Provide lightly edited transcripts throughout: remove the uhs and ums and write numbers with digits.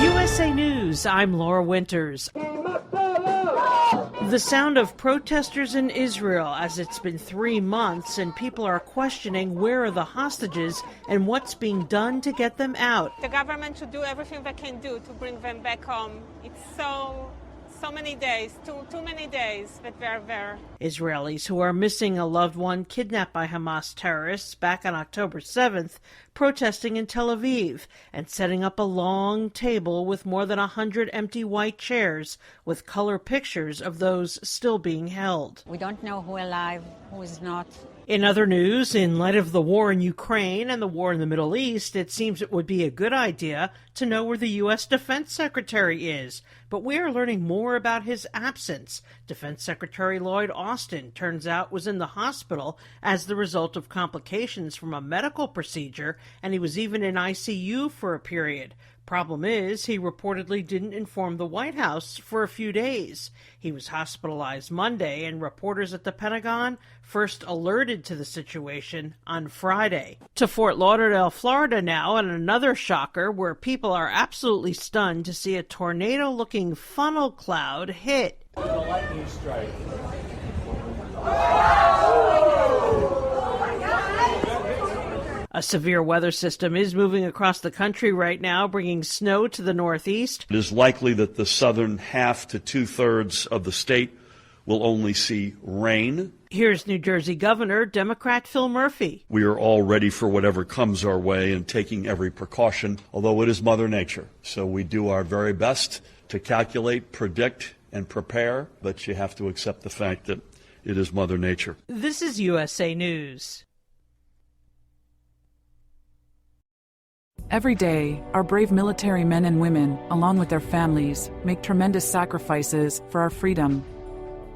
USA News, I'm Laura Winters. The sound of protesters in Israel as it's been 3 months and people are questioning where are the hostages and what's being done to get them out. The government should do everything they can do to bring them back home. It's so many days, too many days that they're there. Israelis who are missing a loved one kidnapped by Hamas terrorists back on October 7th protesting in Tel Aviv and setting up a long table with more than 100 empty white chairs with color pictures of those still being held. We don't know who is alive, who is not. In other news, in light of the war in Ukraine and the war in the Middle East, it seems it would be a good idea to know where the U.S. Defense Secretary is. But we are learning more about his absence. Defense Secretary Lloyd Austin, turns out, was in the hospital as the result of complications from a medical procedure, and he was even in ICU for a period. Problem is, he reportedly didn't inform the White House for a few days. He was hospitalized Monday, and reporters at the Pentagon first alerted to the situation on Friday. To Fort Lauderdale, Florida now, and another shocker where people are absolutely stunned to see a tornado-looking funnel cloud hit. A lightning strike. A severe weather system is moving across the country right now, bringing snow to the northeast. It is likely that the southern half to two-thirds of the state will only see rain. Here's New Jersey Governor, Democrat Phil Murphy. We are all ready for whatever comes our way and taking every precaution, although it is Mother Nature. So we do our very best to calculate, predict, and prepare, but you have to accept the fact that it is Mother Nature. This is USA News. Every day, our brave military men and women, along with their families, make tremendous sacrifices for our freedom.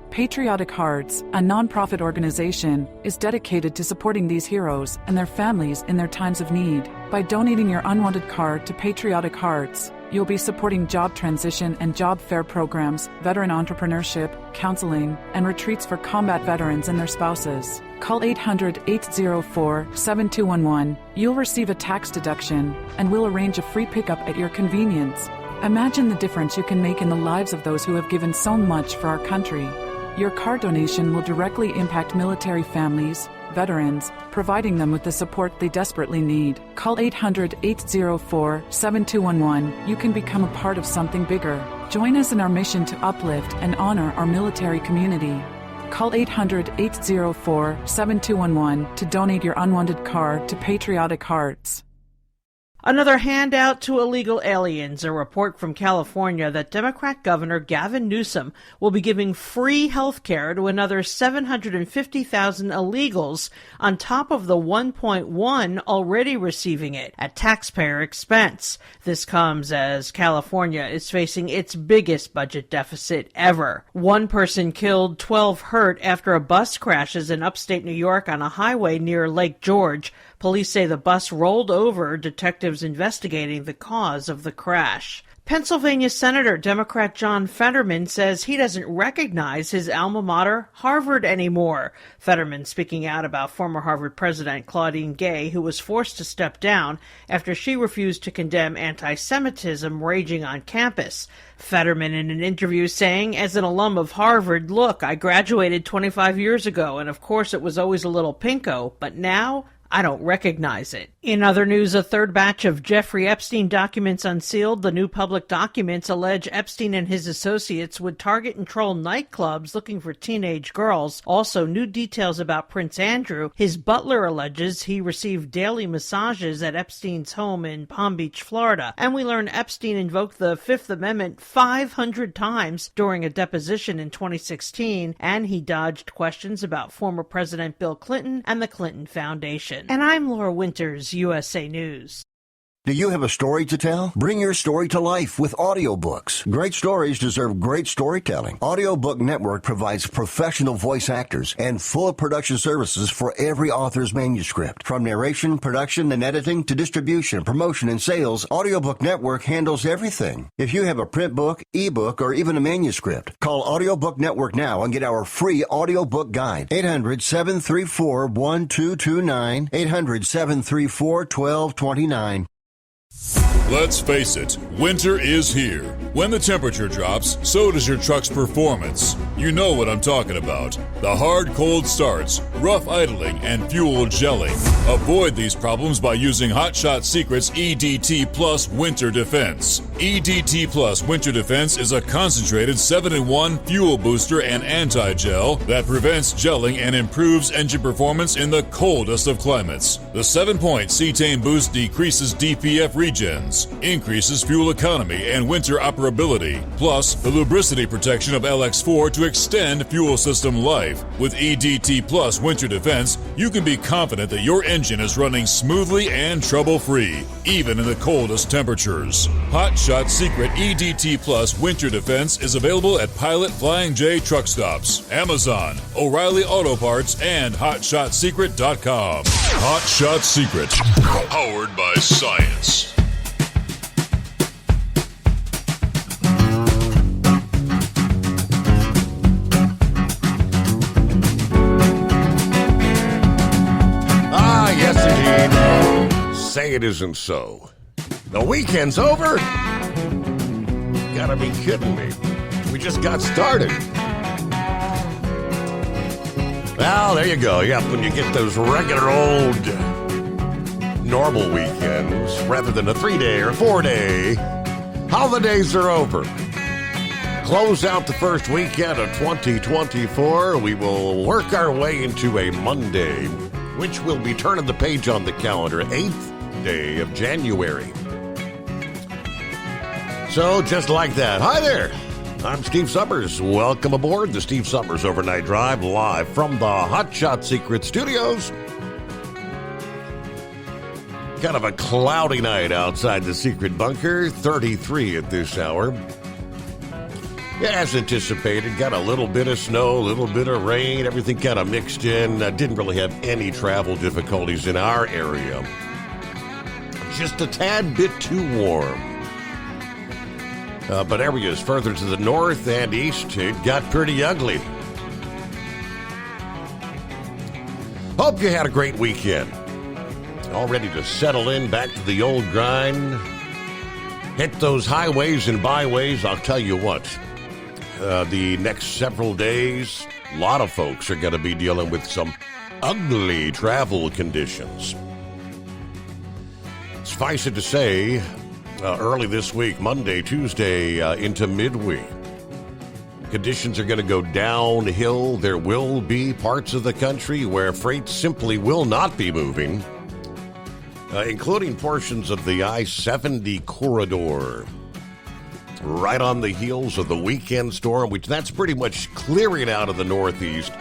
Patriotic Hearts, a nonprofit organization, is dedicated to supporting these heroes and their families in their times of need. By donating your unwanted card to Patriotic Hearts, you'll be supporting job transition and job fair programs, veteran entrepreneurship, counseling, and retreats for combat veterans and their spouses. Call 800-804-7211. You'll receive a tax deduction, and we'll arrange a free pickup at your convenience. Imagine the difference you can make in the lives of those who have given so much for our country. Your card donation will directly impact military families, veterans, providing them with the support they desperately need. Call 800-804-7211. You can become a part of something bigger. Join us in our mission to uplift and honor our military community. Call 800-804-7211 to donate your unwanted card to Patriotic Hearts. Another handout to illegal aliens, a report from California that Democrat Governor Gavin Newsom will be giving free health care to another 750,000 illegals on top of the 1.1 already receiving it at taxpayer expense. This comes as California is facing its biggest budget deficit ever. One person killed, 12 hurt after a bus crashes in upstate New York on a highway near Lake George. Police say the bus rolled over, detectives investigating the cause of the crash. Pennsylvania Senator Democrat John Fetterman says he doesn't recognize his alma mater, Harvard, anymore. Fetterman speaking out about former Harvard President Claudine Gay, who was forced to step down after she refused to condemn anti-Semitism raging on campus. Fetterman in an interview saying, as an alum of Harvard, look, I graduated 25 years ago, and of course it was always a little pinko, but now I don't recognize it. In other news, a third batch of Jeffrey Epstein documents unsealed. The new public documents allege Epstein and his associates would target and troll nightclubs looking for teenage girls. Also, new details about Prince Andrew. His butler alleges he received daily massages at Epstein's home in Palm Beach, Florida. And we learn Epstein invoked the Fifth Amendment 500 times during a deposition in 2016, and he dodged questions about former President Bill Clinton and the Clinton Foundation. And I'm Laura Winters, USA News. Do you have a story to tell? Bring your story to life with audiobooks. Great stories deserve great storytelling. Audiobook Network provides professional voice actors and full production services for every author's manuscript. From narration, production, and editing to distribution, promotion, and sales, Audiobook Network handles everything. If you have a print book, ebook, or even a manuscript, call Audiobook Network now and get our free audiobook guide. 800-734-1229, 800-734-1229. Let's face it, winter is here. When the temperature drops, so does your truck's performance. You know what I'm talking about. The hard cold starts, rough idling, and fuel gelling. Avoid these problems by using Hot Shot Secret's EDT Plus Winter Defense. EDT Plus Winter Defense is a concentrated 7-in-1 fuel booster and anti-gel that prevents gelling and improves engine performance in the coldest of climates. The 7-point cetane boost decreases DPF regens, increases fuel economy and winter operability, plus the lubricity protection of LX4 to extend fuel system life. With EDT Plus Winter Defense, you can be confident that your engine is running smoothly and trouble-free, even in the coldest temperatures. Hot Shot Secret EDT Plus Winter Defense is available at Pilot Flying J truck stops, Amazon, O'Reilly Auto Parts, and HotShotSecret.com. Hot Shot Secret, powered by science. Say it isn't so. The weekend's over? Gotta be kidding me. We just got started. Well, there you go. Yep, when you get those regular old normal weekends, rather than a 3-day or 4-day, holidays are over. Close out the first weekend of 2024. We will work our way into a Monday, which will be turning the page on the calendar, 8th day of January. So, just like that. Hi there. I'm Steve Summers. Welcome aboard the Steve Summers Overnight Drive, live from the Hot Shot Secret Studios. Kind of a cloudy night outside the secret bunker, 33 at this hour. Yeah, as anticipated, got a little bit of snow, a little bit of rain, everything kind of mixed in. Didn't really have any travel difficulties in our area. Just a tad bit too warm. But areas further to the north and east, it got pretty ugly. Hope you had a great weekend. All ready to settle in back to the old grind. Hit those highways and byways. I'll tell you what, the next several days, a lot of folks are going to be dealing with some ugly travel conditions. Suffice it to say, early this week, Monday, Tuesday, into midweek, conditions are going to go downhill. There will be parts of the country where freight simply will not be moving, including portions of the I-70 corridor. Right on the heels of the weekend storm, which that's pretty much clearing out of the Northeast.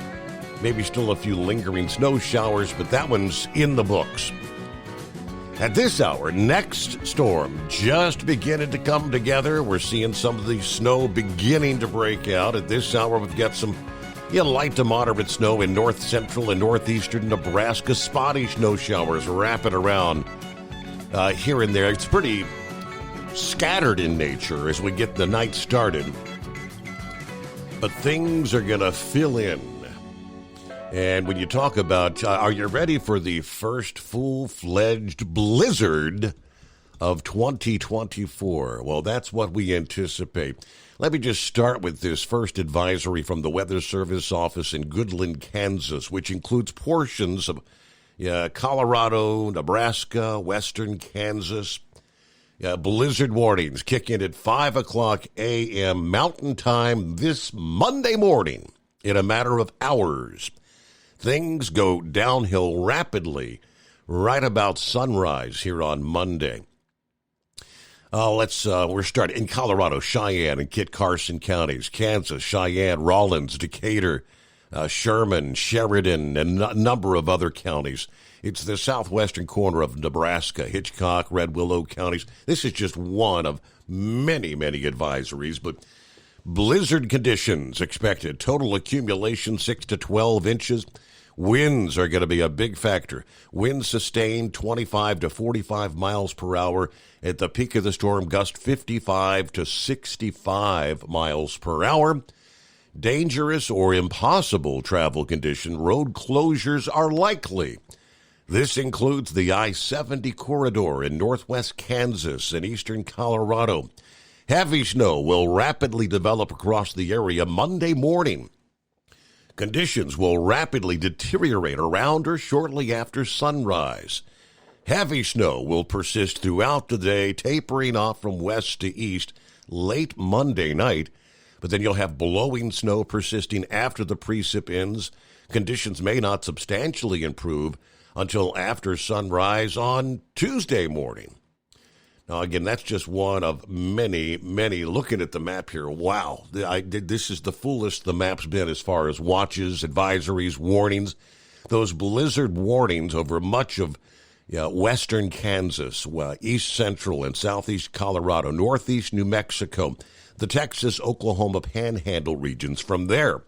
Maybe still a few lingering snow showers, but that one's in the books. At this hour, next storm just beginning to come together. We're seeing some of the snow beginning to break out. At this hour, we've got some light to moderate snow in north central and northeastern Nebraska. Spotty snow showers wrapping around here and there. It's pretty scattered in nature as we get the night started. But things are going to fill in. And when you talk about, are you ready for the first full-fledged blizzard of 2024? Well, that's what we anticipate. Let me just start with this first advisory from the Weather Service office in Goodland, Kansas, which includes portions of Colorado, Nebraska, western Kansas. Blizzard warnings kick in at 5 o'clock a.m. Mountain Time this Monday morning in a matter of hours. Things go downhill rapidly right about sunrise here on Monday. We're starting in Colorado, Cheyenne and Kit Carson counties, Kansas, Cheyenne, Rawlins, Decatur, Sherman, Sheridan, and a number of other counties. It's the southwestern corner of Nebraska, Hitchcock, Red Willow counties. This is just one of many, many advisories, but blizzard conditions expected. Total accumulation 6 to 12 inches. Winds are going to be a big factor. Winds sustained 25 to 45 miles per hour. At the peak of the storm, gust 55 to 65 miles per hour. Dangerous or impossible travel condition. Road closures are likely. This includes the I-70 corridor in northwest Kansas and eastern Colorado. Heavy snow will rapidly develop across the area Monday morning. Conditions will rapidly deteriorate around or shortly after sunrise. Heavy snow will persist throughout the day, tapering off from west to east late Monday night, but then you'll have blowing snow persisting after the precip ends. Conditions may not substantially improve until after sunrise on Tuesday morning. Now, again, that's just one of many, many. Looking at the map here, wow, this is the fullest the map's been as far as watches, advisories, warnings. Those blizzard warnings over much of western Kansas, east central and southeast Colorado, northeast New Mexico, the Texas, Oklahoma panhandle regions. From there,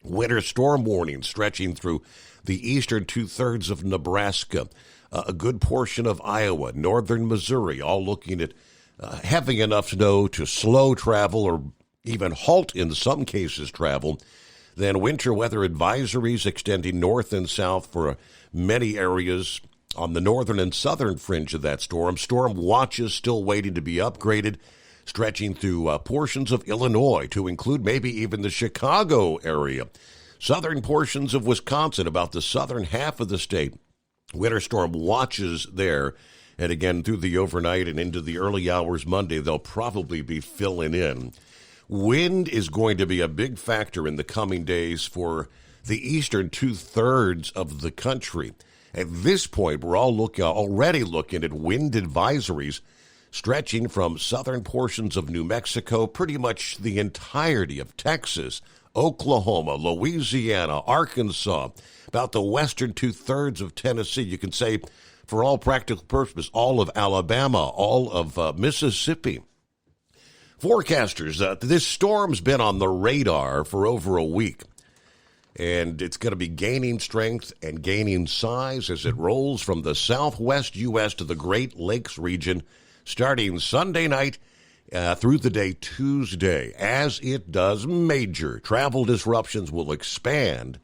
winter storm warnings stretching through the eastern two-thirds of Nebraska, a good portion of Iowa, northern Missouri, all looking at having enough snow to slow travel or even halt, in some cases, travel. Then winter weather advisories extending north and south for many areas on the northern and southern fringe of that storm. Storm watches still waiting to be upgraded, stretching through portions of Illinois to include maybe even the Chicago area. Southern portions of Wisconsin, about the southern half of the state. Winter storm watches there. And again, through the overnight and into the early hours Monday, they'll probably be filling in. Wind is going to be a big factor in the coming days for the eastern two-thirds of the country. At this point, we're already looking at wind advisories stretching from southern portions of New Mexico, pretty much the entirety of Texas, Oklahoma, Louisiana, Arkansas, about the western two-thirds of Tennessee. You can say, for all practical purposes, all of Alabama, all of Mississippi. Forecasters, this storm's been on the radar for over a week, and it's going to be gaining strength and gaining size as it rolls from the southwest U.S. to the Great Lakes region, starting Sunday night through the day Tuesday. As it does, major travel disruptions will expand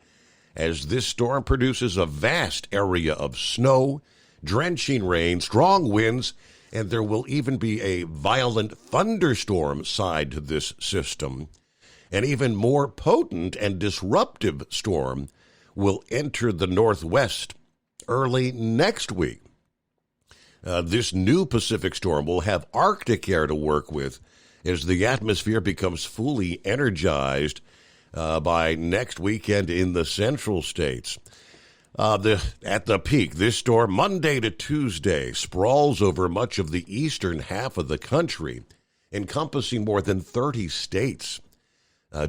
as this storm produces a vast area of snow, drenching rain, strong winds, and there will even be a violent thunderstorm side to this system. An even more potent and disruptive storm will enter the Northwest early next week. This new Pacific storm will have Arctic air to work with as the atmosphere becomes fully energized by next weekend in the central states. At the peak, this storm, Monday to Tuesday, sprawls over much of the eastern half of the country, encompassing more than 30 states.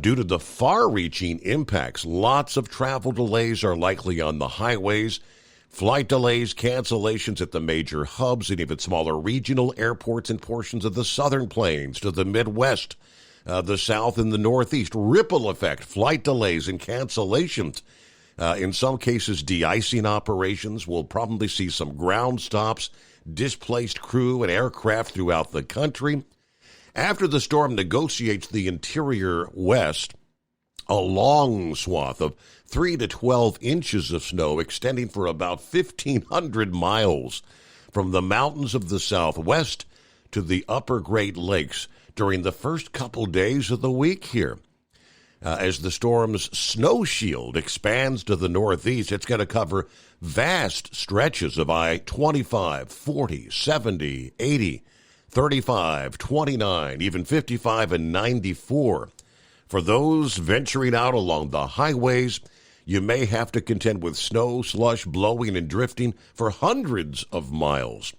Due to the far-reaching impacts, lots of travel delays are likely on the highways. Flight delays, cancellations at the major hubs, and even smaller regional airports in portions of the southern plains to the Midwest, the South and the Northeast. Ripple effect, flight delays and cancellations. In some cases, de-icing operations. Will probably see some ground stops, displaced crew and aircraft throughout the country. After the storm negotiates the interior west, a long swath of 3 to 12 inches of snow extending for about 1,500 miles from the mountains of the southwest to the upper Great Lakes during the first couple days of the week here. As the storm's snow shield expands to the northeast, it's going to cover vast stretches of I-25, 40, 70, 80, 35, 29, even 55 and 94. For those venturing out along the highways, you may have to contend with snow, slush, blowing, and drifting for hundreds of miles.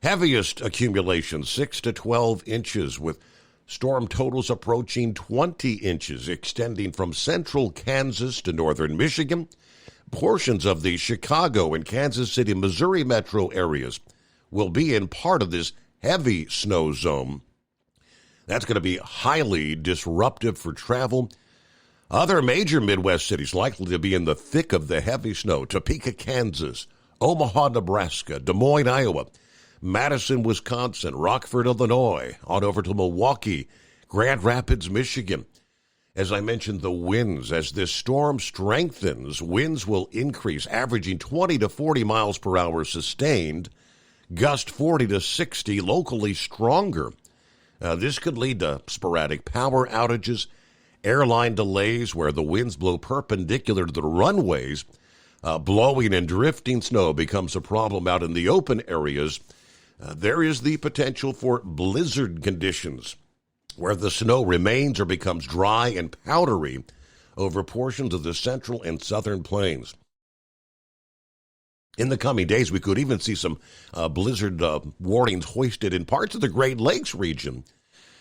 Heaviest accumulation, 6 to 12 inches, with storm totals approaching 20 inches, extending from central Kansas to northern Michigan. Portions of the Chicago and Kansas City, Missouri metro areas will be in part of this heavy snow zone. That's going to be highly disruptive for travel. Other major Midwest cities likely to be in the thick of the heavy snow: Topeka, Kansas, Omaha, Nebraska, Des Moines, Iowa, Madison, Wisconsin, Rockford, Illinois, on over to Milwaukee, Grand Rapids, Michigan. As I mentioned, the winds, as this storm strengthens, winds will increase, averaging 20 to 40 miles per hour sustained, gust 40 to 60, locally stronger. This could lead to sporadic power outages, airline delays where the winds blow perpendicular to the runways. Blowing and drifting snow becomes a problem out in the open areas. There is the potential for blizzard conditions, where the snow remains or becomes dry and powdery over portions of the central and southern plains. In the coming days, we could even see some blizzard warnings hoisted in parts of the Great Lakes region.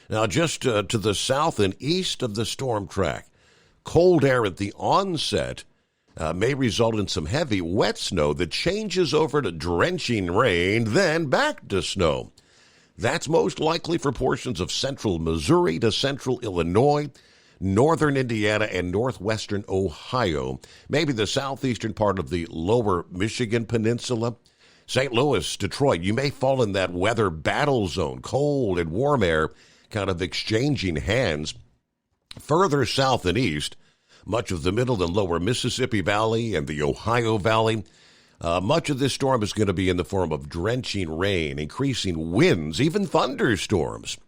Now, just to the south and east of the storm track, cold air at the onset may result in some heavy, wet snow that changes over to drenching rain, then back to snow. That's most likely for portions of central Missouri to central Illinois, northern Indiana, and northwestern Ohio, maybe the southeastern part of the lower Michigan Peninsula. St. Louis, Detroit, you may fall in that weather battle zone, cold and warm air kind of exchanging hands. Further south and east, much of the middle and lower Mississippi Valley and the Ohio Valley, much of this storm is going to be in the form of drenching rain, increasing winds, even thunderstorms.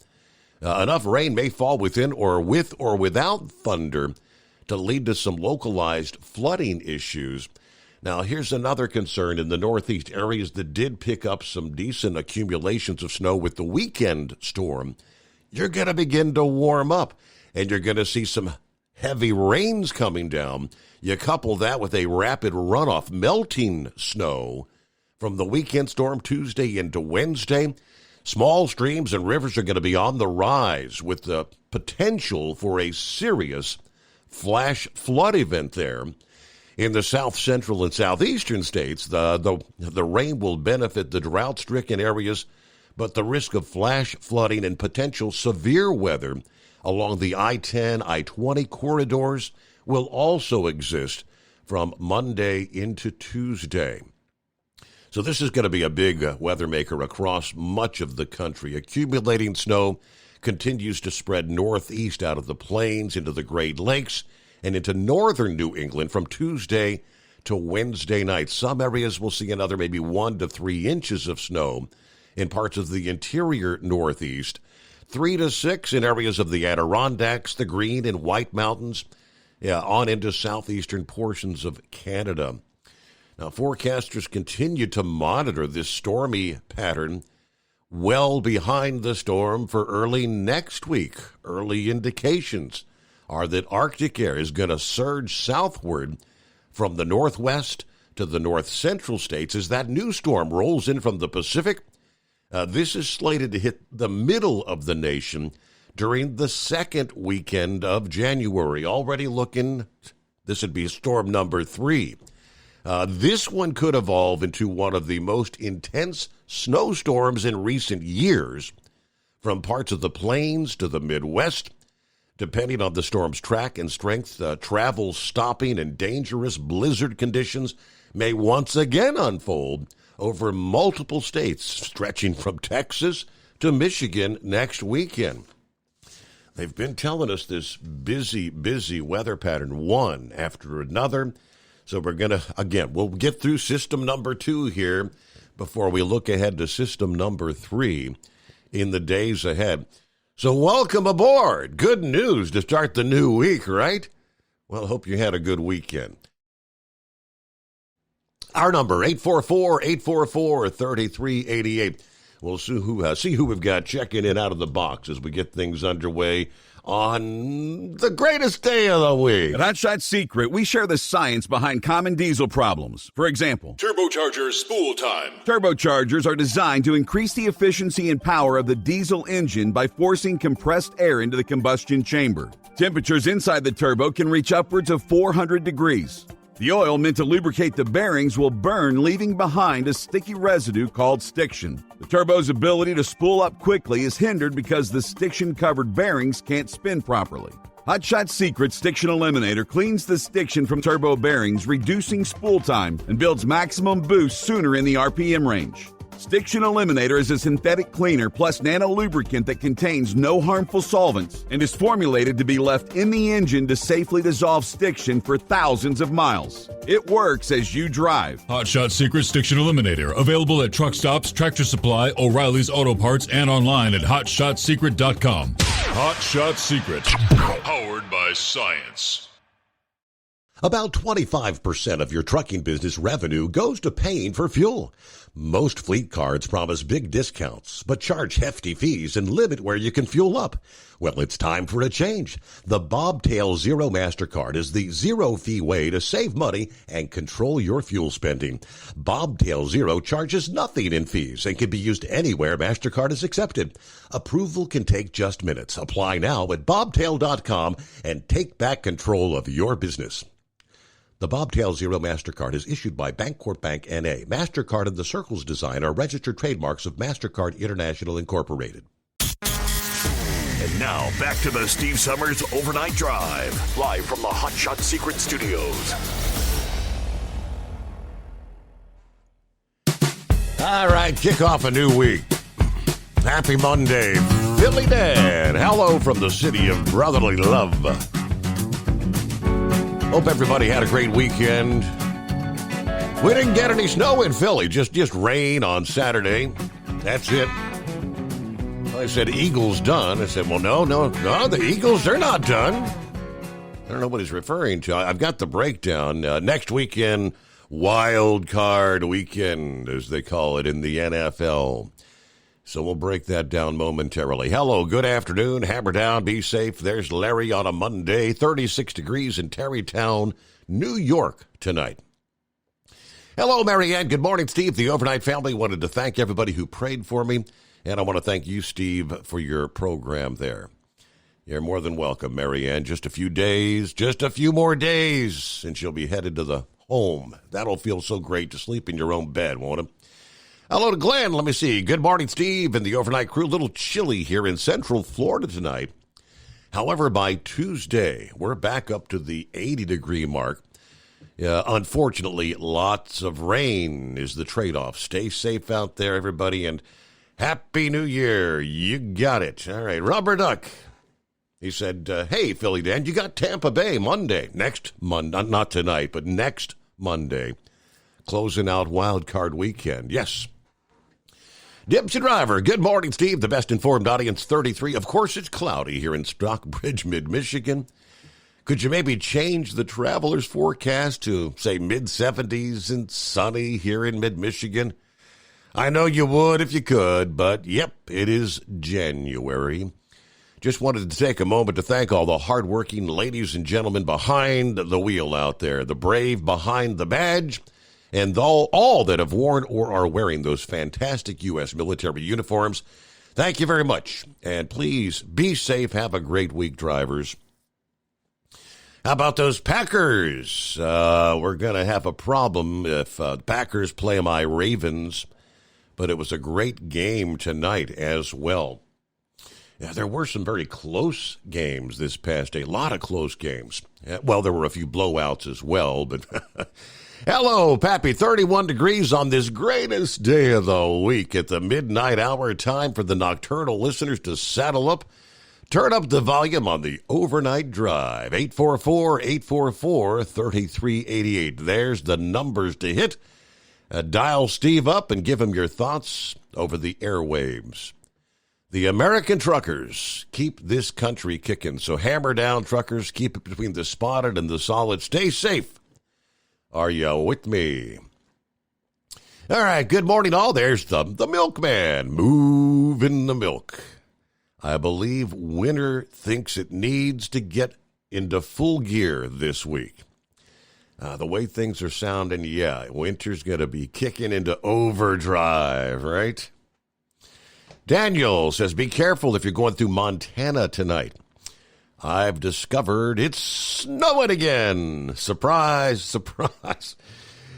Enough rain may fall within or with or without thunder to lead to some localized flooding issues. Now, here's another concern in the northeast, areas that did pick up some decent accumulations of snow with the weekend storm. You're going to begin to warm up, and you're going to see some heavy rains coming down. You couple that with a rapid runoff, melting snow from the weekend storm Tuesday into Wednesday. Small streams and rivers are going to be on the rise with the potential for a serious flash flood event there. In the south central and southeastern states, the rain will benefit the drought-stricken areas, but the risk of flash flooding and potential severe weather along the I-10, I-20 corridors will also exist from Monday into Tuesday. So this is going to be a big weather maker across much of the country. Accumulating snow continues to spread northeast out of the plains into the Great Lakes and into northern New England from Tuesday to Wednesday night. Some areas will see another maybe 1 to 3 inches of snow in parts of the interior northeast, 3 to 6 in areas of the Adirondacks, the Green and White Mountains, on into southeastern portions of Canada. Now, forecasters continue to monitor this stormy pattern well behind the storm for early next week. Early indications are that Arctic air is going to surge southward from the northwest to the north-central states as that new storm rolls in from the Pacific. This is slated to hit the middle of the nation during the second weekend of January. Already looking, this would be storm number 3. This one could evolve into one of the most intense snowstorms in recent years, from parts of the plains to the Midwest. Depending on the storm's track and strength, travel stopping and dangerous blizzard conditions may once again unfold over multiple states, stretching from Texas to Michigan next weekend. They've been telling us this busy weather pattern, one after another. So we're going to, again, we'll get through system number 2 here before we look ahead to system number 3 in the days ahead. So welcome aboard. Good news to start the new week, right? Well, hope you had a good weekend. Our number, 844-844-3388. We'll see who we've got checking in out of the box as we get things underway on the greatest day of the week. At Hot Shot Secret, we share the science behind common diesel problems. For example, Turbocharger spool time. Turbochargers are designed to increase the efficiency and power of the diesel engine by forcing compressed air into the combustion chamber. Temperatures inside the turbo can reach upwards of 400 degrees. The oil meant to lubricate the bearings will burn, leaving behind a sticky residue called stiction. The turbo's ability to spool up quickly is hindered because the stiction-covered bearings can't spin properly. Hot Shot Secret Stiction Eliminator cleans the stiction from turbo bearings, reducing spool time, and builds maximum boost sooner in the RPM range. Stiction Eliminator is a synthetic cleaner plus nano lubricant that contains no harmful solvents and is formulated to be left in the engine to safely dissolve stiction for thousands of miles. It works as you drive. Hot Shot Secret Stiction Eliminator. Available at truck stops, Tractor Supply, O'Reilly's Auto Parts, and online at hotshotsecret.com. Hot Shot Secret. Powered by science. About 25% of your trucking business revenue goes to paying for fuel. Most fleet cards promise big discounts, but charge hefty fees and limit where you can fuel up. Well, it's time for a change. The Bobtail Zero MasterCard is the zero-fee way to save money and control your fuel spending. Bobtail Zero charges nothing in fees and can be used anywhere MasterCard is accepted. Approval can take just minutes. Apply now at bobtail.com and take back control of your business. The Bobtail Zero MasterCard is issued by Bancorp Bank N.A. MasterCard and the Circles design are registered trademarks of MasterCard International Incorporated. And now, back to the Steve Summers Overnight Drive, live from the Hot Shot Secret Studios. All right, kick off a new week. Happy Monday, Philly Dan. Hello from the city of brotherly love. Hope everybody had a great weekend. We didn't get any snow in Philly, just rain on Saturday. That's it. I said, Eagles done. I said, well, no, the Eagles, they're not done. I don't know what he's referring to. I've got the breakdown. Next weekend, wild card weekend, as they call it in the NFL. So we'll break that down momentarily. Hello, good afternoon. Hammer down, be safe. There's Larry on a Monday. 36 degrees in Tarrytown, New York tonight. Hello, Marianne. Good morning, Steve. The overnight family wanted to thank everybody who prayed for me. And I want to thank you, Steve, for your program there. You're more than welcome, Marianne. Just a few more days, and she'll be headed to the home. That'll feel so great to sleep in your own bed, won't it? Hello to Glenn. Let me see. Good morning, Steve, and the overnight crew. A little chilly here in Central Florida tonight. However, by Tuesday, we're back up to the 80-degree mark. Unfortunately, lots of rain is the trade-off. Stay safe out there, everybody, and Happy New Year. You got it. All right, Rubber Duck. He said, hey, Philly Dan, you got Tampa Bay Monday. Next Monday, not tonight, but next Monday. Closing out Wild Card Weekend. Yes. Dipsy Driver, good morning, Steve. The best informed audience, 33. Of course, it's cloudy here in Stockbridge, mid-Michigan. Could you maybe change the traveler's forecast to, say, mid-70s and sunny here in mid-Michigan? I know you would if you could, but yep, it is January. Just wanted to take a moment to thank all the hardworking ladies and gentlemen behind the wheel out there, the brave behind the badge, and all that have worn or are wearing those fantastic U.S. military uniforms. Thank you very much. And please be safe. Have a great week, drivers. How about those Packers? We're going to have a problem if the Packers play my Ravens. But it was a great game tonight as well. Yeah, there were some very close games this past day. A lot of close games. Well, there were a few blowouts as well, but hello, Pappy. 31 degrees on this greatest day of the week at the midnight hour. Time for the nocturnal listeners to saddle up. Turn up the volume on the overnight drive. 844-844-3388. There's the numbers to hit. Dial Steve up and give him your thoughts over the airwaves. The American truckers keep this country kicking. So hammer down, truckers. Keep it between the spotted and the solid. Stay safe. Are you with me? All right, good morning all. There's the milkman moving the milk. I believe winter thinks it needs to get into full gear this week. The way things are sounding, yeah, winter's going to be kicking into overdrive, right? Daniel says, be careful if you're going through Montana tonight. I've discovered it's snowing again. Surprise, surprise.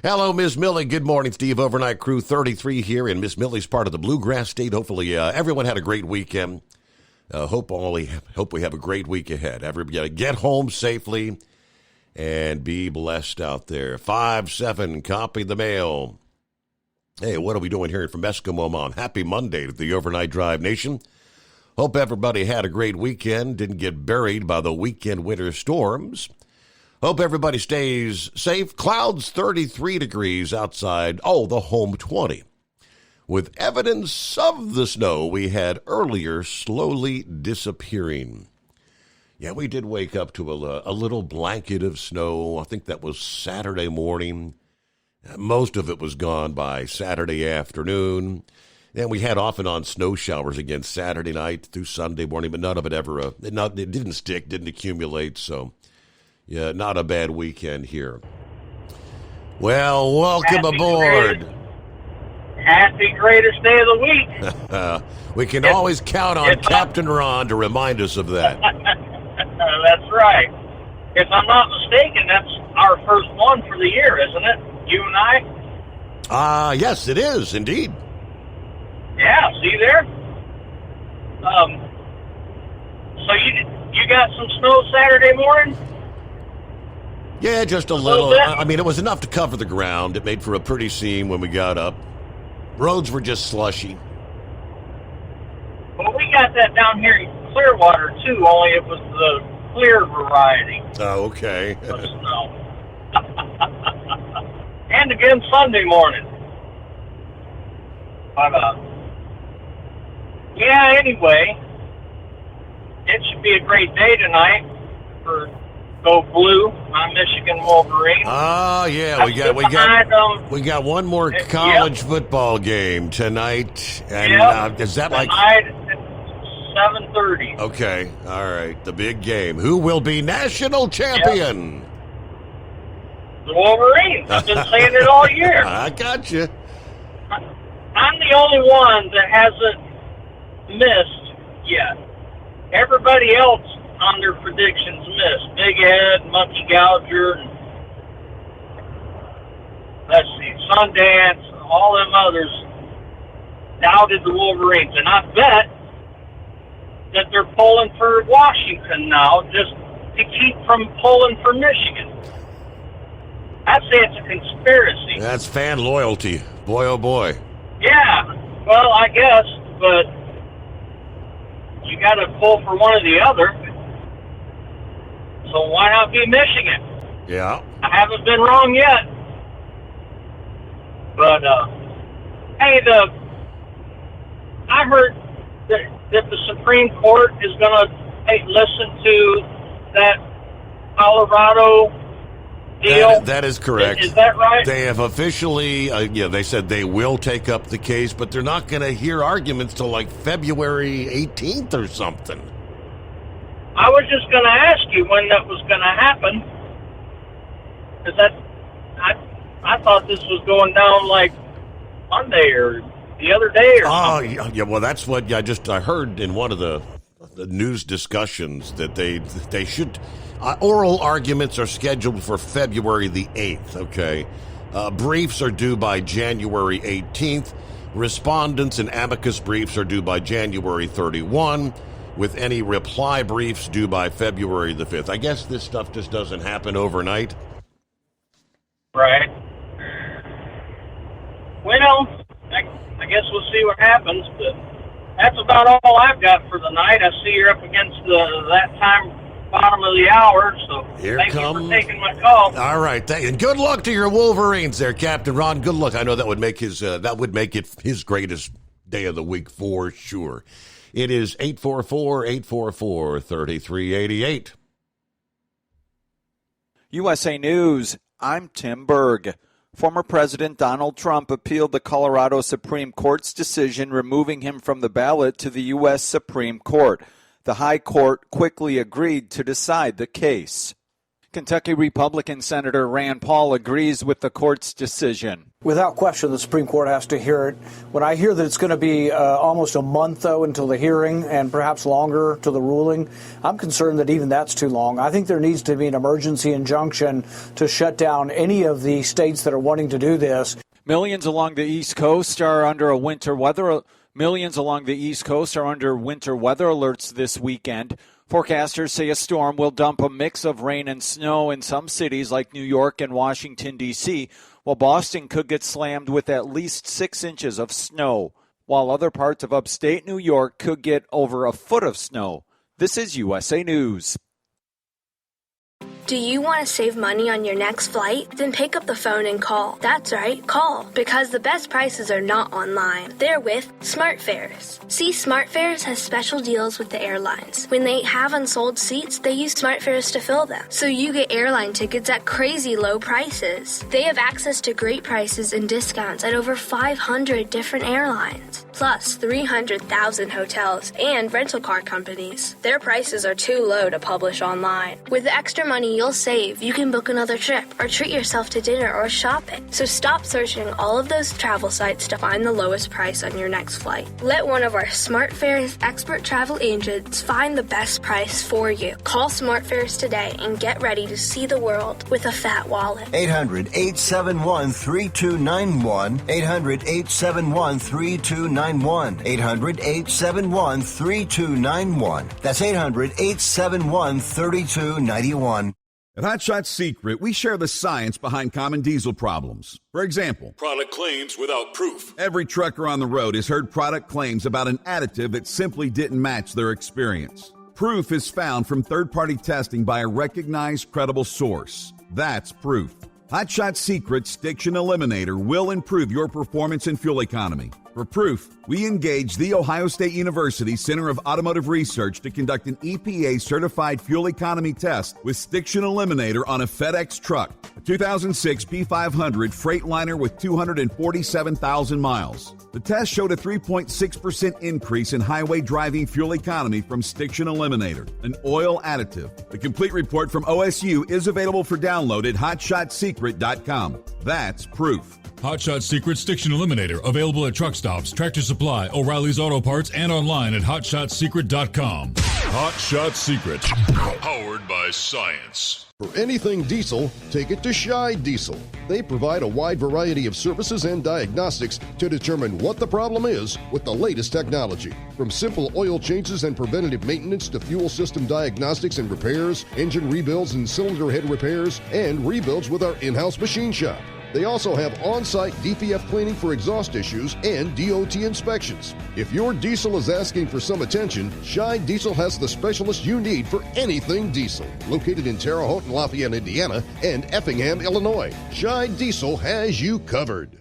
Hello, Miss Millie. Good morning, Steve. Overnight crew 33 here in Miss Millie's part of the Bluegrass State. Hopefully everyone had a great weekend. Hope we have a great week ahead. Everybody get home safely. And be blessed out there. 5-7, copy the mail. Hey, what are we doing here from Eskimo Mom? Happy Monday to the Overnight Drive Nation. Hope everybody had a great weekend, didn't get buried by the weekend winter storms. Hope everybody stays safe. Clouds 33 degrees outside. Oh, the home 20. With evidence of the snow we had earlier slowly disappearing. Yeah, we did wake up to a little blanket of snow. I think that was Saturday morning. Most of it was gone by Saturday afternoon. And we had off and on snow showers again Saturday night through Sunday morning, but none of it ever, it didn't stick, didn't accumulate. So, yeah, not a bad weekend here. Well, welcome aboard. Happy greatest day of the week. We can always count on Captain Ron to remind us of that. That's right. If I'm not mistaken, that's our first one for the year, isn't it? You and I? Yes, it is, indeed. Yeah, see there? So you got some snow Saturday morning? Yeah, just a little. I mean, it was enough to cover the ground. It made for a pretty scene when we got up. Roads were just slushy. Well, we got that down here in Clearwater, too, only it was the clear variety. Oh, okay. Of snow. And again Sunday morning. But, yeah, anyway, it should be a great day tonight for Go Blue, my Michigan Wolverine. Oh, yeah, we got one more college football game tonight. And is that tonight at 7:30. Okay, all right, the big game. Who will be national champion? Yep. The Wolverines. I've been saying it all year. I got you. I'm the only one that hasn't missed yet. Everybody else on their predictions missed. Big Ed, Monkey Gouger, and let's see, Sundance, all them others doubted the Wolverines. And I bet that they're pulling for Washington now just to keep from pulling for Michigan. I'd say it's a conspiracy. That's fan loyalty. Boy, oh boy. Yeah, well, I guess, but you got to pull for one or the other. So why not be Michigan? Yeah. I haven't been wrong yet. But, hey, I heard that the Supreme Court is going to listen to that Colorado deal. That is correct. Is that right? They have officially, they said they will take up the case, but they're not going to hear arguments till like February 18th or something. I was just going to ask you when that was going to happen, because I thought this was going down like Monday or the other day or something. Yeah, well, that's what I heard in one of the news discussions that they should. Oral arguments are scheduled for February the 8th, okay? Briefs are due by January 18th. Respondents and amicus briefs are due by January 31, with any reply briefs due by February the 5th. I guess this stuff just doesn't happen overnight. Right. Well, I guess we'll see what happens, but that's about all I've got for the night. I see you're up against that time, bottom of the hour, so thank you for taking my call. All right, and good luck to your Wolverines there, Captain Ron. Good luck. I know that would make it his greatest day of the week for sure. It is 844-844-3388. USA News, I'm Tim Berg. Former President Donald Trump appealed the Colorado Supreme Court's decision removing him from the ballot to the U.S. Supreme Court. The High Court quickly agreed to decide the case. Kentucky Republican Senator Rand Paul agrees with the court's decision. Without question, the Supreme Court has to hear it. When I hear that it's going to be almost a month, though, until the hearing and perhaps longer to the ruling, I'm concerned that even that's too long. I think there needs to be an emergency injunction to shut down any of the states that are wanting to do this. Millions along the East Coast are under a winter weather Millions along the East Coast are under winter weather alerts this weekend. Forecasters say a storm will dump a mix of rain and snow in some cities like New York and Washington, D.C., while Boston could get slammed with at least 6 inches of snow, while other parts of upstate New York could get over a foot of snow. This is USA News. Do you want to save money on your next flight? Then pick up the phone and call. That's right, call. Because the best prices are not online. They're with SmartFares. See, SmartFares has special deals with the airlines. When they have unsold seats, they use SmartFares to fill them. So you get airline tickets at crazy low prices. They have access to great prices and discounts at over 500 different airlines. Plus 300,000 hotels and rental car companies. Their prices are too low to publish online. With the extra money you'll save, you can book another trip or treat yourself to dinner or shopping. So stop searching all of those travel sites to find the lowest price on your next flight. Let one of our SmartFares expert travel agents find the best price for you. Call SmartFares today and get ready to see the world with a fat wallet. 800-871-3291. 800-871-3291. 800-871-3291. That's 800-871-3291. At Hot Shot Secret, we share the science behind common diesel problems. For example, product claims without proof. Every trucker on the road has heard product claims about an additive that simply didn't match their experience. Proof is found from third-party testing by a recognized, credible source. That's proof. Hot Shot Secret's Stiction Eliminator will improve your performance and fuel economy. For proof, we engaged the Ohio State University Center of Automotive Research to conduct an EPA-certified fuel economy test with Stiction Eliminator on a FedEx truck, a 2006 P500 Freightliner with 247,000 miles. The test showed a 3.6% increase in highway driving fuel economy from Stiction Eliminator, an oil additive. The complete report from OSU is available for download at hotshotsecret.com. That's proof. Hot Shot Secret Stiction Eliminator, available at truck stops, Tractor Supply, O'Reilly's Auto Parts, and online at hotshotsecret.com. Hot Shot Secret, powered by science. For anything diesel, take it to Scheid Diesel. They provide a wide variety of services and diagnostics to determine what the problem is with the latest technology. From simple oil changes and preventative maintenance to fuel system diagnostics and repairs, engine rebuilds and cylinder head repairs, and rebuilds with our in-house machine shop. They also have on-site DPF cleaning for exhaust issues and DOT inspections. If your diesel is asking for some attention, Scheid Diesel has the specialist you need for anything diesel. Located in Terre Haute and Lafayette, Indiana, and Effingham, Illinois, Scheid Diesel has you covered.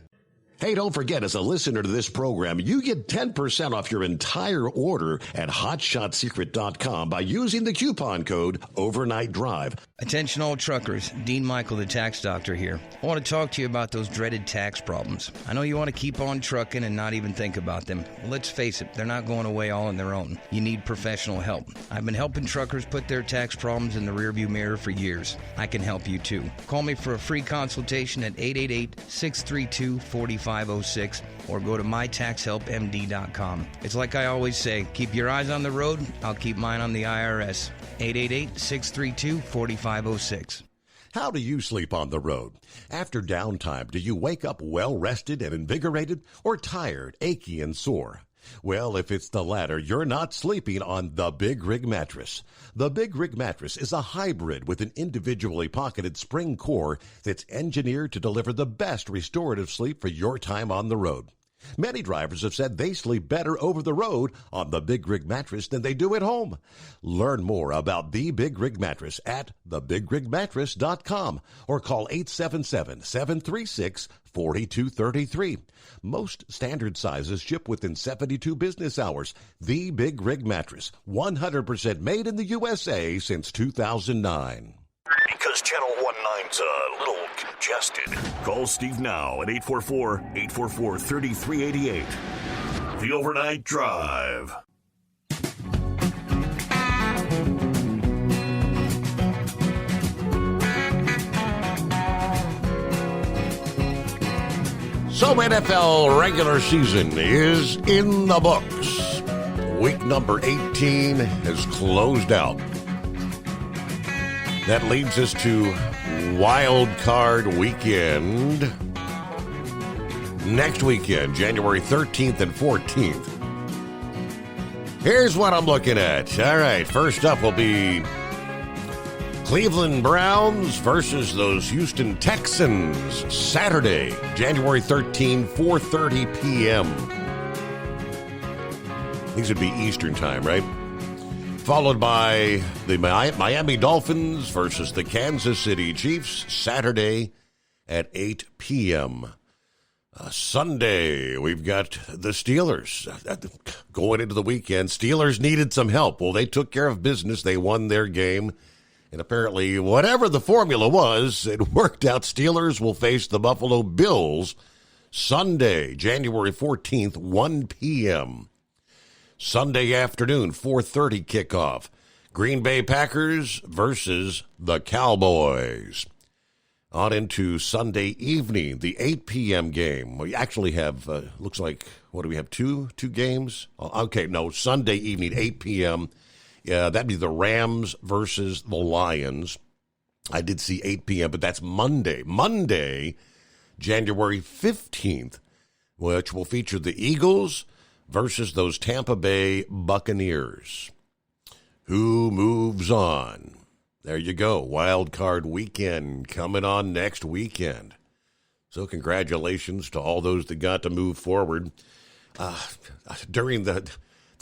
Hey, don't forget, as a listener to this program, you get 10% off your entire order at hotshotsecret.com by using the coupon code Overnight Drive. Attention all truckers, Dean Michael, the tax doctor here. I want to talk to you about those dreaded tax problems. I know you want to keep on trucking and not even think about them. Well, let's face it, they're not going away all on their own. You need professional help. I've been helping truckers put their tax problems in the rearview mirror for years. I can help you too. Call me for a free consultation at 888-632-4506 or go to mytaxhelpmd.com. It's like I always say, keep your eyes on the road, I'll keep mine on the IRS. 888-632-4506. How do you sleep on the road? After downtime, do you wake up well-rested and invigorated or tired, achy, and sore? Well, if it's the latter, you're not sleeping on the Big Rig Mattress. The Big Rig Mattress is a hybrid with an individually pocketed spring core that's engineered to deliver the best restorative sleep for your time on the road. Many drivers have said they sleep better over the road on the Big Rig Mattress than they do at home. Learn more about the Big Rig Mattress at thebigrigmattress.com or call 877-736-4233. Most standard sizes ship within 72 business hours. The Big Rig Mattress, 100% made in the USA since 2009. Because Channel 19's a little congested. Call Steve now at 844-844-3388. The Overnight Drive. So NFL regular season is in the books. Week number 18 has closed out. That leads us to Wild Card Weekend. Next weekend, January 13th and 14th. Here's what I'm looking at. All right, first up will be Cleveland Browns versus those Houston Texans, Saturday, January 13, 4:30 p.m. These would be Eastern time, right? Followed by the Miami Dolphins versus the Kansas City Chiefs, Saturday at 8 p.m. Sunday, we've got the Steelers going into the weekend. Steelers needed some help. Well, they took care of business. They won their game. And apparently, whatever the formula was, it worked out. Steelers will face the Buffalo Bills Sunday, January 14th, 1 p.m. Sunday afternoon, 4:30 kickoff. Green Bay Packers versus the Cowboys. On into Sunday evening, the 8 p.m. game. We actually have, looks like, what do we have, two games? Okay, no, Sunday evening, 8 p.m. That'd be the Rams versus the Lions. I did see 8 p.m., but that's Monday. Monday, January 15th, which will feature the Eagles versus those Tampa Bay Buccaneers. Who moves on? There you go. Wild Card Weekend coming on next weekend. So congratulations to all those that got to move forward. During the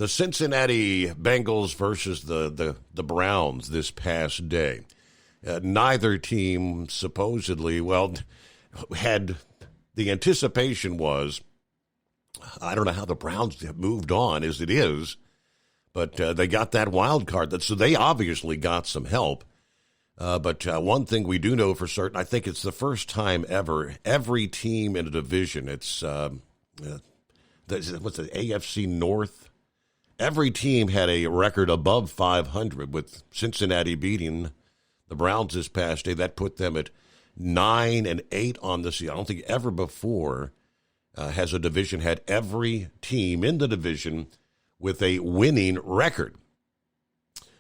Cincinnati Bengals versus the Browns this past day, neither team supposedly, had the anticipation was, I don't know how the Browns have moved on as it is, but they got that wild card. So they obviously got some help. But one thing we do know for certain, I think it's the first time ever, every team in a division, it's what's the AFC North? Every team had a record above 500, with Cincinnati beating the Browns this past day. That put them at 9-8 on the season. I don't think ever before has a division had every team in the division with a winning record.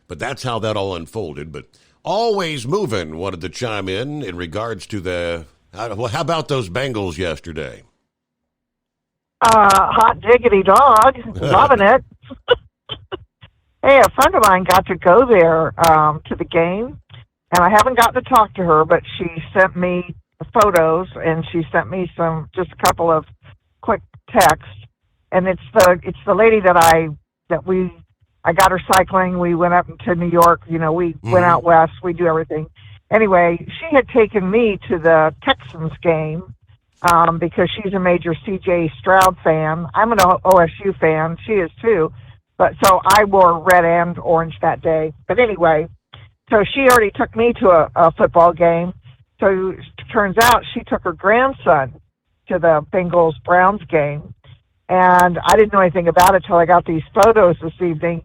But that's how that all unfolded. But Always Moving wanted to chime in regards to how about those Bengals yesterday? Hot diggity dog. Loving it. Hey, a friend of mine got to go there to the game, and I haven't gotten to talk to her, but she sent me photos, and she sent me just a couple of quick texts. And it's the lady that I got her cycling. We went up to New York. We went out west. We do everything. Anyway, she had taken me to the Texans game because she's a major C.J. Stroud fan. I'm an OSU fan. She is too. But so I wore red and orange that day. But anyway, so she already took me to a football game. So it turns out she took her grandson to the Bengals-Browns game. And I didn't know anything about it till I got these photos this evening.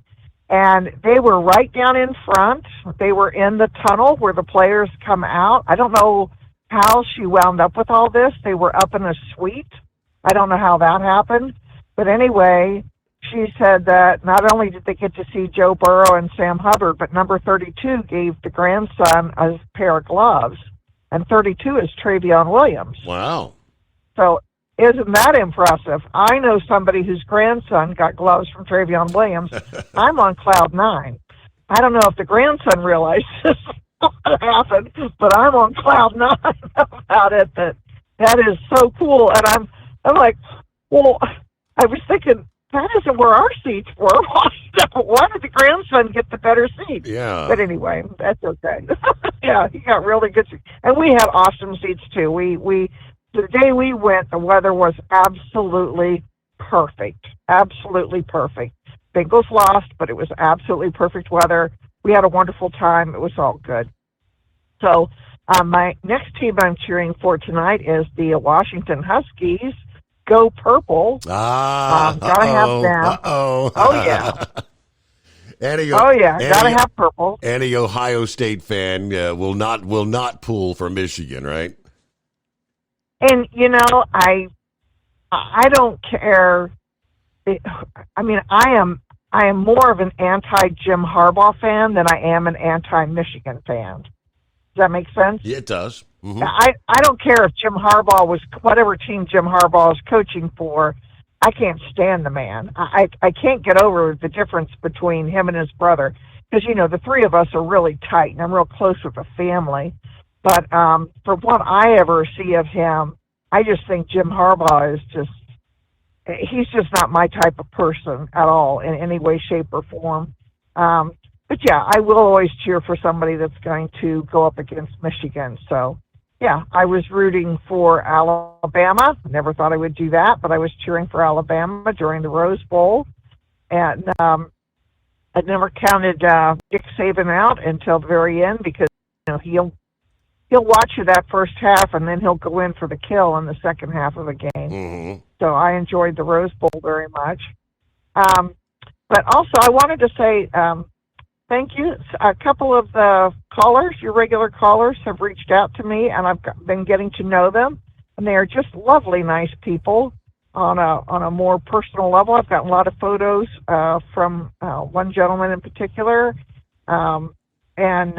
And they were right down in front. They were in the tunnel where the players come out. I don't know how she wound up with all this. They were up in a suite. I don't know how that happened. But anyway, she said that not only did they get to see Joe Burrow and Sam Hubbard, but number 32 gave the grandson a pair of gloves. And 32 is Travion Williams. Wow. So isn't that impressive? I know somebody whose grandson got gloves from Travion Williams. I'm on cloud 9. I don't know if the grandson realizes what happened, but I'm on cloud 9 about it. That is so cool. And I'm like, well, I was thinking, that isn't where our seats were. Why did the grandson get the better seat? Yeah. But anyway, that's okay. Yeah, he got really good seats. And we had awesome seats, too. The day we went, the weather was absolutely perfect. Absolutely perfect. Bengals lost, but it was absolutely perfect weather. We had a wonderful time. It was all good. So my next team I'm cheering for tonight is the Washington Huskies. Go Purple. Gotta have them. Oh, yeah. Gotta have purple. Any Ohio State fan will not pull for Michigan, right? And I don't care. I am more of an anti-Jim Harbaugh fan than I am an anti-Michigan fan. Does that make sense? Yeah, it does. Mm-hmm. I don't care if Jim Harbaugh was whatever team Jim Harbaugh is coaching for. I can't stand the man. I can't get over the difference between him and his brother, because, you know, the three of us are really tight, and I'm real close with the family. But from what I ever see of him, I just think Jim Harbaugh is he's just not my type of person at all in any way, shape, or form. But yeah, I will always cheer for somebody that's going to go up against Michigan. So yeah, I was rooting for Alabama. Never thought I would do that, but I was cheering for Alabama during the Rose Bowl. And I never counted Dick Saban out until the very end, because, you know, he'll watch you that first half, and then he'll go in for the kill in the second half of the game. Mm-hmm. So I enjoyed the Rose Bowl very much. But also, I wanted to say thank you. A couple of the callers, your regular callers, have reached out to me, and I've been getting to know them, and they are just lovely, nice people on a more personal level. I've gotten a lot of photos from one gentleman in particular, and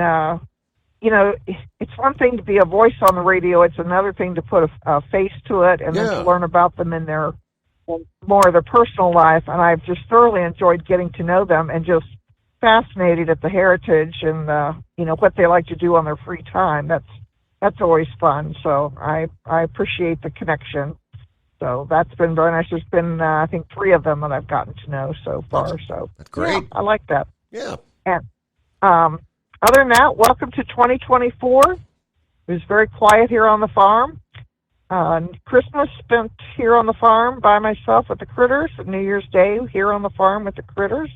you know, it's one thing to be a voice on the radio. It's another thing to put a face to it, and then to learn about them in their more of their personal life. And I've just thoroughly enjoyed getting to know them, and just fascinated at the heritage and you know, what they like to do on their free time. That's always fun. So I appreciate the connection. So that's been very nice. There's been I think 3 of them that I've gotten to know so far. That's great. Yeah, I like that. Yeah. And other than that, welcome to 2024. It was very quiet here on the farm. Christmas spent here on the farm by myself with the critters, and New Year's Day here on the farm with the critters,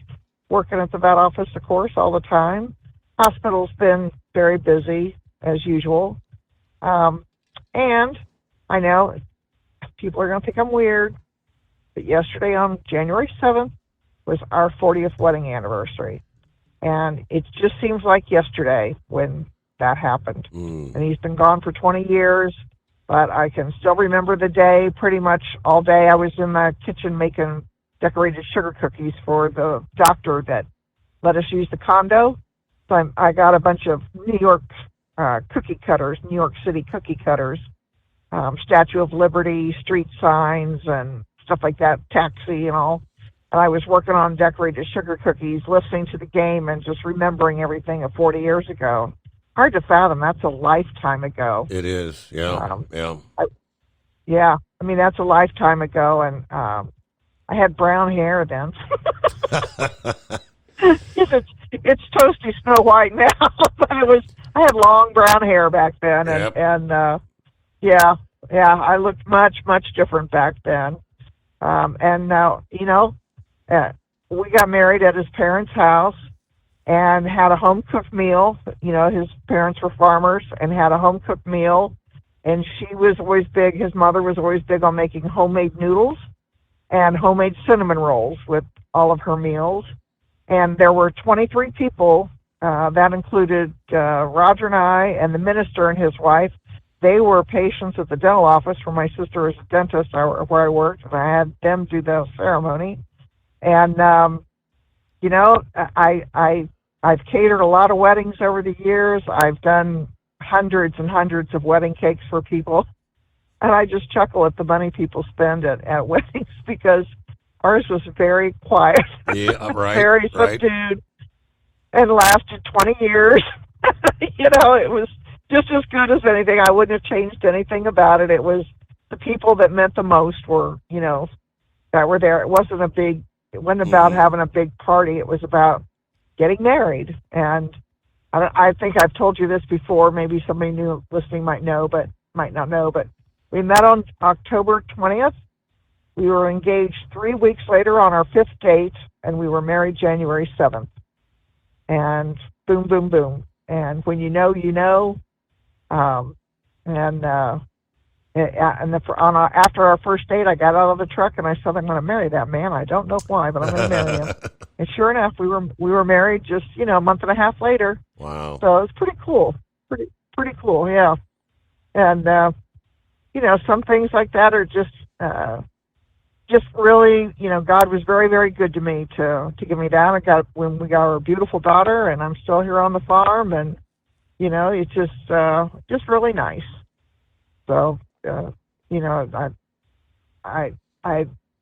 working at the vet office, of course, all the time. Hospital's been very busy, as usual. And I know people are going to think I'm weird, but yesterday on January 7th was our 40th wedding anniversary. And it just seems like yesterday when that happened. And he's been gone for 20 years, but I can still remember the day pretty much all day. I was in the kitchen making decorated sugar cookies for the doctor that let us use the condo. So I got a bunch of New York cookie cutters, New York City cookie cutters, Statue of Liberty, street signs, and stuff like that, taxi and all. And I was working on decorated sugar cookies, listening to the game, and just remembering everything of 40 years ago. Hard to fathom. That's a lifetime ago. It is, yeah, yeah. I mean, that's a lifetime ago, and I had brown hair then. It's toasty Snow White now, but I had long brown hair back then, and I looked much different back then. And now, you know, we got married at his parents' house and had a home-cooked meal. You know, his parents were farmers, and had a home-cooked meal. And she was always big, his mother was always big on making homemade noodles and homemade cinnamon rolls with all of her meals. And there were 23 people. That included Roger and I and the minister and his wife. They were patients at the dental office where my sister was a dentist where I worked, and I had them do the ceremony. And, you know, I've catered a lot of weddings over the years. I've done hundreds and hundreds of wedding cakes for people. And I just chuckle at the money people spend at weddings, because ours was very quiet. Yeah, right. Very subdued, and lasted 20 years. You know, it was just as good as anything. I wouldn't have changed anything about it. It was the people that meant the most were, you know, that were there. It wasn't about having a big party. It was about getting married. And I think I've told you this before. Maybe somebody new listening might not know, but we met on October 20th. We were engaged 3 weeks later on our 5th date, and we were married January 7th. And boom, boom, boom. And when you know, you know. After our first date, I got out of the truck and I said, I'm going to marry that man. I don't know why, but I'm going to marry him. And sure enough, we were married just, you know, a month and a half later. Wow. So it was pretty cool. Pretty cool, yeah. And you know, some things like that are just really, you know, God was very, very good to me to give me that. When we got our beautiful daughter, and I'm still here on the farm, and you know, it's just really nice. So you know, I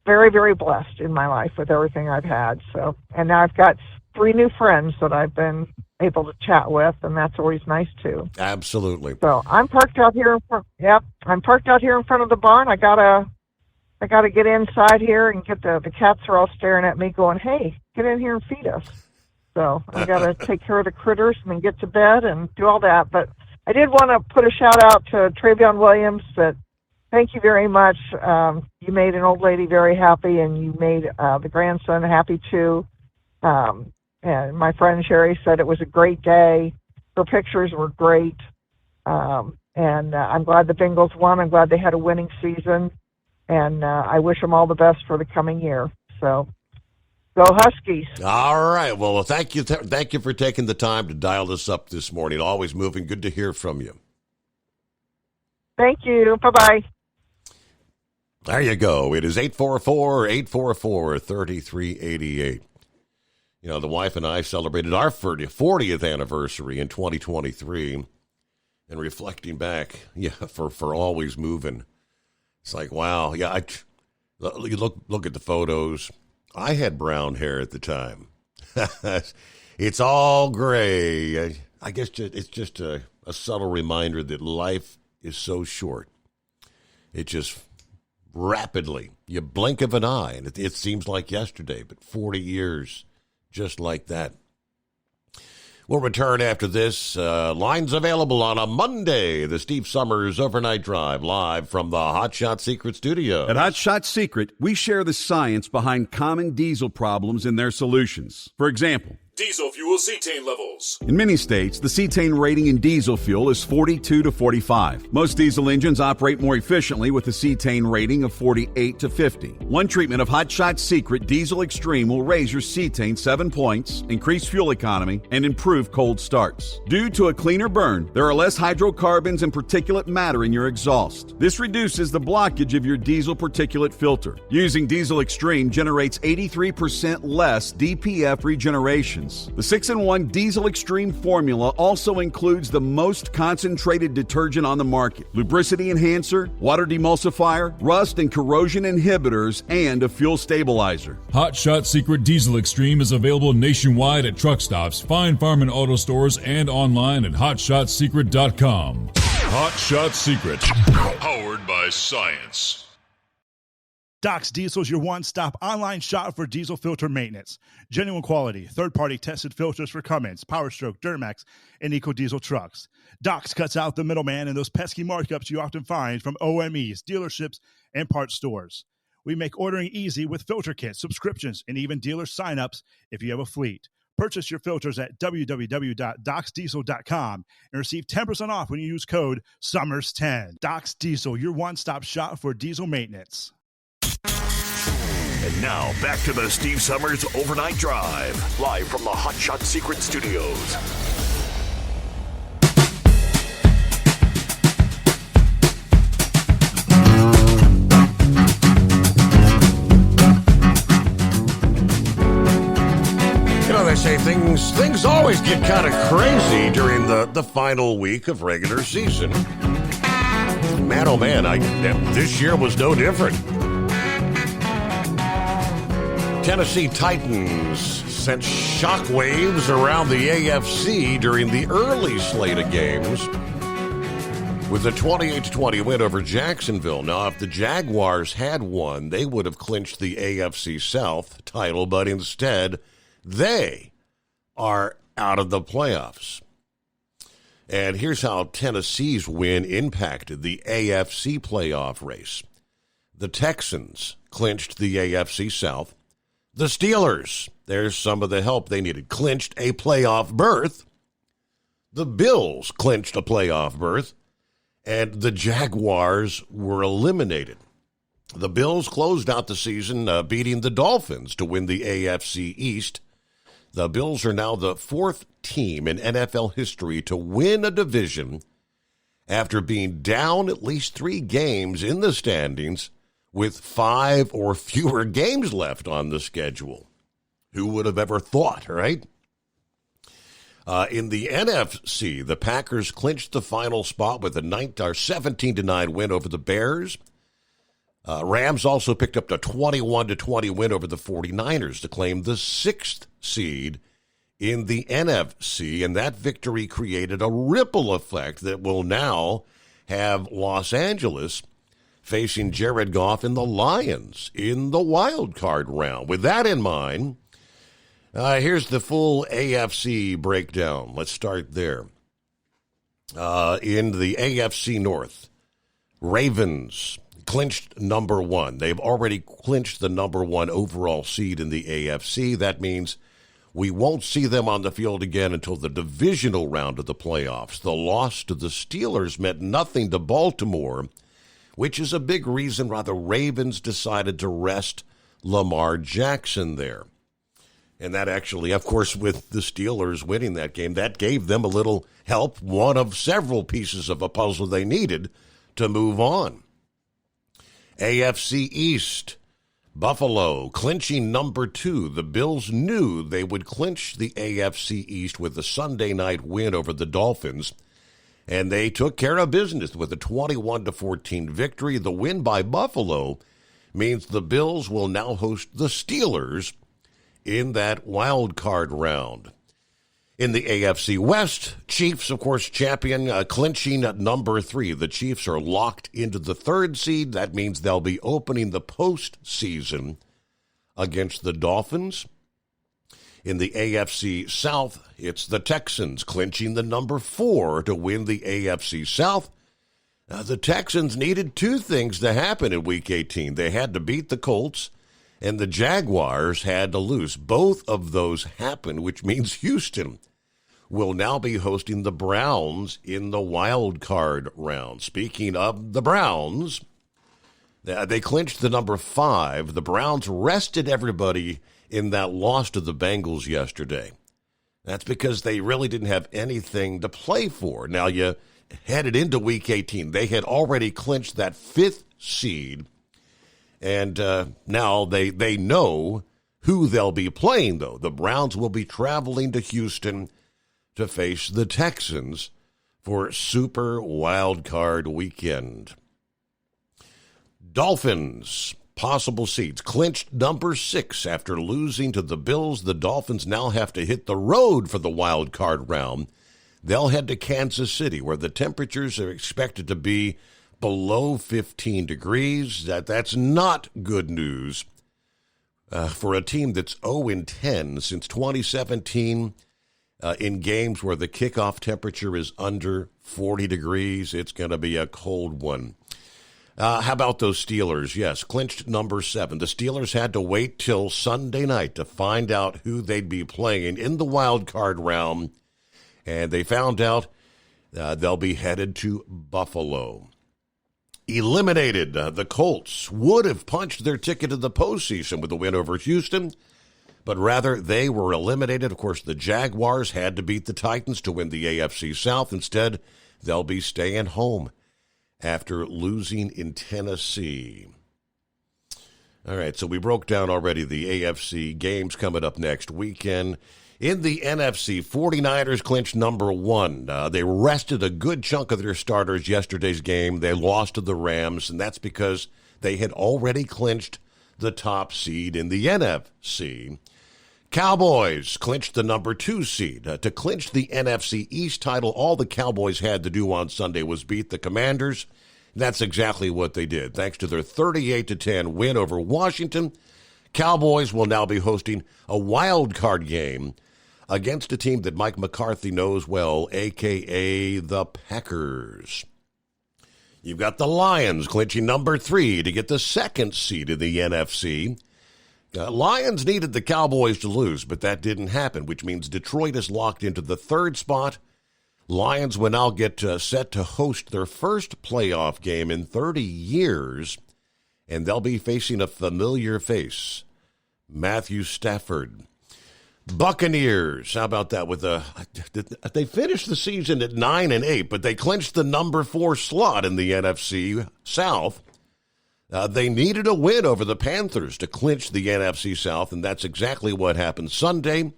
very, very blessed in my life with everything I've had. So, and now I've got 3 new friends that I've been able to chat with, and that's always nice too. Absolutely. So I'm parked out here in front. Yep, I'm parked out here in front of the barn. I gotta get inside here and get the cats are all staring at me, going, "Hey, get in here and feed us." So I gotta take care of the critters and then get to bed and do all that. But I did want to put a shout out to Travion Williams. That thank you very much. You made an old lady very happy, and you made the grandson happy too. And my friend Sherry said it was a great day. Her pictures were great. And I'm glad the Bengals won. I'm glad they had a winning season. And I wish them all the best for the coming year. So go Huskies. All right. Well, thank you. Thank you for taking the time to dial us up this morning. Always moving. Good to hear from you. Thank you. Bye-bye. There you go. It is 844-844-3388. You know, the wife and I celebrated our 40th anniversary in 2023. And reflecting back, for always moving. It's like, wow. Yeah, you look at the photos. I had brown hair at the time. It's all gray. I guess it's just a subtle reminder that life is so short. It just rapidly, you blink of an eye, and it seems like yesterday, but 40 years just like that. We'll return after this. Lines available on a Monday. The Steve Summers Overnight Drive, live from the Hot Shot Secret studio. At Hot Shot Secret, we share the science behind common diesel problems and their solutions. For example, diesel fuel cetane levels. in many states, the cetane rating in diesel fuel is 42 to 45. Most diesel engines operate more efficiently with a cetane rating of 48 to 50. One treatment of Hot Shot Secret Diesel Extreme will raise your cetane 7 points, increase fuel economy, and improve cold starts. Due to a cleaner burn, there are less hydrocarbons and particulate matter in your exhaust. This reduces the blockage of your diesel particulate filter. Using Diesel Extreme generates 83% less DPF regeneration. The 6-in-1 Diesel Extreme formula also includes the most concentrated detergent on the market, lubricity enhancer, water demulsifier, rust and corrosion inhibitors, and a fuel stabilizer. Hot Shot Secret Diesel Extreme is available nationwide at truck stops, fine farm and auto stores, and online at hotshotsecret.com. Hot Shot Secret, powered by science. Doc's Diesel is your one-stop online shop for diesel filter maintenance. Genuine quality, third-party tested filters for Cummins, PowerStroke, Duramax, and EcoDiesel trucks. Doc's cuts out the middleman and those pesky markups you often find from OMEs, dealerships, and parts stores. We make ordering easy with filter kits, subscriptions, and even dealer sign-ups if you have a fleet. Purchase your filters at www.docsdiesel.com and receive 10% off when you use code SUMMERS10. Doc's Diesel, your one-stop shop for diesel maintenance. And now, back to the Steve Summers Overnight Drive, live from the Hot Shot Secret Studios. You know, they say things always get kind of crazy during the final week of regular season. Man, oh man, this year was no different. Tennessee Titans sent shockwaves around the AFC during the early slate of games with a 28-20 win over Jacksonville. Now, if the Jaguars had won, they would have clinched the AFC South title, but instead, they are out of the playoffs. And here's how Tennessee's win impacted the AFC playoff race. The Texans clinched the AFC South. The Steelers, there's some of the help they needed, clinched a playoff berth. The Bills clinched a playoff berth. And the Jaguars were eliminated. The Bills closed out the season beating the Dolphins to win the AFC East. The Bills are now the 4th team in NFL history to win a division after being down at least 3 games in the standings with 5 or fewer games left on the schedule. Who would have ever thought, right? In the NFC, the Packers clinched the final spot with a 17-9 win over the Bears. Rams also picked up the 21-20 win over the 49ers to claim the 6th seed in the NFC, and that victory created a ripple effect that will now have Los Angeles facing Jared Goff and the Lions in the wild card round. With that in mind, here's the full AFC breakdown. Let's start there. In the AFC North, Ravens clinched number one. They've already clinched the number one overall seed in the AFC. That means we won't see them on the field again until the divisional round of the playoffs. The loss to the Steelers meant nothing to Baltimore, which is a big reason why the Ravens decided to rest Lamar Jackson there. And that actually, of course, with the Steelers winning that game, that gave them a little help, one of several pieces of a puzzle they needed to move on. AFC East, Buffalo clinching number 2. The Bills knew they would clinch the AFC East with a Sunday night win over the Dolphins, and they took care of business with a 21-14 victory. The win by Buffalo means the Bills will now host the Steelers in that wild card round. In the AFC West, Chiefs, of course, champion, clinching at number 3. The Chiefs are locked into the 3rd seed. That means they'll be opening the postseason against the Dolphins. In the AFC South, it's the Texans clinching the number 4 to win the AFC South. The Texans needed 2 things to happen in Week 18. They had to beat the Colts, and the Jaguars had to lose. Both of those happened, which means Houston will now be hosting the Browns in the wild card round. Speaking of the Browns, they clinched the number 5. The Browns rested everybody in that loss to the Bengals yesterday. That's because they really didn't have anything to play for. Now, you headed into Week 18. They had already clinched that 5th seed, and now they know who they'll be playing, though. The Browns will be traveling to Houston to face the Texans for Super Wild Card Weekend. Dolphins, possible seeds, clinched number 6 after losing to the Bills. The Dolphins now have to hit the road for the wild card round. They'll head to Kansas City, where the temperatures are expected to be below 15 degrees. That's not good news for a team that's 0-10 since 2017 in games where the kickoff temperature is under 40 degrees. It's going to be a cold one. How about those Steelers? Yes, clinched number 7. The Steelers had to wait till Sunday night to find out who they'd be playing in the wild card round, and they found out they'll be headed to Buffalo. Eliminated, the Colts would have punched their ticket to the postseason with a win over Houston, but rather they were eliminated. Of course, the Jaguars had to beat the Titans to win the AFC South. Instead, they'll be staying home after losing in Tennessee. All right, so we broke down already the AFC games coming up next weekend. In the NFC, 49ers clinched number 1. They rested a good chunk of their starters yesterday's game. They lost to the Rams, and that's because they had already clinched the top seed in the NFC. Cowboys clinched the number 2 seed. To clinch the NFC East title, all the Cowboys had to do on Sunday was beat the Commanders. That's exactly what they did. Thanks to their 38-10 win over Washington, Cowboys will now be hosting a wild card game against a team that Mike McCarthy knows well, a.k.a. the Packers. You've got the Lions clinching number 3 to get the 2nd seed in the NFC. Lions needed the Cowboys to lose, but that didn't happen, which means Detroit is locked into the 3rd spot. Lions will now get set to host their first playoff game in 30 years, and they'll be facing a familiar face, Matthew Stafford. Buccaneers, how about that? They finished the season at 9-8, but they clinched the number 4 slot in the NFC South. They needed a win over the Panthers to clinch the NFC South, and that's exactly what happened Sunday.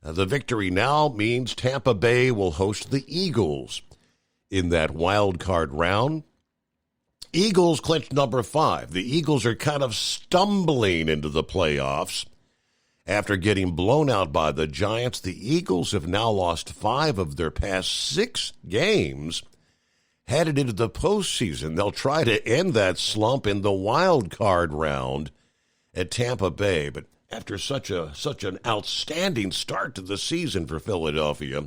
The victory now means Tampa Bay will host the Eagles in that wild card round. Eagles clinched number 5. The Eagles are kind of stumbling into the playoffs. After getting blown out by the Giants, the Eagles have now lost 5 of their past 6 games. Headed into the postseason, they'll try to end that slump in the wild card round at Tampa Bay. But after such an outstanding start to the season for Philadelphia,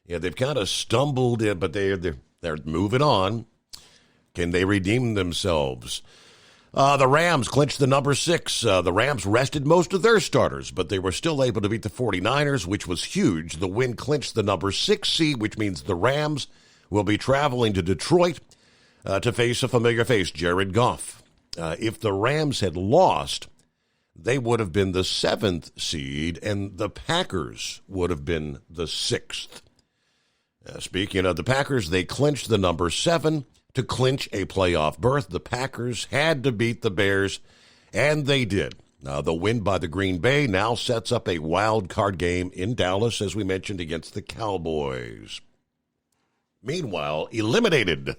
they've kind of stumbled in, but they're moving on. Can they redeem themselves? The Rams clinched the number 6. The Rams rested most of their starters, but they were still able to beat the 49ers, which was huge. The win clinched the number 6 seed, which means the Rams will be traveling to Detroit to face a familiar face, Jared Goff. If the Rams had lost, they would have been the 7th seed, and the Packers would have been the 6th. Speaking of the Packers, they clinched the number 7 to clinch a playoff berth. The Packers had to beat the Bears, and they did. The win by the Green Bay now sets up a wild card game in Dallas, as we mentioned, against the Cowboys. Meanwhile, eliminated.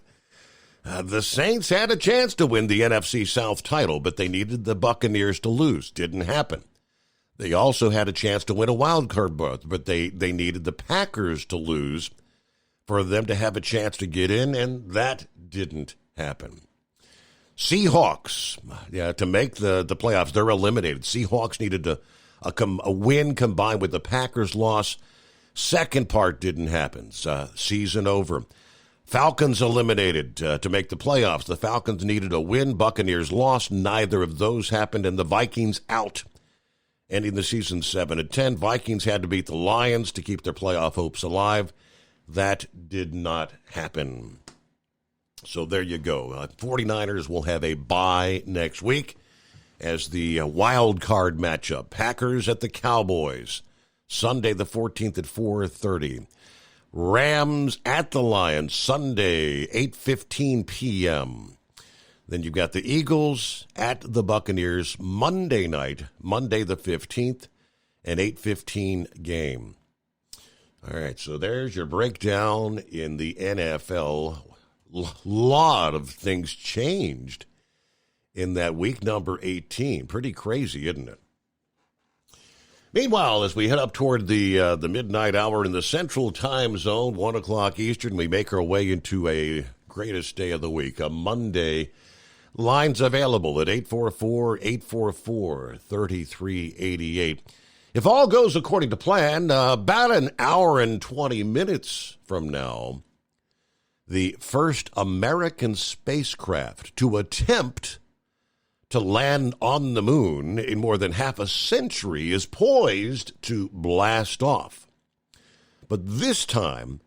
The Saints had a chance to win the NFC South title, but they needed the Buccaneers to lose. Didn't happen. They also had a chance to win a wild card berth, but they needed the Packers to lose for them to have a chance to get in, and that didn't happen. Seahawks, to make the playoffs, they're eliminated. Seahawks needed a win combined with the Packers' loss. Second part didn't happen. Season over. Falcons eliminated to make the playoffs. The Falcons needed a win. Buccaneers lost. Neither of those happened, and the Vikings out. Ending the season 7-10. Vikings had to beat the Lions to keep their playoff hopes alive. That did not happen. So there you go. 49ers will have a bye next week as the wild card matchup. Packers at the Cowboys. Sunday the 14th at 4:30. Rams at the Lions. Sunday, 8:15 p.m. Then you've got the Eagles at the Buccaneers Monday night, Monday the 15th, an 8:15 game. All right, so there's your breakdown in the NFL. Lot of things changed in that week number 18. Pretty crazy, isn't it? Meanwhile, as we head up toward the midnight hour in the Central Time Zone, 1 o'clock Eastern, we make our way into a greatest day of the week, a Monday. Lines available at 844-844-3388. If all goes according to plan, about an hour and 20 minutes from now, the first American spacecraft to attempt to land on the moon in more than half a century is poised to blast off. But this time,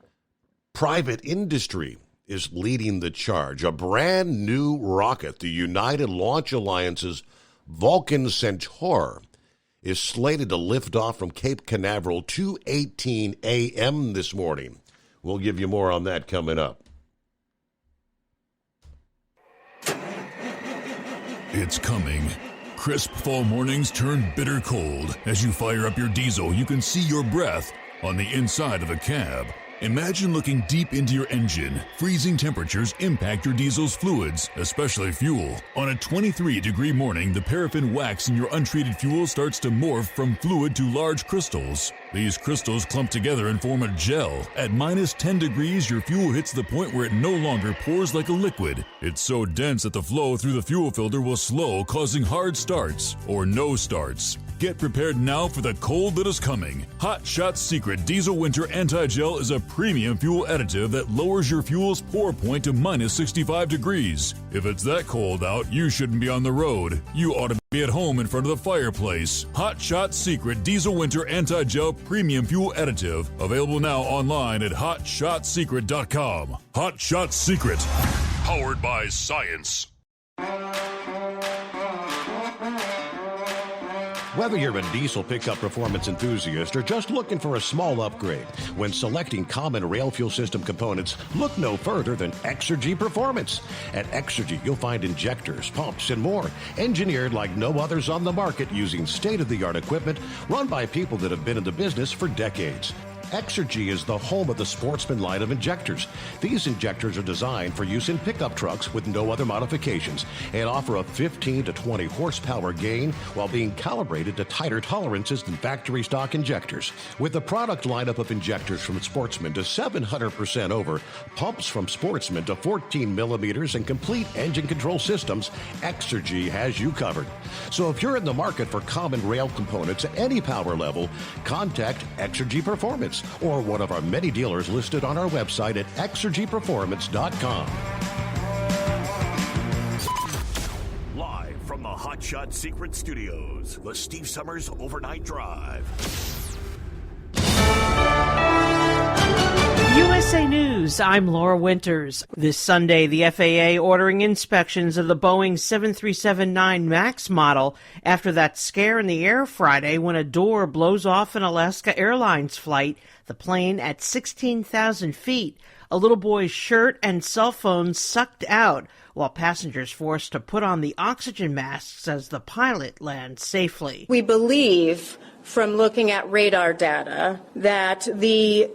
private industry is leading the charge. A brand new rocket, the United Launch Alliance's Vulcan Centaur, is slated to lift off from Cape Canaveral 2:18 a.m. this morning. We'll give you more on that coming up. It's coming. Crisp fall mornings turn bitter cold. As you fire up your diesel, you can see your breath on the inside of a cab. Imagine looking deep into your engine. Freezing temperatures impact your diesel's fluids, especially fuel. On a 23-degree morning, the paraffin wax in your untreated fuel starts to morph from fluid to large crystals. These crystals clump together and form a gel. At minus 10 degrees, your fuel hits the point where it no longer pours like a liquid. It's so dense that the flow through the fuel filter will slow, causing hard starts or no starts. Get prepared now for the cold that is coming. Hot Shot's Secret Diesel Winter Anti-Gel is a premium fuel additive that lowers your fuel's pour point to minus 65 degrees. If it's that cold out, you shouldn't be on the road. You ought to be at home in front of the fireplace. Hot Shot's Secret Diesel Winter Anti-Gel Premium Fuel Additive. Available now online at HotShotSecret.com. Hot Shot Secret. Powered by science. Whether you're a diesel pickup performance enthusiast or just looking for a small upgrade, when selecting common rail fuel system components, look no further than Exergy Performance. At Exergy, you'll find injectors, pumps, and more, engineered like no others on the market using state-of-the-art equipment run by people that have been in the business for decades. Exergy is the home of the Sportsman line of injectors. These injectors are designed for use in pickup trucks with no other modifications and offer a 15 to 20 horsepower gain while being calibrated to tighter tolerances than factory stock injectors. With the product lineup of injectors from Sportsman to 700% over, pumps from Sportsman to 14 millimeters, and complete engine control systems, Exergy has you covered. So if you're in the market for common rail components at any power level, contact Exergy Performance or one of our many dealers listed on our website at exergyperformance.com. Live from the Hot Shot Secret Studios, the Steve Summers Overnight Drive. USA News, I'm Laura Winters. This Sunday, the FAA ordering inspections of the Boeing 737-9 MAX model after that scare in the air Friday when a door blows off an Alaska Airlines flight, the plane at 16,000 feet. A little boy's shirt and cell phone sucked out, while passengers forced to put on the oxygen masks as the pilot lands safely. We believe, from looking at radar data, that the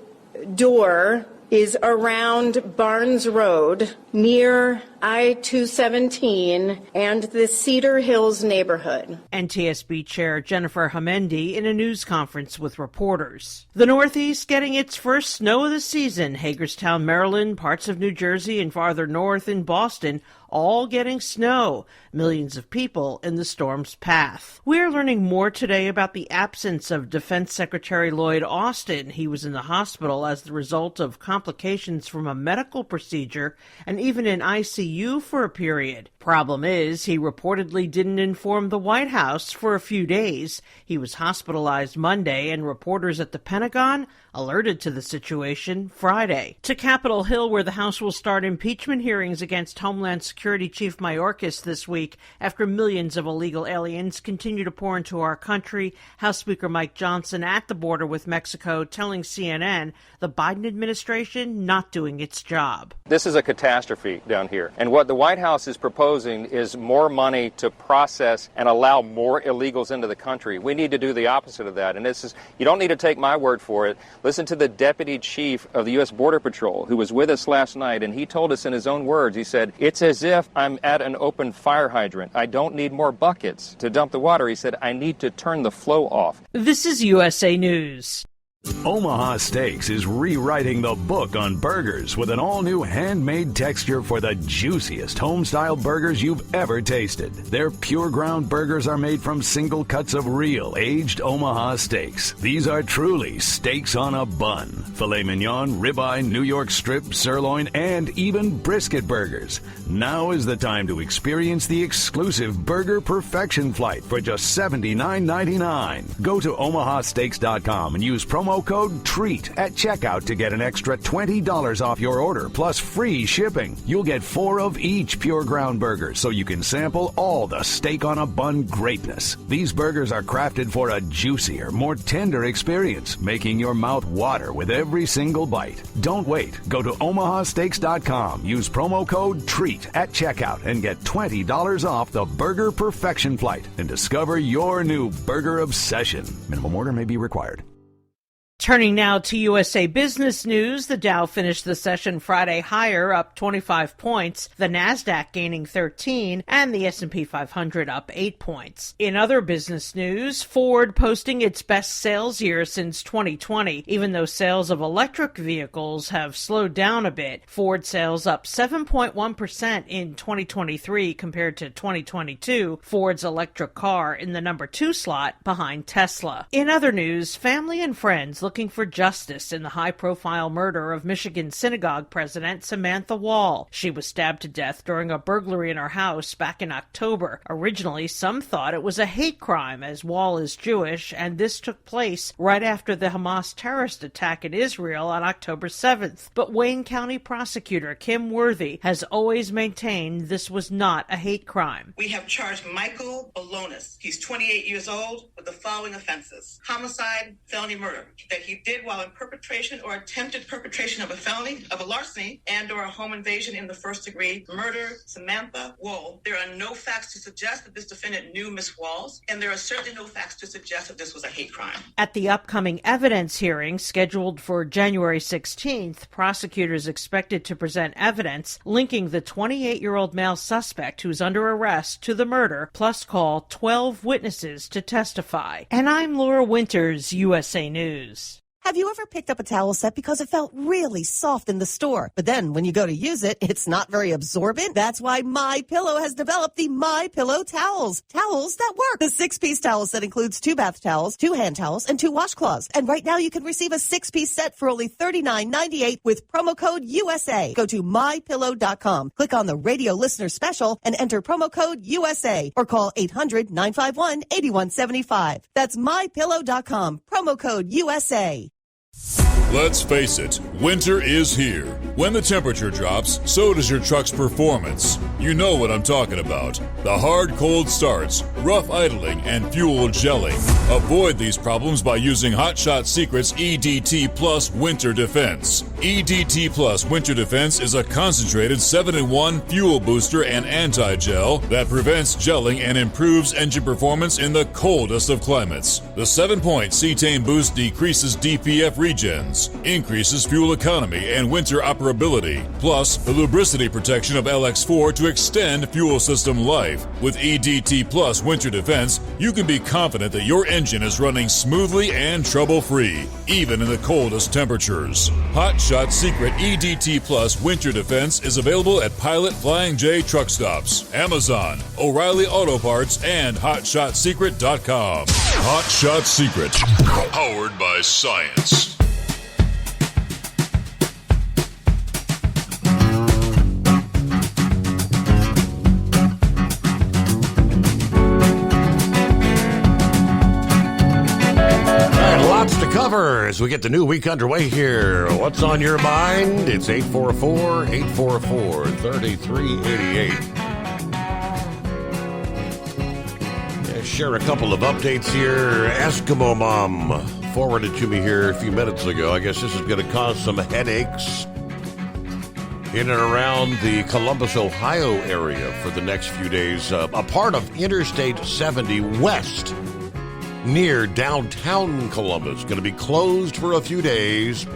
door is around Barnes Road near I-217 and the Cedar Hills neighborhood. NTSB Chair Jennifer Homendy in a news conference with reporters. The Northeast getting its first snow of the season. Hagerstown, Maryland, parts of New Jersey, and farther north in Boston all getting snow. Millions of people in the storm's path. We're learning more today about the absence of Defense Secretary Lloyd Austin. He was in the hospital as the result of complications from a medical procedure and even in ICU for a period. Problem is, he reportedly didn't inform the White House for a few days. He was hospitalized Monday, and reporters at the Pentagon alerted to the situation Friday. To Capitol Hill, where the House will start impeachment hearings against Homeland Security Chief Mayorkas this week after millions of illegal aliens continue to pour into our country. House Speaker Mike Johnson at the border with Mexico telling CNN the Biden administration not doing its job. This is a catastrophe down here. And what the White House is proposing is more money to process and allow more illegals into the country. We need to do the opposite of that. And this is, you don't need to take my word for it. Listen to the deputy chief of the U.S. Border Patrol who was with us last night, and he told us in his own words, he said, it's as if I'm at an open fire hydrant. I don't need more buckets to dump the water. He said, I need to turn the flow off. This is USA News. Omaha Steaks is rewriting the book on burgers with an all-new handmade texture for the juiciest home-style burgers you've ever tasted. Their pure ground burgers are made from single cuts of real aged Omaha steaks. These are truly steaks on a bun. Filet mignon, ribeye, New York strip, sirloin, and even brisket burgers. Now is the time to experience the exclusive Burger Perfection Flight for just $79.99. Go to omahasteaks.com and use promo code TREAT at checkout to get an extra $20 off your order plus free shipping. You'll get 4 of each pure ground burger so you can sample all the steak on a bun greatness. These burgers are crafted for a juicier, more tender experience, making your mouth water with every single bite. Don't wait. Go to omahasteaks.com. Use promo code TREAT at checkout and get $20 off the Burger Perfection Flight and discover your new burger obsession. Minimum order may be required. Turning now to USA Business News, the Dow finished the session Friday higher, up 25 points, the Nasdaq gaining 13, and the S&P 500 up 8 points. In other business news, Ford posting its best sales year since 2020, even though sales of electric vehicles have slowed down a bit. Ford sales up 7.1% in 2023 compared to 2022. Ford's electric car in the number 2 slot behind Tesla. In other news, family and friends looking for justice in the high-profile murder of Michigan synagogue president Samantha Wall. She was stabbed to death during a burglary in her house back in October. Originally, some thought it was a hate crime as Wall is Jewish, and this took place right after the Hamas terrorist attack in Israel on October 7th. But Wayne County prosecutor Kim Worthy has always maintained this was not a hate crime. We have charged Michael Balonis, he's 28 years old, with the following offenses: homicide, felony murder, that he did while in perpetration or attempted perpetration of a felony, of a larceny, and or a home invasion in the first degree, murder Samantha Wool. There are no facts to suggest that this defendant knew Ms. Walls, and there are certainly no facts to suggest that this was a hate crime. At the upcoming evidence hearing scheduled for January 16th, prosecutors expected to present evidence linking the 28-year-old male suspect who's under arrest to the murder, plus call 12 witnesses to testify. And I'm Laura Winters, USA News. Have you ever picked up a towel set because it felt really soft in the store, but then when you go to use it, it's not very absorbent? That's why MyPillow has developed the MyPillow towels. Towels that work. The 6-piece towel set includes 2 bath towels, 2 hand towels, and 2 washcloths. And right now you can receive a 6-piece set for only $39.98 with promo code USA. Go to MyPillow.com, click on the radio listener special, and enter promo code USA, or call 800-951-8175. That's MyPillow.com, promo code USA. Let's face it, winter is here. When the temperature drops, so does your truck's performance. You know what I'm talking about. The hard, cold starts, rough idling, and fuel gelling. Avoid these problems by using Hot Shot Secret's EDT Plus Winter Defense. EDT Plus Winter Defense is a concentrated 7-in-1 fuel booster and anti-gel that prevents gelling and improves engine performance in the coldest of climates. The 7-point cetane boost decreases DPF regens, increases fuel economy and winter operability, plus the lubricity protection of LX4 to extend fuel system life. With EDT Plus Winter Defense, you can be confident that your engine is running smoothly and trouble-free, even in the coldest temperatures. Hot Shot Secret EDT Plus Winter Defense is available at Pilot Flying J truck stops, Amazon, O'Reilly Auto Parts, and HotShotSecret.com. Hot Shot Secret, powered by science. Cover as we get the new week underway here. What's on your mind? It's 844-844-3388. Share a couple of updates here. Eskimo Mom forwarded to me here a few minutes ago. I guess this is going to cause some headaches in and around the Columbus, Ohio area for the next few days. A part of Interstate 70 West near downtown Columbus going to be closed for a few days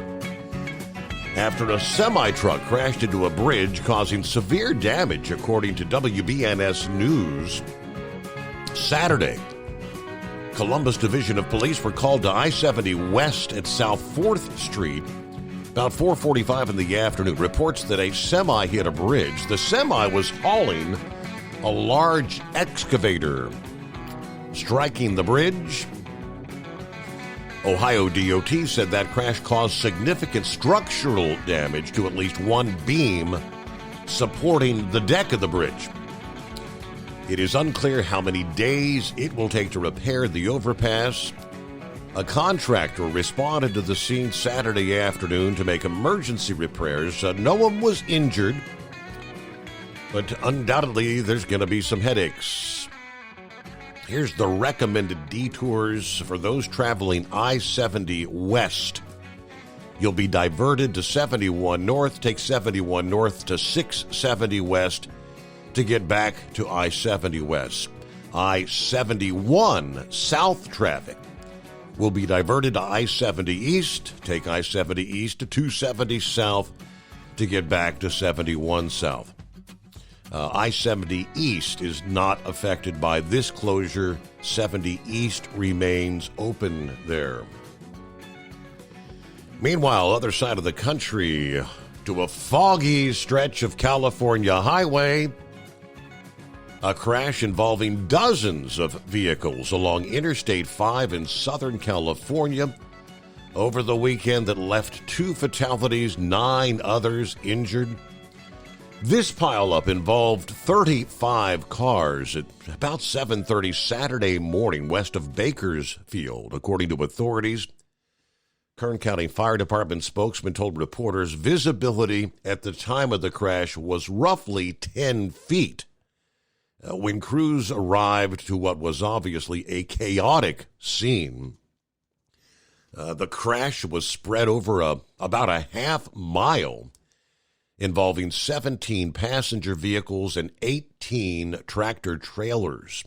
after a semi-truck crashed into a bridge, causing severe damage, according to WBNS News. Saturday, Columbus Division of Police were called to I-70 West at South 4th Street about 4:45 in the afternoon. Reports that a semi hit a bridge. The semi was hauling a large excavator, striking the bridge. Ohio DOT said that crash caused significant structural damage to at least one beam supporting the deck of the bridge. It is unclear how many days it will take to repair the overpass. A contractor responded to the scene Saturday afternoon to make emergency repairs. No one was injured, but undoubtedly there's going to be some headaches. Here's the recommended detours for those traveling I-70 West. You'll be diverted to 71 North, take 71 North to 670 West to get back to I-70 West. I-71 South traffic will be diverted to I-70 East, take I-70 East to 270 South to get back to 71 South. I-70 East is not affected by this closure. 70 East remains open there. Meanwhile, other side of the country, to a foggy stretch of California highway, a crash involving dozens of vehicles along Interstate 5 in Southern California over the weekend that left 2 fatalities, 9 others injured. This pileup involved 35 cars at about 7:30 Saturday morning west of Bakersfield, according to authorities. Kern County Fire Department spokesman told reporters visibility at the time of the crash was roughly 10 feet. When crews arrived to what was obviously a chaotic scene, The crash was spread over about a half mile, involving 17 passenger vehicles and 18 tractor trailers.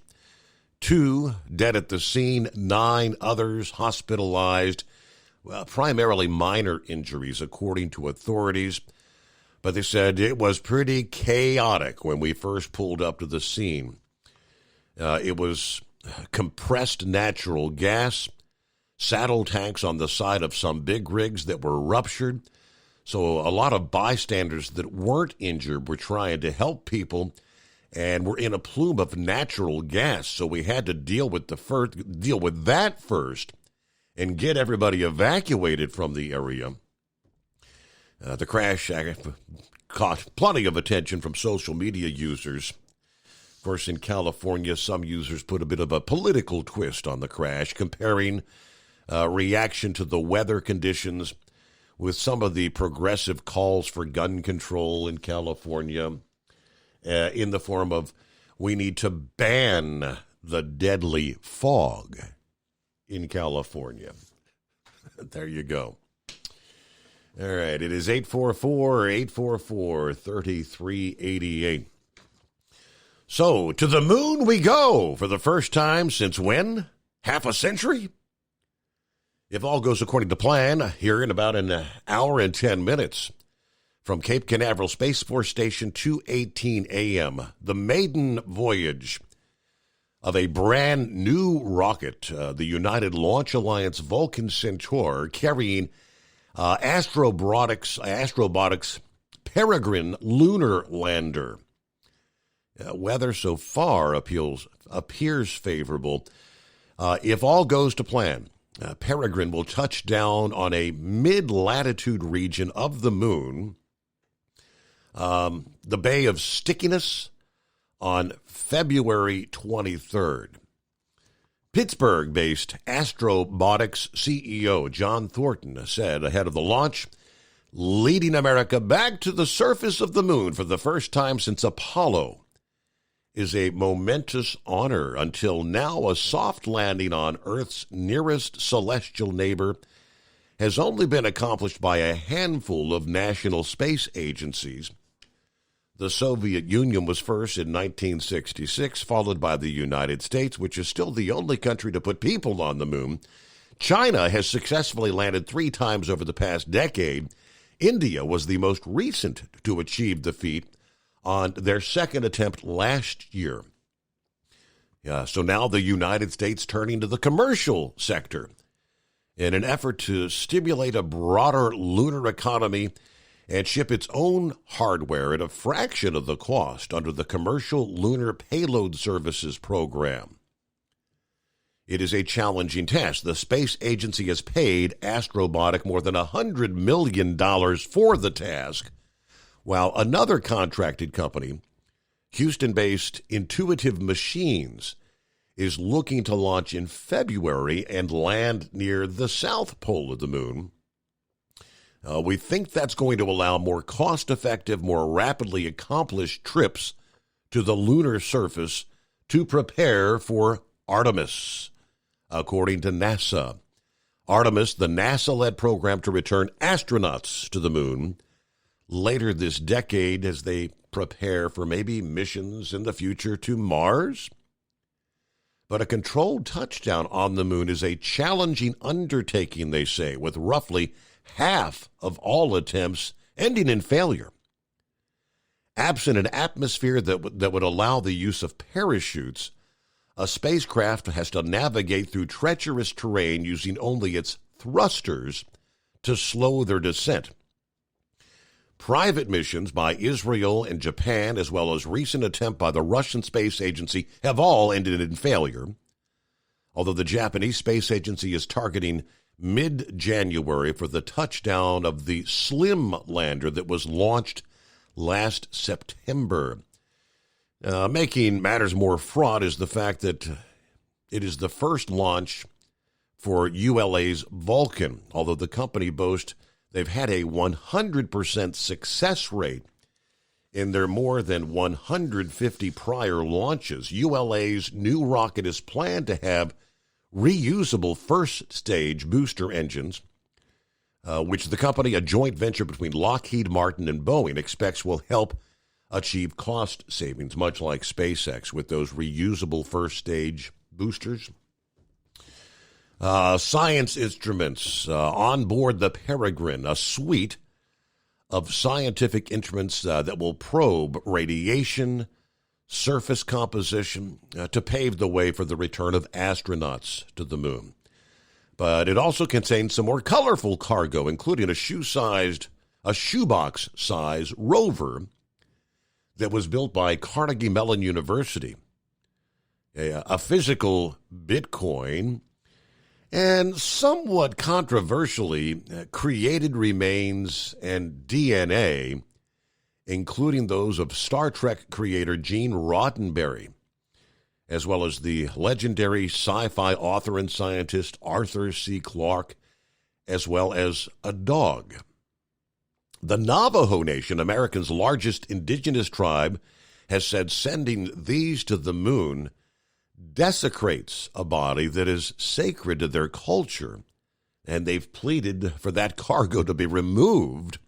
2 dead at the scene, 9 others hospitalized, primarily minor injuries, according to authorities. But they said it was pretty chaotic when we first pulled up to the scene. It was compressed natural gas, saddle tanks on the side of some big rigs that were ruptured. So a lot of bystanders that weren't injured were trying to help people and were in a plume of natural gas. So we had to deal with that first and get everybody evacuated from the area. The crash caught plenty of attention from social media users. Of course, in California, some users put a bit of a political twist on the crash, comparing reaction to the weather conditions with some of the progressive calls for gun control in California in the form of, we need to ban the deadly fog in California. There you go. All right, it is 844-3388. So, to the moon we go for the first time since when? Half a century? If all goes according to plan, here in about an hour and 10 minutes, from Cape Canaveral Space Force Station, 2:18 a.m., the maiden voyage of a brand new rocket, the United Launch Alliance Vulcan Centaur, carrying Astrobotics Peregrine lunar lander. Weather so far appears favorable. If all goes to plan, Peregrine will touch down on a mid-latitude region of the moon, the Bay of Stickiness, on February 23rd. Pittsburgh-based Astrobotics CEO John Thornton said ahead of the launch, leading America back to the surface of the moon for the first time since Apollo is a momentous honor. Until now, a soft landing on Earth's nearest celestial neighbor has only been accomplished by a handful of national space agencies. The Soviet Union was first in 1966, followed by the United States, which is still the only country to put people on the moon. China has successfully landed 3 times over the past decade. India was the most recent to achieve the feat on their second attempt last year. So now the United States turning to the commercial sector in an effort to stimulate a broader lunar economy and ship its own hardware at a fraction of the cost under the Commercial Lunar Payload Services program. It is a challenging task. The space agency has paid Astrobotic more than $100 million for the task, while another contracted company, Houston-based Intuitive Machines, is looking to launch in February and land near the south pole of the moon. We think that's going to allow more cost-effective, more rapidly accomplished trips to the lunar surface to prepare for Artemis, according to NASA. Artemis, the NASA-led program to return astronauts to the moon later this decade as they prepare for maybe missions in the future to Mars. But a controlled touchdown on the moon is a challenging undertaking, they say, with roughly half of all attempts ending in failure. Absent an atmosphere that would allow the use of parachutes, a spacecraft has to navigate through treacherous terrain using only its thrusters to slow their descent. Private missions by Israel and Japan, as well as recent attempt by the Russian Space Agency, have all ended in failure, although the Japanese Space Agency is targeting mid-January for the touchdown of the SLIM lander that was launched last September. Making matters more fraught is the fact that it is the first launch for ULA's Vulcan, although the company boasts they've had a 100% success rate in their more than 150 prior launches. ULA's new rocket is planned to have reusable first-stage booster engines, which the company, a joint venture between Lockheed Martin and Boeing, expects will help achieve cost savings, much like SpaceX with those reusable first-stage boosters. Science instruments on board the Peregrine, a suite of scientific instruments that will probe radiation, surface composition, to pave the way for the return of astronauts to the moon. But it also contains some more colorful cargo, including a shoebox-size rover that was built by Carnegie Mellon University, a physical Bitcoin, and somewhat controversially, created remains and DNA, including those of Star Trek creator Gene Roddenberry, as well as the legendary sci-fi author and scientist Arthur C. Clarke, as well as a dog. The Navajo Nation, America's largest indigenous tribe, has said sending these to the moon desecrates a body that is sacred to their culture, and they've pleaded for that cargo to be removed,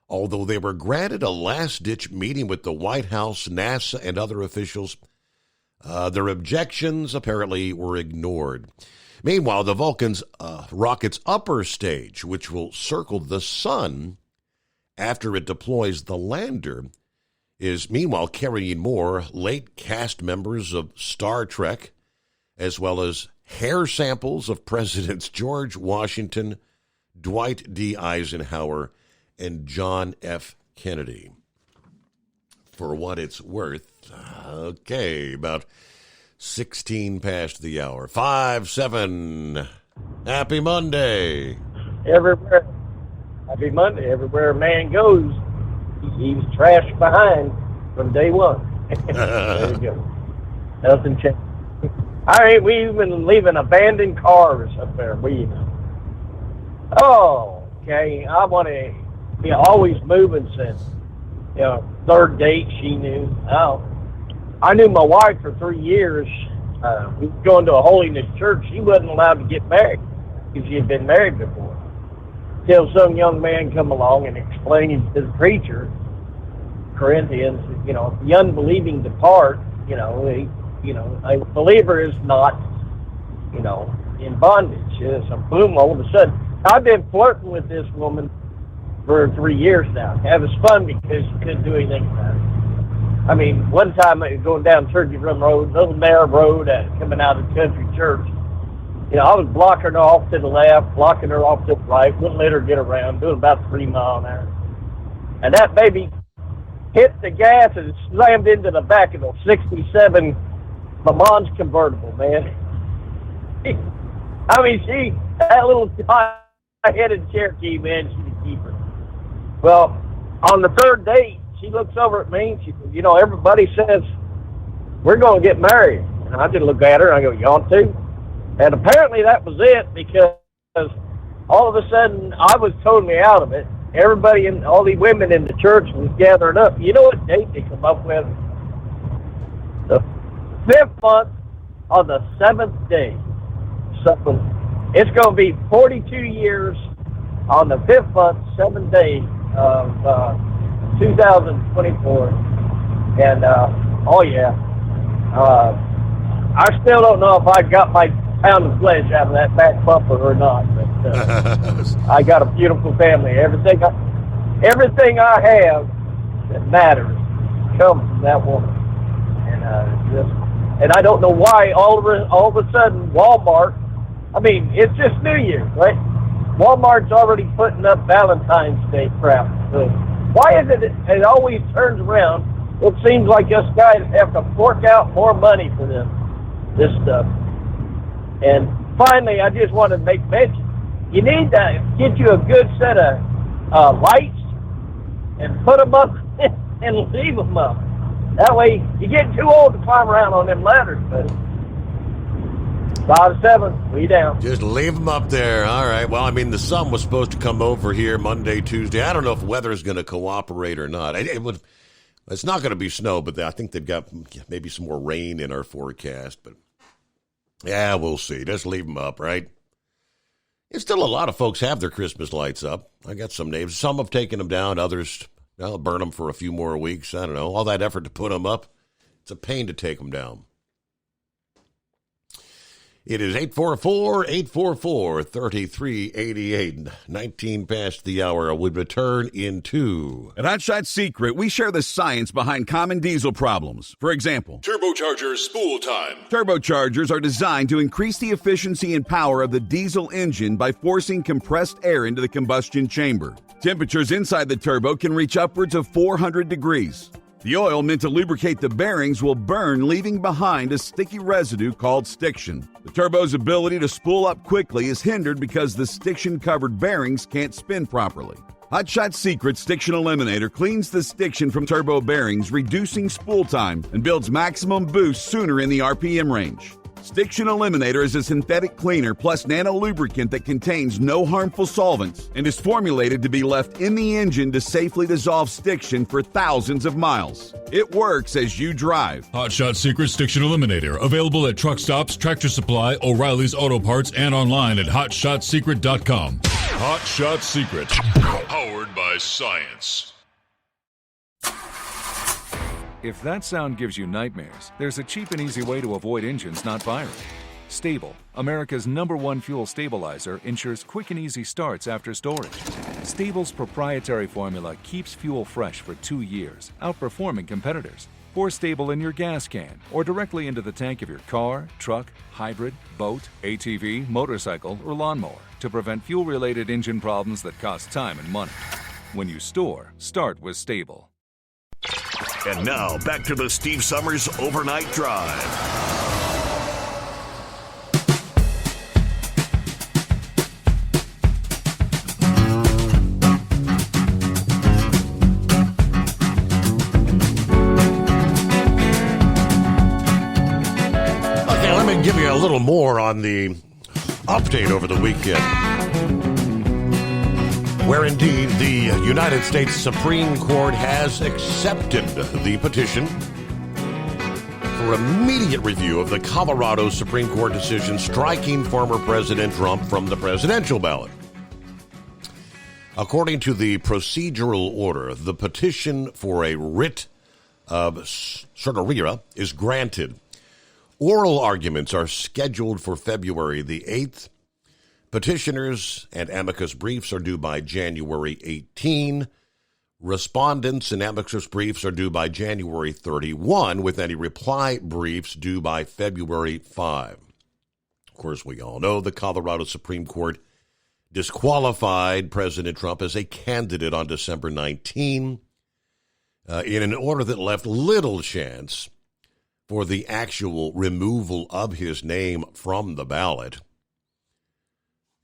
although they were granted a last-ditch meeting with the White House, NASA, and other officials. Their objections apparently were ignored. Meanwhile, the Vulcan's rocket's upper stage, which will circle the sun after it deploys the lander, is meanwhile carrying more late cast members of Star Trek, as well as hair samples of Presidents George Washington, Dwight D. Eisenhower, and John F. Kennedy. For what it's worth, okay, about 16 past the hour. 5-7. Happy Monday. Everywhere. Happy Monday. Everywhere a man goes, he was trashed behind from day one. There you go. Nothing changed. We even leaving abandoned cars up there. Oh, okay. I want to be always moving since, third date she knew. Oh, I knew my wife for 3 years. We were going to a holiness church. She wasn't allowed to get married because she had been married before. Till some young man come along and explained to the preacher, Corinthians, the unbelieving depart. A believer is not, in bondage. So boom, all of a sudden, I've been flirting with this woman for 3 years now. It was fun because she couldn't do anything about it. I mean, one time going down Turkey Run Road, little narrow road coming out of the country church. I was blocking her off to the left, blocking her off to the right, wouldn't let her get around, doing about 3 miles an hour. And that baby hit the gas and slammed into the back of the 67 Le Mans convertible, man. That little high-headed Cherokee, man, she's a keeper. Well, on the third date, she looks over at me and she says, everybody says we're going to get married. And I just look at her and I go, you want to? And apparently that was it, because all of a sudden I was totally out of it. Everybody and all the women in the church was gathering up. You know what date they come up with? The 5th month on the 7th day. So it's going to be 42 years on the 5th month, 7th day of 2024. And, I still don't know if I got my pound of flesh out of that back bumper or not, but I got a beautiful family. Everything I have that matters comes from that woman, and I don't know why all of a sudden Walmart. It's just New Year's, right? Walmart's already putting up Valentine's Day crap. So why is it always turns around? It seems like us guys have to fork out more money for this stuff. And finally, I just want to make mention, you need to get you a good set of lights and put them up and leave them up. That way, you get too old to climb around on them ladders, buddy. 5-7, we down. Just leave them up there. All right. Well, the sun was supposed to come over here Monday, Tuesday. I don't know if weather's going to cooperate or not. It's not going to be snow, but I think they've got maybe some more rain in our forecast. But Yeah, we'll see. Just leave them up, right? It's still a lot of folks have their Christmas lights up. I got some neighbors. Some have taken them down. Others, well, burn them for a few more weeks. I don't know. All that effort to put them up, it's a pain to take them down. It is 844-844-3388. 19 past the hour. We return in 2. At Hot Shot Secret, we share the science behind common diesel problems. For example, Turbocharger spool time. Turbochargers are designed to increase the efficiency and power of the diesel engine by forcing compressed air into the combustion chamber. Temperatures inside the turbo can reach upwards of 400 degrees. The oil meant to lubricate the bearings will burn, leaving behind a sticky residue called stiction. The turbo's ability to spool up quickly is hindered because the stiction-covered bearings can't spin properly. Hot Shot Secret Stiction Eliminator cleans the stiction from turbo bearings, reducing spool time, and builds maximum boost sooner in the RPM range. Stiction Eliminator is a synthetic cleaner plus nano lubricant that contains no harmful solvents and is formulated to be left in the engine to safely dissolve stiction for thousands of miles. It works as you drive. Hot Shot Secret Stiction Eliminator. Available at truck stops, Tractor Supply, O'Reilly's Auto Parts, and online at hotshotsecret.com. Hot Shot Secret. Powered by science. If that sound gives you nightmares, there's a cheap and easy way to avoid engines not firing. Stable, America's #1 fuel stabilizer, ensures quick and easy starts after storage. Stable's proprietary formula keeps fuel fresh for 2 years, outperforming competitors. Pour Stable in your gas can or directly into the tank of your car, truck, hybrid, boat, ATV, motorcycle, or lawnmower to prevent fuel-related engine problems that cost time and money. When you store, start with Stable. And now, back to the Steve Summers Overnight Drive. Okay, let me give you a little more on the update over the weekend, where indeed the United States Supreme Court has accepted the petition for immediate review of the Colorado Supreme Court decision striking former President Trump from the presidential ballot. According to the procedural order, the petition for a writ of certiorari is granted. Oral arguments are scheduled for February the 8th. Petitioners and amicus briefs are due by January 18. Respondents and amicus briefs are due by January 31, with any reply briefs due by February 5. Of course, we all know the Colorado Supreme Court disqualified President Trump as a candidate on December 19 in an order that left little chance for the actual removal of his name from the ballot.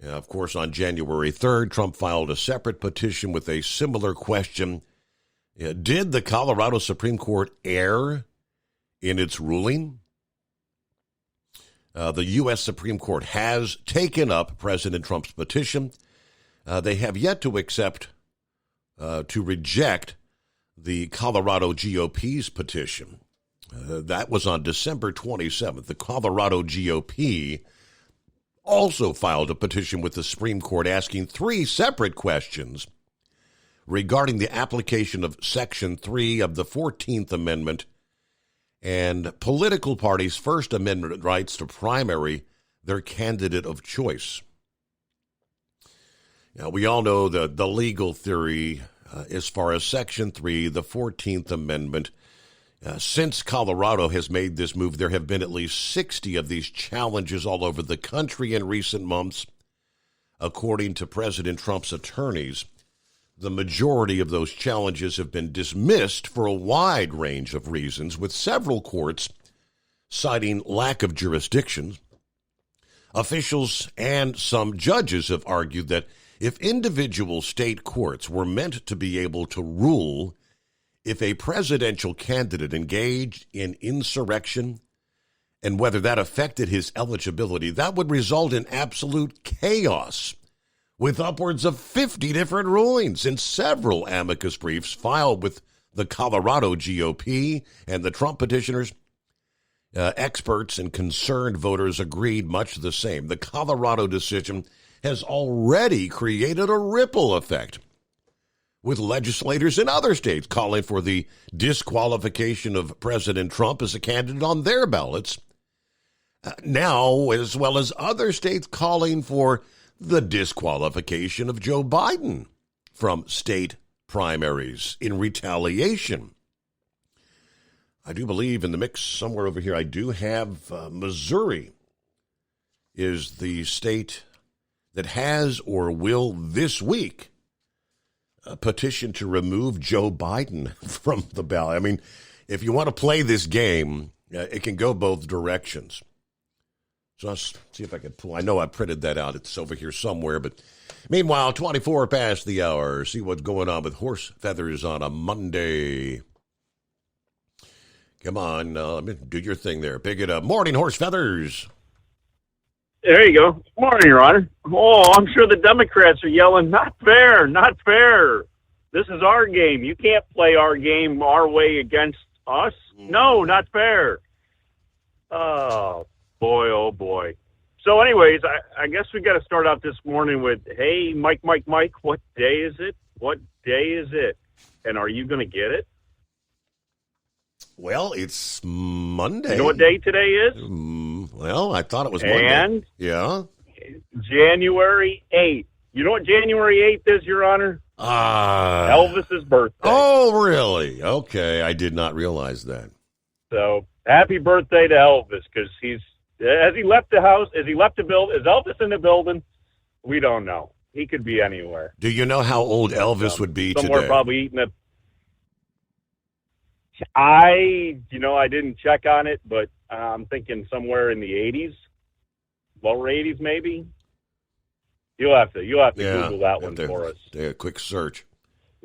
Of course, on January 3rd, Trump filed a separate petition with a similar question. Did the Colorado Supreme Court err in its ruling? The U.S. Supreme Court has taken up President Trump's petition. They have yet to reject the Colorado GOP's petition. That was on December 27th. The Colorado GOP also filed a petition with the Supreme Court asking 3 separate questions regarding the application of Section 3 of the 14th Amendment and political parties' First Amendment rights to primary their candidate of choice. Now, we all know the legal theory as far as Section 3, the 14th Amendment. Since Colorado has made this move, there have been at least 60 of these challenges all over the country in recent months. According to President Trump's attorneys, the majority of those challenges have been dismissed for a wide range of reasons, with several courts citing lack of jurisdiction. Officials and some judges have argued that if individual state courts were meant to be able to rule if a presidential candidate engaged in insurrection and whether that affected his eligibility, that would result in absolute chaos, with upwards of 50 different rulings in several amicus briefs filed with the Colorado GOP and the Trump petitioners. experts and concerned voters agreed much the same. The Colorado decision has already created a ripple effect, with legislators in other states calling for the disqualification of President Trump as a candidate on their ballots. Now, as well as other states calling for the disqualification of Joe Biden from state primaries in retaliation. I do believe in the mix somewhere over here, I do have Missouri is the state that has or will this week petition to remove Joe Biden from the ballot. I mean, if you want to play this game, it can go both directions. So let's see if I can pull. I know I printed that out. It's over here somewhere. But meanwhile, 24 past the hour. See what's going on with horse feathers on a Monday. Come on, let me do your thing there. Pick it up. Morning, horse feathers. There you go. Morning, Your Honor. Oh, I'm sure the Democrats are yelling, not fair, not fair. This is our game. You can't play our game our way against us. No, not fair. Oh, boy. So anyways, I guess we got to start out this morning with, hey, Mike, what day is it? What day is it? And are you going to get it? Well, it's Monday. You know what day today is? Well, I thought it was Monday. And? Yeah? January 8th. You know what January 8th is, Your Honor? Elvis's birthday. Oh, really? Okay, I did not realize that. So, happy birthday to Elvis, because has he left the house? Has he left the building? Is Elvis in the building? We don't know. He could be anywhere. Do you know how old Elvis would be somewhere today? Probably eating I didn't check on it, but I'm thinking somewhere in the 80s, lower 80s maybe. You'll have to Google that one for us. A quick search.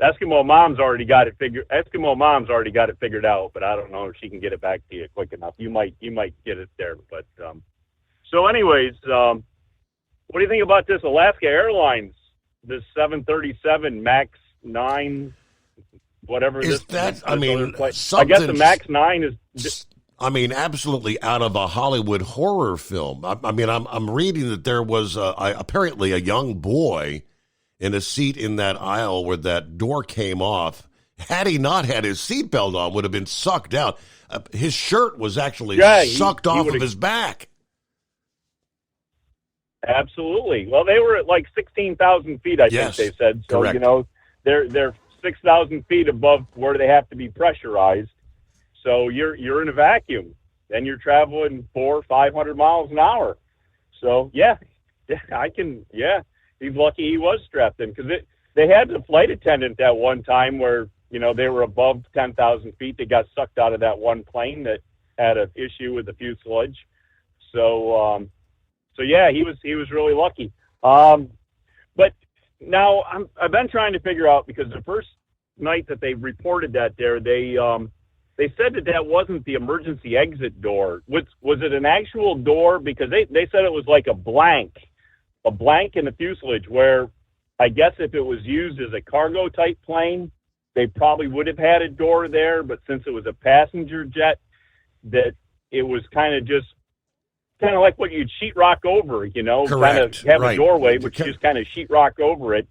Eskimo Mom's already got it figured out, but I don't know if she can get it back to you quick enough. You might get it there, but so anyways, what do you think about this Alaska Airlines, this 737 MAX 9? Whatever is that? I mean, I guess the MAX 9 is. I mean, absolutely out of a Hollywood horror film. I'm reading that there was apparently a young boy in a seat in that aisle where that door came off. Had he not had his seatbelt on, would have been sucked out. His shirt was actually sucked off of his back. Absolutely. Well, they were at like 16,000 feet, I think they said. So, correct. They're 6,000 feet above where they have to be pressurized. So you're in a vacuum. Then you're traveling 400 or 500 miles an hour. So, he's lucky he was strapped in, because they had the flight attendant at one time where, they were above 10,000 feet. They got sucked out of that one plane that had an issue with the fuselage. So, he was really lucky. But now I've been trying to figure out, because the first night that they reported that there, they said that wasn't the emergency exit door. Was it an actual door? Because they said it was like a blank in the fuselage, where I guess if it was used as a cargo type plane, they probably would have had a door there. But since it was a passenger jet, that it was kind of like what you'd sheetrock over, kind of have a doorway, but you just kind of sheetrock over it,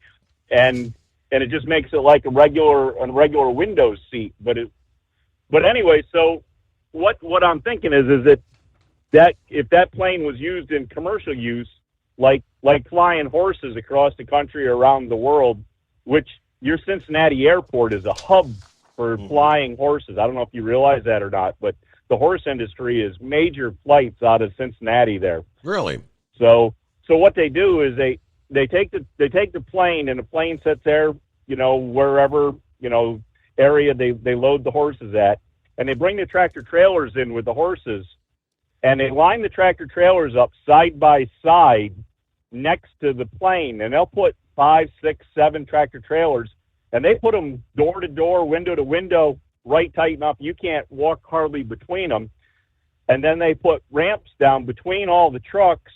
and it just makes it like a regular window seat. But anyway, so what I'm thinking is that if that plane was used in commercial use, like flying horses across the country or around the world, which your Cincinnati airport is a hub for flying horses. I don't know if you realize that or not, but the horse industry is major flights out of Cincinnati there. Really? So what they do is they take the plane, and the plane sits there, wherever, area they load the horses at, and they bring the tractor trailers in with the horses, and they line the tractor trailers up side by side next to the plane, and they'll put 5, 6, 7 tractor trailers, and they put them door to door, window to window, right tight enough you can't walk hardly between them. And then they put ramps down between all the trucks,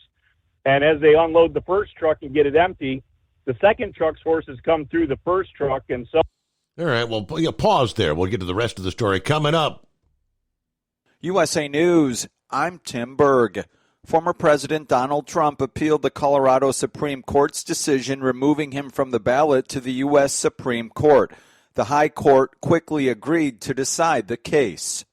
and as they unload the first truck and get it empty, the second truck's horses come through the first truck. And so, all right, well, pause there. We'll get to the rest of the story coming up. USA News, I'm Tim Berg. Former President Donald Trump appealed the Colorado Supreme Court's decision removing him from the ballot to the U.S. Supreme Court. The High Court quickly agreed to decide the case.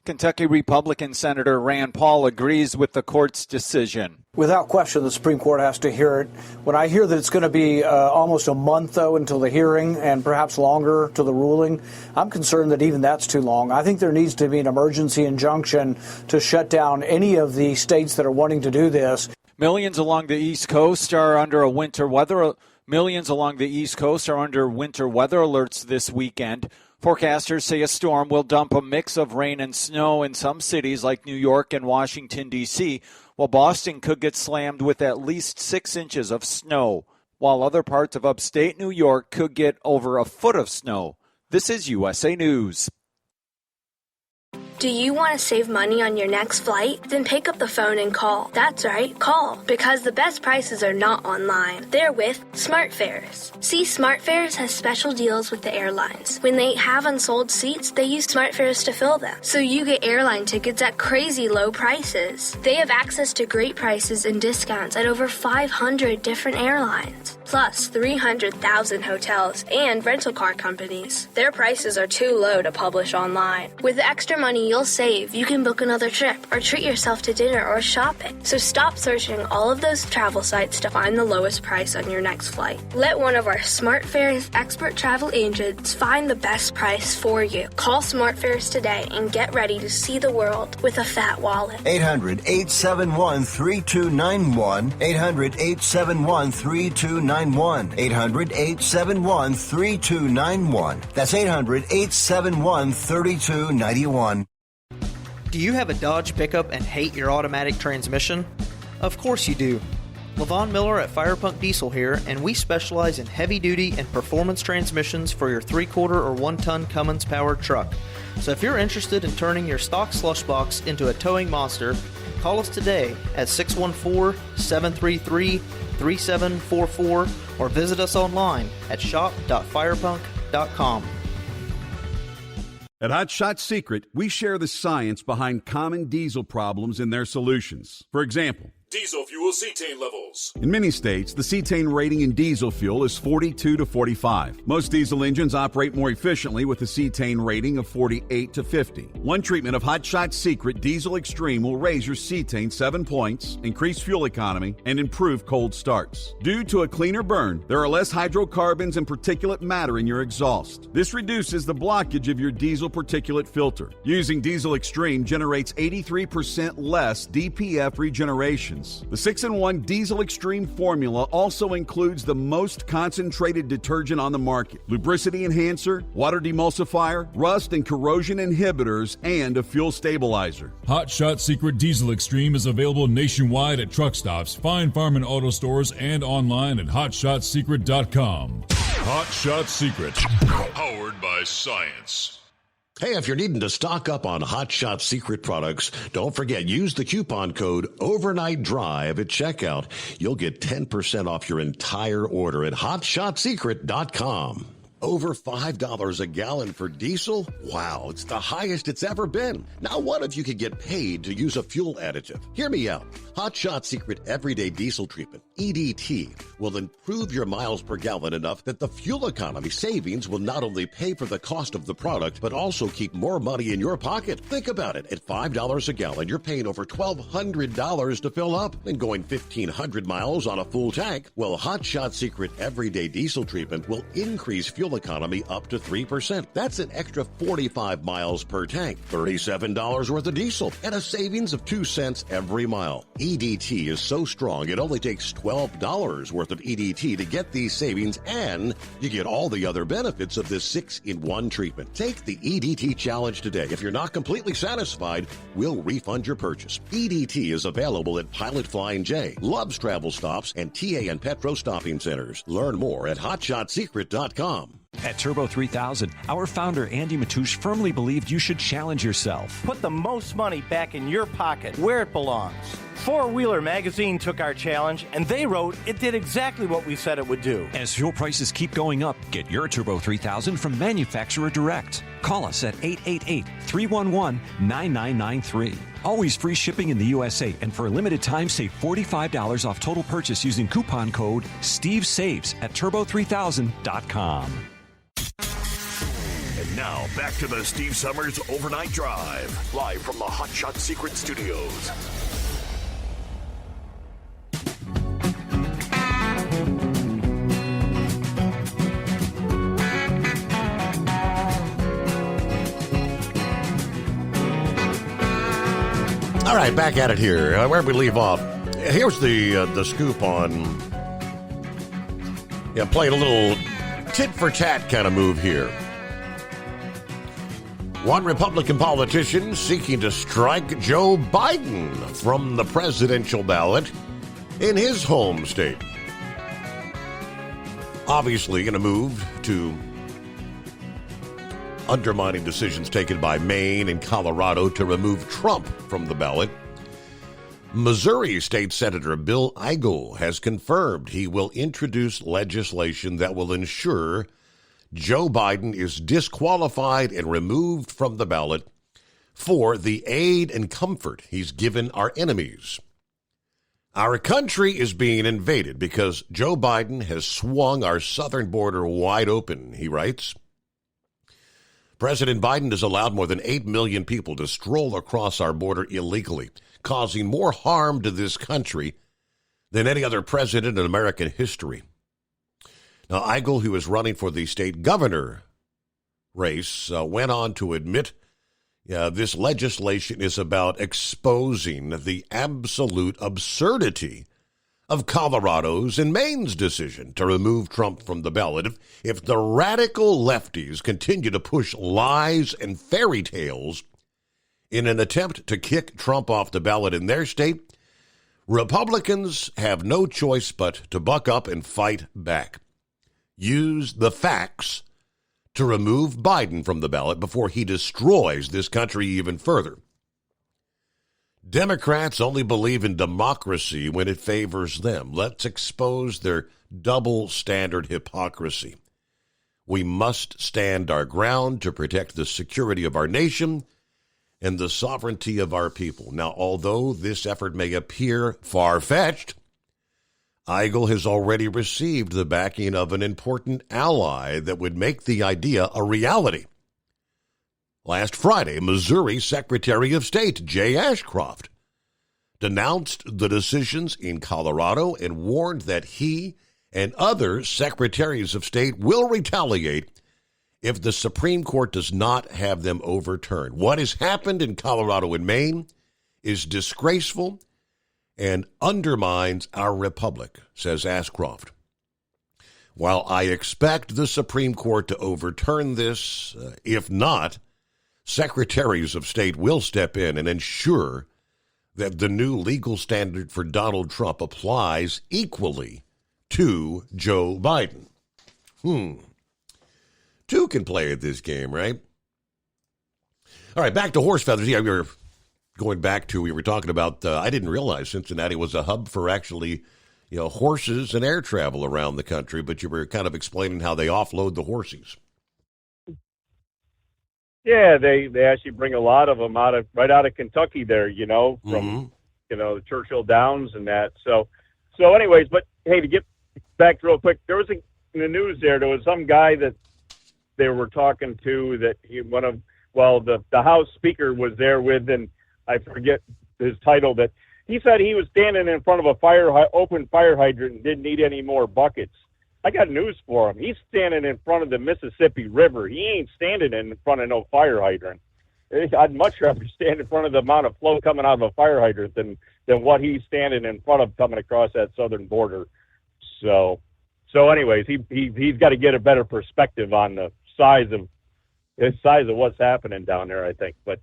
Kentucky Republican Senator Rand Paul agrees with the court's decision. Without question, the Supreme Court has to hear it. When I hear that it's going to be almost a month, though, until the hearing and perhaps longer to the ruling, I'm concerned that even that's too long. I think there needs to be an emergency injunction to shut down any of the states that are wanting to do this. Millions along the East Coast are under winter weather alerts this weekend. Forecasters say a storm will dump a mix of rain and snow in some cities like New York and Washington, D.C., while Boston could get slammed with at least 6 inches of snow, while other parts of upstate New York could get over a foot of snow. This is USA News. Do you want to save money on your next flight? Then pick up the phone and call. That's right, call. Because the best prices are not online. They're with SmartFares. See, SmartFares has special deals with the airlines. When they have unsold seats, they use SmartFares to fill them. So you get airline tickets at crazy low prices. They have access to great prices and discounts at over 500 different airlines. Plus 300,000 hotels and rental car companies. Their prices are too low to publish online. With the extra money you'll save, you can book another trip or treat yourself to dinner or shopping. So stop searching all of those travel sites to find the lowest price on your next flight. Let one of our SmartFares expert travel agents find the best price for you. Call SmartFares today and get ready to see the world with a fat wallet. 800-871-3291. 800-871-3291. 800-871-3291. That's 800-871-3291. Do you have a Dodge pickup and hate your automatic transmission? Of course you do. LaVon Miller at Firepunk Diesel here, and we specialize in heavy-duty and performance transmissions for your 3/4 or 1-ton Cummins-powered truck. So if you're interested in turning your stock slush box into a towing monster, call us today at 614-733-3744 or visit us online at shop.firepunk.com. At Hot Shot Secret, we share the science behind common diesel problems and their solutions. For example, diesel fuel cetane levels. In many states, the cetane rating in diesel fuel is 42 to 45. Most diesel engines operate more efficiently with a cetane rating of 48 to 50. One treatment of Hot Shot Secret Diesel Extreme will raise your cetane 7 points, increase fuel economy, and improve cold starts. Due to a cleaner burn, there are less hydrocarbons and particulate matter in your exhaust. This reduces the blockage of your diesel particulate filter. Using Diesel Extreme generates 83% less DPF regeneration. The 6-in-1 Diesel Extreme formula also includes the most concentrated detergent on the market, lubricity enhancer, water demulsifier, rust and corrosion inhibitors, and a fuel stabilizer. Hot Shot Secret Diesel Extreme is available nationwide at truck stops, fine farm and auto stores, and online at hotshotsecret.com. Hot Shot Secret, powered by science. Hey, if you're needing to stock up on Hot Shot Secret products, don't forget, use the coupon code Overnight Drive at checkout. You'll get 10% off your entire order at hotshotsecret.com. Over $5 a gallon for diesel? Wow, it's the highest it's ever been. Now, what if you could get paid to use a fuel additive? Hear me out. Hot Shot Secret Everyday Diesel Treatment, EDT, will improve your miles per gallon enough that the fuel economy savings will not only pay for the cost of the product, but also keep more money in your pocket. Think about it. At $5 a gallon, you're paying over $1,200 to fill up and going 1,500 miles on a full tank. Well, Hot Shot Secret Everyday Diesel Treatment will increase fuel economy up to 3%. That's an extra 45 miles per tank, $37 worth of diesel, and a savings of 2 cents every mile. EDT is so strong, it only takes $12 worth of EDT to get these savings, and you get all the other benefits of this 6-in-1 treatment. Take the EDT challenge today. If you're not completely satisfied, we'll refund your purchase. EDT is available at Pilot Flying J, Love's Travel Stops, and TA and Petro Stopping Centers. Learn more at hotshotsecret.com. At Turbo 3000, our founder Andy Matouche firmly believed you should challenge yourself. Put the most money back in your pocket where it belongs. Four Wheeler Magazine took our challenge, and they wrote it did exactly what we said it would do. As fuel prices keep going up, get your Turbo 3000 from manufacturer direct. Call us at 888-311-9993. Always free shipping in the USA, and for a limited time, save $45 off total purchase using coupon code STEVESAVES at turbo3000.com. And now, back to the Steve Summers Overnight Drive, live from the Hot Shot Secret Studios. All right, back at it here. Where we leave off. Here's the scoop on playing a little tit-for-tat kind of move here. One Republican politician seeking to strike Joe Biden from the presidential ballot in his home state. Obviously in a move to undermining decisions taken by Maine and Colorado to remove Trump from the ballot. Missouri State Senator Bill Eigel has confirmed he will introduce legislation that will ensure Joe Biden is disqualified and removed from the ballot for the aid and comfort he's given our enemies. Our country is being invaded because Joe Biden has swung our southern border wide open, he writes. President Biden has allowed more than 8 million people to stroll across our border illegally, causing more harm to this country than any other president in American history. Now, Eigel, who is running for the state governor race, went on to admit this legislation is about exposing the absolute absurdity of Colorado's and Maine's decision to remove Trump from the ballot. If the radical lefties continue to push lies and fairy tales in an attempt to kick Trump off the ballot in their state, Republicans have no choice but to buck up and fight back. Use the facts to remove Biden from the ballot before he destroys this country even further. Democrats only believe in democracy when it favors them. Let's expose their double standard hypocrisy. We must stand our ground to protect the security of our nation and the sovereignty of our people. Now, although this effort may appear far-fetched, Eigel has already received the backing of an important ally that would make the idea a reality. Last Friday, Missouri Secretary of State Jay Ashcroft denounced the decisions in Colorado and warned that he and other secretaries of state will retaliate if the Supreme Court does not have them overturned. What has happened in Colorado and Maine is disgraceful and undermines our republic, says Ashcroft. While I expect the Supreme Court to overturn this, if not, secretaries of state will step in and ensure that the new legal standard for Donald Trump applies equally to Joe Biden. Two can play at this game, right? All right, back to horse feathers. Yeah, we were talking about, I didn't realize Cincinnati was a hub for actually, horses and air travel around the country, but you were kind of explaining how they offload the horses. Yeah, they actually bring a lot of them right out of Kentucky there, from, the Churchill Downs and that. So anyways, but hey, to get back real quick, there was in the news there was some guy that they were talking to that the House Speaker was there with, and I forget his title, that he said he was standing in front of a open fire hydrant and didn't need any more buckets. I got news for him. He's standing in front of the Mississippi River. He ain't standing in front of no fire hydrant. I'd much rather stand in front of the amount of flow coming out of a fire hydrant than what he's standing in front of coming across that southern border. So anyways, he's got to get a better perspective on the size of what's happening down there, I think. But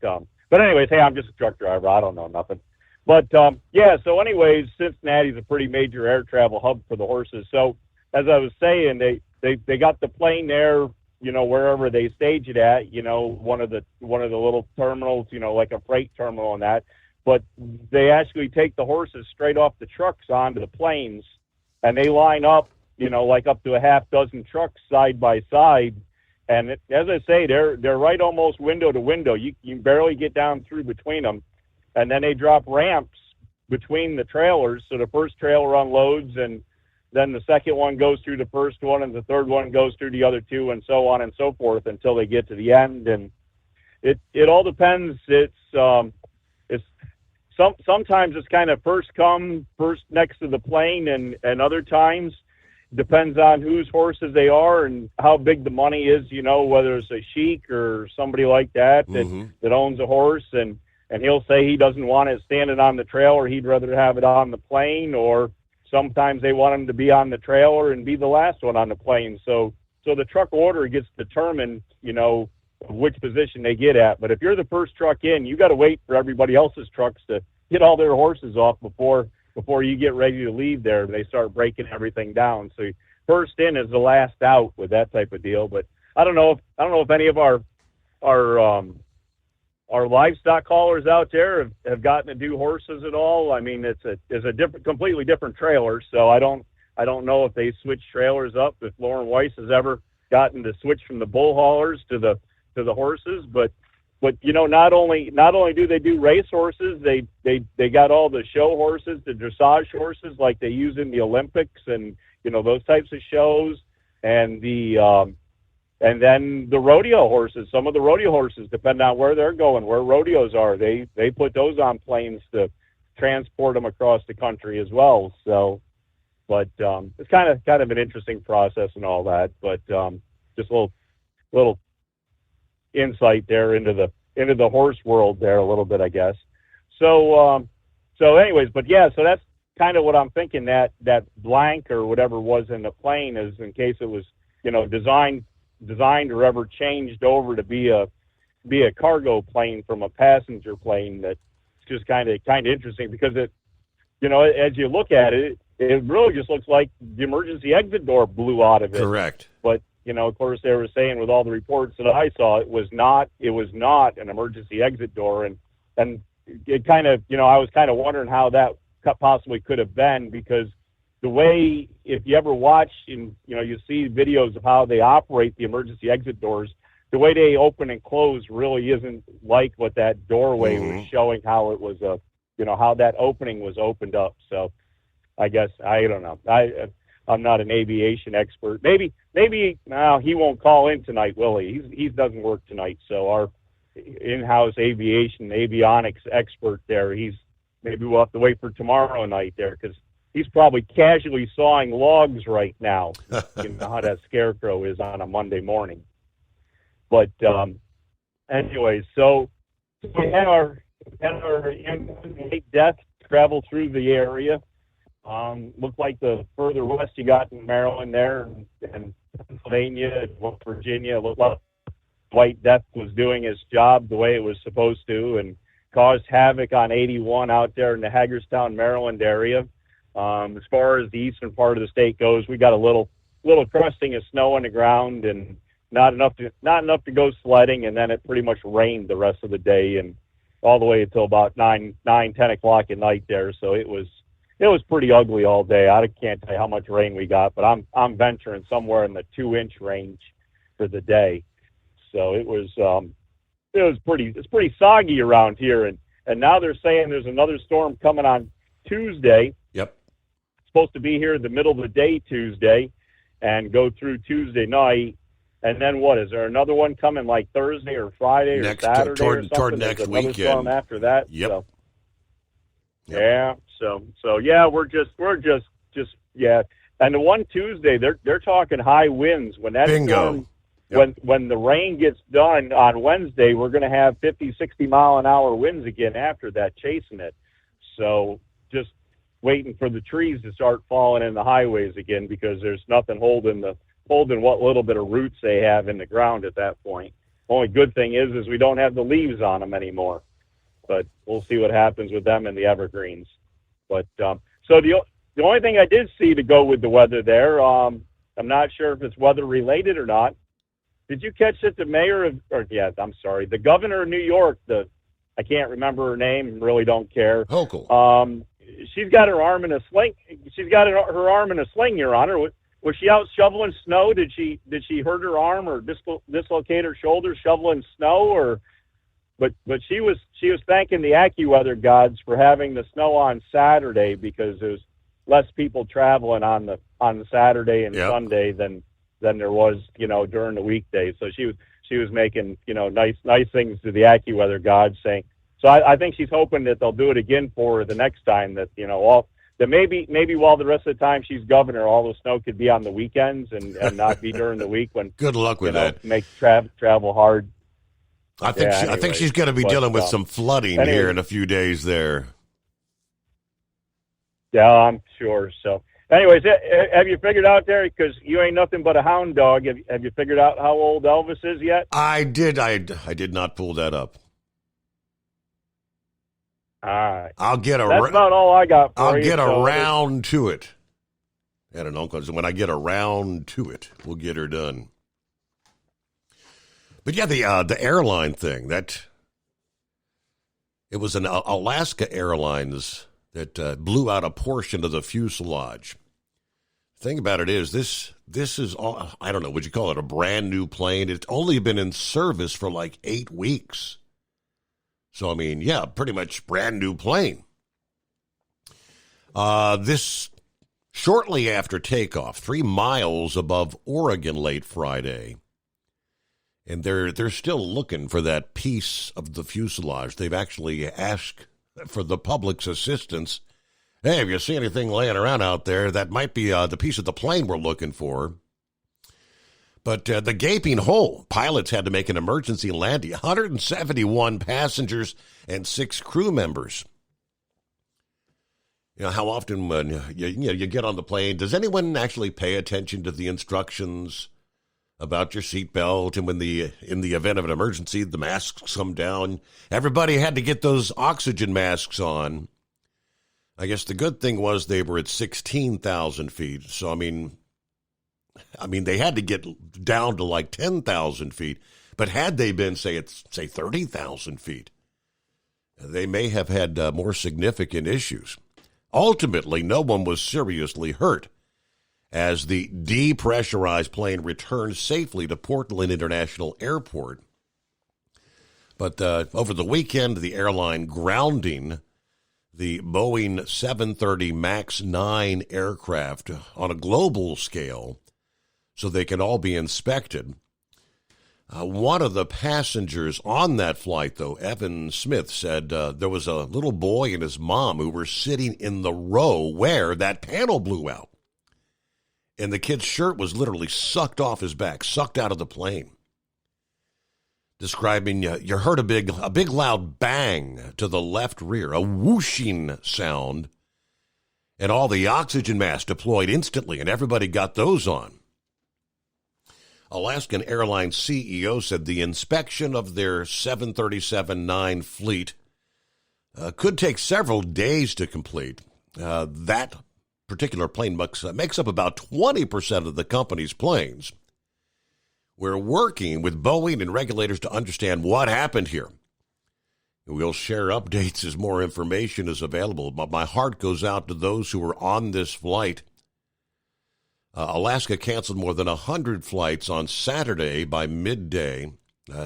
anyways, hey, I'm just a truck driver. I don't know nothing. But so anyways, Cincinnati's a pretty major air travel hub for the horses. So as I was saying, they got the plane there, wherever they stage it at, one of the little terminals, like a freight terminal and that. but they actually take the horses straight off the trucks onto the planes, and they line up, like up to a half dozen trucks side by side. And as I say, they're right almost window to window. You barely get down through between them. And then they drop ramps between the trailers. So the first trailer unloads, and then the second one goes through the first one, and the third one goes through the other two, and so on and so forth until they get to the end. And it all depends. Sometimes it's kind of first come, first next to the plane, and other times depends on whose horses they are and how big the money is, whether it's a sheik or somebody like that that owns a horse, and he'll say he doesn't want it standing on the trailer, he'd rather have it on the plane, or sometimes they want him to be on the trailer and be the last one on the plane. So the truck order gets determined, which position they get at. But if you're the first truck in, you got to wait for everybody else's trucks to get all their horses off before you get ready to leave there. They start breaking everything down. So first in is the last out with that type of deal. But I don't know if any of our livestock callers out there have gotten to do horses at all. I mean, it's a completely different trailer. So I don't know if they switch trailers up, if Lauren Weiss has ever gotten to switch from the bull haulers to the horses, but not only do they do race horses, they got all the show horses, the dressage horses like they use in the Olympics and those types of shows, and then the rodeo horses. Some of the rodeo horses, depending on where they're going, where rodeos are, they put those on planes to transport them across the country as well. So, but it's kind of an interesting process and all that. But just a little insight there into the horse world there a little bit, I guess. So anyways, but yeah, so that's kind of what I'm thinking, that blank or whatever was in the plane is in case it was, designed or ever changed over to be a cargo plane from a passenger plane. That's just kind of interesting because it, as you look at it, it really just looks like the emergency exit door blew out of it. Correct. But of course, they were saying with all the reports that I saw, it was not an emergency exit door, and it kind of, I was kind of wondering how that possibly could have been, because the way, if you ever watch and you see videos of how they operate the emergency exit doors, the way they open and close really isn't like what that doorway was showing, how it was how that opening was opened up. So I guess I don't know. I'm not an aviation expert. Maybe he won't call in tonight, will he? He doesn't work tonight. So our in-house avionics expert there, maybe we'll have to wait for tomorrow night there, because he's probably casually sawing logs right now. You know how that scarecrow is on a Monday morning. But anyway, so we had our death travel through the area. Looked like the further west you got in Maryland there, and Pennsylvania, West Virginia, looked like White Death was doing its job the way it was supposed to, and caused havoc on 81 out there in the Hagerstown, Maryland area. As far as the eastern part of the state goes, we got a little crusting of snow on the ground, and not enough to go sledding, and then it pretty much rained the rest of the day and all the way until about 10 o'clock at night there. So it was pretty ugly all day. I can't tell you how much rain we got, but I'm venturing somewhere in the 2-inch range for the day. So it's pretty soggy around here, and now they're saying there's another storm coming on Tuesday. Yep. It's supposed to be here in the middle of the day Tuesday and go through Tuesday night. And then what? Is there another one coming like Thursday or Friday or Saturday or something? Toward next weekend. Storm after that. Yep. So, yeah. So yeah, we're just yeah. And the one Tuesday, they're talking high winds when that storm. Yep. When the rain gets done on Wednesday, we're going to have 50, 60 mile an hour winds again after that, chasing it. So just waiting for the trees to start falling in the highways again, because there's nothing holding what little bit of roots they have in the ground at that point. Only good thing is we don't have the leaves on them anymore. But we'll see what happens with them and the evergreens. But so the only thing I did see to go with the weather there, I'm not sure if it's weather related or not. Did you catch that the governor of New York, the I can't remember her name. Really don't care. Hochul. She's got her arm in a sling. She's got her arm in a sling, Your Honor. Was she out shoveling snow? Did she hurt her arm or dislocate her shoulder shoveling snow? Or but she was thanking the AccuWeather gods for having the snow on Saturday because there's less people traveling on the Saturday and Sunday than there was during the weekdays. So she was making nice things to the AccuWeather gods, saying. So I think she's hoping that they'll do it again for her the next time. That that maybe while the rest of the time she's governor, all the snow could be on the weekends and not be during the week when. Good luck with that. Make travel hard. I think she's going to be dealing with some flooding here in a few days there. Yeah, I'm sure. So, anyways, have you figured out there, because you ain't nothing but a hound dog? Have you figured out how old Elvis is yet? I did. I did not pull that up. All right. That's about all I got for I'll you. get around to it. I don't know, because when I get around to it, we'll get her done. But yeah, the airline thing, it was an Alaska Airlines that blew out a portion of the fuselage. The thing about it is, this is all, I don't know, would you call it a brand new plane? It's only been in service for like 8 weeks. So, I mean, yeah, pretty much brand new plane. This shortly after takeoff, 3 miles above Oregon late Friday. And they're still looking for that piece of the fuselage. They've actually asked for the public's assistance. Hey, if you see anything laying around out there, that might be the piece of the plane we're looking for. But the gaping hole, pilots had to make an emergency landing. 171 passengers and 6 crew members. How often when you get on the plane, does anyone actually pay attention to the instructions about your seatbelt? And when in the event of an emergency, the masks come down. Everybody had to get those oxygen masks on. I guess the good thing was they were at 16,000 feet. So, I mean, they had to get down to like 10,000 feet. But had they been, say 30,000 feet, they may have had more significant issues. Ultimately, no one was seriously hurt as the depressurized plane returned safely to Portland International Airport. But over the weekend, the airline grounding the Boeing 730 MAX 9 aircraft on a global scale so they can all be inspected. One of the passengers on that flight, though, Evan Smith, said there was a little boy and his mom who were sitting in the row where that panel blew out. And the kid's shirt was literally sucked off his back, sucked out of the plane. Describing, you heard a big loud bang to the left rear, a whooshing sound, and all the oxygen masks deployed instantly, and everybody got those on. Alaskan Airlines CEO said the inspection of their 737-9 fleet could take several days to complete. That particular plane makes up about 20% of the company's planes. We're working with Boeing and regulators to understand what happened here. We'll share updates as more information is available, but my heart goes out to those who were on this flight. Alaska canceled more than 100 flights on Saturday by midday.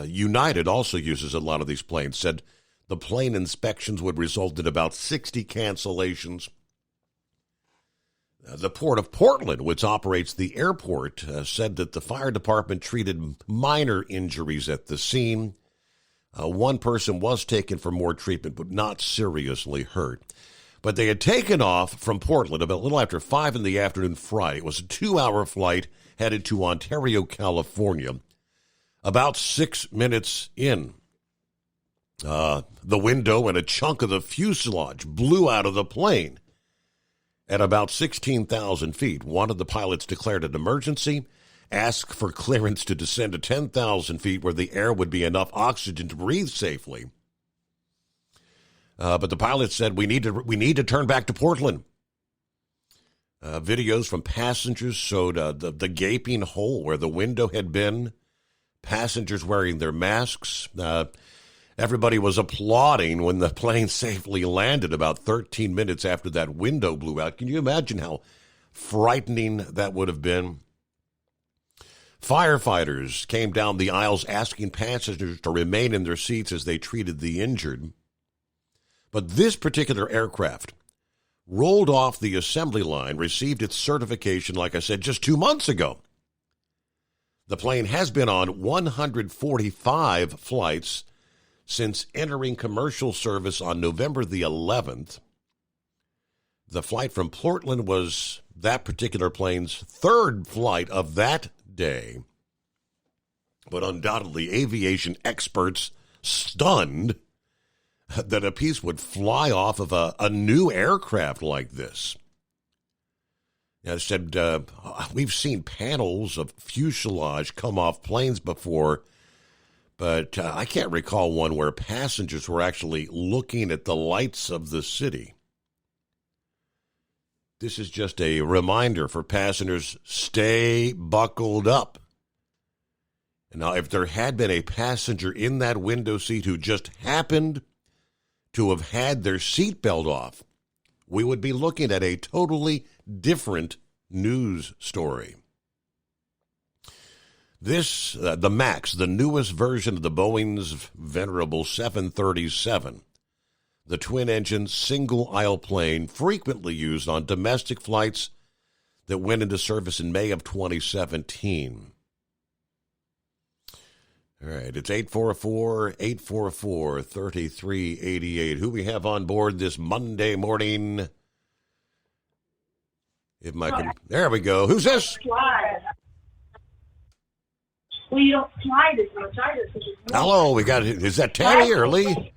United also uses a lot of these planes, said the plane inspections would result in about 60 cancellations. The Port of Portland, which operates the airport, said that the fire department treated minor injuries at the scene. One person was taken for more treatment, but not seriously hurt. But they had taken off from Portland about a little after 5 in the afternoon Friday. It was a 2-hour flight headed to Ontario, California. About 6 minutes in, the window and a chunk of the fuselage blew out of the plane. At about 16,000 feet, one of the pilots declared an emergency, asked for clearance to descend to 10,000 feet where the air would be enough oxygen to breathe safely. But the pilot said, we need to turn back to Portland. Videos from passengers showed the gaping hole where the window had been, passengers wearing their masks. And Everybody was applauding when the plane safely landed about 13 minutes after that window blew out. Can you imagine how frightening that would have been? Firefighters came down the aisles asking passengers to remain in their seats as they treated the injured. But this particular aircraft rolled off the assembly line, received its certification, like I said, just 2 months ago. The plane has been on 145 flights since entering commercial service on November the 11th. The flight from Portland was that particular plane's third flight of that day. But undoubtedly, aviation experts stunned that a piece would fly off of a new aircraft like this. I said, we've seen panels of fuselage come off planes before, but I can't recall one where passengers were actually looking at the lights of the city. This is just a reminder for passengers, stay buckled up. Now, if there had been a passenger in that window seat who just happened to have had their seatbelt off, we would be looking at a totally different news story. This, the MAX, the newest version of the Boeing's venerable 737, the twin-engine, single-aisle plane frequently used on domestic flights that went into service in May of 2017. All right, it's 844-844-3388. Who we have on board this Monday morning? There we go. Who's this? Well, you don't slide as much either. Hello, is that Tammy or Lee?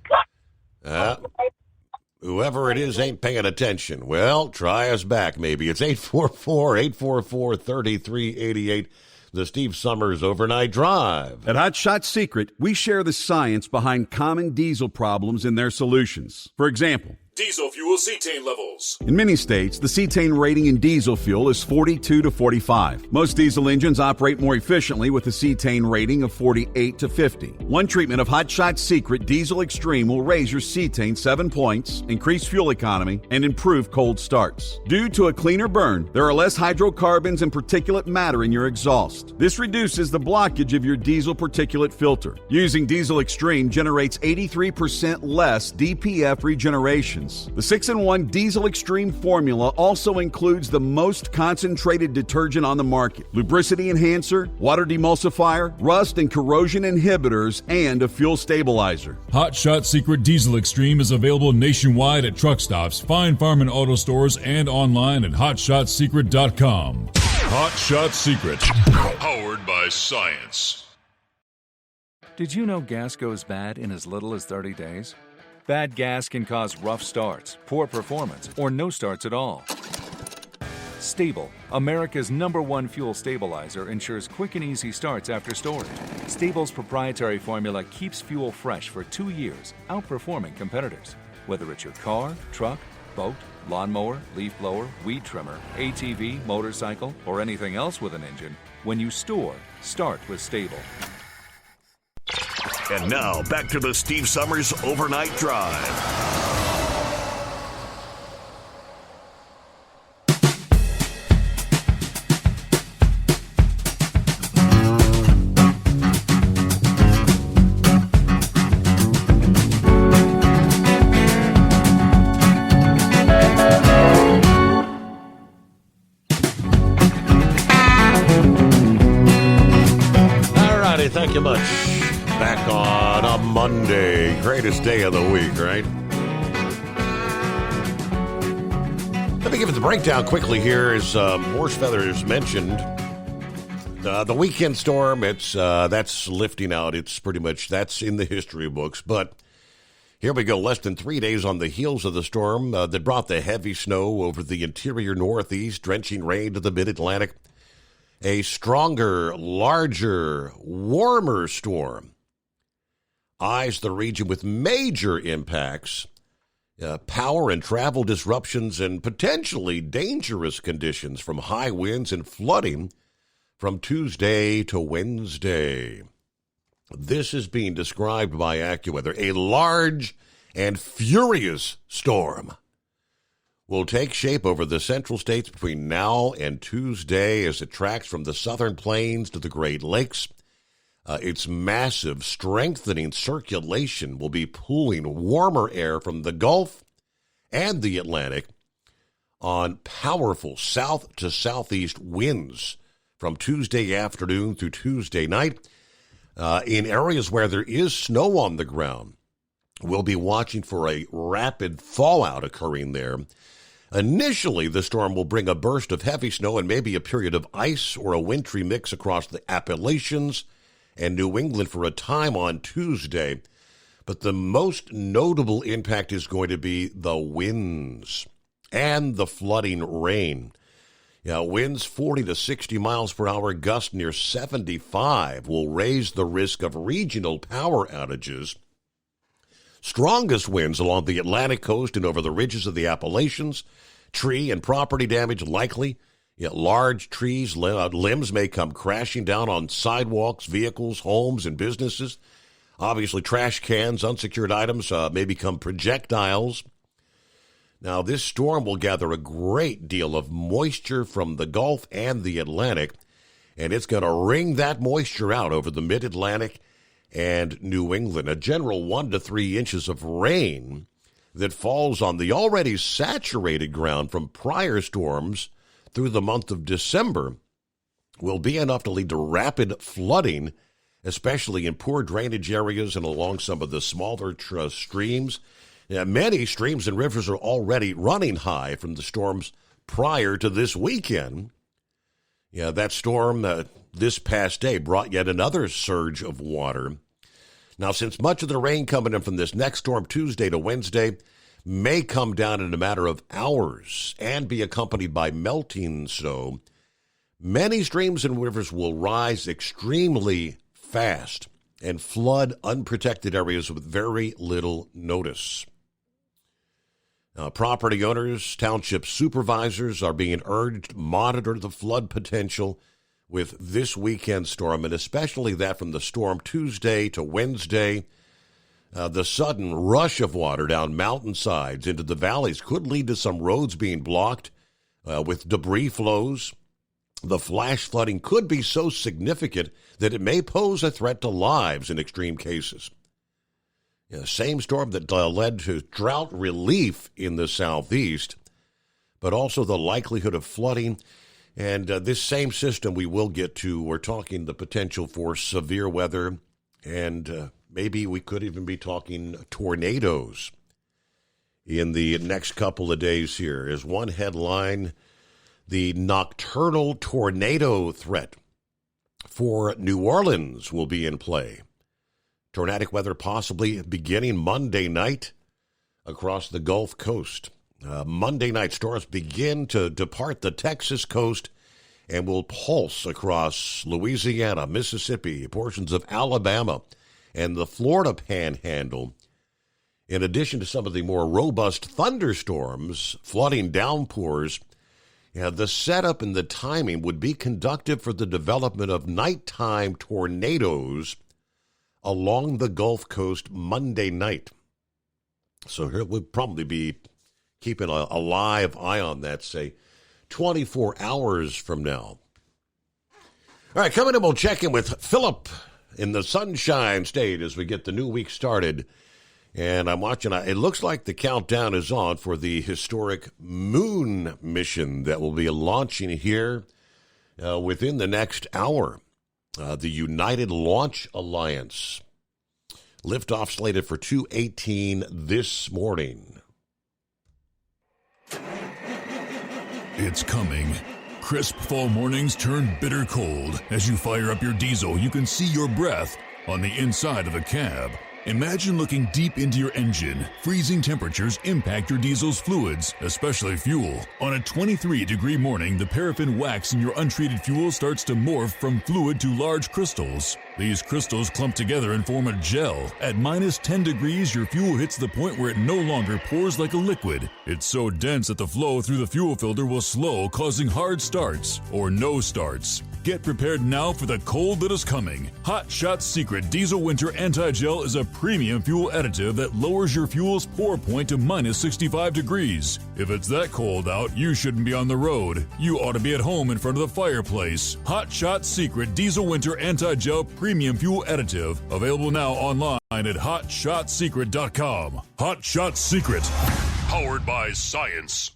Whoever it is ain't paying attention. Well, try us back maybe. It's 844-844-3388. The Steve Summers Overnight Drive. At Hot Shot Secret, we share the science behind common diesel problems and their solutions. For example, Diesel fuel cetane levels. in many states, the cetane rating in diesel fuel is 42 to 45. Most diesel engines operate more efficiently with a cetane rating of 48 to 50. One treatment of Hot Shot Secret Diesel Extreme will raise your cetane 7 points, increase fuel economy, and improve cold starts. Due to a cleaner burn, there are less hydrocarbons and particulate matter in your exhaust. This reduces the blockage of your diesel particulate filter. Using Diesel Extreme generates 83% less DPF regeneration. The 6-in-1 Diesel Extreme formula also includes the most concentrated detergent on the market, lubricity enhancer, water demulsifier, rust and corrosion inhibitors, and a fuel stabilizer. Hot Shot Secret Diesel Extreme is available nationwide at truck stops, fine farm and auto stores, and online at hotshotsecret.com. Hot Shot Secret, powered by science. Did you know gas goes bad in as little as 30 days? Bad gas can cause rough starts, poor performance, or no starts at all. Stable, America's #1 fuel stabilizer, ensures quick and easy starts after storage. Stable's proprietary formula keeps fuel fresh for 2 years, outperforming competitors. Whether it's your car, truck, boat, lawnmower, leaf blower, weed trimmer, ATV, motorcycle, or anything else with an engine, when you store, start with Stable. And now, back to the Steve Summers Overnight Drive. All righty, thank you much. Back on a Monday, greatest day of the week, right? Let me give it the breakdown quickly here. As Horse Feathers mentioned, the weekend storm, that's lifting out. It's pretty much, that's in the history books. But here we go, less than 3 days on the heels of the storm that brought the heavy snow over the interior Northeast, drenching rain to the mid-Atlantic. A stronger, larger, warmer storm eyes the region with major impacts, power and travel disruptions, and potentially dangerous conditions from high winds and flooding from Tuesday to Wednesday. This is being described by AccuWeather. A large and furious storm will take shape over the central states between now and Tuesday as it tracks from the southern plains to the Great Lakes. Its massive, strengthening circulation will be pulling warmer air from the Gulf and the Atlantic on powerful south to southeast winds from Tuesday afternoon through Tuesday night. In areas where there is snow on the ground, we'll be watching for a rapid thaw-out occurring there. Initially, the storm will bring a burst of heavy snow and maybe a period of ice or a wintry mix across the Appalachians and New England for a time on Tuesday. But the most notable impact is going to be the winds and the flooding rain. Winds 40 to 60 miles per hour, gusts near 75 will raise the risk of regional power outages. Strongest winds along the Atlantic coast and over the ridges of the Appalachians. Tree and property damage likely. Large trees, limbs may come crashing down on sidewalks, vehicles, homes, and businesses. Obviously, trash cans, unsecured items may become projectiles. Now, this storm will gather a great deal of moisture from the Gulf and the Atlantic, and it's going to wring that moisture out over the mid-Atlantic and New England. A general 1 to 3 inches of rain that falls on the already saturated ground from prior storms through the month of December will be enough to lead to rapid flooding, especially in poor drainage areas and along some of the smaller streams. Many streams and rivers are already running high from the storms prior to this weekend. That storm this past day brought yet another surge of water. Now, since much of the rain coming in from this next storm Tuesday to Wednesday may come down in a matter of hours and be accompanied by melting snow, many streams and rivers will rise extremely fast and flood unprotected areas with very little notice. Property owners, township supervisors are being urged to monitor the flood potential with this weekend storm, and especially that from the storm Tuesday to Wednesday. The sudden rush of water down mountainsides into the valleys could lead to some roads being blocked with debris flows. The flash flooding could be so significant that it may pose a threat to lives in extreme cases. Same storm that led to drought relief in the southeast, but also the likelihood of flooding. And this same system we will get to, we're talking the potential for severe weather, and maybe we could even be talking tornadoes in the next couple of days here. As one headline, the nocturnal tornado threat for New Orleans will be in play. Tornadic weather possibly beginning Monday night across the Gulf Coast. Monday night storms begin to depart the Texas coast and will pulse across Louisiana, Mississippi, portions of Alabama, and the Florida Panhandle. In addition to some of the more robust thunderstorms, flooding downpours, the setup and the timing would be conducive for the development of nighttime tornadoes along the Gulf Coast Monday night. So here we'll probably be keeping a live eye on that, say, 24 hours from now. All right, coming up, we'll check in with Philip in the Sunshine State as we get the new week started. And I'm watching, it looks like the countdown is on for the historic moon mission that will be launching here within the next hour. The United Launch Alliance. Liftoff slated for 2:18 this morning. It's coming. Crisp fall mornings turn bitter cold. As you fire up your diesel, you can see your breath on the inside of a cab. Imagine looking deep into your engine. Freezing temperatures impact your diesel's fluids, especially fuel. On a 23-degree morning, the paraffin wax in your untreated fuel starts to morph from fluid to large crystals. These crystals clump together and form a gel. At minus 10 degrees, your fuel hits the point where it no longer pours like a liquid. It's so dense that the flow through the fuel filter will slow, causing hard starts or no starts. Get prepared now for the cold that is coming. Hot Shot Secret Diesel Winter Anti-Gel is a premium fuel additive that lowers your fuel's pour point to minus 65 degrees. If it's that cold out, you shouldn't be on the road. You ought to be at home in front of the fireplace. Hot Shot Secret Diesel Winter Anti-Gel Premium Fuel Additive. Available now online at HotShotSecret.com. Hot Shot Secret. Powered by science.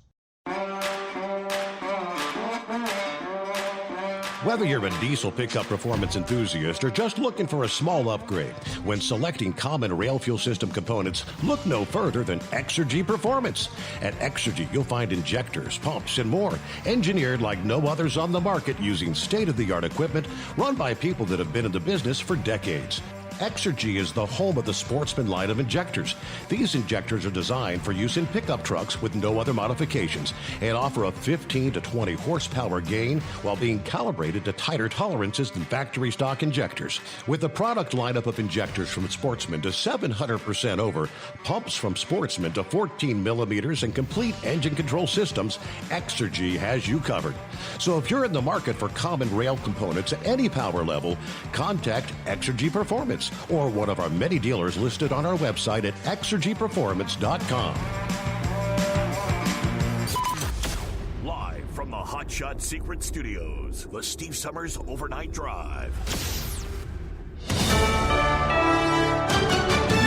Whether you're a diesel pickup performance enthusiast or just looking for a small upgrade, when selecting common rail fuel system components, look no further than Exergy Performance. At Exergy, you'll find injectors, pumps, and more, engineered like no others on the market using state-of-the-art equipment run by people that have been in the business for decades. Exergy is the home of the Sportsman line of injectors. These injectors are designed for use in pickup trucks with no other modifications and offer a 15 to 20 horsepower gain while being calibrated to tighter tolerances than factory stock injectors. With the product lineup of injectors from Sportsman to 700% over, pumps from Sportsman to 14 millimeters, and complete engine control systems, Exergy has you covered. So if you're in the market for common rail components at any power level, contact Exergy Performance or one of our many dealers listed on our website at exergyperformance.com. Live from the Hot Shot Secret Studios, the Steve Summers Overnight Drive.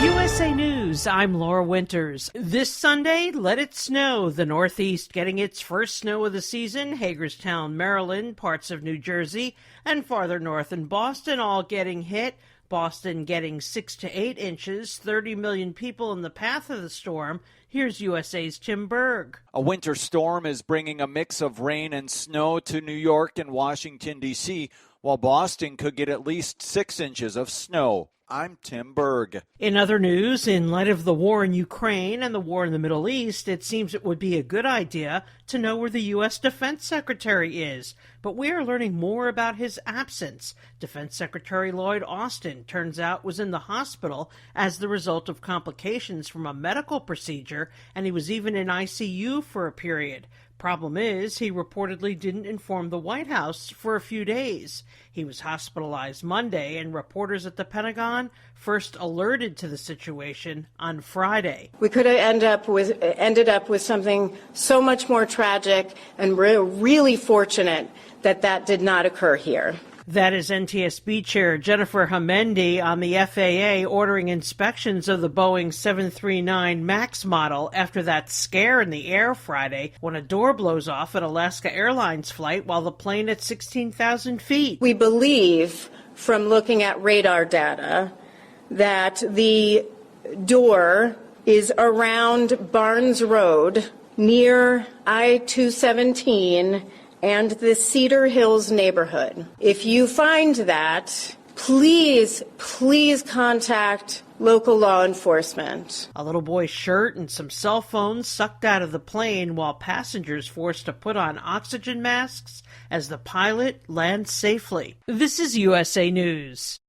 USA News, I'm Laura Winters. This Sunday, let it snow. The Northeast getting its first snow of the season. Hagerstown, Maryland, parts of New Jersey, and farther north in Boston all getting hit. Boston getting 6 to 8 inches, 30 million people in the path of the storm. Here's USA's Tim Berg. A winter storm is bringing a mix of rain and snow to New York and Washington, D.C., while Boston could get at least 6 inches of snow. I'm Tim Berg. In other news, in light of the war in Ukraine and the war in the Middle East, it seems it would be a good idea to know where the U.S. Defense Secretary is. But we are learning more about his absence. Defense Secretary Lloyd Austin, turns out, was in the hospital as the result of complications from a medical procedure, and he was even in ICU for a period. Problem is, he reportedly didn't inform the White House for a few days. He was hospitalized Monday, and reporters at the Pentagon first alerted to the situation on Friday. We could have ended up with something so much more tragic, and we're really fortunate that did not occur here. That is NTSB Chair Jennifer Hamendi on the FAA ordering inspections of the Boeing 737 MAX model after that scare in the air Friday when a door blows off at Alaska Airlines flight while the plane at 16,000 feet. We believe from looking at radar data that the door is around Barnes Road near I-217 and the Cedar Hills neighborhood. If you find that, please contact local law enforcement. A little boy's shirt and some cell phones sucked out of the plane while passengers forced to put on oxygen masks as the pilot lands safely. This is USA News.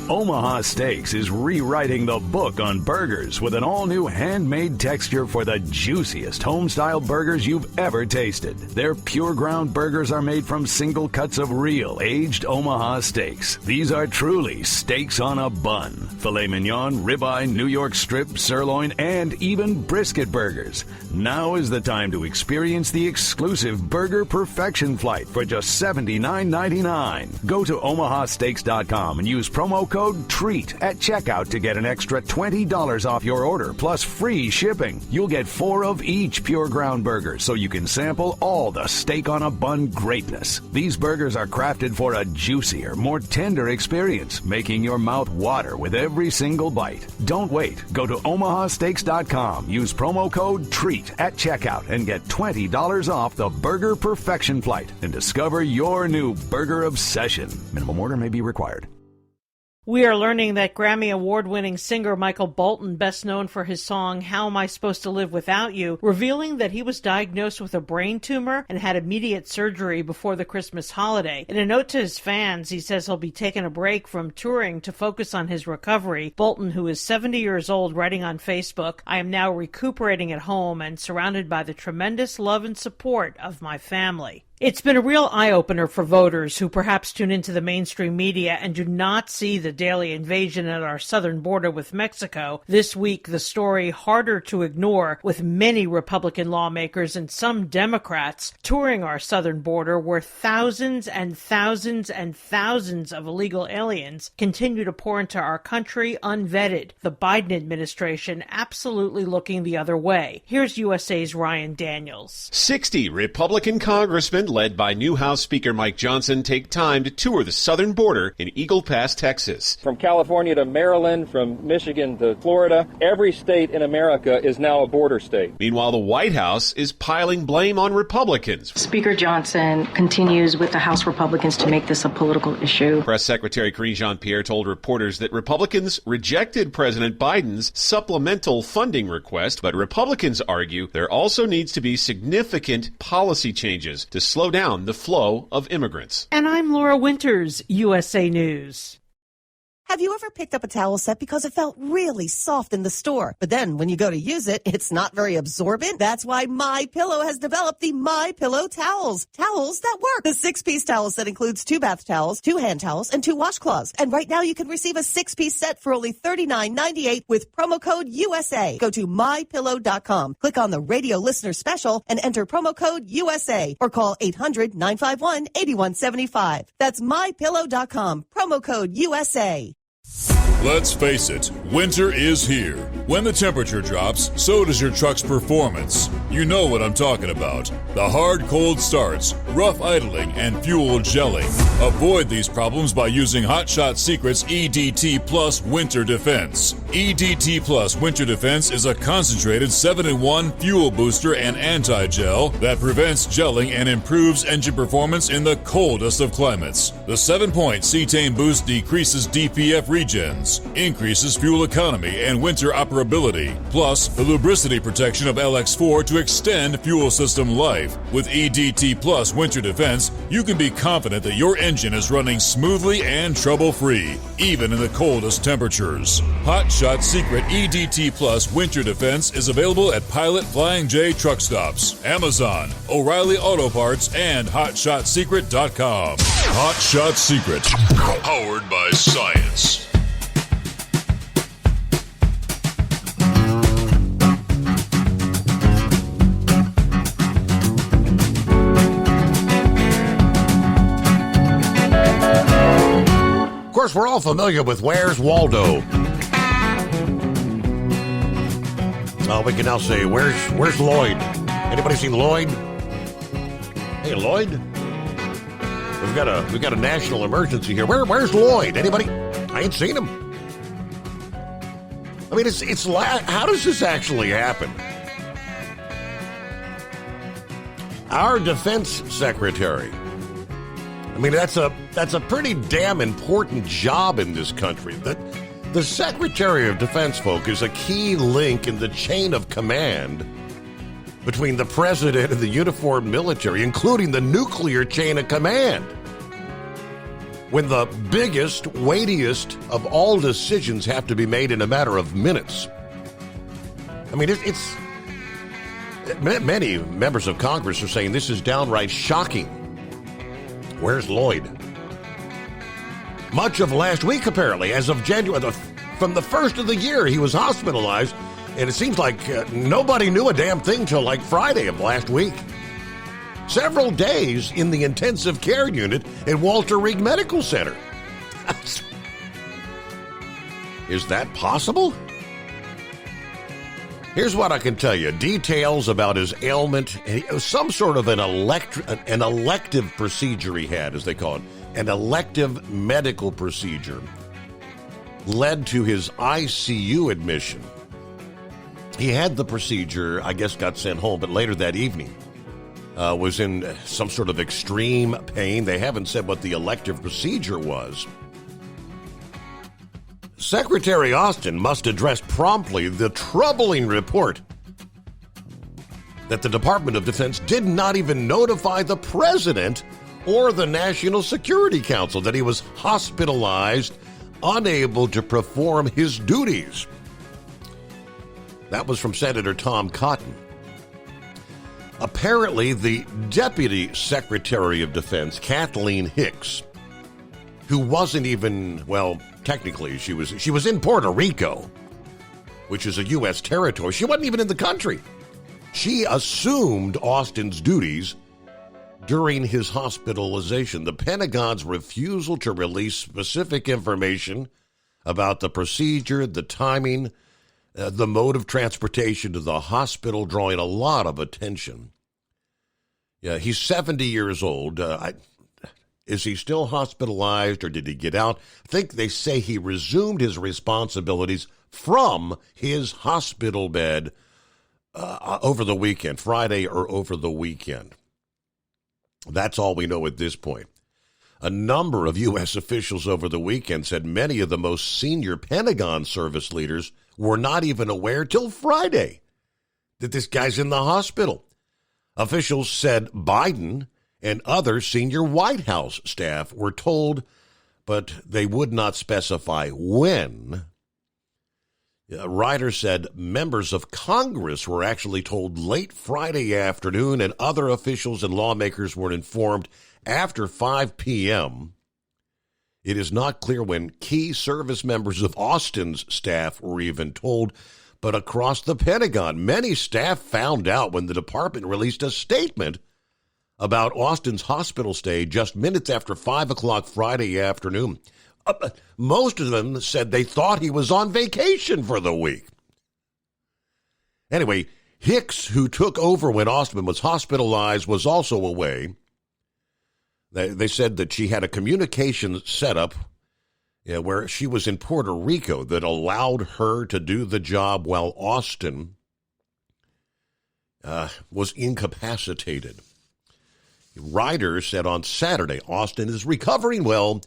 Omaha Steaks is rewriting the book on burgers with an all-new handmade texture for the juiciest home-style burgers you've ever tasted. Their pure ground burgers are made from single cuts of real, aged Omaha steaks. These are truly steaks on a bun. Filet mignon, ribeye, New York strip, sirloin, and even brisket burgers. Now is the time to experience the exclusive Burger Perfection Flight for just $79.99. Go to omahasteaks.com and use promo code TREAT at checkout to get an extra $20 off your order plus free shipping. You'll get 4 of each pure ground burger so you can sample all the steak on a bun greatness. These burgers are crafted for a juicier, more tender experience, making your mouth water with every single bite. Don't wait. Go to omahasteaks.com. Use promo code TREAT at checkout and get $20 off the Burger Perfection Flight and discover your new burger obsession. Minimum order may be required. We are learning that Grammy Award-winning singer Michael Bolton, best known for his song How Am I Supposed to Live Without You, revealing that he was diagnosed with a brain tumor and had immediate surgery before the Christmas holiday. In a note to his fans, he says he'll be taking a break from touring to focus on his recovery. Bolton, who is 70 years old, writing on Facebook, "I am now recuperating at home and surrounded by the tremendous love and support of my family." It's been a real eye-opener for voters who perhaps tune into the mainstream media and do not see the daily invasion at our southern border with Mexico. This week, the story harder to ignore, with many Republican lawmakers and some Democrats touring our southern border where thousands and thousands and thousands of illegal aliens continue to pour into our country unvetted. The Biden administration absolutely looking the other way. Here's USA's Ryan Daniels. 60 Republican congressmen led by new House Speaker Mike Johnson take time to tour the southern border in Eagle Pass, Texas. From California to Maryland, from Michigan to Florida, every state in America is now a border state. Meanwhile, the White House is piling blame on Republicans. Speaker Johnson continues with the House Republicans to make this a political issue. Press Secretary Karine Jean-Pierre told reporters that Republicans rejected President Biden's supplemental funding request, but Republicans argue there also needs to be significant policy changes to slow down the flow of immigrants. And I'm Laura Winters, USA News. Have you ever picked up a towel set because it felt really soft in the store, but then when you go to use it, it's not very absorbent? That's why MyPillow has developed the MyPillow towels. Towels that work. The 6-piece towel set includes 2 bath towels, 2 hand towels, and 2 washcloths. And right now you can receive a 6-piece set for only $39.98 with promo code USA. Go to MyPillow.com, click on the radio listener special, and enter promo code USA, or call 800-951-8175. That's MyPillow.com, promo code USA. Let's face it, winter is here. When the temperature drops, so does your truck's performance. You know what I'm talking about. The hard, cold starts, rough idling, and fuel gelling. Avoid these problems by using Hot Shot Secret's EDT Plus Winter Defense. EDT Plus Winter Defense is a concentrated 7-in-1 fuel booster and anti-gel that prevents gelling and improves engine performance in the coldest of climates. The 7-point cetane boost decreases DPF regens, increases fuel economy and winter operability, plus the lubricity protection of LX4 to extend fuel system life. With EDT Plus Winter Defense, you can be confident that your engine is running smoothly and trouble-free, even in the coldest temperatures. Hot Shot Secret EDT Plus Winter Defense is available at Pilot Flying J truck stops, Amazon, O'Reilly Auto Parts, and HotShotSecret.com. Hot Shot Secret, powered by science. Of course, we're all familiar with Where's Waldo. We can now say, where's Lloyd? Anybody seen Lloyd? Hey, Lloyd? We've got a national emergency here. Where's Lloyd? Anybody? I ain't seen him. I mean, how does this actually happen? Our defense secretary. I mean, that's a pretty damn important job in this country. The Secretary of Defense, folk, is a key link in the chain of command between the president and the uniformed military, including the nuclear chain of command. When the biggest, weightiest of all decisions have to be made in a matter of minutes. I mean, it's many members of Congress are saying this is downright shocking. Where's Lloyd? Much of last week, apparently, as of January, from the first of the year, he was hospitalized, and it seems like nobody knew a damn thing till like Friday of last week. Several days in the intensive care unit at Walter Reed Medical Center. Is that possible? Here's what I can tell you. Details about his ailment, some sort of an elective procedure he had, as they call it. An elective medical procedure led to his ICU admission. He had the procedure, I guess got sent home, but later that evening was in some sort of extreme pain. They haven't said what the elective procedure was. Secretary Austin must address promptly the troubling report that the Department of Defense did not even notify the president or the National Security Council that he was hospitalized, unable to perform his duties. That was from Senator Tom Cotton. Apparently, the Deputy Secretary of Defense, Kathleen Hicks, who wasn't even, well, technically she was in Puerto Rico, which is a U.S. territory. She wasn't even in the country. She assumed Austin's duties during his hospitalization. The Pentagon's refusal to release specific information about the procedure, the timing, the mode of transportation to the hospital, drawing a lot of attention. Yeah, he's 70 years old. Is he still hospitalized, or did he get out? I think they say he resumed his responsibilities from his hospital bed over the weekend, Friday or over the weekend. That's all we know at this point. A number of U.S. officials over the weekend said many of the most senior Pentagon service leaders were not even aware till Friday that this guy's in the hospital. Officials said Biden and other senior White House staff were told, but they would not specify when. Ryder said members of Congress were actually told late Friday afternoon, and other officials and lawmakers were informed after 5 p.m. It is not clear when key service members of Austin's staff were even told, but across the Pentagon, many staff found out when the department released a statement about Austin's hospital stay just minutes after 5 o'clock Friday afternoon. Most of them said they thought he was on vacation for the week. Anyway, Hicks, who took over when Austin was hospitalized, was also away. They said that she had a communication setup where she was in Puerto Rico that allowed her to do the job while Austin was incapacitated. Ryder said on Saturday, Austin is recovering well.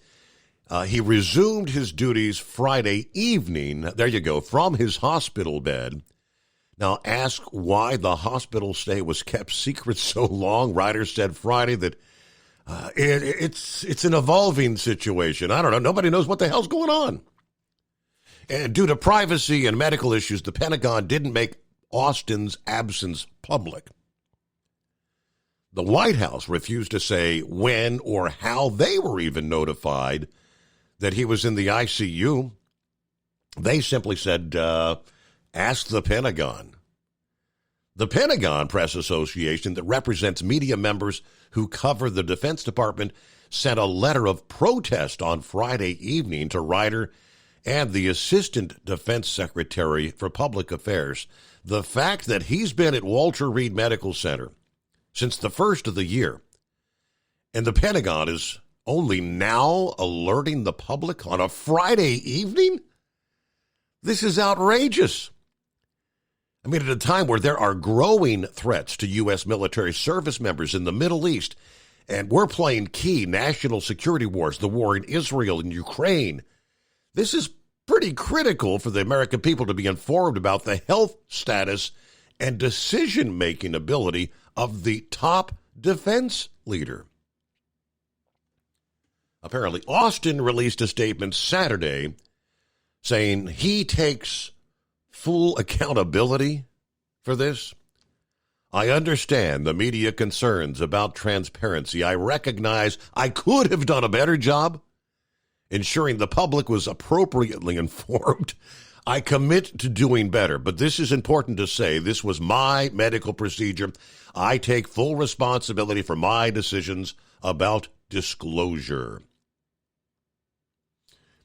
He resumed his duties Friday evening, there you go, from his hospital bed. Now, ask why the hospital stay was kept secret so long. Ryder said Friday that it's an evolving situation. I don't know. Nobody knows what the hell's going on. And due to privacy and medical issues, the Pentagon didn't make Austin's absence public. The White House refused to say when or how they were even notified that he was in the ICU. They simply said, ask the Pentagon. The Pentagon Press Association, that represents media members who cover the Defense Department, sent a letter of protest on Friday evening to Ryder and the Assistant Defense Secretary for Public Affairs. The fact that he's been at Walter Reed Medical Center since the first of the year, and the Pentagon is only now alerting the public on a Friday evening? This is outrageous. I mean, at a time where there are growing threats to U.S. military service members in the Middle East, and we're playing key national security wars, the war in Israel and Ukraine, this is pretty critical for the American people to be informed about the health status and decision-making ability of the top defense leader. Apparently, Austin released a statement Saturday saying he takes full accountability for this. I understand the media concerns about transparency. I recognize I could have done a better job ensuring the public was appropriately informed. I commit to doing better, but this is important to say. This was my medical procedure. I take full responsibility for my decisions about disclosure.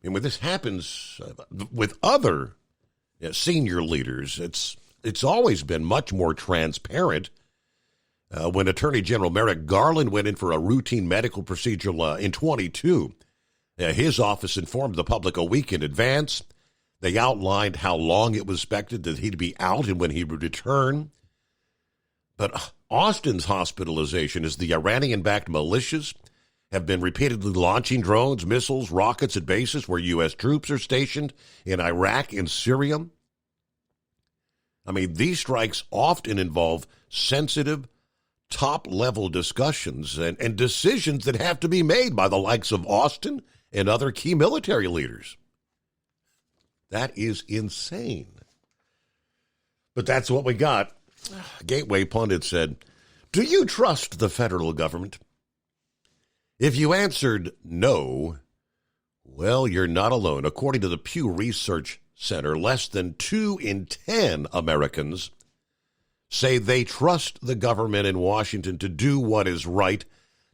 And when this happens with other senior leaders, it's always been much more transparent. When Attorney General Merrick Garland went in for a routine medical procedure in 22, his office informed the public a week in advance. They outlined how long it was expected that he'd be out and when he would return. But Austin's hospitalization is the Iranian-backed militias have been repeatedly launching drones, missiles, rockets at bases where U.S. troops are stationed in Iraq and Syria. I mean, these strikes often involve sensitive, top-level discussions and decisions that have to be made by the likes of Austin and other key military leaders. That is insane. But that's what we got. Gateway pundit said, "Do you trust the federal government?" If you answered no, well, you're not alone. According to the Pew Research Center, less than 2 in 10 Americans say they trust the government in Washington to do what is right,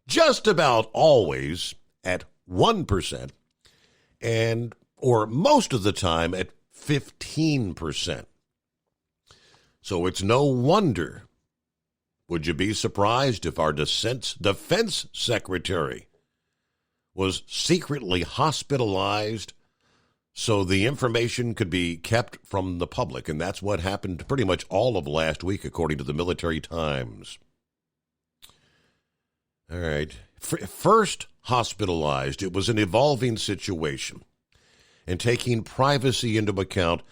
just about always at 1%, or most of the time at 15%. So it's no wonder. Would you be surprised if our defense secretary was secretly hospitalized so the information could be kept from the public? And that's what happened pretty much all of last week, according to the Military Times. All right. First hospitalized, it was an evolving situation and taking privacy into account,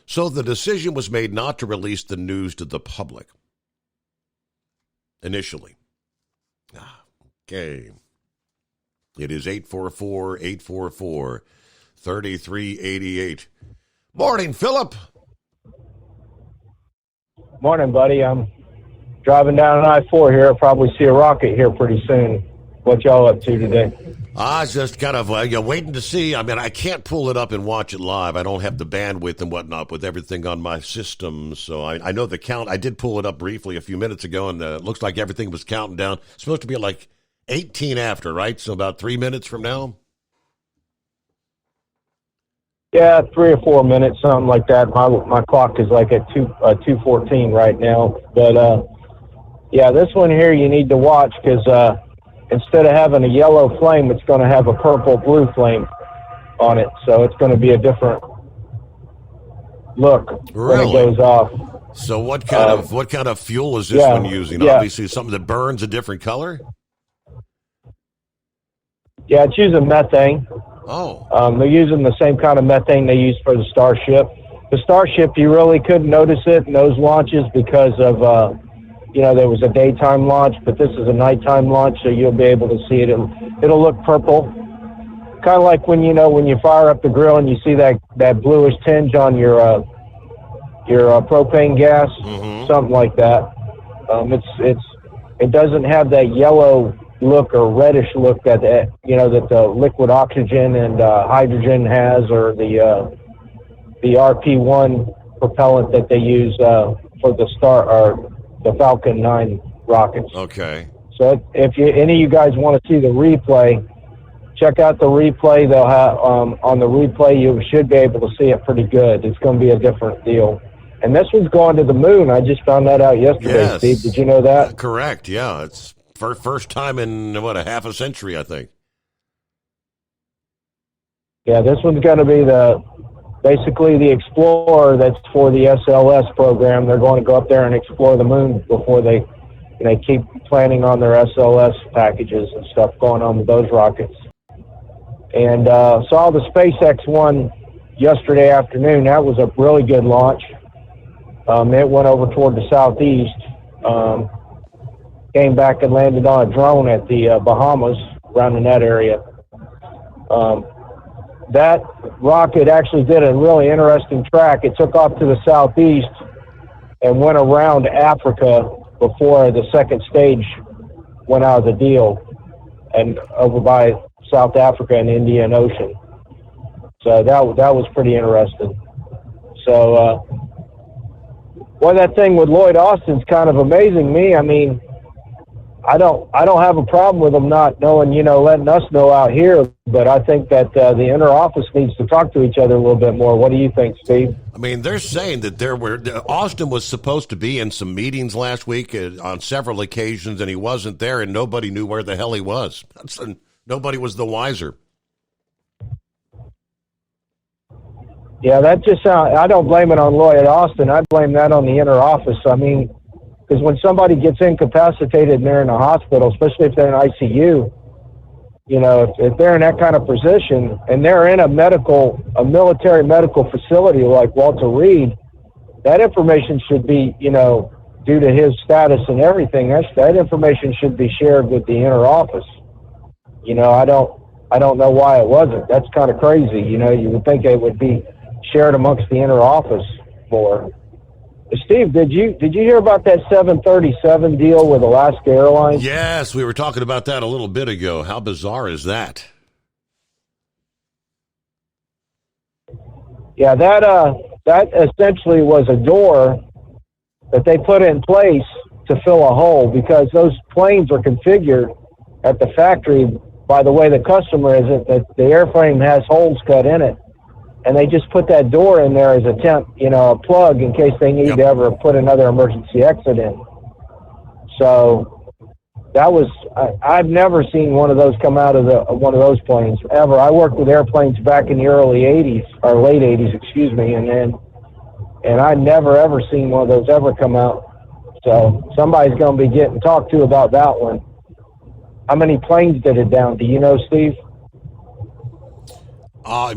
so the decision was made not to release the news to the public initially. Okay. It is 844-844-3388. Morning, Philip. Morning, buddy. I'm driving down I-4 here. I'll probably see a rocket here pretty soon. What y'all up to today? I was just kind of waiting to see. I mean, I can't pull it up and watch it live. I don't have the bandwidth and whatnot with everything on my system. So I know the count. I did pull it up briefly a few minutes ago, and it looks like everything was counting down. It's supposed to be like 18 after, right? So about 3 minutes from now? Yeah, 3 or 4 minutes, something like that. My clock is like at 2:14 right now. But, yeah, this one here you need to watch because instead of having a yellow flame, it's going to have a purple-blue flame on it. So it's going to be a different look when it goes off. So what kind of fuel is this one using? Yeah. Obviously something that burns a different color? Yeah, it's using methane. Oh. They're using the same kind of methane they use for the Starship. The Starship, you really couldn't notice it in those launches because of, there was a daytime launch, but this is a nighttime launch, so you'll be able to see it. It'll look purple. Kind of like when you fire up the grill and you see that bluish tinge on your propane gas, something like that. It doesn't have that yellow look or reddish look that the liquid oxygen and hydrogen has, or the RP-1 propellant that they use for the Falcon 9 rockets. Okay. So if any of you guys want to see the replay, check out the replay. They'll have on the replay you should be able to see it pretty good. It's going to be a different deal. And this one's going to the moon. I just found that out yesterday, Yes. Steve. Did you know that? Correct, yeah. It's first time in, a half a century, I think. Yeah, this one's going to be basically the Explorer that's for the SLS program. They're going to go up there and explore the moon before they keep planning on their SLS packages and stuff going on with those rockets. And saw the SpaceX one yesterday afternoon. That was a really good launch. It went over toward the southeast, came back and landed on a drone at the Bahamas, around in that area. That rocket actually did a really interesting track. It took off to the southeast and went around Africa before the second stage went out of the deal, and over by South Africa and Indian Ocean. So that was pretty interesting. So, that thing with Lloyd Austin's kind of amazing me. I mean, I don't have a problem with them not knowing, letting us know out here, but I think that the inner office needs to talk to each other a little bit more. What do you think, Steve? I mean, they're saying that Austin was supposed to be in some meetings last week on several occasions, and he wasn't there, and nobody knew where the hell he was. Nobody was the wiser. Yeah, that just sounds. I don't blame it on Lloyd Austin. I blame that on the inner office. I mean, because when somebody gets incapacitated and they're in a hospital, especially if they're in ICU, if they're in that kind of position and they're in a military medical facility like Walter Reed, that information should be, due to his status and everything, that information should be shared with the inner office. I don't know why it wasn't. That's kind of crazy. You would think it would be shared amongst the inner office more. Steve, did you hear about that 737 deal with Alaska Airlines? Yes, we were talking about that a little bit ago. How bizarre is that? Yeah, that essentially was a door that they put in place to fill a hole, because those planes are configured at the factory by the way the customer is, that the airframe has holes cut in it. And they just put that door in there as a plug in case they need to ever put another emergency exit in. So that was, I've never seen one of those come out of one of those planes ever. I worked with airplanes back in the early 80s, or late 80s, excuse me, and I never ever seen one of those ever come out. So somebody's going to be getting talked to about that one. How many planes did it down? Do you know, Steve? I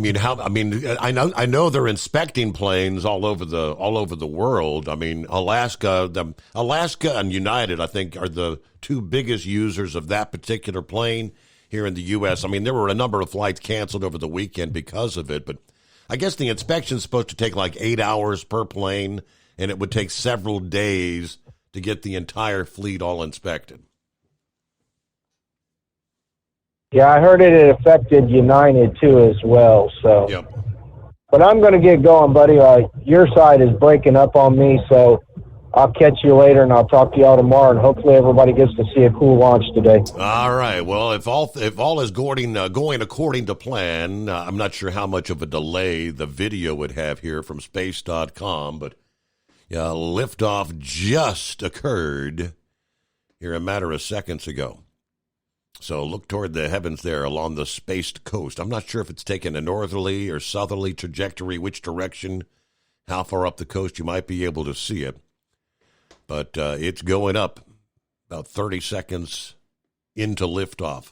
know they're inspecting planes all over the world. I mean, Alaska and United, I think, are the two biggest users of that particular plane here in the U.S. I mean, there were a number of flights canceled over the weekend because of it, but I guess the inspection's supposed to take like 8 hours per plane, and it would take several days to get the entire fleet all inspected. Yeah, I heard it affected United too as well. So, yep. But I'm going to get going, buddy. Your side is breaking up on me, so I'll catch you later, and I'll talk to y'all tomorrow. And hopefully, everybody gets to see a cool launch today. All right. Well, if all is going according to plan, I'm not sure how much of a delay the video would have here from space.com, but yeah, liftoff just occurred here a matter of seconds ago. So look toward the heavens there along the spaced coast. I'm not sure if it's taken a northerly or southerly trajectory, which direction, how far up the coast you might be able to see it. But it's going up about 30 seconds into liftoff.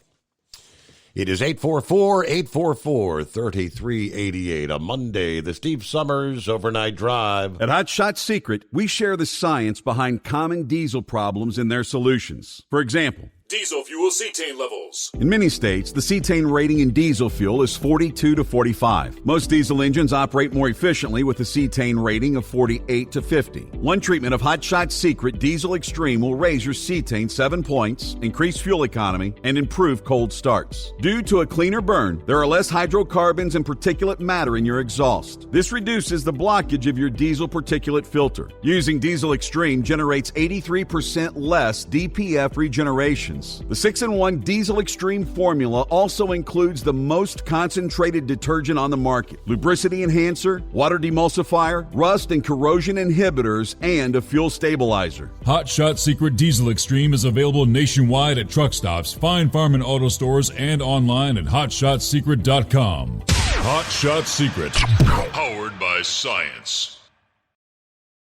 It is 844-844-3388, a Monday, the Steve Summers Overnight Drive. At Hot Shot Secret, we share the science behind common diesel problems and their solutions. For example, diesel fuel cetane levels. in many states, the cetane rating in diesel fuel is 42 to 45. Most diesel engines operate more efficiently with a cetane rating of 48 to 50. One treatment of Hot Shot Secret Diesel Extreme will raise your cetane 7 points, increase fuel economy, and improve cold starts. Due to a cleaner burn, there are less hydrocarbons and particulate matter in your exhaust. This reduces the blockage of your diesel particulate filter. Using Diesel Extreme generates 83% less DPF regenerations. The 6-in-1 Diesel Extreme formula also includes the most concentrated detergent on the market, lubricity enhancer, water demulsifier, rust and corrosion inhibitors, and a fuel stabilizer. Hot Shot Secret Diesel Extreme is available nationwide at truck stops, Fine Farm and auto stores, and online at hotshotsecret.com. Hot Shot Secret, powered by science.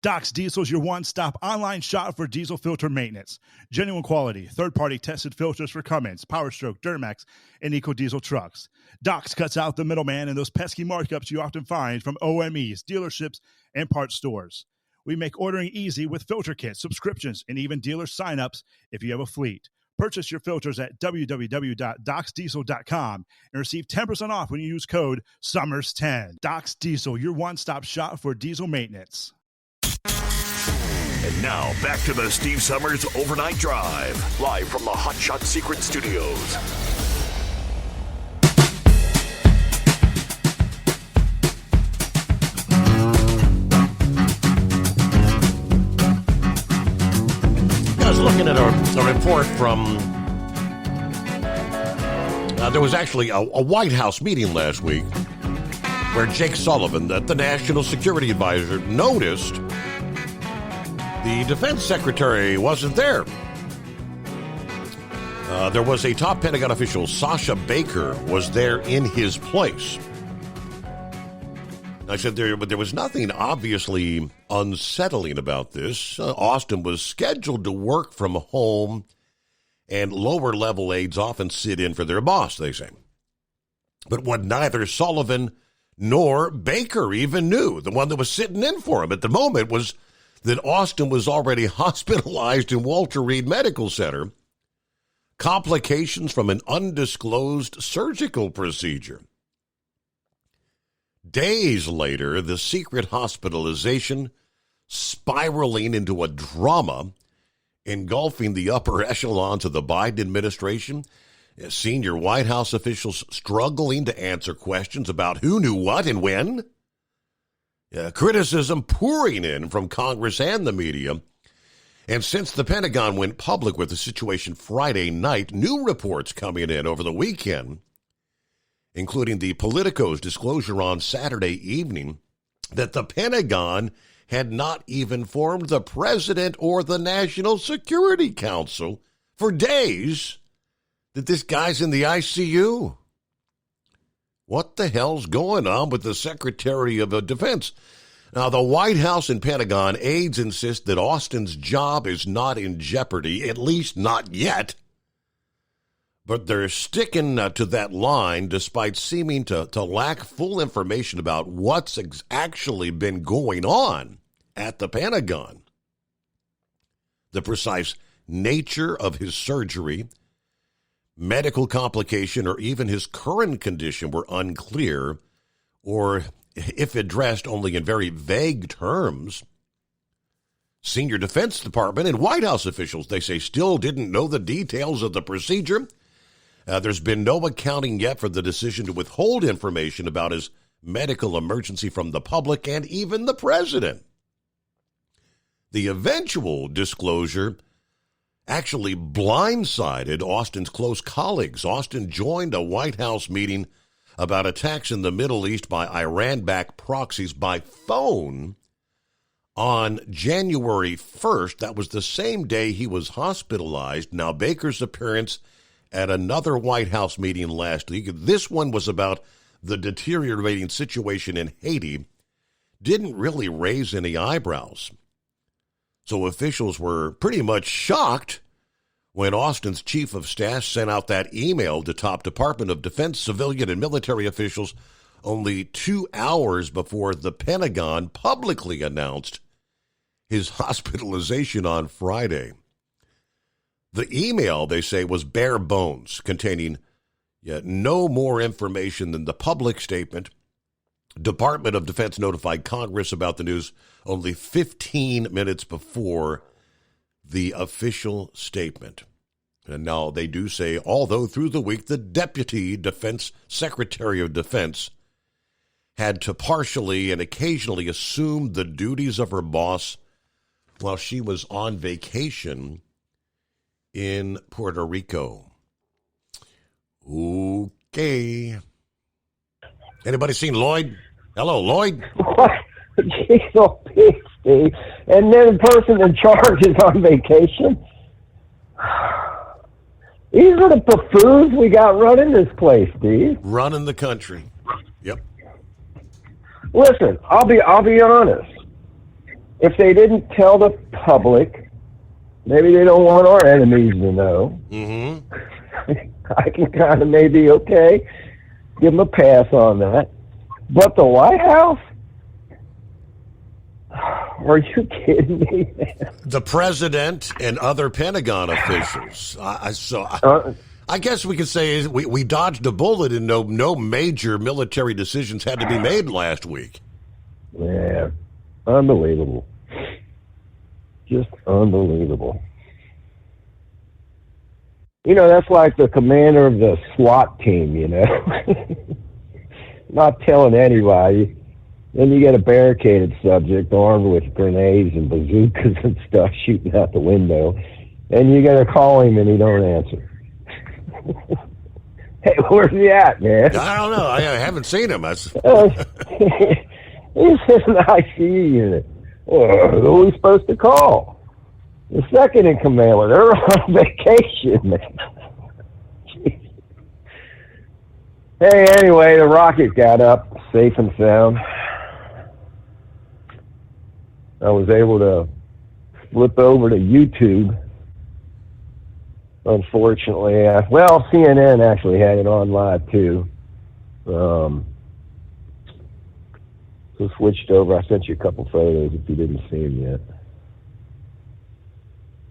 Doc's Diesel is your one-stop online shop for diesel filter maintenance. Genuine quality, third-party tested filters for Cummins, Powerstroke, Duramax, and EcoDiesel trucks. Doc's cuts out the middleman and those pesky markups you often find from OMEs, dealerships, and parts stores. We make ordering easy with filter kits, subscriptions, and even dealer sign-ups if you have a fleet. Purchase your filters at www.docsdiesel.com and receive 10% off when you use code SUMMERS10. Doc's Diesel, your one-stop shop for diesel maintenance. And now, back to the Steve Summers Overnight Drive, live from the Hot Shot Secret Studios. I was looking at a report from, there was actually a White House meeting last week where Jake Sullivan, the National Security Advisor, noticed the defense secretary wasn't there. There was a top Pentagon official, Sasha Baker, was there in his place. I said there was nothing obviously unsettling about this. Austin was scheduled to work from home, and lower-level aides often sit in for their boss, they say. But what neither Sullivan nor Baker even knew, the one that was sitting in for him at the moment, was that Austin was already hospitalized in Walter Reed Medical Center, complications from an undisclosed surgical procedure. Days later, the secret hospitalization spiraling into a drama engulfing the upper echelons of the Biden administration, senior White House officials struggling to answer questions about who knew what and when, criticism pouring in from Congress and the media. And since the Pentagon went public with the situation Friday night, new reports coming in over the weekend, including the Politico's disclosure on Saturday evening that the Pentagon had not even informed the president or the National Security Council for days that this guy's in the ICU. What the hell's going on with the Secretary of Defense? Now, the White House and Pentagon aides insist that Austin's job is not in jeopardy, at least not yet. But they're sticking to that line despite seeming to lack full information about what's actually been going on at the Pentagon. The precise nature of his surgery, medical complication, or even his current condition were unclear, or if addressed only in very vague terms. Senior Defense Department and White House officials, they say, still didn't know the details of the procedure. There's been no accounting yet for the decision to withhold information about his medical emergency from the public and even the president. The eventual disclosure actually blindsided Austin's close colleagues. Austin joined a White House meeting about attacks in the Middle East by Iran-backed proxies by phone on January 1st. That was the same day he was hospitalized. Now, Baker's appearance at another White House meeting last week, this one was about the deteriorating situation in Haiti, didn't really raise any eyebrows. So officials were pretty much shocked when Austin's chief of staff sent out that email to top Department of Defense civilian and military officials only 2 hours before the Pentagon publicly announced his hospitalization on Friday. The email, they say, was bare bones, containing no more information than the public statement. Department of Defense notified Congress about the news only 15 minutes before the official statement. And now they do say, although through the week the Deputy Defense Secretary of Defense had to partially and occasionally assume the duties of her boss while she was on vacation in Puerto Rico. Okay. Anybody seen Lloyd? Hello, Lloyd. What? Jeez, oh, Steve. And then the person in charge is on vacation? These are the buffoons we got running this place, Steve. Running the country. Yep. Listen, I'll be honest. If they didn't tell the public, maybe they don't want our enemies to know. Mm-hmm. I can kind of maybe, okay, give them a pass on that. But the White House? Are you kidding me, man? The president and other Pentagon officials. I guess we could say we dodged a bullet and no major military decisions had to be made last week. Yeah, unbelievable. Just unbelievable. You know, that's like the commander of the SWAT team, you know. Not telling anybody. Then you get a barricaded subject armed with grenades and bazookas and stuff shooting out the window. And you got to call him and he don't answer. Hey, where's he at, man? I don't know. I haven't seen him. He's in the ICU unit. Well, who are we supposed to call? The second in command. They're on vacation, man. Hey, anyway, the rocket got up safe and sound. I was able to flip over to YouTube unfortunately. Well, CNN actually had it on live, too. So switched over. I sent you a couple photos if you didn't see them yet.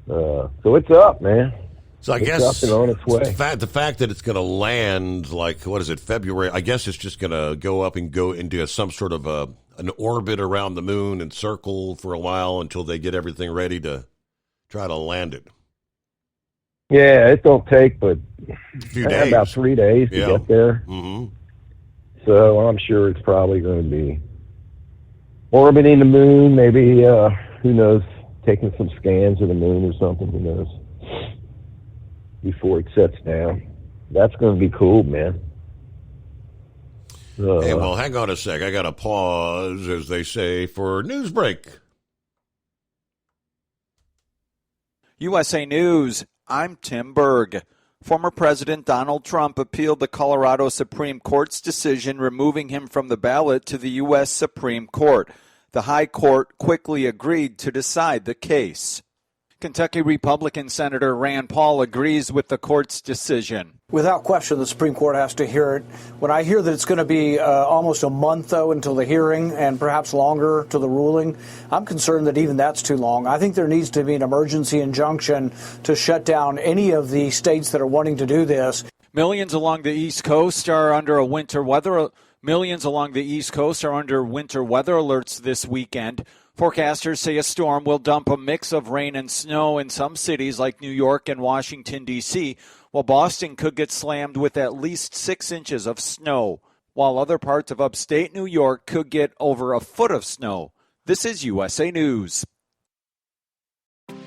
So it's up, man. So I guess up and on its way. The fact that it's going to land, like, what is it, February, I guess it's just going to go up and go into some sort of an orbit around the moon and circle for a while until they get everything ready to try to land it. Yeah, it don't take but a few days. About 3 days to get there. Mm-hmm. So I'm sure it's probably going to be orbiting the moon, maybe, who knows, taking some scans of the moon or something, who knows, before it sets down. That's going to be cool, man. Hey, well, hang on a sec. I got to pause, as they say, for news break. USA News, I'm Tim Berg. Former President Donald Trump appealed the Colorado Supreme Court's decision removing him from the ballot to the U.S. Supreme Court. The High Court quickly agreed to decide the case. Kentucky Republican Senator Rand Paul agrees with the court's decision. Without question, the Supreme Court has to hear it. When I hear that it's going to be almost a month, though, until the hearing and perhaps longer to the ruling, I'm concerned that even that's too long. I think there needs to be an emergency injunction to shut down any of the states that are wanting to do this. Millions along the East Coast are under winter weather alerts this weekend. Forecasters say a storm will dump a mix of rain and snow in some cities like New York and Washington, D.C., while Boston could get slammed with at least 6 inches of snow, while other parts of upstate New York could get over a foot of snow. This is USA News.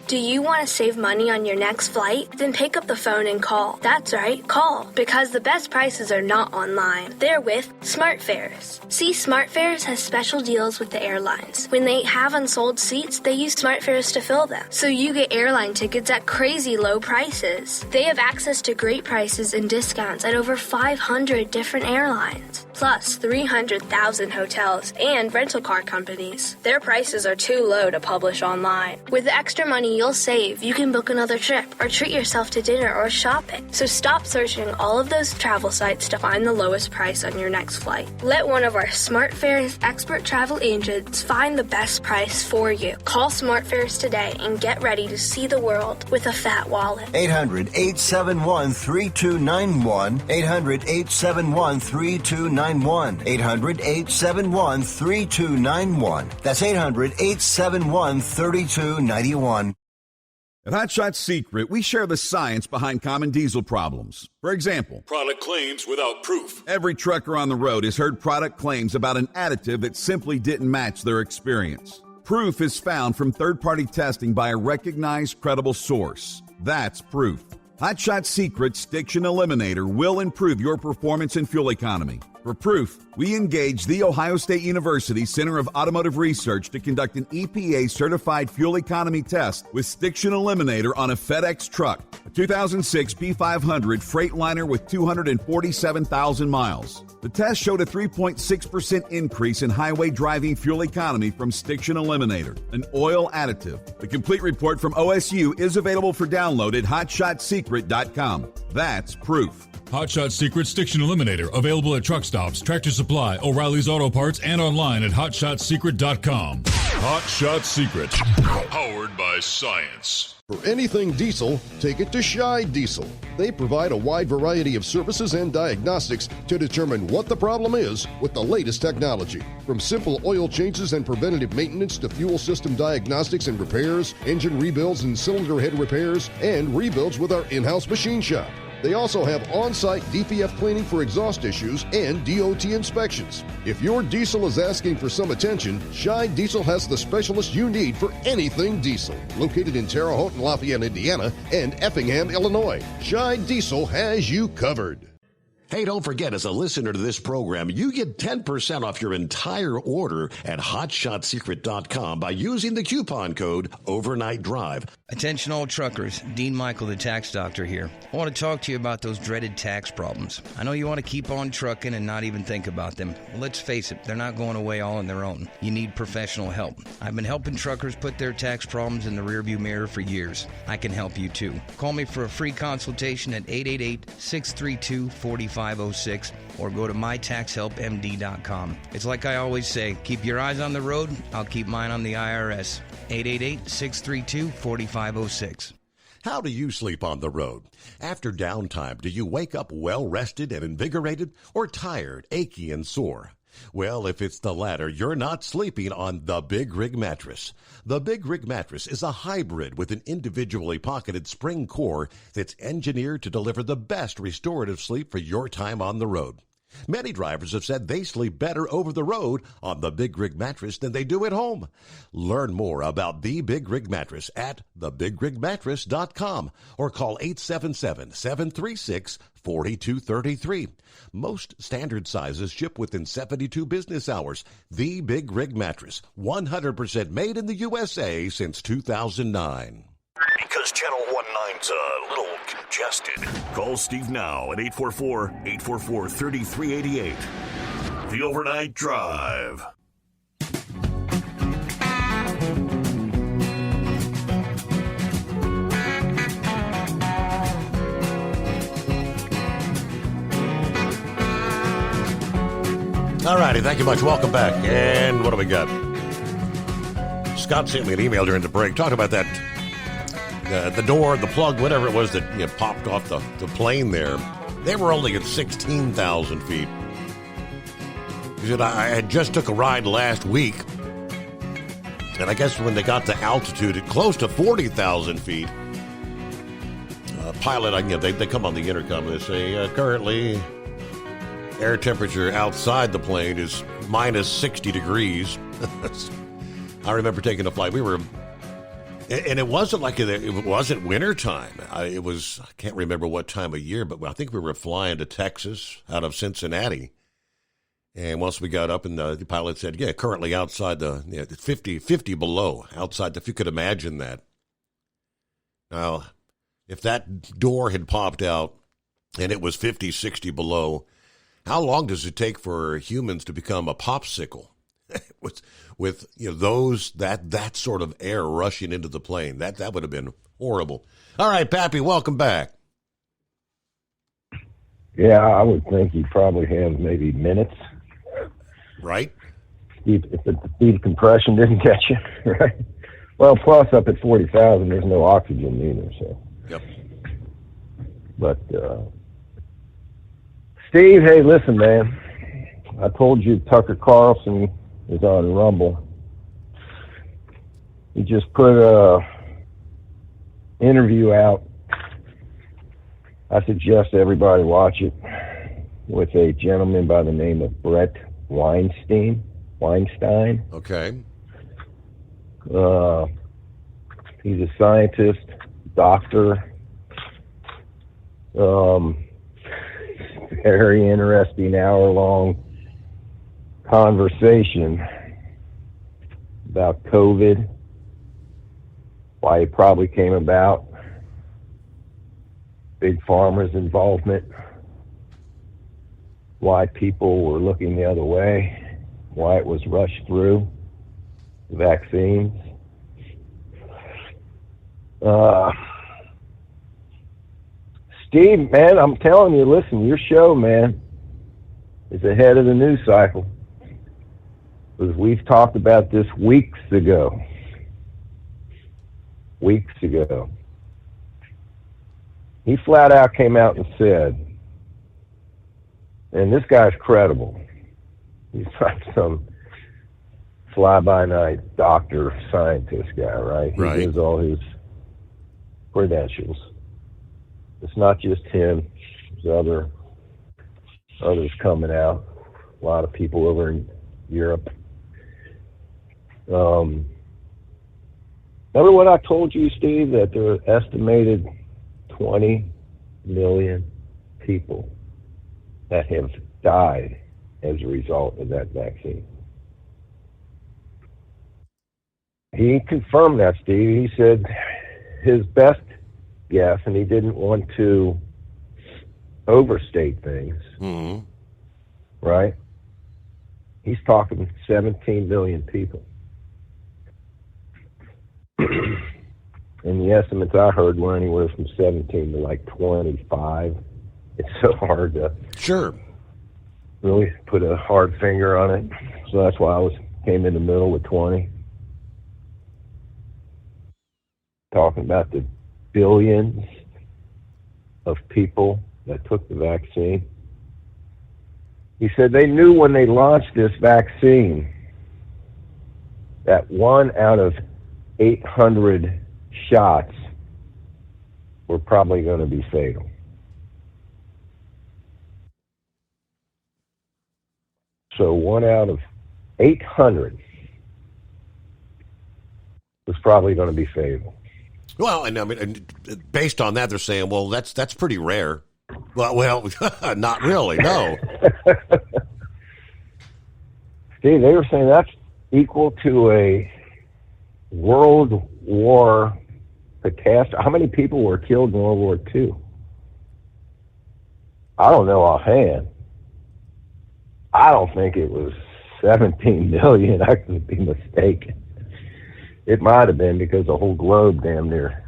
Do you want to save money on your next flight? Then pick up the phone and call. That's right, call. Because the best prices are not online. They're with SmartFares. See, SmartFares has special deals with the airlines. When they have unsold seats, they use SmartFares to fill them. So you get airline tickets at crazy low prices. They have access to great prices and discounts at over 500 different airlines. Plus 300,000 hotels and rental car companies. Their prices are too low to publish online. With the extra money you'll save, you can book another trip or treat yourself to dinner or shopping. So stop searching all of those travel sites to find the lowest price on your next flight. Let one of our SmartFares expert travel agents find the best price for you. Call SmartFares today and get ready to see the world with a fat wallet. 800-871-3291. 800-871-3291. 800-871-3291. That's 800-871-3291. At Hot Shot Secret, we share the science behind common diesel problems. For example, product claims without proof. Every trucker on the road has heard product claims about an additive that simply didn't match their experience. Proof is found from third-party testing by a recognized, credible source. That's proof. Hot Shot Secret's Stiction Eliminator will improve your performance and fuel economy. For proof, we engaged the Ohio State University Center of Automotive Research to conduct an EPA-certified fuel economy test with Stiction Eliminator on a FedEx truck, a 2006 P500 Freightliner with 247,000 miles. The test showed a 3.6% increase in highway driving fuel economy from Stiction Eliminator, an oil additive. The complete report from OSU is available for download at hotshotsecret.com. That's proof. Hot Shot Secret Stiction Eliminator, available at truck stops, Tractor Supply, O'Reilly's Auto Parts, and online at hotshotsecret.com. Hot Shot Secret, powered by science. For anything diesel, take it to Scheid Diesel. They provide a wide variety of services and diagnostics to determine what the problem is with the latest technology. From simple oil changes and preventative maintenance to fuel system diagnostics and repairs, engine rebuilds and cylinder head repairs, and rebuilds with our in-house machine shop. They also have on-site DPF cleaning for exhaust issues and DOT inspections. If your diesel is asking for some attention, Scheid Diesel has the specialist you need for anything diesel. Located in Terre Haute and Lafayette, Indiana, and Effingham, Illinois, Scheid Diesel has you covered. Hey, don't forget, as a listener to this program, you get 10% off your entire order at hotshotsecret.com by using the coupon code Overnight Drive. Attention all truckers, Dean Michael, the tax doctor here. I want to talk to you about those dreaded tax problems. I know you want to keep on trucking and not even think about them. Well, let's face it, they're not going away all on their own. You need professional help. I've been helping truckers put their tax problems in the rearview mirror for years. I can help you too. Call me for a free consultation at 888-632-4506 or go to mytaxhelpmd.com. It's like I always say, keep your eyes on the road, I'll keep mine on the IRS. 888-632-4506. How do you sleep on the road? After downtime, do you wake up well-rested and invigorated or tired, achy, and sore? Well, if it's the latter, you're not sleeping on the Big Rig Mattress. The Big Rig Mattress is a hybrid with an individually pocketed spring core that's engineered to deliver the best restorative sleep for your time on the road. Many drivers have said they sleep better over the road on the Big Rig Mattress than they do at home. Learn more about the Big Rig Mattress at thebigrigmattress.com or call 877-736-4233. Most standard sizes ship within 72 business hours. The Big Rig Mattress, 100% made in the USA since 2009. Because Channel 19's a little congested. Call Steve now at 844-844-3388. The Overnight Drive. All righty, thank you much. Welcome back. And what do we got? Scott sent me an email during the break talking about that, the door, the plug, whatever it was that popped off the plane there. They were only at 16,000 feet. He said, I had just took a ride last week, and I guess when they got to altitude at close to 40,000 feet, pilot, they come on the intercom and they say, currently air temperature outside the plane is minus 60 degrees. I remember taking a flight. And it wasn't like it wasn't wintertime. It was, I can't remember what time of year, but I think we were flying to Texas out of Cincinnati. And once we got up, and the pilot said, yeah, currently outside the 50 below, outside, if you could imagine that. Now, if that door had popped out and it was 50, 60 below, how long does it take for humans to become a popsicle? with that sort of air rushing into the plane. That would have been horrible. All right, Pappy, welcome back. Yeah, I would think you probably have maybe minutes. Right. If the speed compression didn't catch you, right? Well, plus up at 40,000, there's no oxygen either. So. Yep. But Steve, hey, listen, man. I told you Tucker Carlson is on Rumble. He just put a interview out. I suggest everybody watch it, with a gentleman by the name of Brett Weinstein. Okay. He's a scientist, doctor. Very interesting hour-long conversation about COVID, why it probably came about, Big Pharma's involvement, why people were looking the other way, why it was rushed through, vaccines. Steve, man, I'm telling you, listen, your show, man, is ahead of the news cycle. Because we've talked about this weeks ago. He flat out came out and said, and this guy's credible. He's not some fly-by-night doctor, scientist guy, right? Right. He gives all his credentials. It's not just him. There's others coming out. A lot of people over in Europe. Remember what I told you, Steve, that there are estimated 20 million people that have died as a result of that vaccine. He confirmed that, Steve. He said his best guess, and he didn't want to overstate things, right? He's talking 17 million people. And the estimates I heard were anywhere from 17 to like 25. It's so hard to really put a hard finger on it. So that's why I came in the middle with 20. Talking about the billions of people that took the vaccine. He said they knew when they launched this vaccine that 1 out of 800 shots were probably going to be fatal. So 1 out of 800 was probably going to be fatal. Well, and I mean, and based on that, they're saying, well, that's pretty rare. Well, not really, no. Steve, they were saying that's equal to a World War catastrophe. How many people were killed in World War II? I don't know offhand. I don't think it was 17 million. I could be mistaken. It might have been because the whole globe damn near,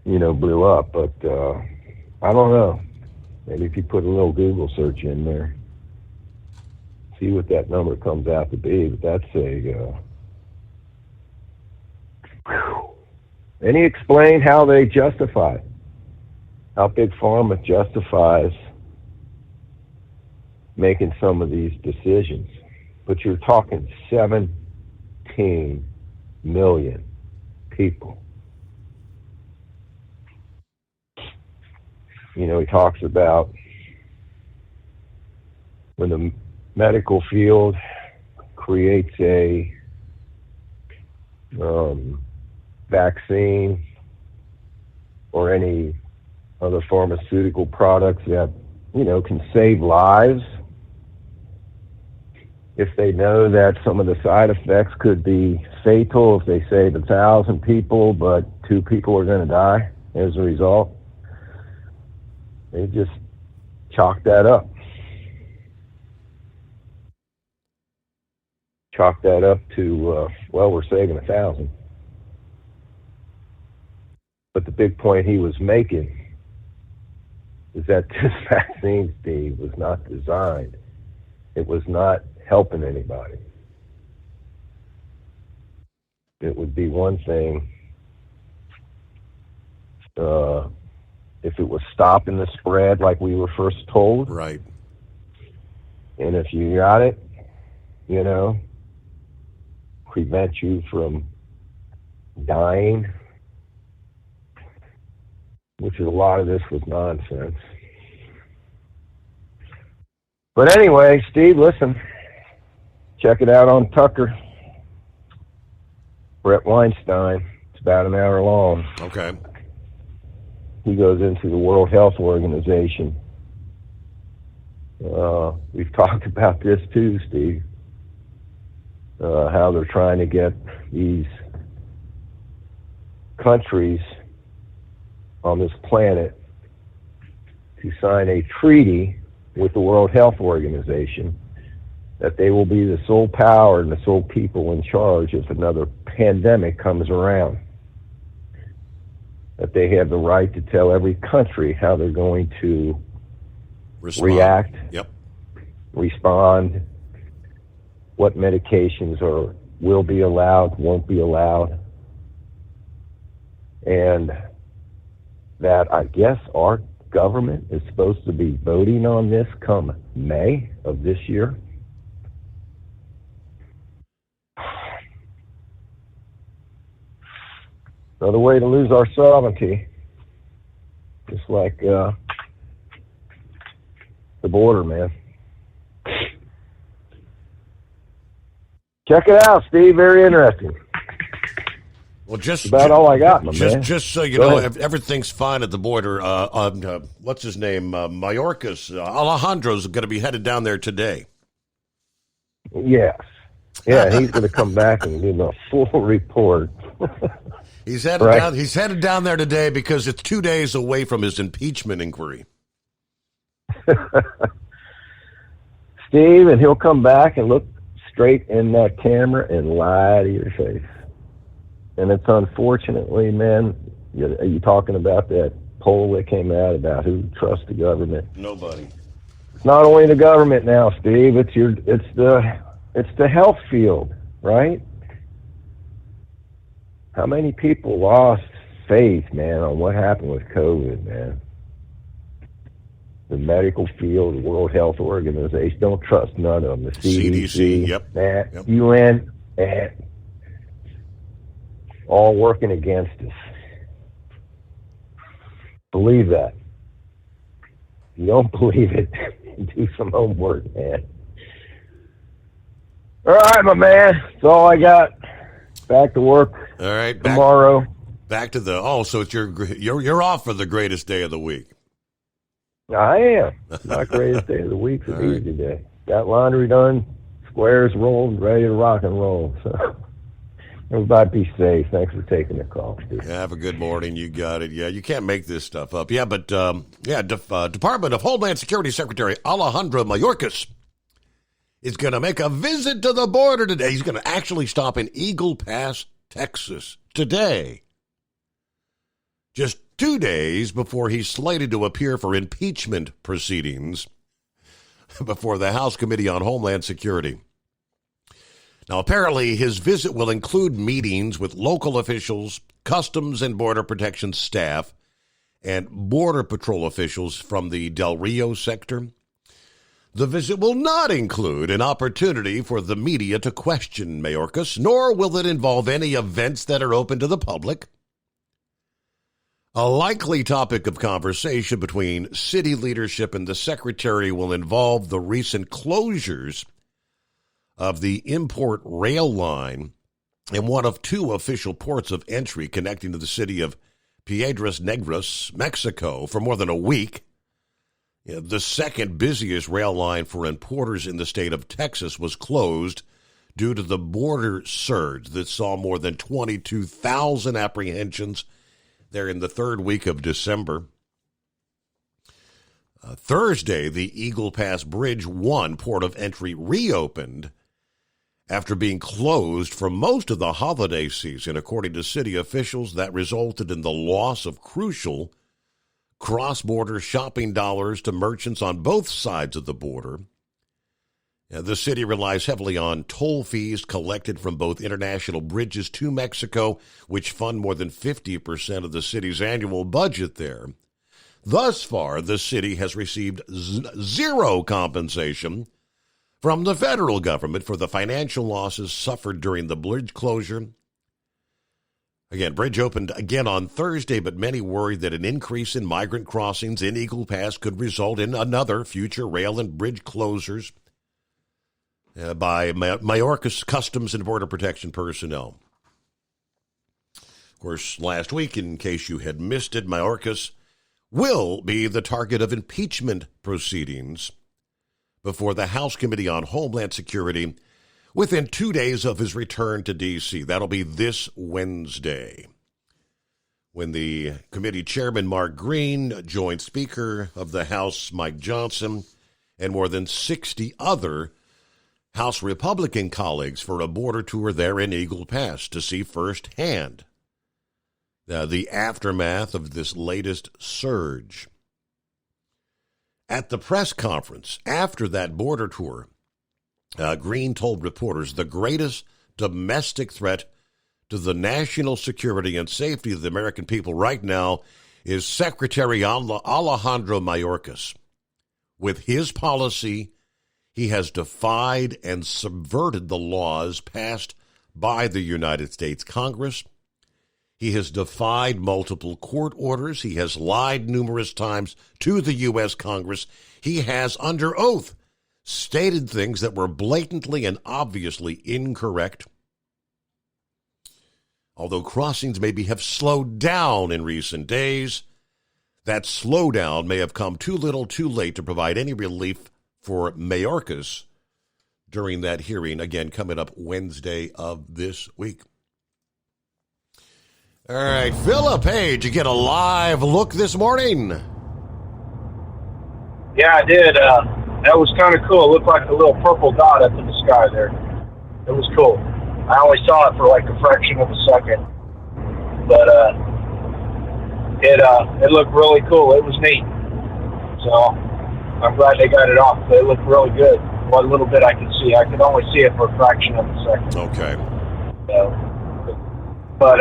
blew up. But I don't know. Maybe if you put a little Google search in there, see what that number comes out to be. But that's a... And he explained how they justify it, how Big Pharma justifies making some of these decisions. But you're talking 17 million people. He talks about when the medical field creates a vaccine or any other pharmaceutical products that, can save lives. If they know that some of the side effects could be fatal, if they save 1,000 people, but 2 people are going to die as a result, they just chalk that up. Chalk that up to, we're saving 1,000. But the big point he was making is that this vaccine, Steve, was not designed. It was not helping anybody. It would be one thing if it was stopping the spread like we were first told. Right. And if you got it, prevent you from dying, which is a lot of this was nonsense. But anyway, Steve, listen, check it out on Tucker. Brett Weinstein. It's about an hour long. Okay. He goes into the World Health Organization. We've talked about this too, Steve. How they're trying to get these countries on this planet to sign a treaty with the World Health Organization that they will be the sole power and the sole people in charge if another pandemic comes around. That they have the right to tell every country how they're going to react, respond, what medications will be allowed, won't be allowed, and that I guess our government is supposed to be voting on this come May of this year. Another way to lose our sovereignty, just like the border, man. Check it out, Steve. Very interesting. Well, just about all I got, my man. Just so you Go know, ahead. everything's fine at the border. What's his name? Mayorkas. Alejandro's going to be headed down there today. Yes. Yeah, he's going to come back and give a full report. He's headed Right. down. He's headed down there today because it's 2 days away from his impeachment inquiry. Steve, and he'll come back and look straight in that camera and lie to your face. And it's unfortunately, man, are you talking about that poll that came out about who trusts the government? Nobody. It's not only the government now, Steve. It's the health field, right? How many people lost faith, man, on what happened with COVID, man? The medical field, the World Health Organization, don't trust none of them. The CDC, yep. UN, all working against us. Believe that. If you don't believe it, do some homework, man. All right, my man. That's all I got. Back to work. All right, tomorrow. Back to the so it's you're off for the greatest day of the week. I am. My greatest day of the week's an easy day. Got laundry done, squares rolled, ready to rock and roll. So everybody be safe. Thanks for taking the call, Steve. Yeah, have a good morning. You got it. Yeah, you can't make this stuff up. Yeah, but Department of Homeland Security Secretary Alejandro Mayorkas is going to make a visit to the border today. He's going to actually stop in Eagle Pass, Texas today. Just 2 days before he's slated to appear for impeachment proceedings before the House Committee on Homeland Security. Now, apparently, his visit will include meetings with local officials, Customs and Border Protection staff, and Border Patrol officials from the Del Rio sector. The visit will not include an opportunity for the media to question Mayorkas, nor will it involve any events that are open to the public. A likely topic of conversation between city leadership and the secretary will involve the recent closures of the import rail line in one of two official ports of entry connecting to the city of Piedras Negras, Mexico, for more than a week. The second busiest rail line for importers in the state of Texas was closed due to the border surge that saw more than 22,000 apprehensions there in the third week of December. Thursday, the Eagle Pass Bridge 1 port of entry reopened after being closed for most of the holiday season. According to city officials, that resulted in the loss of crucial cross-border shopping dollars to merchants on both sides of the border. The city relies heavily on toll fees collected from both international bridges to Mexico, which fund more than 50% of the city's annual budget there. Thus far, the city has received zero compensation from the federal government for the financial losses suffered during the bridge closure. Again, bridge opened again on Thursday, but many worried that an increase in migrant crossings in Eagle Pass could result in another future rail and bridge closures by Mayorkas Customs and Border Protection personnel. Of course, last week, in case you had missed it, Mayorkas will be the target of impeachment proceedings before the House Committee on Homeland Security within 2 days of his return to D.C. That'll be this Wednesday, when the committee chairman, Mark Green, joined Speaker of the House, Mike Johnson, and more than 60 other House Republican colleagues for a border tour there in Eagle Pass to see firsthand the aftermath of this latest surge. At the press conference after that border tour, Green told reporters the greatest domestic threat to the national security and safety of the American people right now is Secretary Alejandro Mayorkas. With his policy, he has defied and subverted the laws passed by the United States Congress. He has defied multiple court orders. He has lied numerous times to the U.S. Congress. He has, under oath, stated things that were blatantly and obviously incorrect. although crossings maybe have slowed down in recent days. That slowdown may have come too little too late to provide any relief for Mayorkas during that hearing, again, coming up Wednesday of this week. All right, Philip, hey, did you get a live look this morning? Yeah, I did. That was kind of cool. It looked like a little purple dot up in the sky there. It was cool. I only saw it for like a fraction of a second, but it looked really cool. It was neat. So I'm glad they got it off. But it looked really good. What little bit I could see, I could only see it for a fraction of a second. Okay. But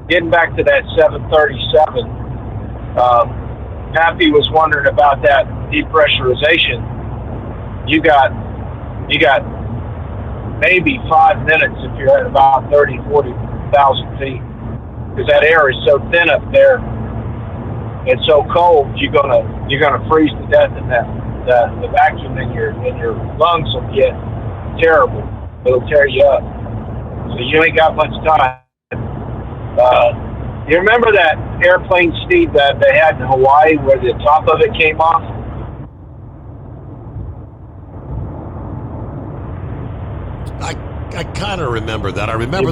getting back to that 737, Pappy was wondering about that depressurization. You got maybe 5 minutes if you're at about 30,000, 40,000 feet, because that air is so thin up there and so cold. You're gonna freeze to death in that. The vacuum in your lungs will get terrible. It'll tear you up. So you ain't got much time. You remember that airplane, Steve, that they had in Hawaii where the top of it came off? I kind of remember that. I remember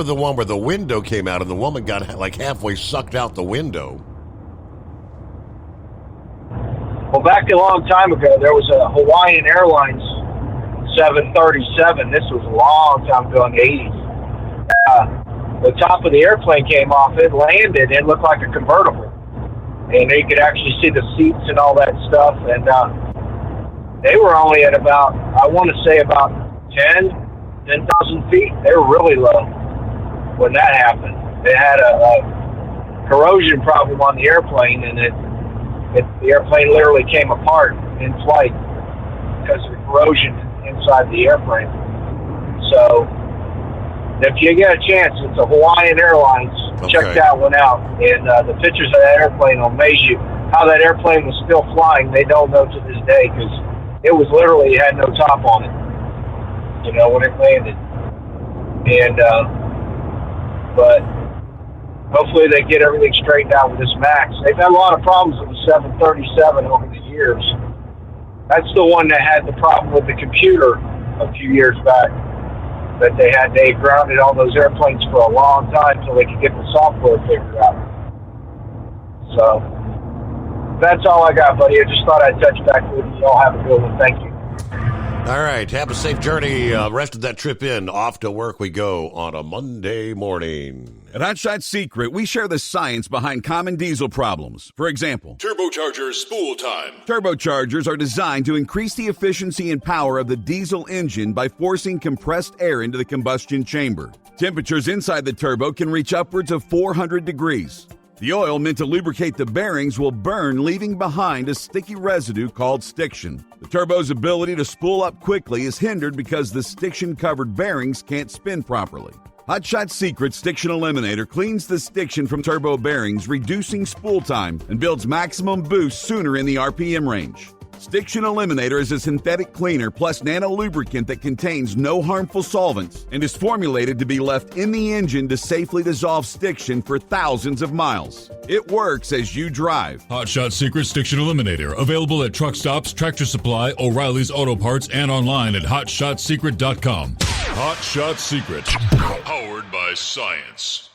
the one where the window came out and the woman got like halfway sucked out the window. Well, back a long time ago, there was a Hawaiian Airlines 737. This was a long time ago in the 80s. The top of the airplane came off. It landed. It looked like a convertible. And you could actually see the seats and all that stuff. And they were only at about, I want to say about 10,000 feet. They were really low when that happened. They had a corrosion problem on the airplane, and the airplane literally came apart in flight because of the corrosion inside the airplane. So if you get a chance, it's a Hawaiian Airlines. Okay. Check that one out. And the pictures of that airplane will amaze you. How that airplane was still flying, they don't know to this day, because it was literally had no top on it, when it landed. And but hopefully they get everything straightened out with this MAX. They've had a lot of problems with the 737 over the years. That's the one that had the problem with the computer a few years back. That they grounded all those airplanes for a long time until they could get the software figured out. So that's all I got, buddy. I just thought I'd touch back with you. Y'all have a good one. Thank you. All right. Have a safe journey. Rest of that trip in. Off to work we go on a Monday morning. At Hot Shot Secret, we share the science behind common diesel problems. For example, turbocharger spool time. Turbochargers are designed to increase the efficiency and power of the diesel engine by forcing compressed air into the combustion chamber. Temperatures inside the turbo can reach upwards of 400 degrees. The oil meant to lubricate the bearings will burn, leaving behind a sticky residue called stiction. The turbo's ability to spool up quickly is hindered because the stiction-covered bearings can't spin properly. Hot Shot Secret Stiction Eliminator cleans the stiction from turbo bearings, reducing spool time, and builds maximum boost sooner in the RPM range. Stiction Eliminator is a synthetic cleaner plus nano-lubricant that contains no harmful solvents and is formulated to be left in the engine to safely dissolve stiction for thousands of miles. It works as you drive. Hot Shot Secret Stiction Eliminator, available at truck stops, Tractor Supply, O'Reilly's Auto Parts, and online at hotshotsecret.com. Hot Shot Secret, powered by science.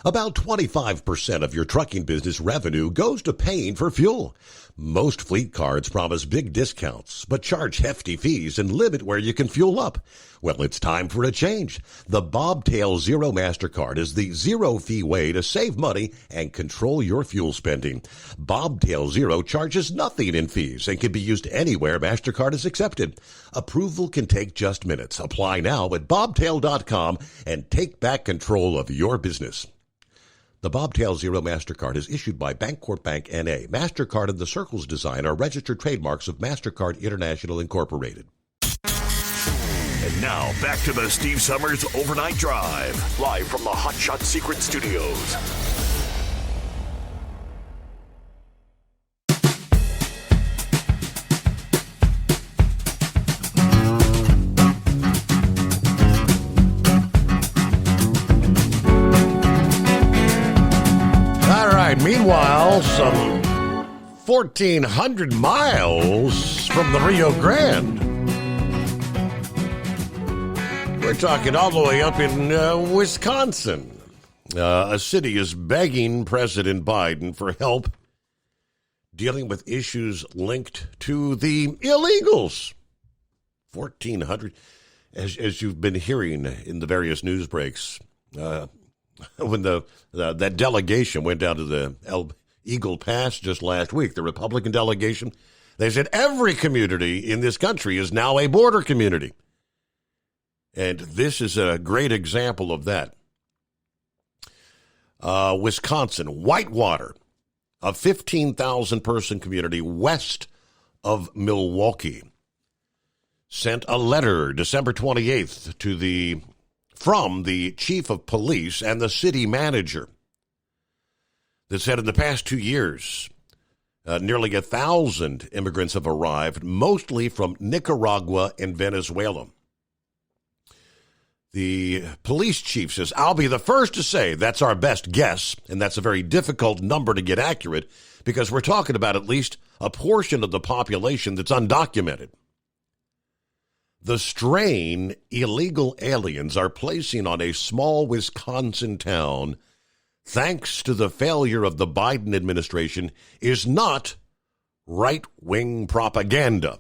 About 25% of your trucking business revenue goes to paying for fuel. Most fleet cards promise big discounts, but charge hefty fees and limit where you can fuel up. Well, it's time for a change. The Bobtail Zero MasterCard is the zero-fee way to save money and control your fuel spending. Bobtail Zero charges nothing in fees and can be used anywhere MasterCard is accepted. Approval can take just minutes. Apply now at bobtail.com and take back control of your business. The Bobtail Zero MasterCard is issued by Bancorp Bank N.A. MasterCard and the Circles design are registered trademarks of MasterCard International Incorporated. And now, back to the Steve Summers Overnight Drive, live from the Hot Shot Secret Studios. Meanwhile, some 1,400 miles from the Rio Grande, we're talking all the way up in Wisconsin. A city is begging President Biden for help dealing with issues linked to the illegals. 1,400, as you've been hearing in the various news breaks, when that delegation went down to the Eagle Pass just last week, the Republican delegation, they said every community in this country is now a border community. And this is a great example of that. Wisconsin, Whitewater, a 15,000 person community west of Milwaukee, sent a letter December 28th from the chief of police and the city manager that said in the past 2 years, nearly 1,000 immigrants have arrived, mostly from Nicaragua and Venezuela. The police chief says, I'll be the first to say that's our best guess, and that's a very difficult number to get accurate because we're talking about at least a portion of the population that's undocumented. The strain illegal aliens are placing on a small Wisconsin town, thanks to the failure of the Biden administration, is not right-wing propaganda.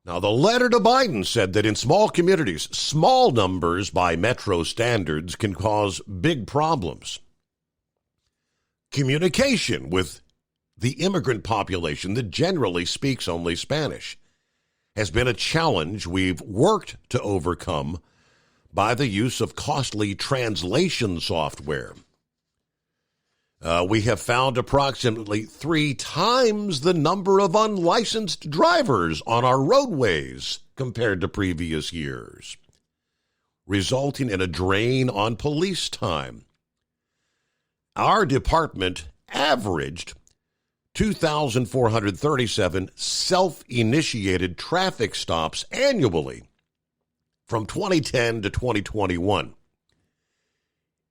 Now, the letter to Biden said that in small communities, small numbers by metro standards can cause big problems. Communication with the immigrant population that generally speaks only Spanish has been a challenge we've worked to overcome by the use of costly translation software. We have found approximately 3 times the number of unlicensed drivers on our roadways compared to previous years, resulting in a drain on police time. Our department averaged 2,437 self-initiated traffic stops annually from 2010 to 2021.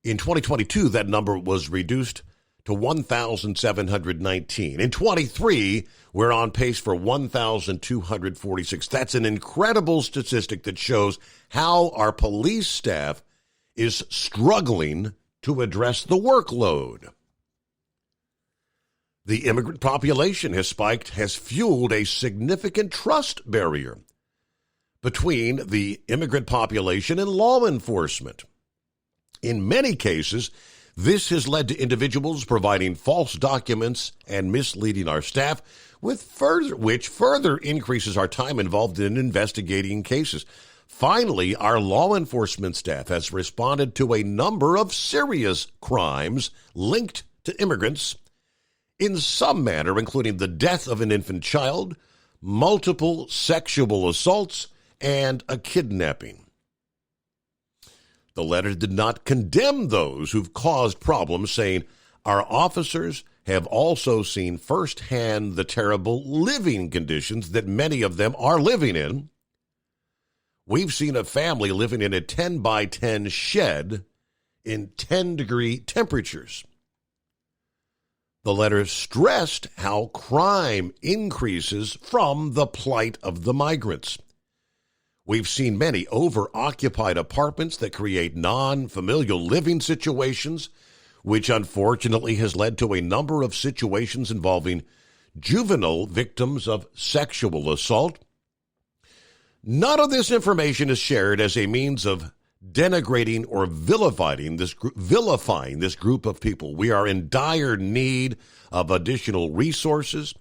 In 2022, that number was reduced to 1,719. In 23, we're on pace for 1,246. That's an incredible statistic that shows how our police staff is struggling to address the workload. The immigrant population has fueled a significant trust barrier between the immigrant population and law enforcement. In many cases, this has led to individuals providing false documents and misleading our staff, which further increases our time involved in investigating cases. Finally, our law enforcement staff has responded to a number of serious crimes linked to immigrants in some manner, including the death of an infant child, multiple sexual assaults, and a kidnapping. The letter did not condemn those who've caused problems, saying, our officers have also seen firsthand the terrible living conditions that many of them are living in. We've seen a family living in a 10 by 10 shed in 10-degree temperatures. The letter stressed how crime increases from the plight of the migrants. We've seen many over-occupied apartments that create non-familial living situations, which unfortunately has led to a number of situations involving juvenile victims of sexual assault. None of this information is shared as a means of denigrating or vilifying this group of people. We are in dire need of additional resources.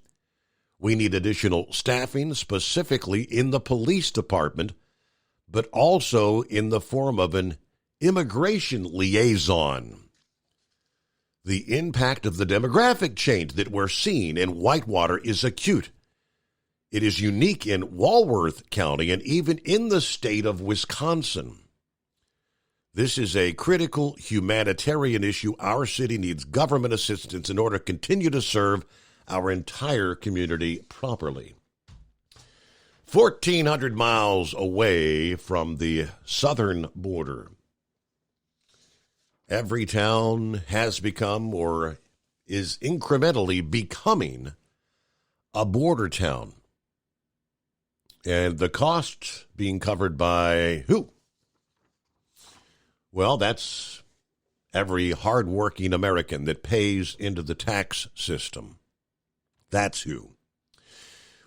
We need additional staffing, specifically in the police department, but also in the form of an immigration liaison. The impact of the demographic change that we're seeing in Whitewater is acute. It is unique in Walworth County and even in the state of Wisconsin. This is a critical humanitarian issue. Our city needs government assistance in order to continue to serve our entire community properly. 1,400 miles away from the southern border, every town has become or is incrementally becoming a border town. And the cost being covered by who? Well, that's every hardworking American that pays into the tax system. That's who.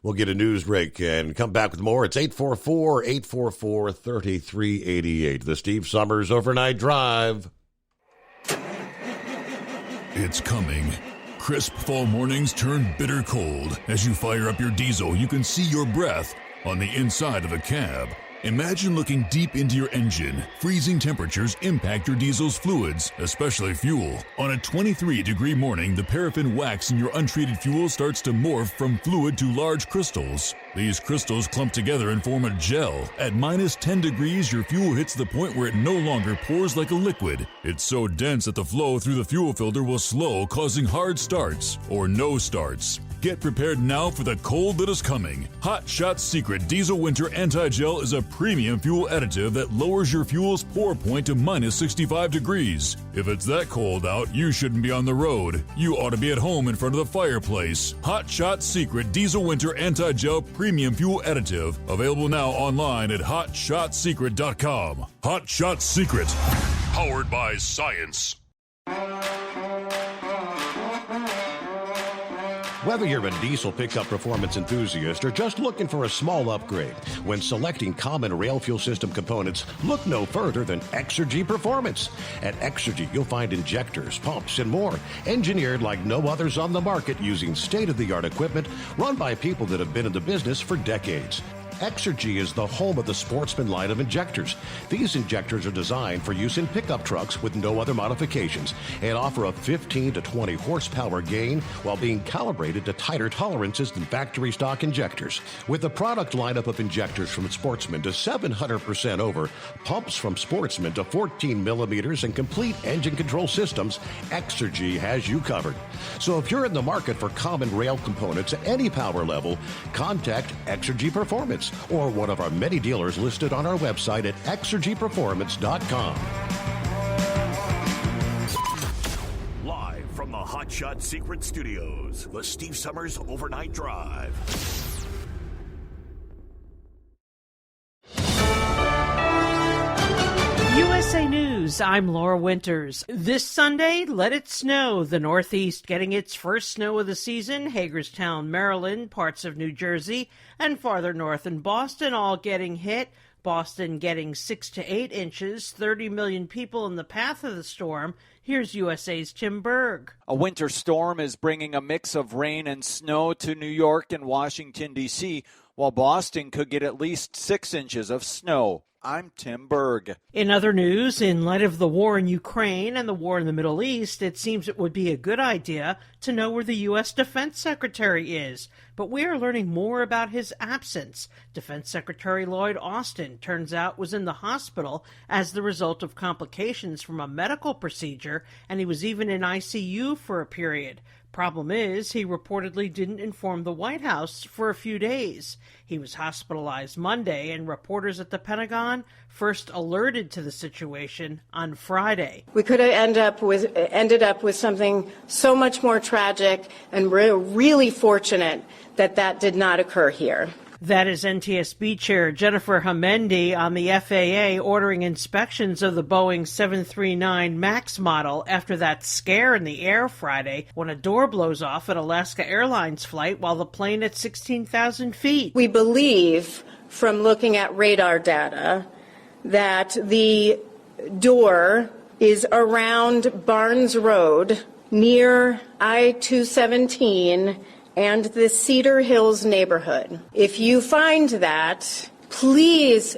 We'll get a news break and come back with more. It's 844-844-3388. The Steve Summers Overnight Drive. It's coming. Crisp fall mornings turn bitter cold. As you fire up your diesel, you can see your breath on the inside of a cab. Imagine looking deep into your engine. Freezing temperatures impact your diesel's fluids, especially fuel. On a 23-degree morning, the paraffin wax in your untreated fuel starts to morph from fluid to large crystals. These crystals clump together and form a gel. At minus 10 degrees, your fuel hits the point where it no longer pours like a liquid. It's so dense that the flow through the fuel filter will slow, causing hard starts or no starts. Get prepared now for the cold that is coming. Hot Shot Secret Diesel Winter Anti-Gel is a premium fuel additive that lowers your fuel's pour point to minus 65 degrees. If it's that cold out, you shouldn't be on the road. You ought to be at home in front of the fireplace. Hot Shot Secret Diesel Winter Anti-Gel Premium Fuel Additive. Available now online at HotShotSecret.com. Hot Shot Secret. Powered by science. Whether you're a diesel pickup performance enthusiast or just looking for a small upgrade, when selecting common rail fuel system components, look no further than Exergy Performance. At Exergy, you'll find injectors, pumps, and more, engineered like no others on the market using state-of-the-art equipment run by people that have been in the business for decades. Exergy is the home of the Sportsman line of injectors. These injectors are designed for use in pickup trucks with no other modifications and offer a 15 to 20 horsepower gain while being calibrated to tighter tolerances than factory stock injectors. With a product lineup of injectors from Sportsman to 700% over, pumps from Sportsman to 14 millimeters, and complete engine control systems, Exergy has you covered. So if you're in the market for common rail components at any power level, contact Exergy Performance or one of our many dealers listed on our website at exergyperformance.com. Live from the Hot Shot Secret Studios, the Steve Summers Overnight Drive. USA News, I'm Laura Winters. This Sunday, let it snow. The Northeast getting its first snow of the season. Hagerstown, Maryland, parts of New Jersey, and farther north in Boston all getting hit. Boston getting 6 to 8 inches, 30 million people in the path of the storm. Here's USA's Tim Berg. A winter storm is bringing a mix of rain and snow to New York and Washington, D.C., while Boston could get at least 6 inches of snow. I'm Tim Berg. In other news, in light of the war in Ukraine and the war in the Middle East, it seems it would be a good idea to know where the U.S. Defense Secretary is. But we are learning more about his absence. Defense Secretary Lloyd Austin, turns out, was in the hospital as the result of complications from a medical procedure, and he was even in ICU for a period. Problem is, he reportedly didn't inform the White House for a few days. He was hospitalized Monday, and reporters at the Pentagon first alerted to the situation on Friday. We could have ended up with something so much more tragic, and we're really fortunate that that did not occur here. That is NTSB Chair Jennifer Homendy on the FAA ordering inspections of the Boeing 737 MAX model after that scare in the air Friday when a door blows off at Alaska Airlines flight while the plane at 16,000 feet. We believe from looking at radar data that the door is around Barnes Road near I-217 and the Cedar Hills neighborhood. If you find that, please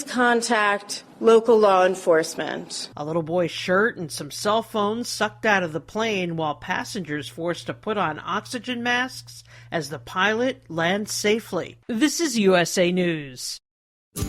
contact local law enforcement. A little boy's shirt and some cell phones sucked out of the plane while passengers forced to put on oxygen masks as the pilot lands safely. This is USA News.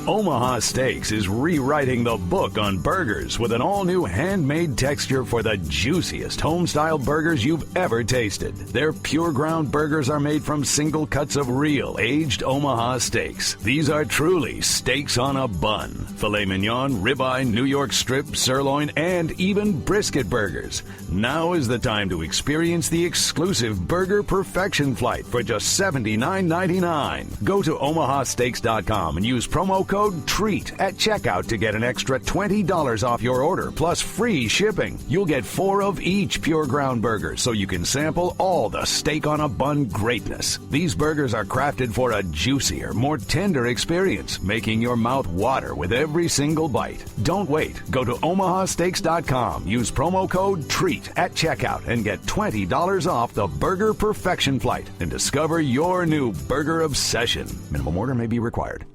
Omaha Steaks is rewriting the book on burgers with an all-new handmade texture for the juiciest home-style burgers you've ever tasted. Their pure ground burgers are made from single cuts of real, aged Omaha steaks. These are truly steaks on a bun. Filet mignon, ribeye, New York strip, sirloin, and even brisket burgers. Now is the time to experience the exclusive Burger Perfection Flight for just $79.99. Go to omahasteaks.com and use promo code TREAT at checkout to get an extra $20 off your order plus free shipping. You'll get 4 of each pure ground burger so you can sample all the steak on a bun greatness. These burgers are crafted for a juicier, more tender experience, making your mouth water with every single bite. Don't wait. Go to omahasteaks.com. Use promo code TREAT at checkout and get $20 off the Burger Perfection Flight and discover your new burger obsession. Minimum order may be required.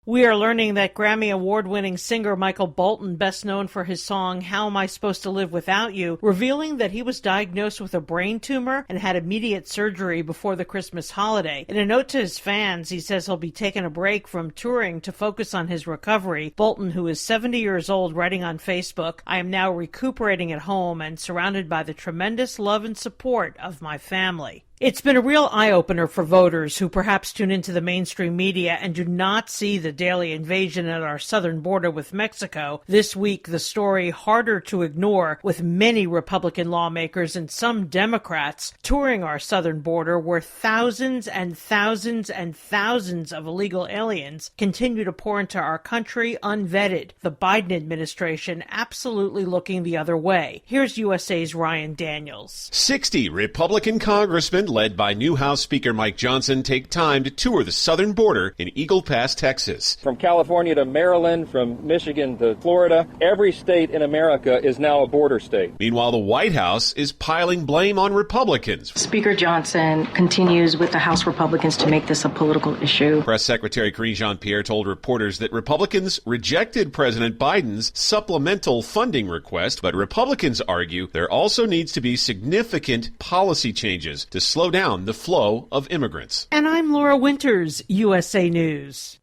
We are learning that Grammy Award-winning singer Michael Bolton, best known for his song How Am I Supposed to Live Without You, revealing that he was diagnosed with a brain tumor and had immediate surgery before the Christmas holiday. In a note to his fans, he says he'll be taking a break from touring to focus on his recovery. Bolton, who is 70 years old, writing on Facebook, "I am now recuperating at home and surrounded by the tremendous love and support of my family." It's been a real eye-opener for voters who perhaps tune into the mainstream media and do not see the daily invasion at our southern border with Mexico. This week, the story harder to ignore, with many Republican lawmakers and some Democrats touring our southern border where thousands and thousands and thousands of illegal aliens continue to pour into our country unvetted. The Biden administration absolutely looking the other way. Here's USA's Ryan Daniels. 60 Republican congressmen led by new House Speaker Mike Johnson take time to tour the southern border in Eagle Pass, Texas. From California to Maryland, from Michigan to Florida, every state in America is now a border state. Meanwhile, the White House is piling blame on Republicans. Speaker Johnson continues with the House Republicans to make this a political issue. Press Secretary Karine Jean-Pierre told reporters that Republicans rejected President Biden's supplemental funding request, but Republicans argue there also needs to be significant policy changes to slow down the flow of immigrants. And I'm Laura Winters, USA News.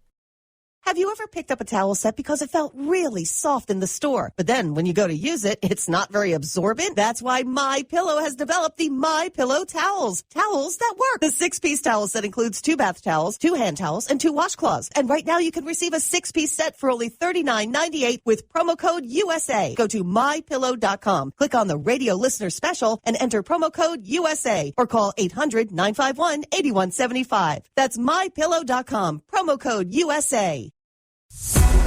Have you ever picked up a towel set because it felt really soft in the store, but then when you go to use it, it's not very absorbent? That's why MyPillow has developed the MyPillow towels. Towels that work. The 6-piece towel set includes 2 bath towels, 2 hand towels, and 2 washcloths. And right now you can receive a 6-piece set for only $39.98 with promo code USA. Go to MyPillow.com, click on the radio listener special, and enter promo code USA, or call 800-951-8175. That's MyPillow.com, promo code USA.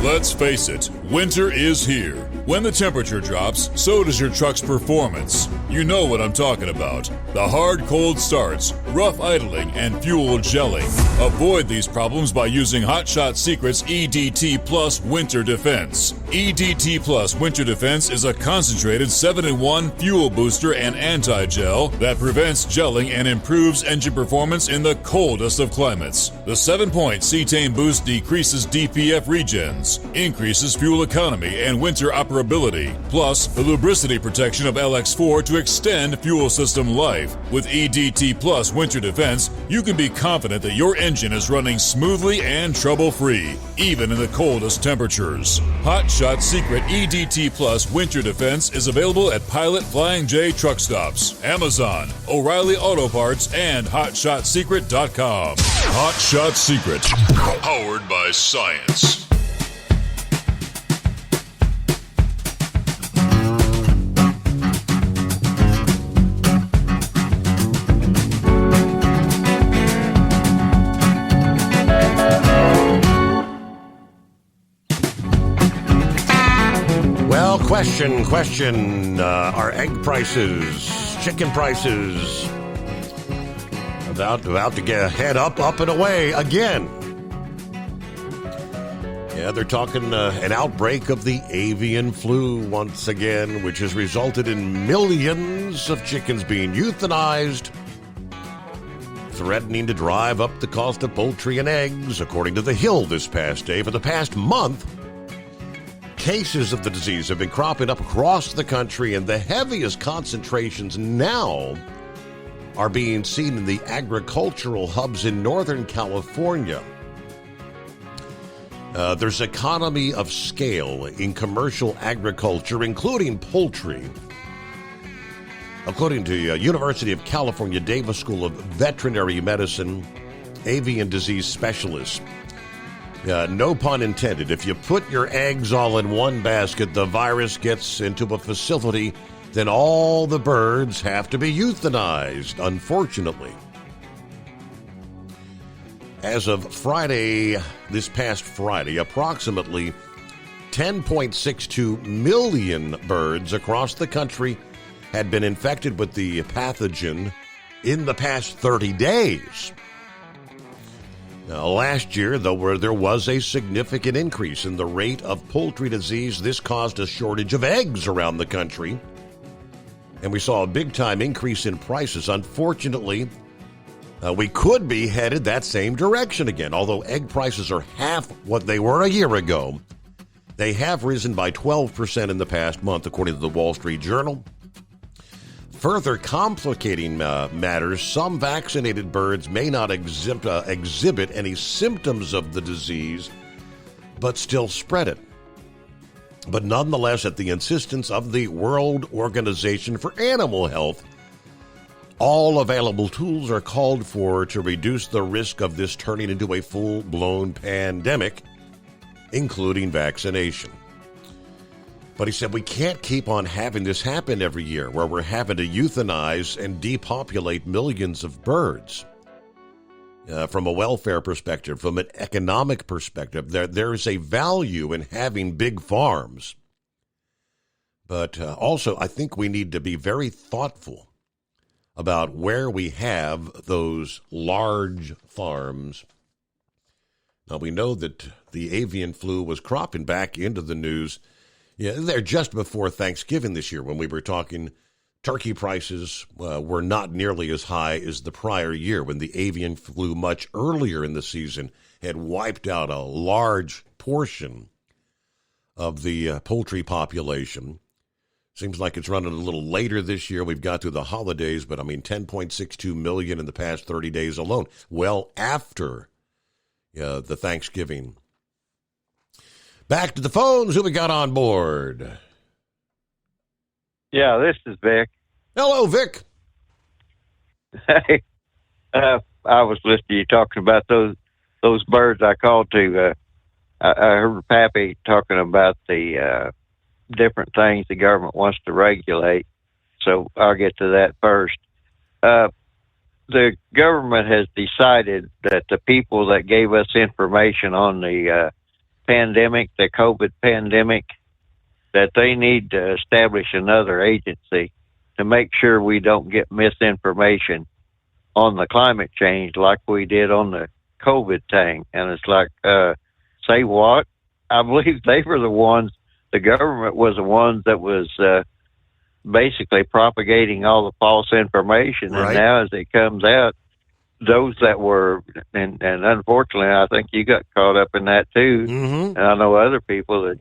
Let's face it, winter is here. When the temperature drops, so does your truck's performance. You know what I'm talking about. The hard cold starts, rough idling, and fuel gelling. Avoid these problems by using Hot Shot Secret's EDT Plus Winter Defense. EDT Plus Winter Defense is a concentrated 7-in-1 fuel booster and anti-gel that prevents gelling and improves engine performance in the coldest of climates. The 7-point cetane boost decreases DPF regens, increases fuel economy and winter operability, plus the lubricity protection of LX4 to extend fuel system life. With EDT Plus Winter Defense, you can be confident that your engine is running smoothly and trouble-free, even in the coldest temperatures. Hot Shot Secret EDT Plus Winter Defense is available at Pilot Flying J truck stops, Amazon, O'Reilly Auto Parts, and HotShotSecret.com. Hot Shot Secret, powered by science. Well, question. Are egg prices, chicken prices about to head up and away again? Yeah, they're talking an outbreak of the avian flu once again, which has resulted in millions of chickens being euthanized, threatening to drive up the cost of poultry and eggs, according to The Hill this past day. For the past month, cases of the disease have been cropping up across the country, and the heaviest concentrations now are being seen in the agricultural hubs in Northern California. There's economy of scale in commercial agriculture, including poultry. According to University of California Davis School of Veterinary Medicine, avian disease specialists, no pun intended, if you put your eggs all in one basket, the virus gets into a facility, then all the birds have to be euthanized, unfortunately. As of Friday, this past Friday, approximately 10.62 million birds across the country had been infected with the pathogen in the past 30 days. Now, last year, though, there was a significant increase in the rate of poultry disease. This caused a shortage of eggs around the country, and we saw a big-time increase in prices. Unfortunately, we could be headed that same direction again. Although egg prices are half what they were a year ago, they have risen by 12% in the past month, according to the Wall Street Journal. Further complicating matters, some vaccinated birds may not exhibit any symptoms of the disease, but still spread it. But nonetheless, at the insistence of the World Organization for Animal Health, all available tools are called for to reduce the risk of this turning into a full-blown pandemic, including vaccination. But he said we can't keep on having this happen every year, where we're having to euthanize and depopulate millions of birds. From a welfare perspective, from an economic perspective, there is a value in having big farms. But also, I think we need to be very thoughtful about where we have those large farms. Now, we know that the avian flu was cropping back into the news. Yeah, they're just before Thanksgiving this year when we were talking. Turkey prices were not nearly as high as the prior year when the avian flu much earlier in the season had wiped out a large portion of the poultry population. Seems like it's running a little later this year. We've got through the holidays, but 10.62 million in the past 30 days alone, well after the Thanksgiving. Back to the phones. Who we got on board? Yeah, this is Vic. Hello, Vic. Hey, I was listening to you talking about those birds I called to. I heard Pappy talking about the different things the government wants to regulate, so I'll get to that first. The government has decided that the people that gave us information on the pandemic, the COVID pandemic, that they need to establish another agency to make sure we don't get misinformation on the climate change like we did on the COVID thing. And it's like, say what? I believe they were the ones, the government was the ones that was basically propagating all the false information. Right. And now as it comes out, those that were, and unfortunately, I think you got caught up in that too. Mm-hmm. And I know other people that,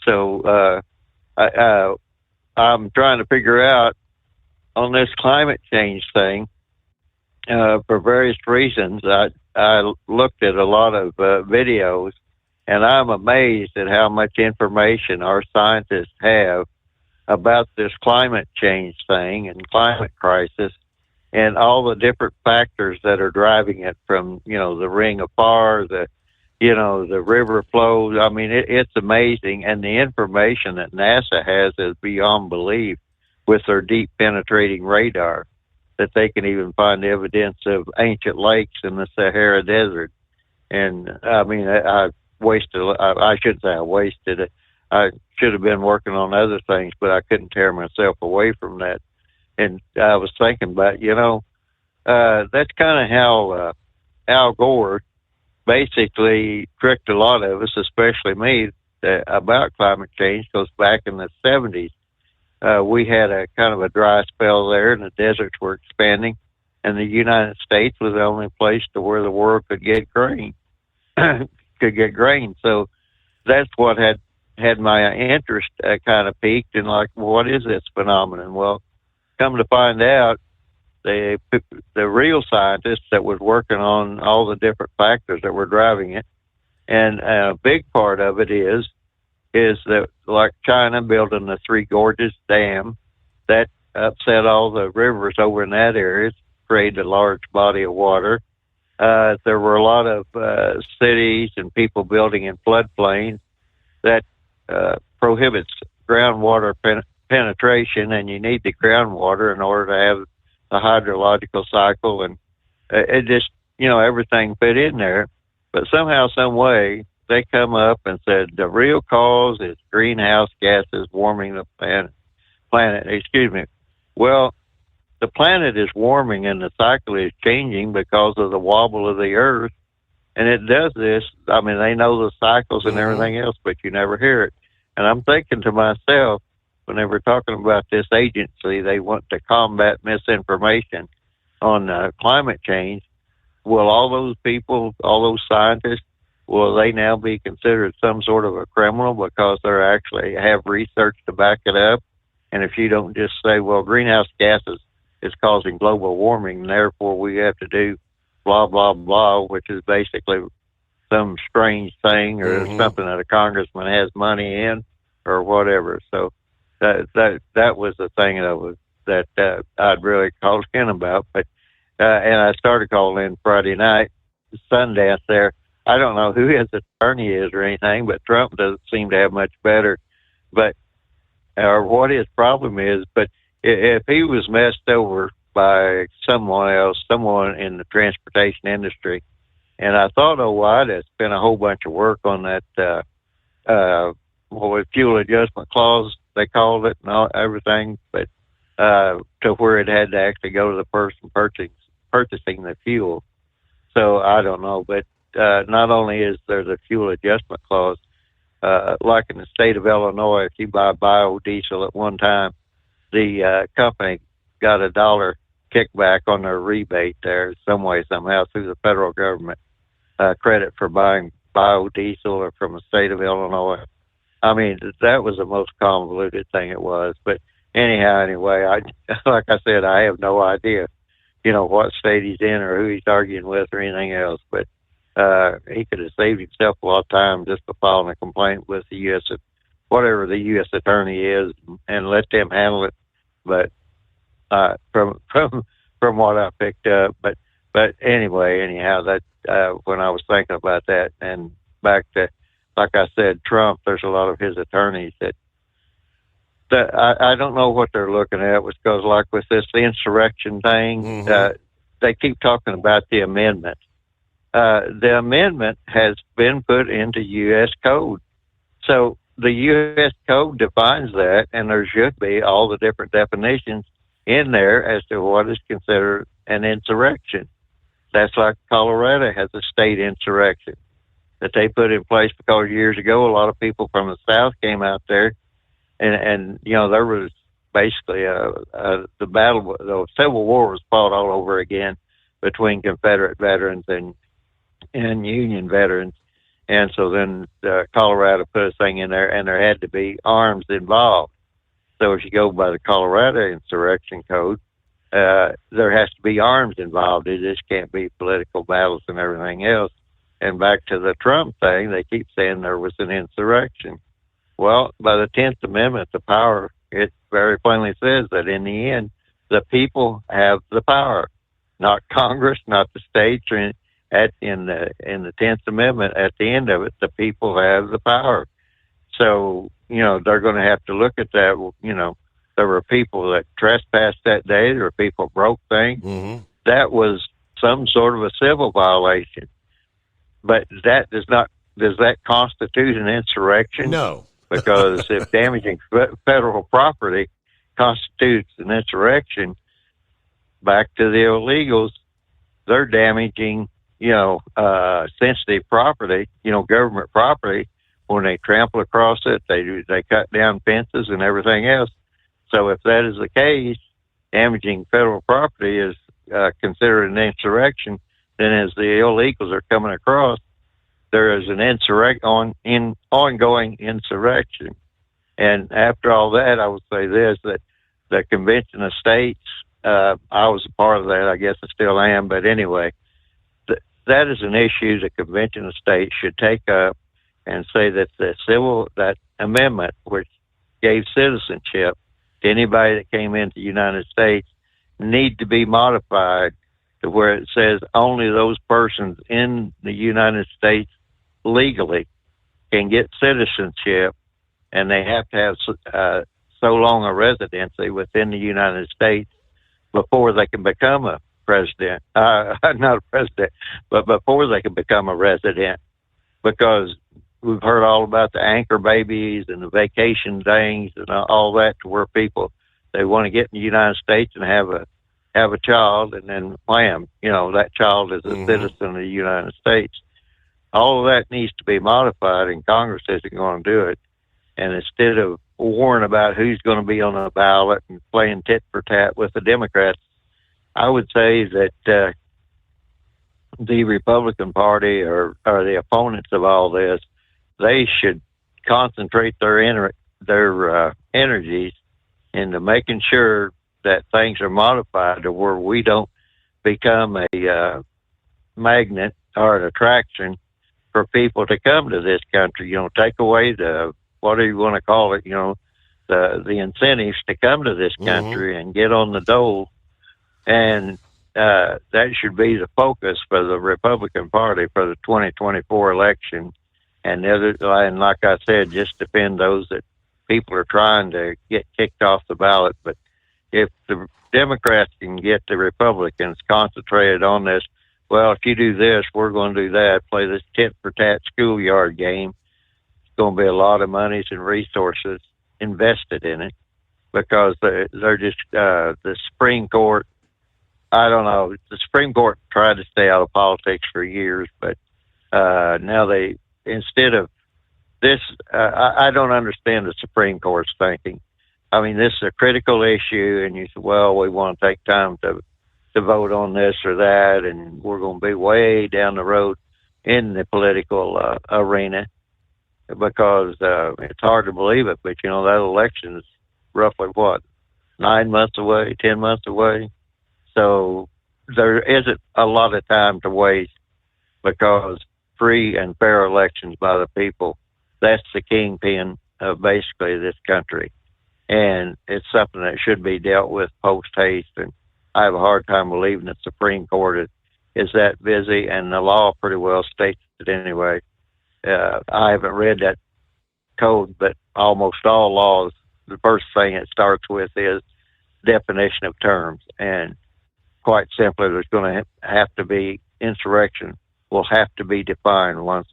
so I'm trying to figure out on this climate change thing, for various reasons. I looked at a lot of videos, and I'm amazed at how much information our scientists have about this climate change thing and climate crisis and all the different factors that are driving it, from, the Ring of Fire, the river flows. I mean, it's amazing. And the information that NASA has is beyond belief with their deep penetrating radar, that they can even find evidence of ancient lakes in the Sahara Desert. And I mean, I shouldn't say I wasted it. I should have been working on other things, but I couldn't tear myself away from that. And I was thinking about, that's kind of how Al Gore basically tricked a lot of us, especially me, about climate change. Because back in the 70s, we had a kind of a dry spell there, and the deserts were expanding, and the United States was the only place to where the world could get grain. So that's what had my interest kind of peaked, and like, what is this phenomenon? Well, come to find out, the real scientists that was working on all the different factors that were driving it And a big part of it is that, like China building the Three Gorges Dam, that upset all the rivers over in that area, created a large body of water. There were a lot of cities and people building in floodplains that prohibits groundwater penetration, and you need the groundwater in order to have the hydrological cycle, and it just, everything fit in there. But somehow, some way, they come up and said the real cause is greenhouse gases warming the planet. Excuse me. Well, the planet is warming and the cycle is changing because of the wobble of the Earth, and it does this. I mean, they know the cycles and everything else, but you never hear it. And I'm thinking to myself, when they were talking about this agency, they want to combat misinformation on climate change. Will all those people, all those scientists, will they now be considered some sort of a criminal because they actually have research to back it up? And if you don't just say, well, greenhouse gases is causing global warming, and therefore we have to do blah, blah, blah, which is basically some strange thing or something that a congressman has money in or whatever. So that was the thing that I'd really called in about. But and I started calling in Friday night, Sundance there. I don't know who his attorney is or anything, but Trump doesn't seem to have much better, or what his problem is. But if he was messed over by someone else, someone in the transportation industry, and I thought, I'd spent a whole bunch of work on that, fuel adjustment clause, they called it, and everything, but to where it had to actually go to the person purchasing the fuel. So I don't know, but not only is there the fuel adjustment clause, like in the state of Illinois, if you buy biodiesel at one time, the company got $1 kickback on their rebate there some way, somehow, through the federal government, credit for buying biodiesel or from the state of Illinois. I mean, that was the most convoluted thing it was. But anyway, like I said, I have no idea, what state he's in or who he's arguing with or anything else. But he could have saved himself a lot of time just by filing a complaint with the U.S., whatever the U.S. attorney is, and let them handle it. But from what I picked up, but anyway, anyhow, that when I was thinking about that, and back to, like I said, Trump, there's a lot of his attorneys that I don't know what they're looking at, because like with this insurrection thing, they keep talking about the amendment. The amendment has been put into U.S. code. So the U.S. code defines that, and there should be all the different definitions in there as to what is considered an insurrection. That's like Colorado has a state insurrection that they put in place because years ago a lot of people from the South came out there, and there was basically the Civil War was fought all over again between Confederate veterans and Union veterans, and so then Colorado put a thing in there, and there had to be arms involved. So if you go by the Colorado insurrection code, there has to be arms involved. It just can't be political battles and everything else. And back to the Trump thing, they keep saying there was an insurrection. Well, by the 10th Amendment, the power, it very plainly says that in the end, the people have the power, not Congress, not the states. Or in the 10th Amendment, at the end of it, the people have the power. So, they're going to have to look at that. There were people that trespassed that day. There were people who broke things. That was some sort of a civil violation. But that does that constitute an insurrection? No. Because if damaging federal property constitutes an insurrection, back to the illegals, they're damaging, sensitive property, government property. When they trample across it, they cut down fences and everything else. So if that is the case, damaging federal property is considered an insurrection. Then as the illegals are coming across, there is an ongoing insurrection. And after all that, I would say this, that the Convention of States, I was a part of that, I guess I still am, but anyway, that is an issue the Convention of States should take up and say that that amendment, which gave citizenship to anybody that came into the United States, need to be modified to where it says only those persons in the United States legally can get citizenship, and they have to have so long a residency within the United States before they can become a president, not a president, but before they can become a resident, because we've heard all about the anchor babies and the vacation things and all that, to where people, they want to get in the United States and have a child, and then wham, that child is a citizen of the United States. All of that needs to be modified, and Congress isn't going to do it. And instead of warning about who's going to be on the ballot and playing tit for tat with the Democrats, I would say that the Republican Party or the opponents of all this, they should concentrate their energies into making sure that things are modified to where we don't become a magnet or an attraction for people to come to this country. Take away the, whatever you want to call it, the incentives to come to this country and get on the dole. And that should be the focus for the Republican Party for the 2024 election. And like I said, just defend those that people are trying to get kicked off the ballot. But if the Democrats can get the Republicans concentrated on this, well, if you do this, we're going to do that, play this tit-for-tat schoolyard game, it's going to be a lot of monies and resources invested in it, because they're just, the Supreme Court, I don't know, the Supreme Court tried to stay out of politics for years, but now they, instead of this, I don't understand the Supreme Court's thinking. I mean, this is a critical issue, and you say, well, we want to take time to vote on this or that, and we're going to be way down the road in the political arena, because it's hard to believe it, but, that election is roughly, 9 months away, 10 months away? So there isn't a lot of time to waste, because free and fair elections by the people, that's the kingpin of basically this country. And it's something that should be dealt with post-haste. And I have a hard time believing the Supreme Court is that busy, and the law pretty well states it anyway. I haven't read that code, but almost all laws, the first thing it starts with is definition of terms. And quite simply, there's going to have to be insurrection will have to be defined once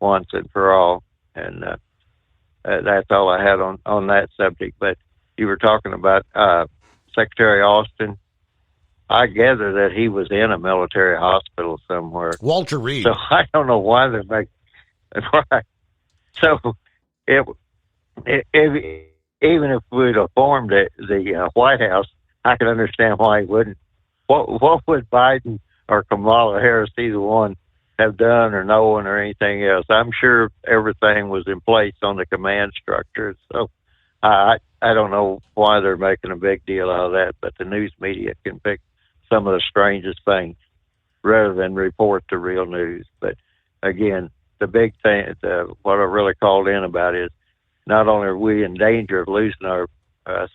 and for all. And that's all I had on that subject. But you were talking about Secretary Austin. I gather that he was in a military hospital somewhere. Walter Reed. So I don't know why they're making right. So even if we'd have formed the White House, I could understand why he wouldn't. What would Biden or Kamala Harris, either one, have done or known or anything else? I'm sure everything was in place on the command structure. So I don't know why they're making a big deal out of that, but the news media can pick some of the strangest things rather than report the real news. But again, the big thing, what I really called in about is not only are we in danger of losing our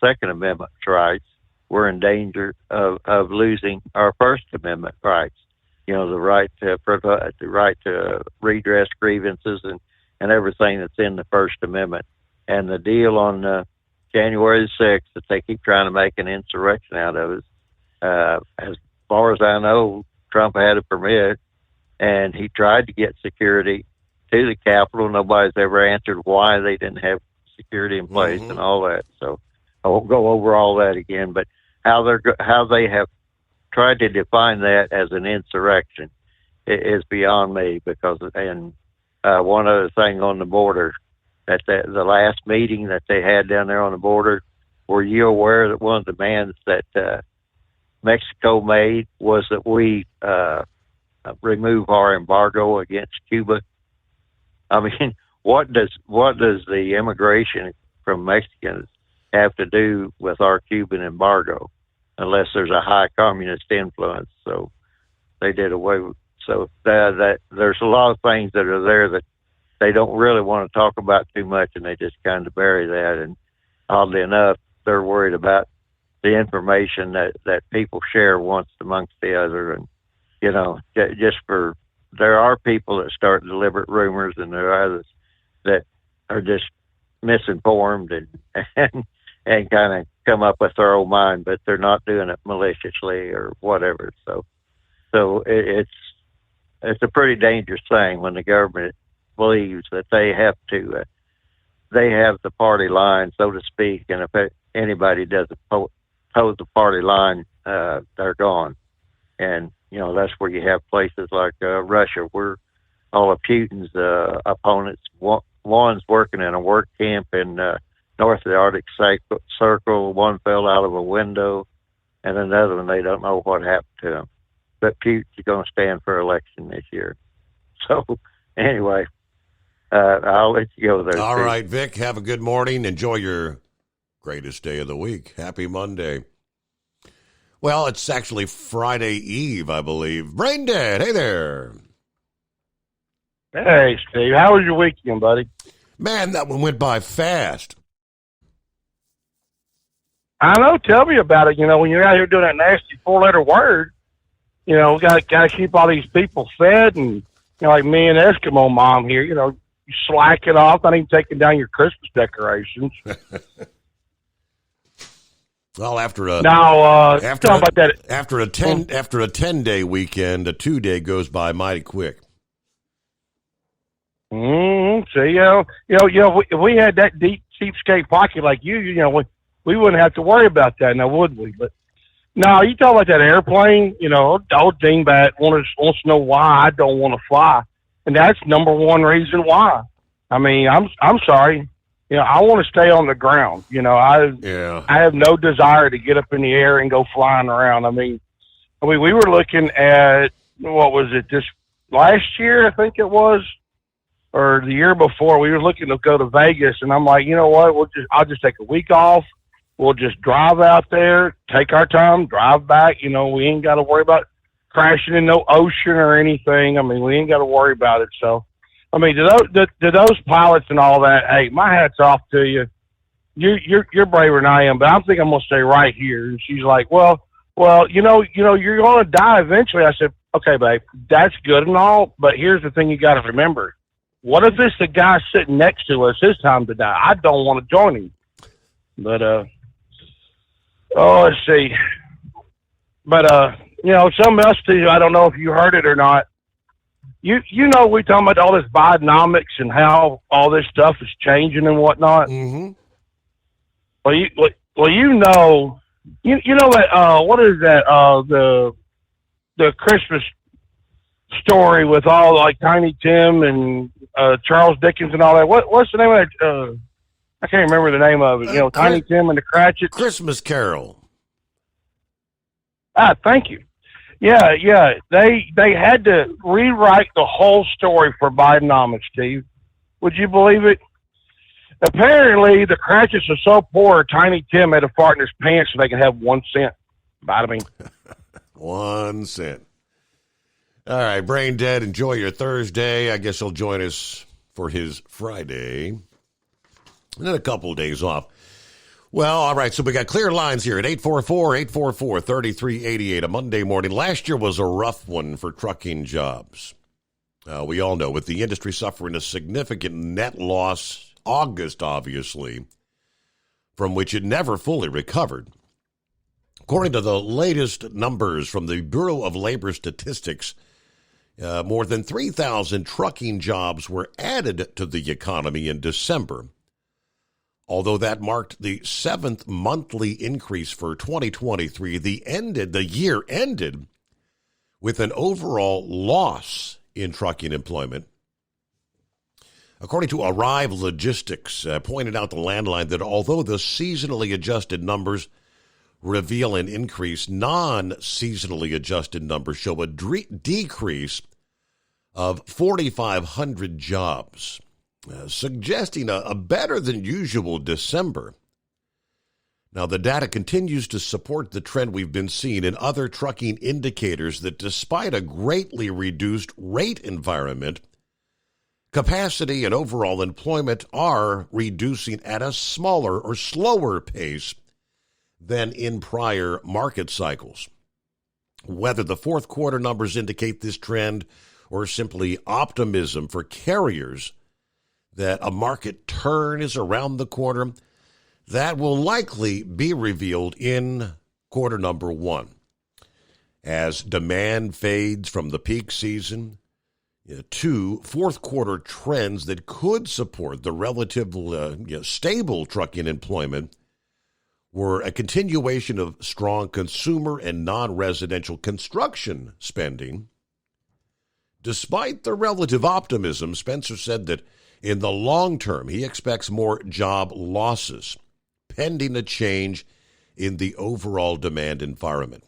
Second Amendment rights, we're in danger of losing our First Amendment rights. The right to redress grievances and everything that's in the First Amendment. And the deal on January the 6th that they keep trying to make an insurrection out of is, as far as I know, Trump had a permit, and he tried to get security to the Capitol. Nobody's ever answered why they didn't have security in place and all that. So I won't go over all that again, but how they have tried to define that as an insurrection is beyond me. Because one other thing on the border, that the last meeting that they had down there on the border, were you aware that one of the demands that Mexico made was that we remove our embargo against Cuba? I mean, what does the immigration from Mexicans have to do with our Cuban embargo, unless there's a high communist influence? So they did away with. So that there's a lot of things that are there that they don't really want to talk about too much, and they just kind of bury that. And oddly enough, they're worried about the information that people share once amongst the other. And, you know, there are people that start deliberate rumors, and there are others that are just misinformed and kind of come up with their own mind, but they're not doing it maliciously or whatever. So it's a pretty dangerous thing when the government believes that they have the party line, so to speak, and if anybody doesn't toe the party line, they're gone. And, you know, that's where you have places like Russia, where all of Putin's opponents, one's working in a work camp in north of the Arctic Circle, one fell out of a window, and another one, they don't know what happened to him. But Putin's going to stand for election this year. So, anyway, I'll let you go there. All right, Vic, have a good morning. Enjoy your greatest day of the week. Happy Monday. Well, it's actually Friday Eve, I believe. Brain Dead, hey there. Hey, Steve. How was your weekend, buddy? Man, that one went by fast. I know. Tell me about it. You know, when you're out here doing that nasty 4-letter word, you know, got to keep all these people fed. And, you know, like me and Eskimo Mom here, you know, you slack it off, not even taking down your Christmas decorations. Well, after a 10-day weekend, a 2-day goes by mighty quick. So if we had that cheapskate pocket like you know, we wouldn't have to worry about that now, would we? But no, you talk about that airplane. You know, old dingbat wants to know why I don't want to fly, and that's number one reason why. I mean, I'm sorry. You know, I want to stay on the ground. You know, I have no desire to get up in the air and go flying around. I mean, we were looking at, what was it, this last year, I think it was, or the year before. We were looking to go to Vegas, and I'm like, you know what, I'll just take a week off. We'll just drive out there, take our time, drive back. You know, we ain't got to worry about crashing in no ocean or anything. I mean, we ain't got to worry about it. So, I mean, to those pilots and all that, hey, my hat's off to you. You're braver than I am, but I think I'm gonna stay right here. And she's like, well, you know, you're gonna die eventually. I said, okay, babe, that's good and all, but here's the thing you got to remember: what if it's the guy sitting next to us? His time to die. I don't want to join him. But let's see. But you know, something else too. I don't know if you heard it or not. You know, we talking about all this Bidenomics and how all this stuff is changing and whatnot. Mm-hmm. Well, you know that what is that? The Christmas story with all like Tiny Tim and Charles Dickens and all that. What's the name of that? I can't remember the name of it. You know, Tiny Tim and the Cratchits. Christmas Carol. Thank you. Yeah. They had to rewrite the whole story for Bidenomics, Steve. Would you believe it? Apparently, the Cratchits are so poor, Tiny Tim had to fart in his pants so they could have 1 cent. Vitamin. 1 cent. All right, Brain Dead, enjoy your Thursday. I guess he'll join us for his Friday. And then a couple of days off. Well, all right, so we got clear lines here at 844-844-3388, a Monday morning. Last year was a rough one for trucking jobs. We all know, with the industry suffering a significant net loss, August, obviously, from which it never fully recovered. According to the latest numbers from the Bureau of Labor Statistics, more than 3,000 trucking jobs were added to the economy in December. Although that marked the 7th monthly increase for 2023, the year ended with an overall loss in trucking employment. According to Arrive Logistics, pointed out the Landline that although the seasonally adjusted numbers reveal an increase, non-seasonally adjusted numbers show a decrease of 4,500 jobs. Suggesting a better than usual December. Now, the data continues to support the trend we've been seeing in other trucking indicators that despite a greatly reduced rate environment, capacity and overall employment are reducing at a smaller or slower pace than in prior market cycles. Whether the fourth quarter numbers indicate this trend or simply optimism for carriers that a market turn is around the corner, that will likely be revealed in quarter number one. As demand fades from the peak season, to fourth quarter trends that could support the relative stable trucking employment were a continuation of strong consumer and non-residential construction spending. Despite the relative optimism, Spencer said that in the long term, he expects more job losses, pending a change in the overall demand environment.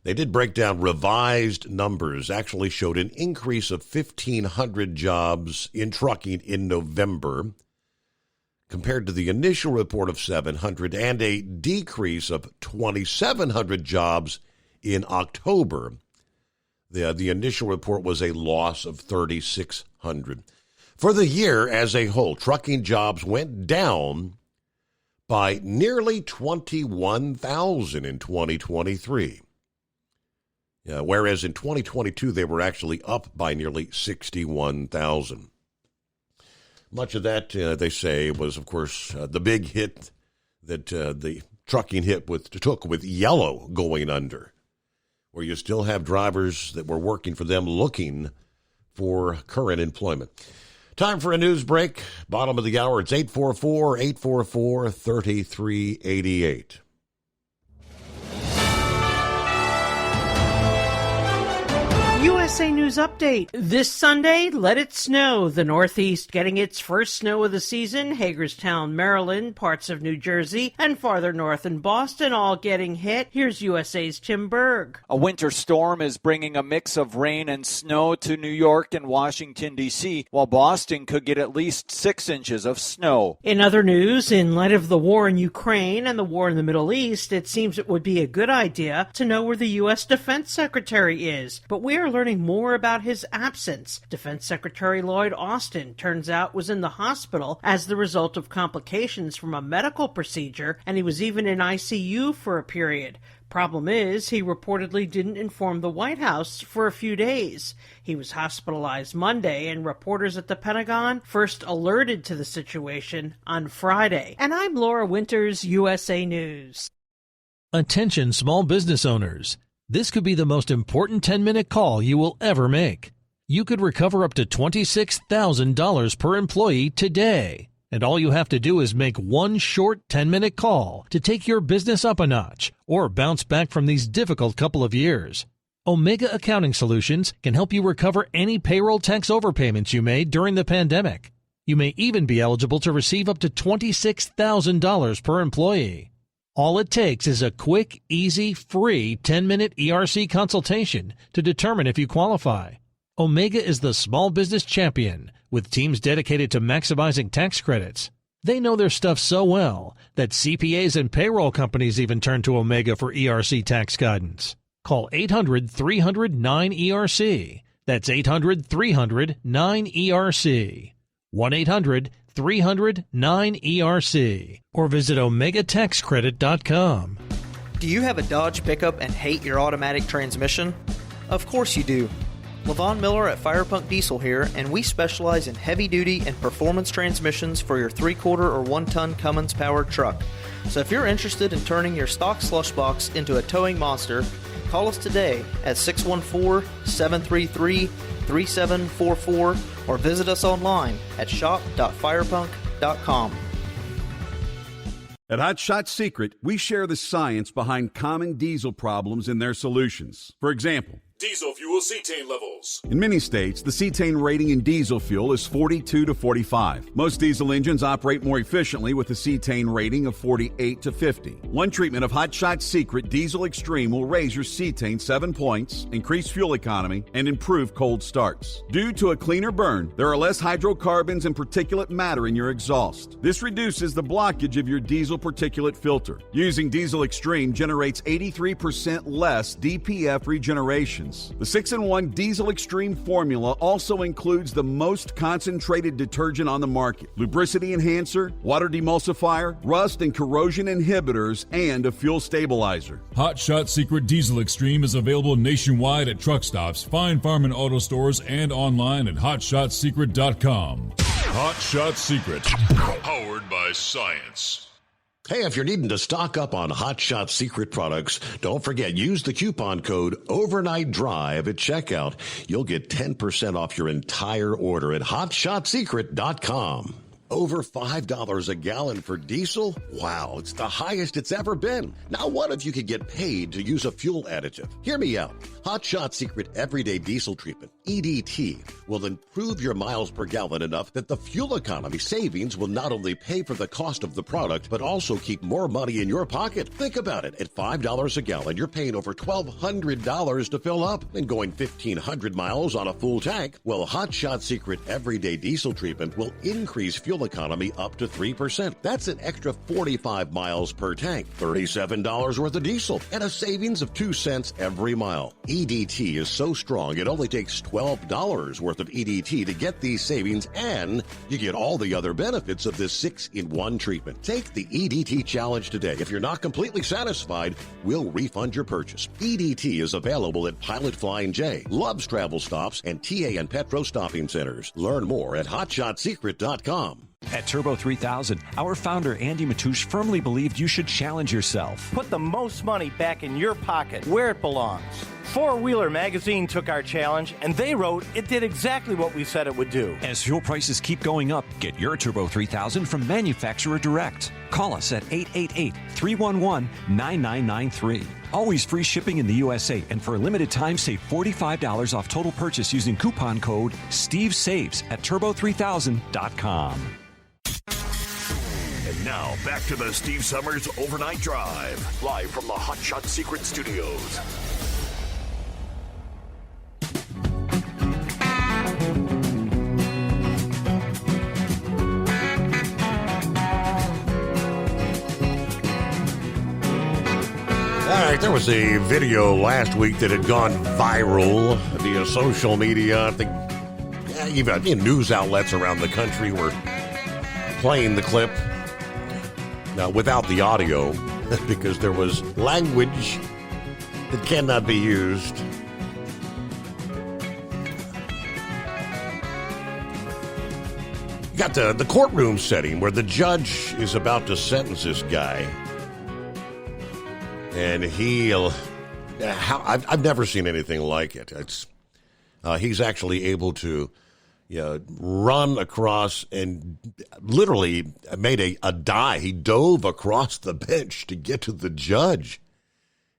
They did break down revised numbers, actually showed an increase of 1,500 jobs in trucking in November compared to the initial report of 700 and a decrease of 2,700 jobs in October. The initial report was a loss of 3,600. For the year as a whole, trucking jobs went down by nearly 21,000 in 2023. Whereas in 2022, they were actually up by nearly 61,000. Much of that, they say, was, of course, the big hit that the trucking took with Yellow going under, where you still have drivers that were working for them looking for current employment. Time for a news break. Bottom of the hour, it's 844-844-3388. USA News Update. This Sunday, let it snow. The Northeast getting its first snow of the season. Hagerstown, Maryland, parts of New Jersey, and farther north in Boston all getting hit. Here's USA's Tim Berg. A winter storm is bringing a mix of rain and snow to New York and Washington, D.C., while Boston could get at least 6 inches of snow. In other news, in light of the war in Ukraine and the war in the Middle East, it seems it would be a good idea to know where the U.S. Defense Secretary is. But we are learning more about his absence. Defense Secretary Lloyd Austin turns out was in the hospital as the result of complications from a medical procedure, and he was even in ICU for a period. Problem is, he reportedly didn't inform the White House for a few days. He was hospitalized Monday, and reporters at the Pentagon first alerted to the situation on Friday. And I'm Laura Winters, USA News. Attention small business owners. This could be the most important 10-minute call you will ever make. You could recover up to $26,000 per employee today. And all you have to do is make one short 10-minute call to take your business up a notch or bounce back from these difficult couple of years. Omega Accounting Solutions can help you recover any payroll tax overpayments you made during the pandemic. You may even be eligible to receive up to $26,000 per employee. All it takes is a quick, easy, free 10-minute ERC consultation to determine if you qualify. Omega is the small business champion with teams dedicated to maximizing tax credits. They know their stuff so well that CPAs and payroll companies even turn to Omega for ERC tax guidance. Call 800-300-9ERC. That's 800-300-9ERC. 1-800-300-9ERC. Or visit OmegaTaxCredit.com. Do you have a Dodge pickup and hate your automatic transmission? Of course you do. LaVon Miller at Firepunk Diesel here, and we specialize in heavy-duty and performance transmissions for your 3-quarter or 1-ton Cummins-powered truck. So if you're interested in turning your stock slush box into a towing monster, call us today at 614-733-3744 or visit us online at shop.firepunk.com. At Hot Shot Secret, we share the science behind common diesel problems and their solutions. For example, diesel fuel cetane levels. In many states, the cetane rating in diesel fuel is 42 to 45. Most diesel engines operate more efficiently with a cetane rating of 48 to 50. One treatment of Hot Shot Secret Diesel Extreme will raise your cetane 7 points, increase fuel economy, and improve cold starts. Due to a cleaner burn, there are less hydrocarbons and particulate matter in your exhaust. This reduces the blockage of your diesel particulate filter. Using Diesel Extreme generates 83% less DPF regenerations. The 6-in-1 Diesel Extreme formula also includes the most concentrated detergent on the market, lubricity enhancer, water demulsifier, rust and corrosion inhibitors, and a fuel stabilizer. Hot Shot Secret Diesel Extreme is available nationwide at truck stops, Fine Farm and auto stores, and online at hotshotsecret.com. Hot Shot Secret, powered by science. Hey, if you're needing to stock up on Hot Shot Secret products, don't forget, use the coupon code Overnight Drive at checkout. You'll get 10% off your entire order at hotshotsecret.com. Over $5 a gallon for diesel? Wow, it's the highest it's ever been. Now what if you could get paid to use a fuel additive? Hear me out. Hot Shot Secret Everyday Diesel Treatment, EDT, will improve your miles per gallon enough that the fuel economy savings will not only pay for the cost of the product, but also keep more money in your pocket. Think about it. At $5 a gallon, you're paying over $1,200 to fill up and going 1,500 miles on a full tank. Well, Hot Shot Secret Everyday Diesel Treatment will increase fuel economy up to 3%. That's an extra 45 miles per tank, $37 worth of diesel, and a savings of 2 cents every mile. EDT is so strong, it only takes $12 worth of EDT to get these savings, and you get all the other benefits of this 6-in-1 treatment. Take the EDT challenge today. If you're not completely satisfied, we'll refund your purchase. EDT is available at Pilot Flying J, Love's Travel Stops, and TA and Petro Stopping Centers. Learn more at hotshotsecret.com. At Turbo 3000, our founder Andy Matoush firmly believed you should challenge yourself. Put the most money back in your pocket, where it belongs. Four Wheeler Magazine took our challenge, and they wrote it did exactly what we said it would do. As fuel prices keep going up, get your Turbo 3000 from manufacturer direct. Call us at 888-311-9993. Always free shipping in the USA, and for a limited time, save $45 off total purchase using coupon code SteveSaves at turbo3000.com. And now, back to the Steve Summers Overnight Drive, live from the Hot Shot Secret Studios. All right, there was a video last week that had gone viral via social media. I think even news outlets around the country were playing the clip without the audio because there was language that cannot be used. You got the courtroom setting where the judge is about to sentence this guy. And I've never seen anything like it. He's actually able to run across and literally made a dive. He dove across the bench to get to the judge,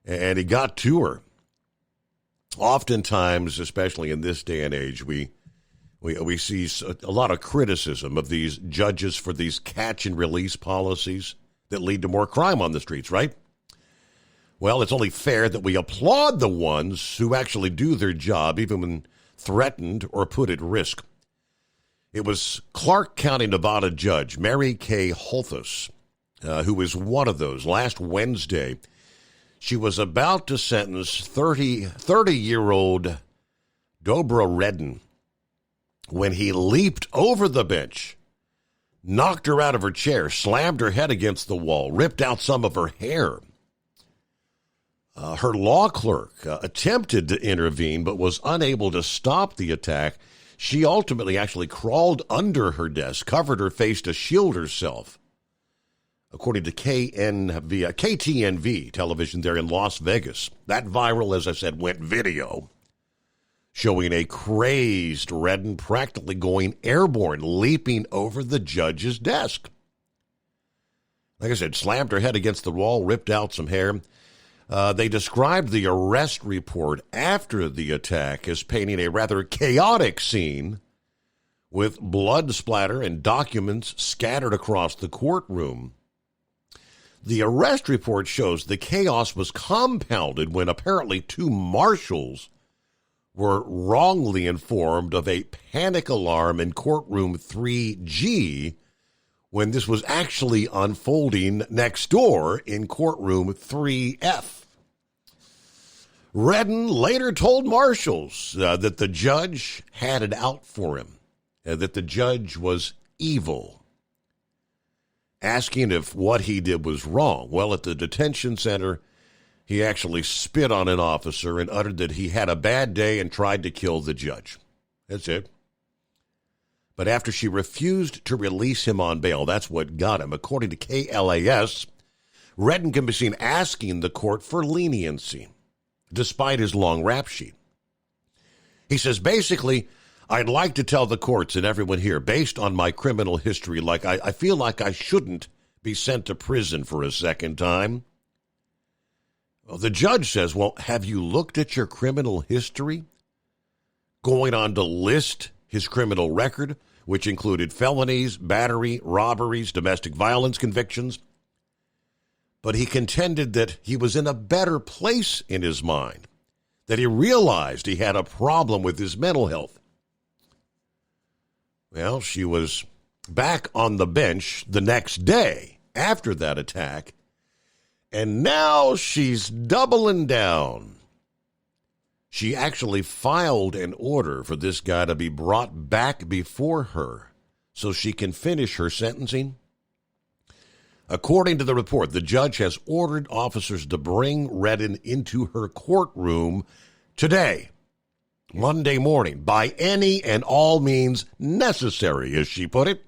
and he got to her. Oftentimes, especially in this day and age, we see a lot of criticism of these judges for these catch and release policies that lead to more crime on the streets, right? Well, it's only fair that we applaud the ones who actually do their job, even when threatened or put at risk. It was Clark County, Nevada judge Mary Kay Holthus, who was one of those. Last Wednesday, she was about to sentence 30-year-old Dobra Redden when he leaped over the bench, knocked her out of her chair, slammed her head against the wall, ripped out some of her hair. Her law clerk attempted to intervene but was unable to stop the attack. She ultimately actually crawled under her desk, covered her face to shield herself. According to KTNV television there in Las Vegas, that viral, as I said, went video, showing a crazed Redden practically going airborne, leaping over the judge's desk. Like I said, slammed her head against the wall, ripped out some hair. They described the arrest report after the attack as painting a rather chaotic scene with blood splatter and documents scattered across the courtroom. The arrest report shows the chaos was compounded when apparently 2 marshals were wrongly informed of a panic alarm in courtroom 3G when this was actually unfolding next door in courtroom 3F. Redden later told marshals that the judge had it out for him, that the judge was evil, asking if what he did was wrong. Well, at the detention center, he actually spit on an officer and uttered that he had a bad day and tried to kill the judge. That's it. But after she refused to release him on bail, that's what got him. According to KLAS, Redden can be seen asking the court for leniency, despite his long rap sheet. He says, basically, I'd like to tell the courts and everyone here, based on my criminal history, like I feel like I shouldn't be sent to prison for a second time. Well, the judge says, well, have you looked at your criminal history? Going on to list his criminal record, which included felonies, battery, robberies, domestic violence convictions. But he contended that he was in a better place in his mind, that he realized he had a problem with his mental health. Well, she was back on the bench the next day after that attack, and now she's doubling down. She actually filed an order for this guy to be brought back before her so she can finish her sentencing. According to the report, the judge has ordered officers to bring Redden into her courtroom today, Monday morning, by any and all means necessary, as she put it.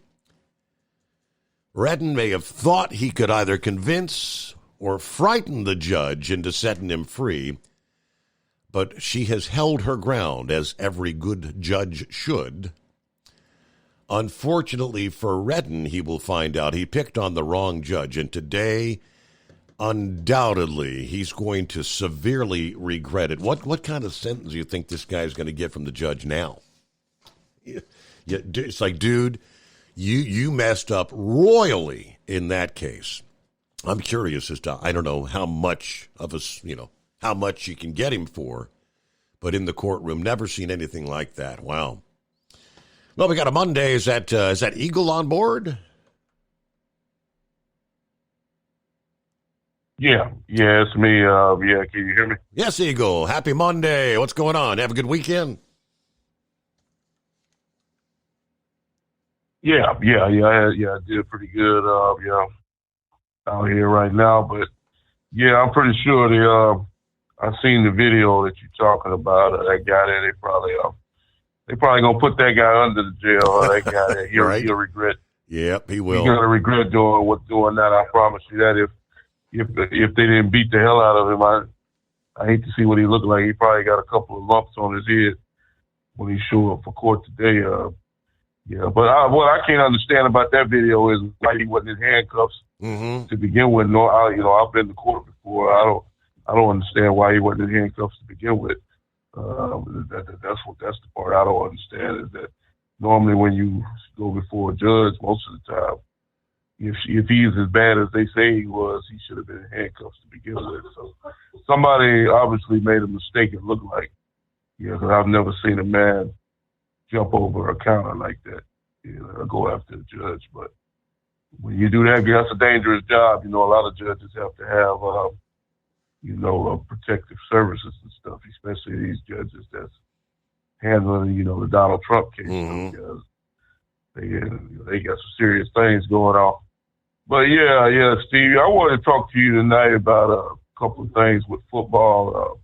Redden may have thought he could either convince or frighten the judge into setting him free, but she has held her ground, as every good judge should. Unfortunately for Redden, he will find out he picked on the wrong judge, and today, undoubtedly, he's going to severely regret it. What kind of sentence do you think this guy is going to get from the judge now? Yeah, it's like, dude, you messed up royally in that case. I'm curious as to, I don't know how much of us, how much you can get him for, but in the courtroom, never seen anything like that. Wow. Well, we got a Monday. Is that Eagle on board? Yeah, it's me. Can you hear me? Yes, Eagle. Happy Monday. What's going on? Have a good weekend? Yeah. I did pretty good. Out here right now, but yeah, I'm pretty sure I seen the video that you're talking about. That guy there, they probably gonna put that guy under the jail. That guy there, he'll regret. Yep, he will. He's gonna regret doing that. I promise you that. If they didn't beat the hell out of him, I hate to see what he looked like. He probably got a couple of lumps on his head when he showed up for court today. But what I can't understand about that video is why he wasn't in handcuffs to begin with. No, I've been to court before. I don't understand why he wasn't in handcuffs to begin with. That's the part I don't understand, is that normally when you go before a judge, most of the time, if he's as bad as they say he was, he should have been in handcuffs to begin with. So somebody obviously made a mistake, it looked like. Because I've never seen a man jump over a counter like that, go after the judge. But when you do that, that's a dangerous job. A lot of judges have to have, protective services and stuff, especially these judges that's handling, the Donald Trump case, because they got some serious things going on. But yeah, Steve, I wanted to talk to you tonight about a couple of things with football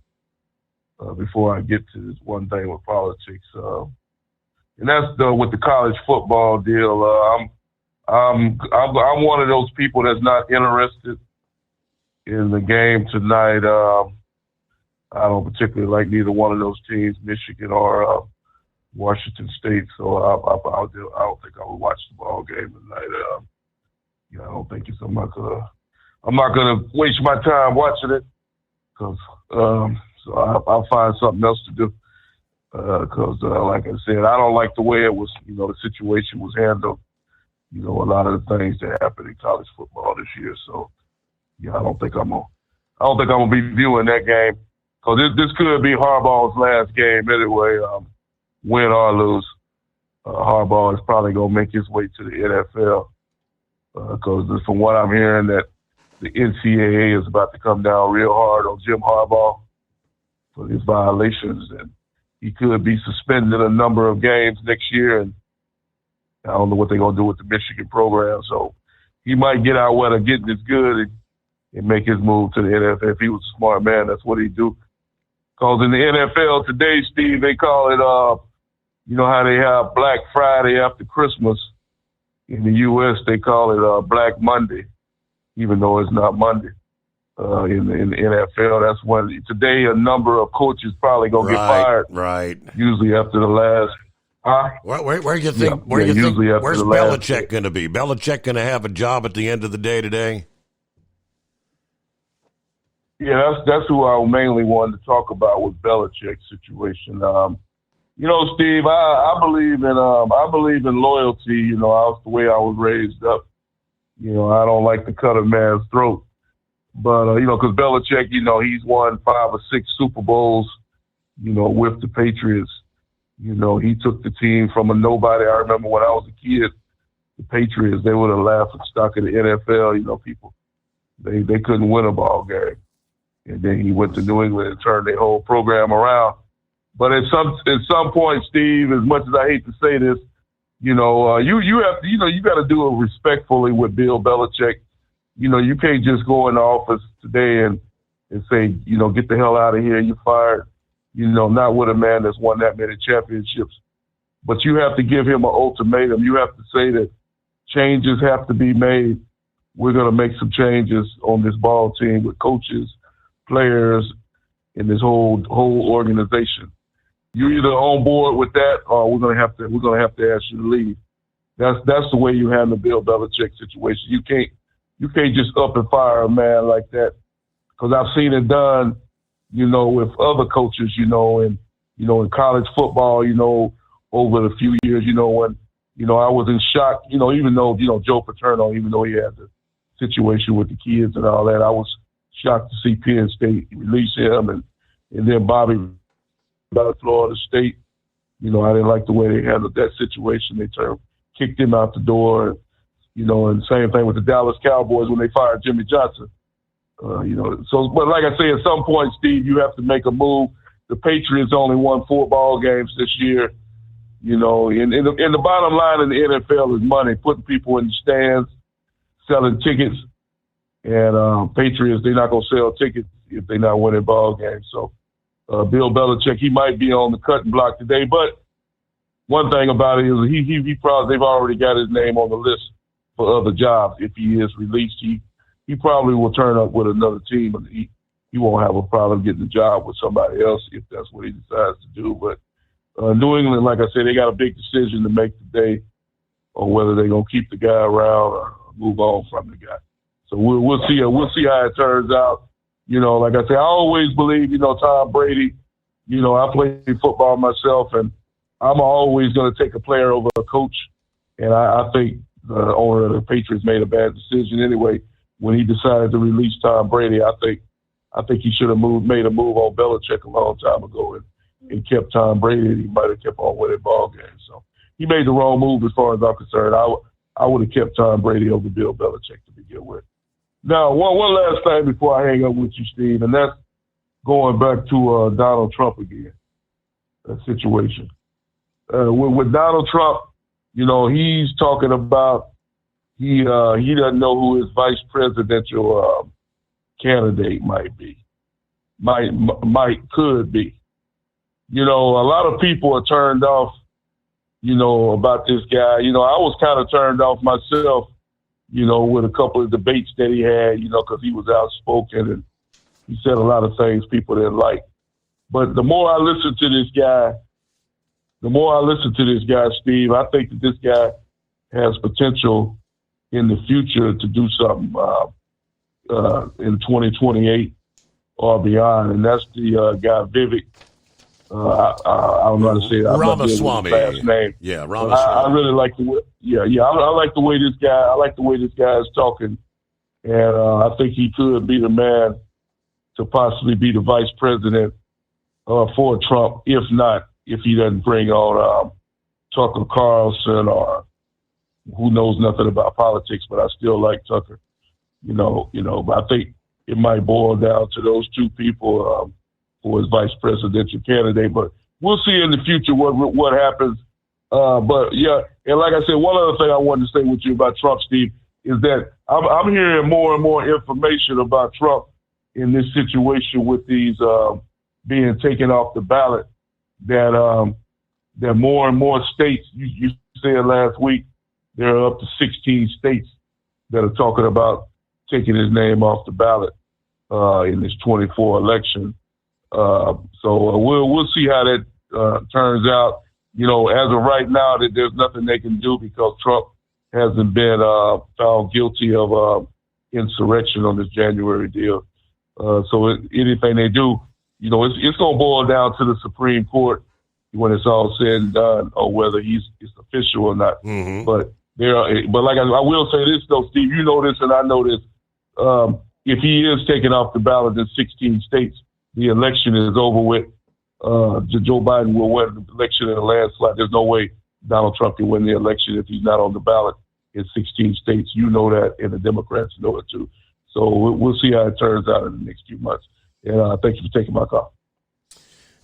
before I get to this one thing with politics. And that's with the college football deal. I'm one of those people that's not interested in the game tonight. I don't particularly like neither one of those teams, Michigan or Washington State. So I don't think I will watch the ball game tonight. I don't think I'm not gonna waste my time watching it. because so I'll find something else to do. Because, like I said, I don't like the way it was, the situation was handled. A lot of the things that happened in college football this year. So, yeah, I don't think I'm gonna be viewing that game, because this could be Harbaugh's last game anyway. Win or lose, Harbaugh is probably gonna make his way to the NFL, because from what I'm hearing, that the NCAA is about to come down real hard on Jim Harbaugh for his violations, and he could be suspended a number of games next year, and I don't know what they're going to do with the Michigan program. So he might get out whether getting is good and make his move to the NFL. If he was a smart man, that's what he'd do. Because in the NFL today, Steve, they call it, how they have Black Friday after Christmas. In the U.S., they call it Black Monday, even though it's not Monday. In the NFL, that's when today a number of coaches probably gonna get fired. Right. Usually after the last. Where do you think? Where's Belichick going to be? Belichick going to have a job at the end of the day today? Yeah, that's who I mainly wanted to talk about with Belichick's situation. Steve, I believe in loyalty. That's the way I was raised up. I don't like to cut a man's throat. But, because Belichick, he's won 5 or 6 Super Bowls, with the Patriots. He took the team from a nobody. I remember when I was a kid, the Patriots, they were the laughing stock of the NFL. People, they couldn't win a ball game. And then he went to New England and turned their whole program around. But at some point, Steve, as much as I hate to say this, you have to, you got to do it respectfully with Bill Belichick. You can't just go in the office today and say, get the hell out of here, you're fired. Not with a man that's won that many championships. But you have to give him an ultimatum. You have to say that changes have to be made. We're going to make some changes on this ball team with coaches, players, and this whole organization. You're either on board with that, or we're going to have to ask you to leave. That's the way you handle Bill Belichick situation. You can't just up and fire a man like that, because I've seen it done, with other coaches, in college football, over the few years, when, I was in shock, even though, Joe Paterno, even though he had the situation with the kids and all that, I was shocked to see Penn State release him, and then Bobby out of Florida State. I didn't like the way they handled that situation. They kicked him out the door. And the same thing with the Dallas Cowboys when they fired Jimmy Johnson. But like I say, at some point, Steve, you have to make a move. The Patriots only won 4 ball games this year. And the bottom line in the NFL is money, putting people in the stands, selling tickets. And Patriots, they're not going to sell tickets if they're not winning ball games. So Bill Belichick, he might be on the cutting block today. But one thing about it is he probably, they've already got his name on the list for other jobs. If he is released, he probably will turn up with another team, and he won't have a problem getting a job with somebody else if that's what he decides to do. But New England, like I said, they got a big decision to make today on whether they're going to keep the guy around or move on from the guy. So we'll see how it turns out. Like I said, I always believe, Tom Brady, I played football myself, and I'm always going to take a player over a coach. And I think the owner of the Patriots made a bad decision anyway when he decided to release Tom Brady. I think he should have made a move on Belichick a long time ago and kept Tom Brady, and he might have kept on winning ball games. So he made the wrong move as far as I'm concerned. I would have kept Tom Brady over Bill Belichick to begin with. Now, one last thing before I hang up with you, Steve, and that's going back to Donald Trump again, that situation. With Donald Trump, he's talking about he doesn't know who his vice presidential candidate might be, could be. A lot of people are turned off, about this guy. I was kind of turned off myself, with a couple of debates that he had, because he was outspoken and he said a lot of things people didn't like. But the more I listen to this guy, Steve, I think that this guy has potential in the future to do something in 2028. or beyond, and that's the guy Vivek. I don't know how to say it. Ramaswamy. Last name. Yeah, Ramaswamy. I really like the way. I like the way this guy. I like the way this guy is talking, and I think he could be the man to possibly be the vice president for Trump. If he doesn't bring on Tucker Carlson or who knows nothing about politics, but I still like Tucker. But I think it might boil down to those two people for his vice presidential candidate. But we'll see in the future what happens. But yeah, and like I said, one other thing I wanted to say with you about Trump, Steve, is that I'm hearing more and more information about Trump in this situation with these being taken off the ballot. That more and more states. You said last week there are up to 16 states that are talking about taking his name off the ballot in this 24 election. So we'll see how that turns out. As of right now, that there's nothing they can do because Trump hasn't been found guilty of insurrection on this January deal. So anything they do, it's going to boil down to the Supreme Court when it's all said and done, or whether it's official or not. Mm-hmm. But like I will say this though, Steve, you know this and I know this. If he is taken off the ballot in 16 states, the election is over with. Joe Biden will win the election in a landslide. There's no way Donald Trump can win the election if he's not on the ballot in 16 states. You know that, and the Democrats know it too. So we'll see how it turns out in the next few months. And thank you for taking my call.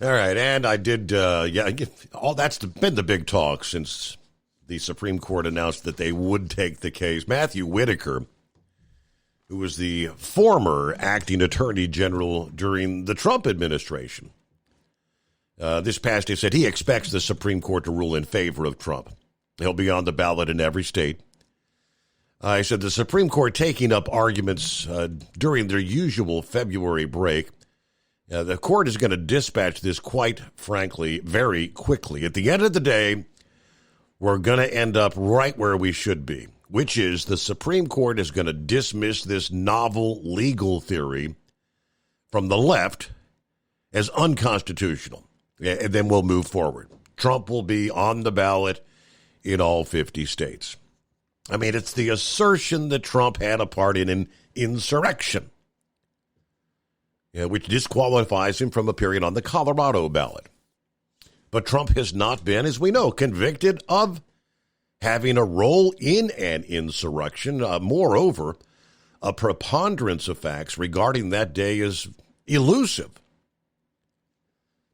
All right, and I did, all that's been the big talk since the Supreme Court announced that they would take the case. Matthew Whitaker, who was the former acting attorney general during the Trump administration, this past day said he expects the Supreme Court to rule in favor of Trump. He'll be on the ballot in every state. He said the Supreme Court taking up arguments during their usual February break. The court is going to dispatch this, quite frankly, very quickly. At the end of the day, we're going to end up right where we should be, which is the Supreme Court is going to dismiss this novel legal theory from the left as unconstitutional. And then we'll move forward. Trump will be on the ballot in all 50 states. I mean, it's the assertion that Trump had a part in an insurrection, which disqualifies him from appearing on the Colorado ballot. But Trump has not been, as we know, convicted of having a role in an insurrection. Moreover, a preponderance of facts regarding that day is elusive.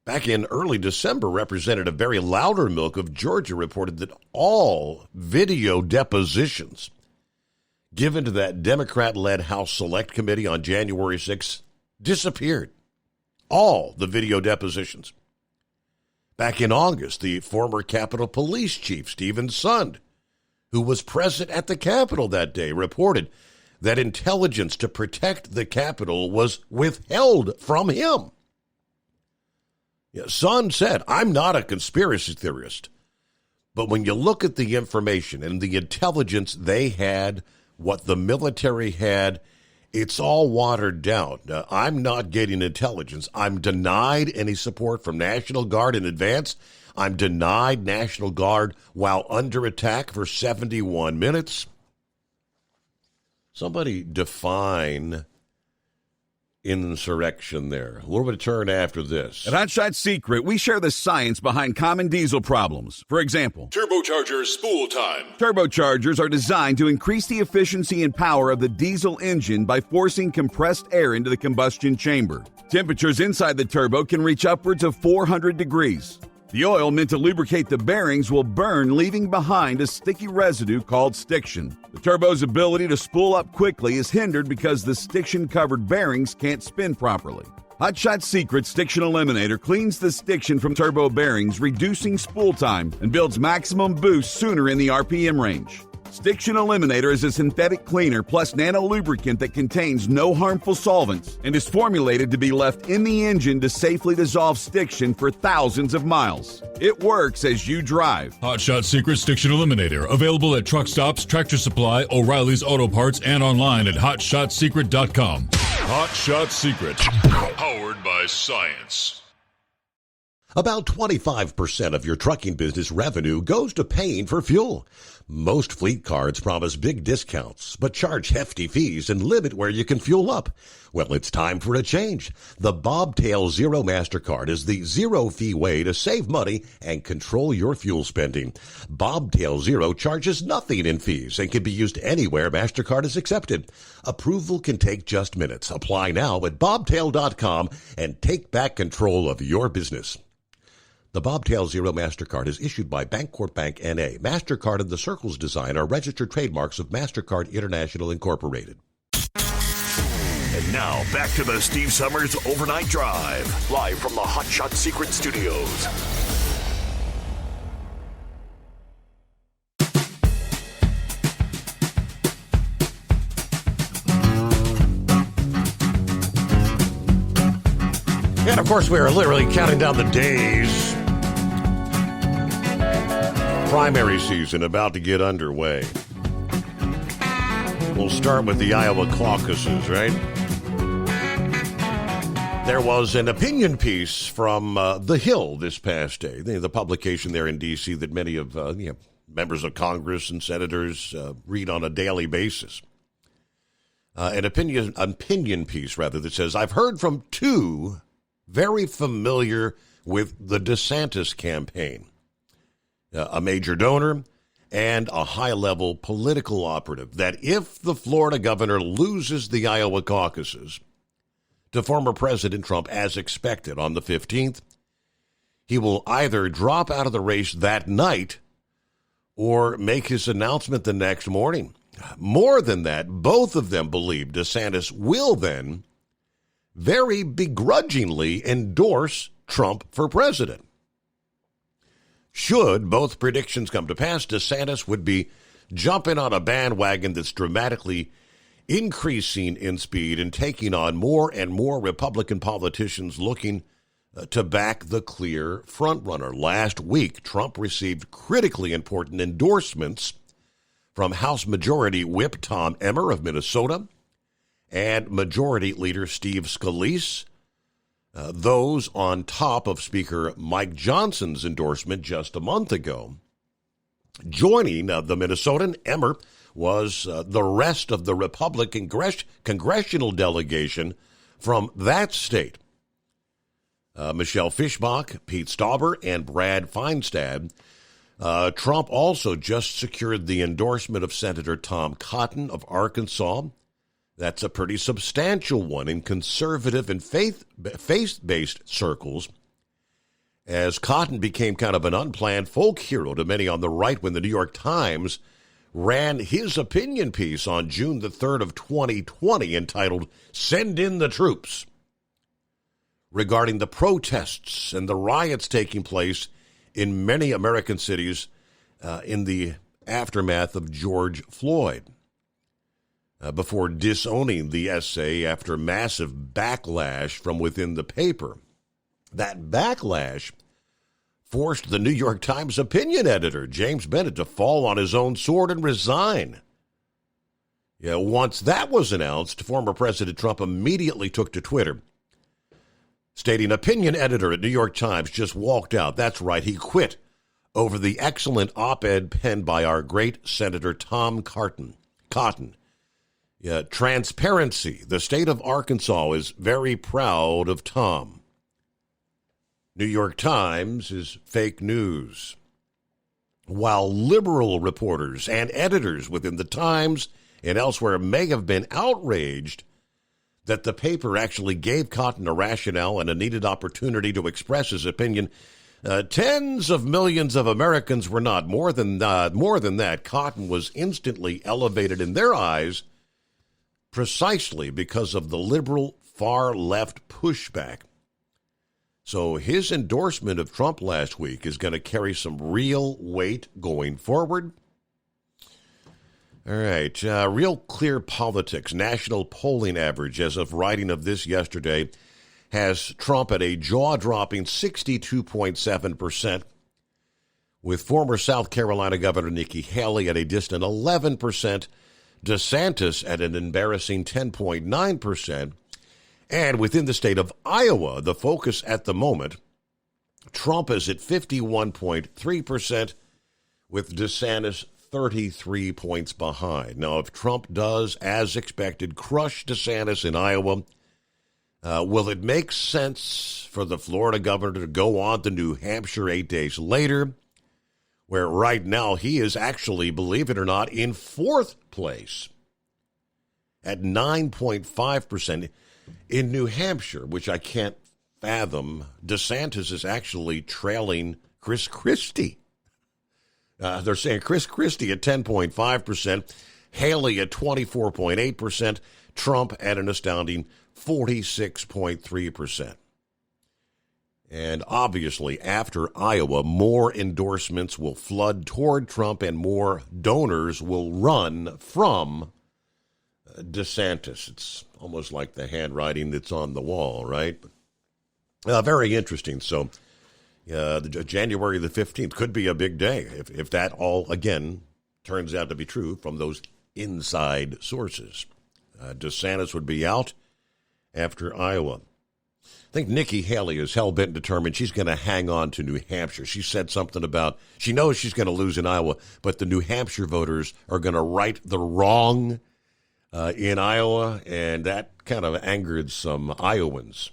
Back in early December, Representative Barry Loudermilk of Georgia reported that all video depositions given to that Democrat-led House Select Committee on January 6th disappeared. All the video depositions. Back in August, the former Capitol Police Chief, Stephen Sund, who was present at the Capitol that day, reported that intelligence to protect the Capitol was withheld from him. Sund said, I'm not a conspiracy theorist, but when you look at the information and the intelligence they had, what the military had, it's all watered down. I'm not getting intelligence. I'm denied any support from National Guard in advance. I'm denied National Guard while under attack for 71 minutes. Somebody define insurrection there. A little bit of turn after this. At Hot Shot Secret, we share the science behind common diesel problems. For example, turbochargers spool time. Turbochargers are designed to increase the efficiency and power of the diesel engine by forcing compressed air into the combustion chamber. Temperatures inside the turbo can reach upwards of 400 degrees. The oil meant to lubricate the bearings will burn, leaving behind a sticky residue called stiction. The turbo's ability to spool up quickly is hindered because the stiction-covered bearings can't spin properly. Hot Shot Secret Stiction Eliminator cleans the stiction from turbo bearings, reducing spool time, and builds maximum boost sooner in the RPM range. Stiction Eliminator is a synthetic cleaner plus nano-lubricant that contains no harmful solvents and is formulated to be left in the engine to safely dissolve stiction for thousands of miles. It works as you drive. Hot Shot Secret Stiction Eliminator. Available at truck stops, Tractor Supply, O'Reilly's Auto Parts, and online at hotshotsecret.com. Hot Shot Secret, powered by science. About 25% of your trucking business revenue goes to paying for fuel. Most fleet cards promise big discounts, but charge hefty fees and limit where you can fuel up. Well, it's time for a change. The Bobtail Zero MasterCard is the zero-fee way to save money and control your fuel spending. Bobtail Zero charges nothing in fees and can be used anywhere MasterCard is accepted. Approval can take just minutes. Apply now at bobtail.com and take back control of your business. The Bobtail Zero MasterCard is issued by Bancorp Bank N.A. MasterCard and the Circles design are registered trademarks of MasterCard International Incorporated. And now, back to the Steve Summers Overnight Drive, live from the Hot Shot Secret Studios. And, of course, we are literally counting down the days. Primary season about to get underway. We'll start with the Iowa caucuses, right? There was an opinion piece from The Hill this past day, the publication there in D.C. that many of members of Congress and senators read on a daily basis. An opinion piece, rather, that says, I've heard from two very familiar with the DeSantis campaign. A major donor and a high-level political operative, that if the Florida governor loses the Iowa caucuses to former President Trump as expected on the 15th, he will either drop out of the race that night or make his announcement the next morning. More than that, both of them believe DeSantis will then very begrudgingly endorse Trump for president. Should both predictions come to pass, DeSantis would be jumping on a bandwagon that's dramatically increasing in speed and taking on more and more Republican politicians looking to back the clear frontrunner. Last week, Trump received critically important endorsements from House Majority Whip Tom Emmer of Minnesota and Majority Leader Steve Scalise, those on top of Speaker Mike Johnson's endorsement just a month ago. Joining the Minnesotan, Emmer was the rest of the Republican congressional delegation from that state. Michelle Fischbach, Pete Stauber, and Brad Feinstad. Trump also just secured the endorsement of Senator Tom Cotton of Arkansas. That's a pretty substantial one in conservative and faith-based circles, as Cotton became kind of an unplanned folk hero to many on the right when the New York Times ran his opinion piece on June the 3rd of 2020 entitled, Send in the Troops, regarding the protests and the riots taking place in many American cities in the aftermath of George Floyd. Before disowning the essay after massive backlash from within the paper. That backlash forced the New York Times opinion editor, James Bennett, to fall on his own sword and resign. Once that was announced, former President Trump immediately took to Twitter, stating, opinion editor at New York Times just walked out. That's right, he quit over the excellent op-ed penned by our great Senator Tom Cotton. Transparency. The state of Arkansas is very proud of Tom. New York Times is fake news. While liberal reporters and editors within the Times and elsewhere may have been outraged that the paper actually gave Cotton a rationale and a needed opportunity to express his opinion, tens of millions of Americans were not. More than that, Cotton was instantly elevated in their eyes precisely because of the liberal far-left pushback. So his endorsement of Trump last week is going to carry some real weight going forward. All right, Real Clear Politics, national polling average as of writing of this yesterday, has Trump at a jaw-dropping 62.7%, with former South Carolina Governor Nikki Haley at a distant 11%, DeSantis at an embarrassing 10.9%, And within the state of Iowa, the focus at the moment, Trump is at 51.3%, with DeSantis 33 points behind. Now, if Trump does, as expected, crush DeSantis in Iowa, will it make sense for the Florida governor to go on to New Hampshire 8 days later, where right now he is actually, believe it or not, in fourth place at 9.5%? In New Hampshire, which I can't fathom, DeSantis is actually trailing Chris Christie. They're saying Chris Christie at 10.5%, Haley at 24.8%, Trump at an astounding 46.3%. And obviously, after Iowa, more endorsements will flood toward Trump and more donors will run from DeSantis. It's almost like the handwriting that's on the wall, right? Very interesting. So January the 15th could be a big day if that all, again, turns out to be true from those inside sources. DeSantis would be out after Iowa. I think Nikki Haley is hell-bent determined she's going to hang on to New Hampshire. She said something about she knows she's going to lose in Iowa, but the New Hampshire voters are going to right the wrong in Iowa, and that kind of angered some Iowans.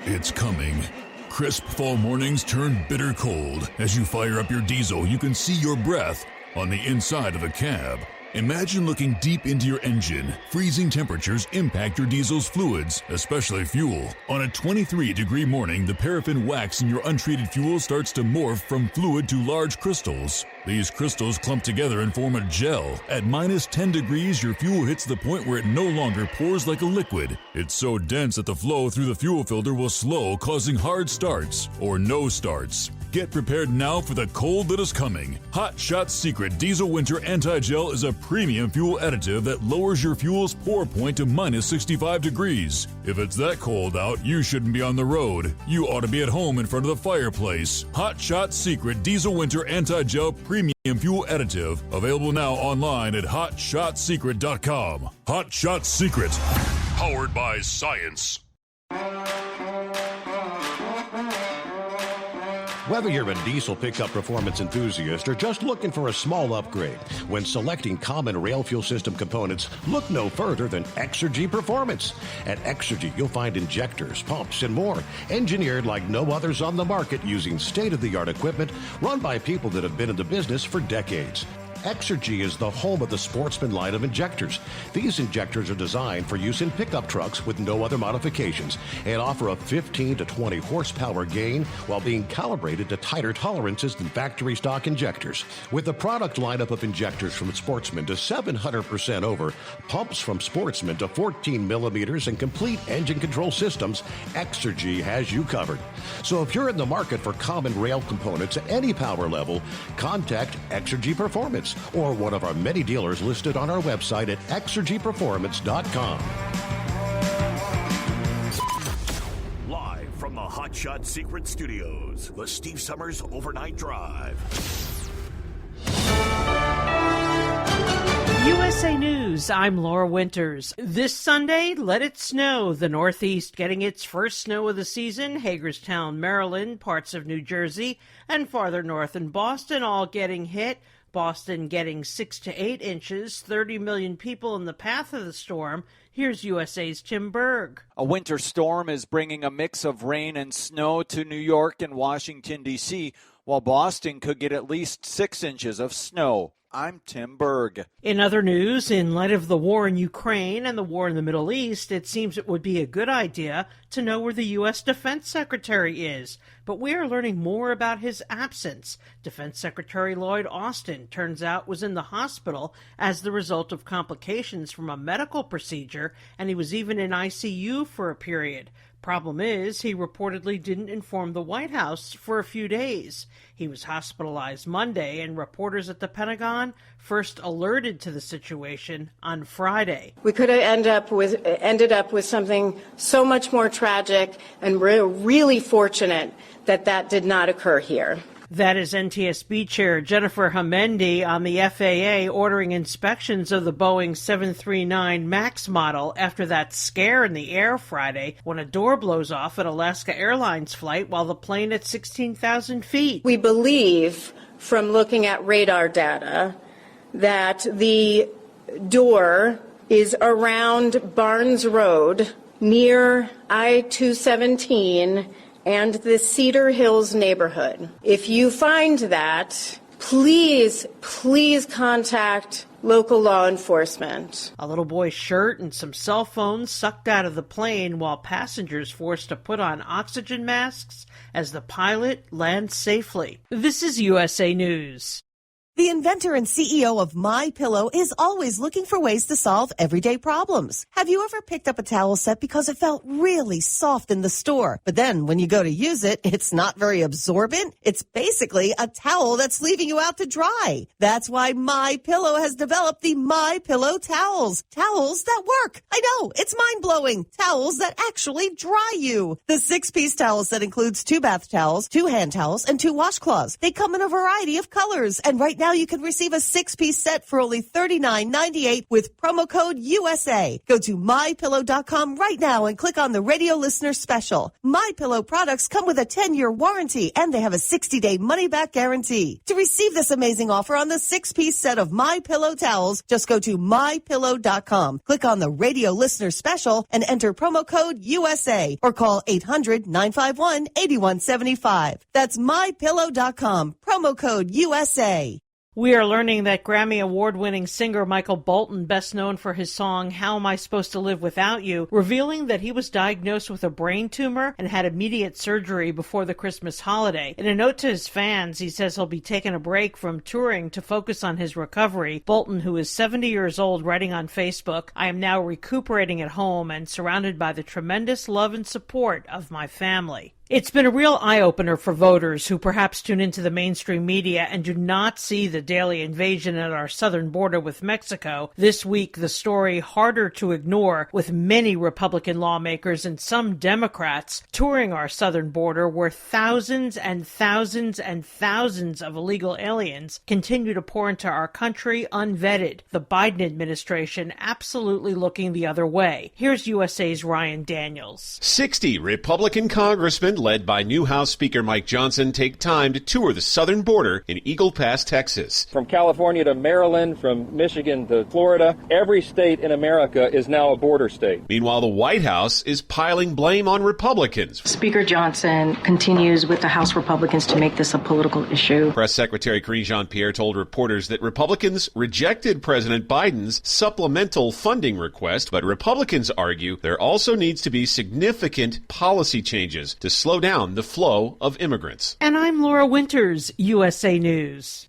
It's coming. Crisp fall mornings turn bitter cold. As you fire up your diesel, you can see your breath on the inside of the cab. Imagine looking deep into your engine. Freezing temperatures impact your diesel's fluids, especially fuel. On a 23-degree morning, the paraffin wax in your untreated fuel starts to morph from fluid to large crystals. These crystals clump together and form a gel. At minus 10 degrees, your fuel hits the point where it no longer pours like a liquid. It's so dense that the flow through the fuel filter will slow, causing hard starts or no starts. Get prepared now for the cold that is coming. Hot Shot Secret Diesel Winter Anti-Gel is a premium fuel additive that lowers your fuel's pour point to minus 65 degrees. If it's that cold out, you shouldn't be on the road. You ought to be at home in front of the fireplace. Hot Shot Secret Diesel Winter Anti-Gel Premium Fuel Additive. Available now online at HotShotSecret.com. Hot Shot Secret. Powered by science. Whether you're a diesel pickup performance enthusiast or just looking for a small upgrade, when selecting common rail fuel system components, look no further than Exergy Performance. At Exergy, you'll find injectors, pumps, and more, engineered like no others on the market using state-of-the-art equipment run by people that have been in the business for decades. Exergy is the home of the Sportsman line of injectors. These injectors are designed for use in pickup trucks with no other modifications and offer a 15 to 20 horsepower gain while being calibrated to tighter tolerances than factory stock injectors. With the product lineup of injectors from Sportsman to 700% over, pumps from Sportsman to 14 millimeters, and complete engine control systems, Exergy has you covered. So if you're in the market for common rail components at any power level, contact Exergy Performance or one of our many dealers listed on our website at exergyperformance.com. Live from the Hot Shot Secret Studios, the Steve Summers Overnight Drive. USA News, I'm Laura Winters. This Sunday, let it snow. The Northeast getting its first snow of the season. Hagerstown, Maryland, parts of New Jersey, and farther north in Boston all getting hit. Boston getting 6 to 8 inches, 30 million people in the path of the storm. Here's USA's Tim Berg. A winter storm is bringing a mix of rain and snow to New York and Washington, D.C., while Boston could get at least 6 inches of snow. I'm Tim Berg. In other news, in light of the war in Ukraine and the war in the Middle East, it seems it would be a good idea to know where the U.S. Defense Secretary is. But we are learning more about his absence. Defense Secretary Lloyd Austin, turns out, was in the hospital as the result of complications from a medical procedure, and he was even in ICU for a period. Problem is, he reportedly didn't inform the White House for a few days. He was hospitalized Monday, and reporters at the Pentagon first alerted to the situation on Friday. We could have ended up with something so much more tragic, and we're really fortunate that that did not occur here. That is NTSB Chair Jennifer Hamendi on the FAA ordering inspections of the Boeing 737 MAX model after that scare in the air Friday when a door blows off at Alaska Airlines flight while the plane at 16,000 feet. We believe from looking at radar data that the door is around Barnes Road near I-217 and the Cedar Hills neighborhood. If you find that, please contact local law enforcement. A little boy's shirt and some cell phones sucked out of the plane while passengers forced to put on oxygen masks as the pilot lands safely. This is USA News. The inventor and CEO of MyPillow is always looking for ways to solve everyday problems. Have you ever picked up a towel set because it felt really soft in the store, but then when you go to use it, it's not very absorbent? It's basically a towel that's leaving you out to dry. That's why MyPillow has developed the MyPillow towels. Towels that work. I know, it's mind-blowing. Towels that actually dry you. The 6-piece towel set includes 2 bath towels, 2 hand towels, and 2 washcloths. They come in a variety of colors, and right now you can receive a 6-piece set for only $39.98 with promo code USA. Go to MyPillow.com right now and click on the radio listener special. MyPillow products come with a 10-year warranty and they have a 60-day money-back guarantee. To receive this amazing offer on the 6-piece set of MyPillow towels, just go to MyPillow.com, click on the radio listener special and enter promo code USA or call 800-951-8175. That's MyPillow.com, promo code USA. We are learning that Grammy Award-winning singer Michael Bolton, best known for his song How Am I Supposed to Live Without You, revealing that he was diagnosed with a brain tumor and had immediate surgery before the Christmas holiday. In a note to his fans, he says he'll be taking a break from touring to focus on his recovery. Bolton, who is 70 years old, writing on Facebook, "I am now recuperating at home and surrounded by the tremendous love and support of my family." It's been a real eye-opener for voters who perhaps tune into the mainstream media and do not see the daily invasion at our southern border with Mexico. This week, the story harder to ignore, with many Republican lawmakers and some Democrats touring our southern border where thousands and thousands and thousands of illegal aliens continue to pour into our country unvetted. The Biden administration absolutely looking the other way. Here's USA's Ryan Daniels. 60 Republican congressmen led by new House Speaker Mike Johnson take time to tour the southern border in Eagle Pass, Texas. From California to Maryland, from Michigan to Florida, every state in America is now a border state. Meanwhile, the White House is piling blame on Republicans. Speaker Johnson continues with the House Republicans to make this a political issue. Press Secretary Karine Jean-Pierre told reporters that Republicans rejected President Biden's supplemental funding request, but Republicans argue there also needs to be significant policy changes to slow down the flow of immigrants. And I'm Laura Winters, USA News.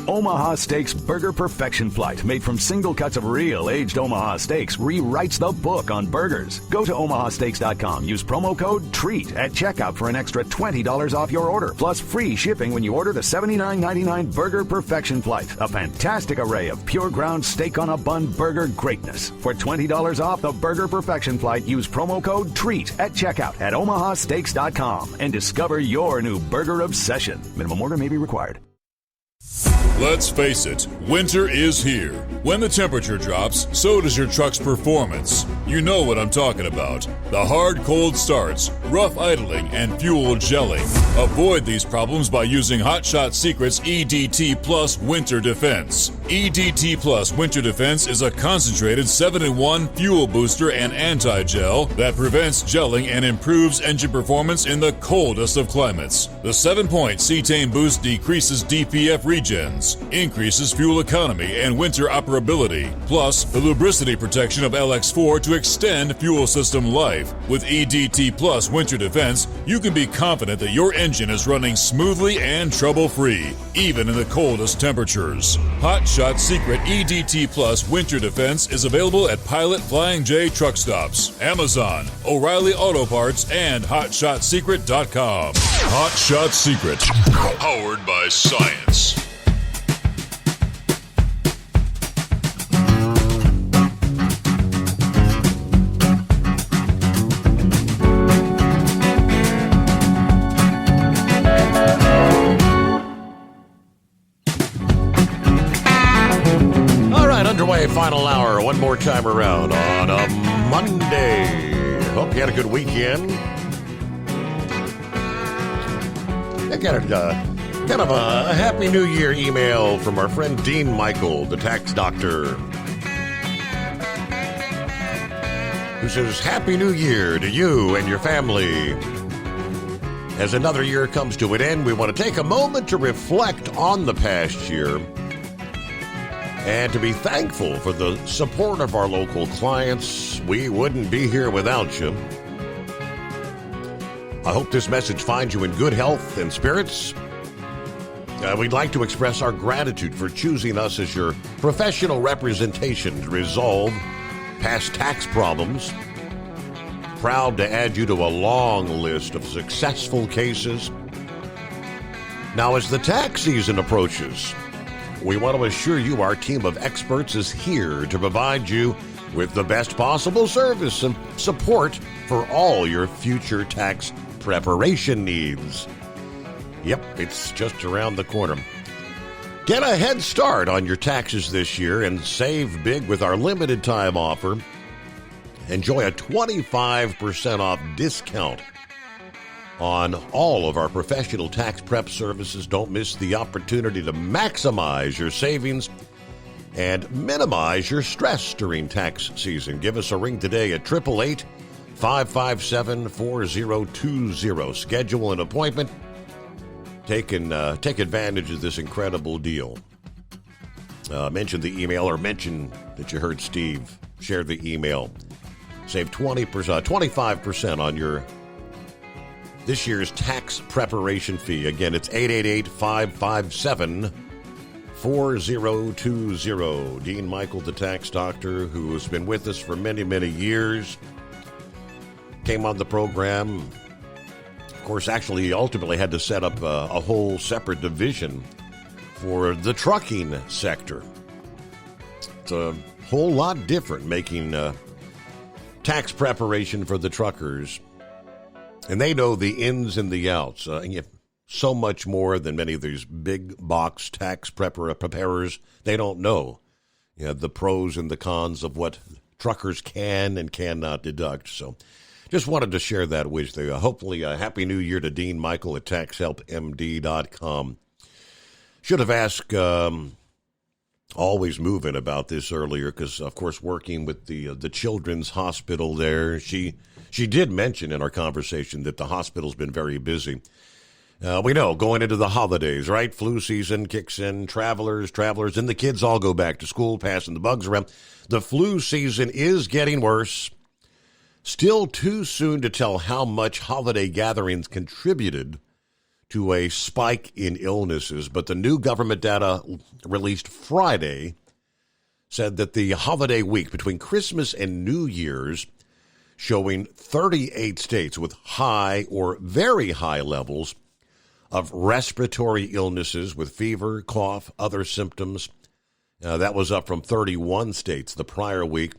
Omaha Steaks Burger Perfection Flight, made from single cuts of real aged Omaha steaks, rewrites the book on burgers. Go to omahasteaks.com. Use promo code TREAT at checkout for an extra $20 off your order, plus free shipping when you order the $79.99 Burger Perfection Flight, a fantastic array of pure ground steak on a bun burger greatness. For $20 off the Burger Perfection Flight, use promo code TREAT at checkout at omahasteaks.com and discover your new burger obsession. Minimum order may be required. Let's face it, winter is here. When the temperature drops, so does your truck's performance. You know what I'm talking about. The hard, cold starts, rough idling, and fuel gelling. Avoid these problems by using Hot Shot Secret's EDT Plus Winter Defense. EDT Plus Winter Defense is a concentrated 7-in-1 fuel booster and anti-gel that prevents gelling and improves engine performance in the coldest of climates. The 7-point cetane boost decreases DPF regens, increases fuel economy and winter operability, plus the lubricity protection of LX4 to extend fuel system life. With EDT Plus Winter Defense, you can be confident that your engine is running smoothly and trouble-free, even in the coldest temperatures. Hot Shot Secret EDT Plus Winter Defense is available at Pilot Flying J truck stops, Amazon, O'Reilly Auto Parts, and HotShotSecret.com. Hot Shot Secret, powered by science. Underway, final hour, one more time around on a Monday. Hope you had a good weekend. I got kind of a Happy New Year email from our friend Dean Michael, the tax doctor, who says, Happy New Year to you and your family. As another year comes to an end, we want to take a moment to reflect on the past year and to be thankful for the support of our local clients. We wouldn't be here without you. I hope this message finds you in good health and spirits. We'd like to express our gratitude for choosing us as your professional representation to resolve past tax problems. Proud to add you to a long list of successful cases. Now, as the tax season approaches, we want to assure you our team of experts is here to provide you with the best possible service and support for all your future tax preparation needs. Yep, it's just around the corner. Get a head start on your taxes this year and save big with our limited time offer. Enjoy a 25% off discount on all of our professional tax prep services. Don't miss the opportunity to maximize your savings and minimize your stress during tax season. Give us a ring today at 888-557-4020. Schedule an appointment. Take advantage of this incredible deal. Mention the email or mention that you heard Steve. Share the email. Save 25% on your this year's tax preparation fee. Again, it's 888-557-4020. Dean Michael, the tax doctor, who has been with us for many, many years, came on the program. Of course, actually, he ultimately had to set up a whole separate division for the trucking sector. It's a whole lot different making tax preparation for the truckers. And they know the ins and the outs. So much more than many of these big box tax preparers. They don't know the pros and the cons of what truckers can and cannot deduct. So just wanted to share that with you. Hopefully a Happy New Year to Dean Michael at TaxHelpMD.com. Should have asked Always Moving about this earlier because, of course, working with the Children's Hospital there, she did mention in our conversation that the hospital's been very busy. We know, going into the holidays, right? Flu season kicks in, travelers, and the kids all go back to school, passing the bugs around. The flu season is getting worse. Still too soon to tell how much holiday gatherings contributed to a spike in illnesses, but the new government data released Friday said that the holiday week between Christmas and New Year's showing 38 states with high or very high levels of respiratory illnesses with fever, cough, other symptoms. That was up from 31 states the prior week.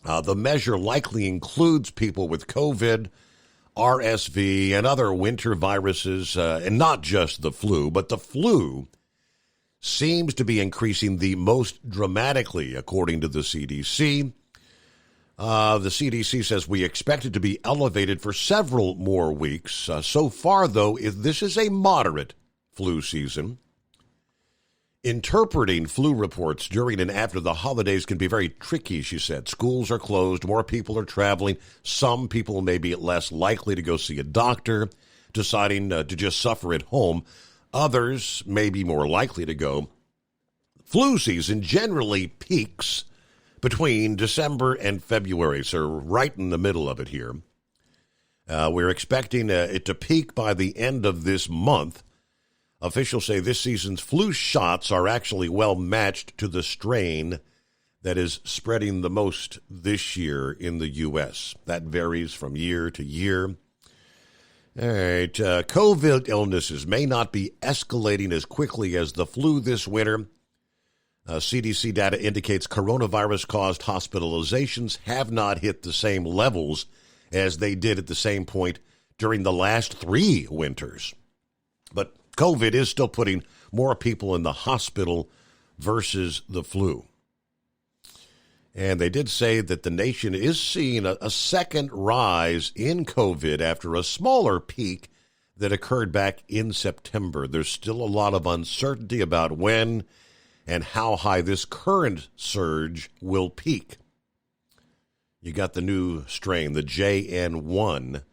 The measure likely includes people with COVID, RSV, and other winter viruses, and not just the flu, but the flu seems to be increasing the most dramatically, according to the CDC. The CDC says we expect it to be elevated for several more weeks. So far, though, this is a moderate flu season. Interpreting flu reports during and after the holidays can be very tricky, she said. Schools are closed, more people are traveling. Some people may be less likely to go see a doctor, deciding to just suffer at home. Others may be more likely to go. Flu season generally peaks between December and February, so right in the middle of it here. We're expecting it to peak by the end of this month. Officials say this season's flu shots are actually well matched to the strain that is spreading the most this year in the U.S. That varies from year to year. All right, COVID illnesses may not be escalating as quickly as the flu this winter. CDC data indicates coronavirus-caused hospitalizations have not hit the same levels as they did at the same point during the last 3 winters. But COVID is still putting more people in the hospital versus the flu. And they did say that the nation is seeing a second rise in COVID after a smaller peak that occurred back in September. There's still a lot of uncertainty about when and how high this current surge will peak. You got the new strain, the JN1,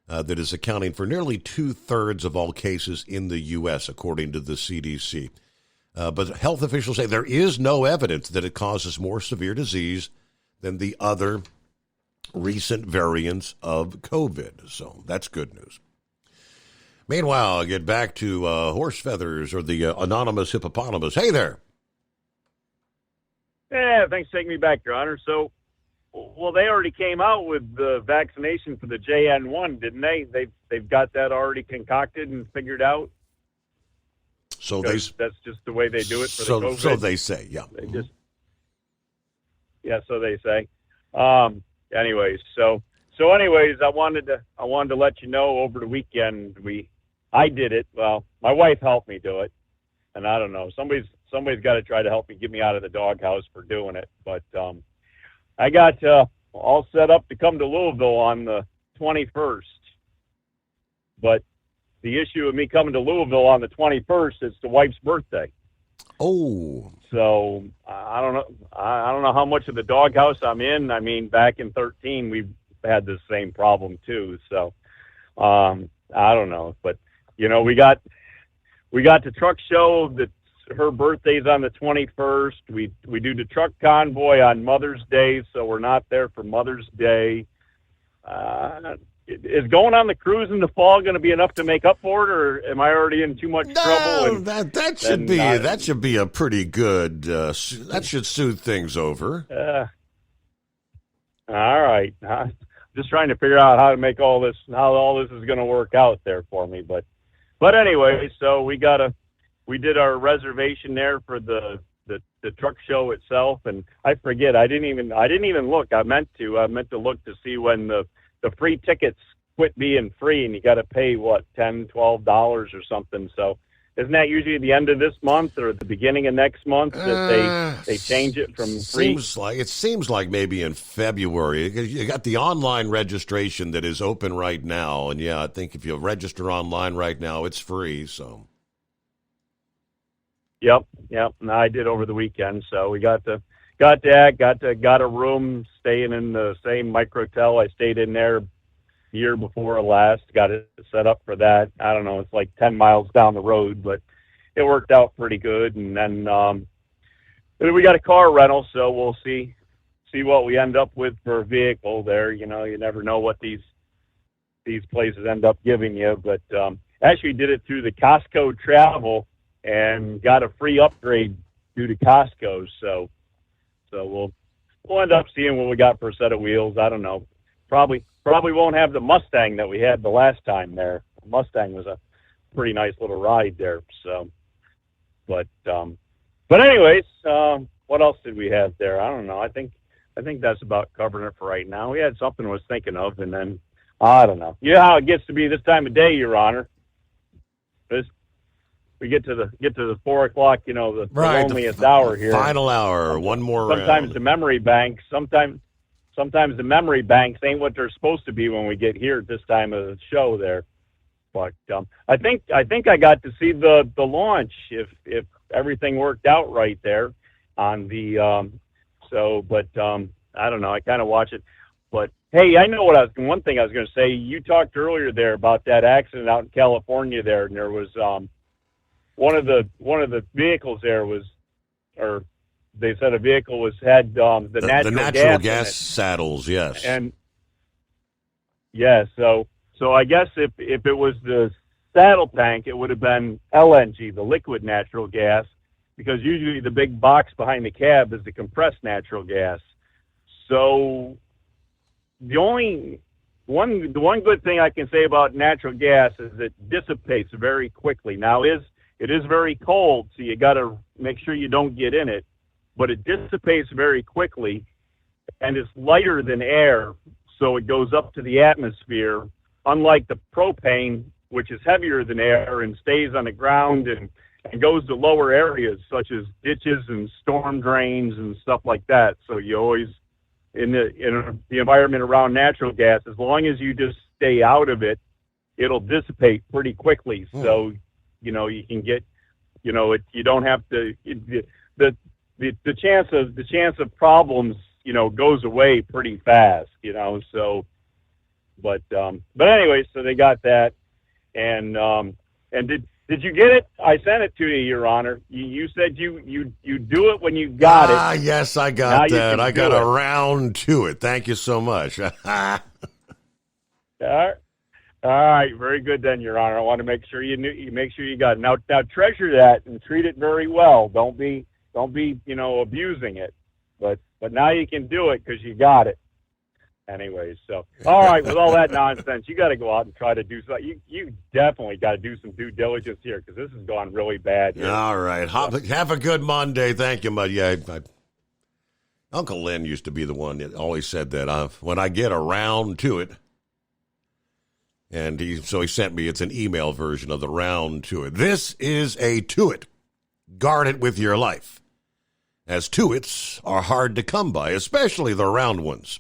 that is accounting for nearly 2/3 of all cases in the U.S., according to the CDC. But health officials say there is no evidence that it causes more severe disease than the other recent variants of COVID. So that's good news. Meanwhile, I get back to horse feathers or the anonymous hippopotamus. Hey there. Yeah, thanks for taking me back, Your Honor. So, well, they already came out with the vaccination for the JN1, didn't they? They've got that already concocted and figured out. So that's just the way they do it for the COVID. So they say, yeah. So they say. Anyways, I wanted to let you know over the weekend I did it. Well, my wife helped me do it, and I don't know. Somebody's got to try to help me get me out of the doghouse for doing it. But I got all set up to come to Louisville on the 21st. But the issue of me coming to Louisville on the 21st is the wife's birthday. Oh. So I don't know how much of the doghouse I'm in. I mean, back in 2013, we had the same problem too. So I don't know, but you know, we got the truck show that her birthday's on the 21st. We do the truck convoy on Mother's Day, so we're not there for Mother's Day. Is going on the cruise in the fall going to be enough to make up for it, or am I already in too much trouble? That should be a pretty good. That should soothe things over. All right, just trying to figure out how all this is going to work out there for me. But anyway, so we did our reservation there for the truck show itself, and I forget. I didn't even look. I meant to look to see when the free tickets quit being free, and you got to pay $10, $12 or something. So isn't that usually the end of this month or the beginning of next month that they change it from free? It seems like maybe in February. You got the online registration that is open right now, and yeah, I think if you register online right now, it's free. So. Yep. And I did over the weekend, so we got a room staying in the same microtel I stayed in there year before last. Got it set up for that. I don't know, it's like 10 miles down the road, but it worked out pretty good. And then we got a car rental, so we'll see what we end up with for a vehicle there. You know, you never know what these places end up giving you. But actually did it through the Costco Travel and got a free upgrade due to Costco. So we'll end up seeing what we got for a set of wheels. I don't know. Probably won't have the Mustang that we had the last time there. The Mustang was a pretty nice little ride there. So, but anyways, what else did we have there? I don't know. I think that's about covering it for right now. We had something I was thinking of, and then I don't know. You know how it gets to be this time of day, Your Honor. We get to the 4 o'clock, you know, the loneliest hour here. Final hour, one more Sometimes round. the memory banks, sometimes the memory banks ain't what they're supposed to be when we get here at this time of the show there. But I think I got to see the launch if everything worked out right there on the I don't know. I kind of watch it. But hey, I know one thing I was going to say. You talked earlier there about that accident out in California there, and there was one of the vehicles there was, or they said a vehicle had the natural gas saddles, yes. And yeah, so I guess if it was the saddle tank, it would have been LNG, the liquid natural gas, because usually the big box behind the cab is the compressed natural gas. So the one good thing I can say about natural gas is it dissipates very quickly. Now it is very cold, so you got to make sure you don't get in it, but it dissipates very quickly, and it's lighter than air, so it goes up to the atmosphere, unlike the propane, which is heavier than air and stays on the ground and goes to lower areas such as ditches and storm drains and stuff like that. So you always, in the environment around natural gas, as long as you just stay out of it, it'll dissipate pretty quickly. So, you know, you can get, you know, you don't have to, the chance of problems, you know, goes away pretty fast, you know. So, but anyway, so they got that, and did you get it? I sent it to you, Your Honor. You said you do it when you got it. Ah, yes, I got that. I got around to it. Thank you so much. All right, very good then, Your Honor. I want to make sure you got it. Now treasure that and treat it very well. Don't be you know, abusing it. But now you can do it because you got it. Anyways, so all right, with all that nonsense, you got to go out and try to do something. You definitely got to do some due diligence here because this has gone really bad here. All right, have a good Monday. Thank you, Mud. Yeah, Uncle Len used to be the one that always said that when I get around to it. And he sent me, it's an email version of the round to it. This is a to-it. Guard it with your life, as to-its are hard to come by, especially the round ones.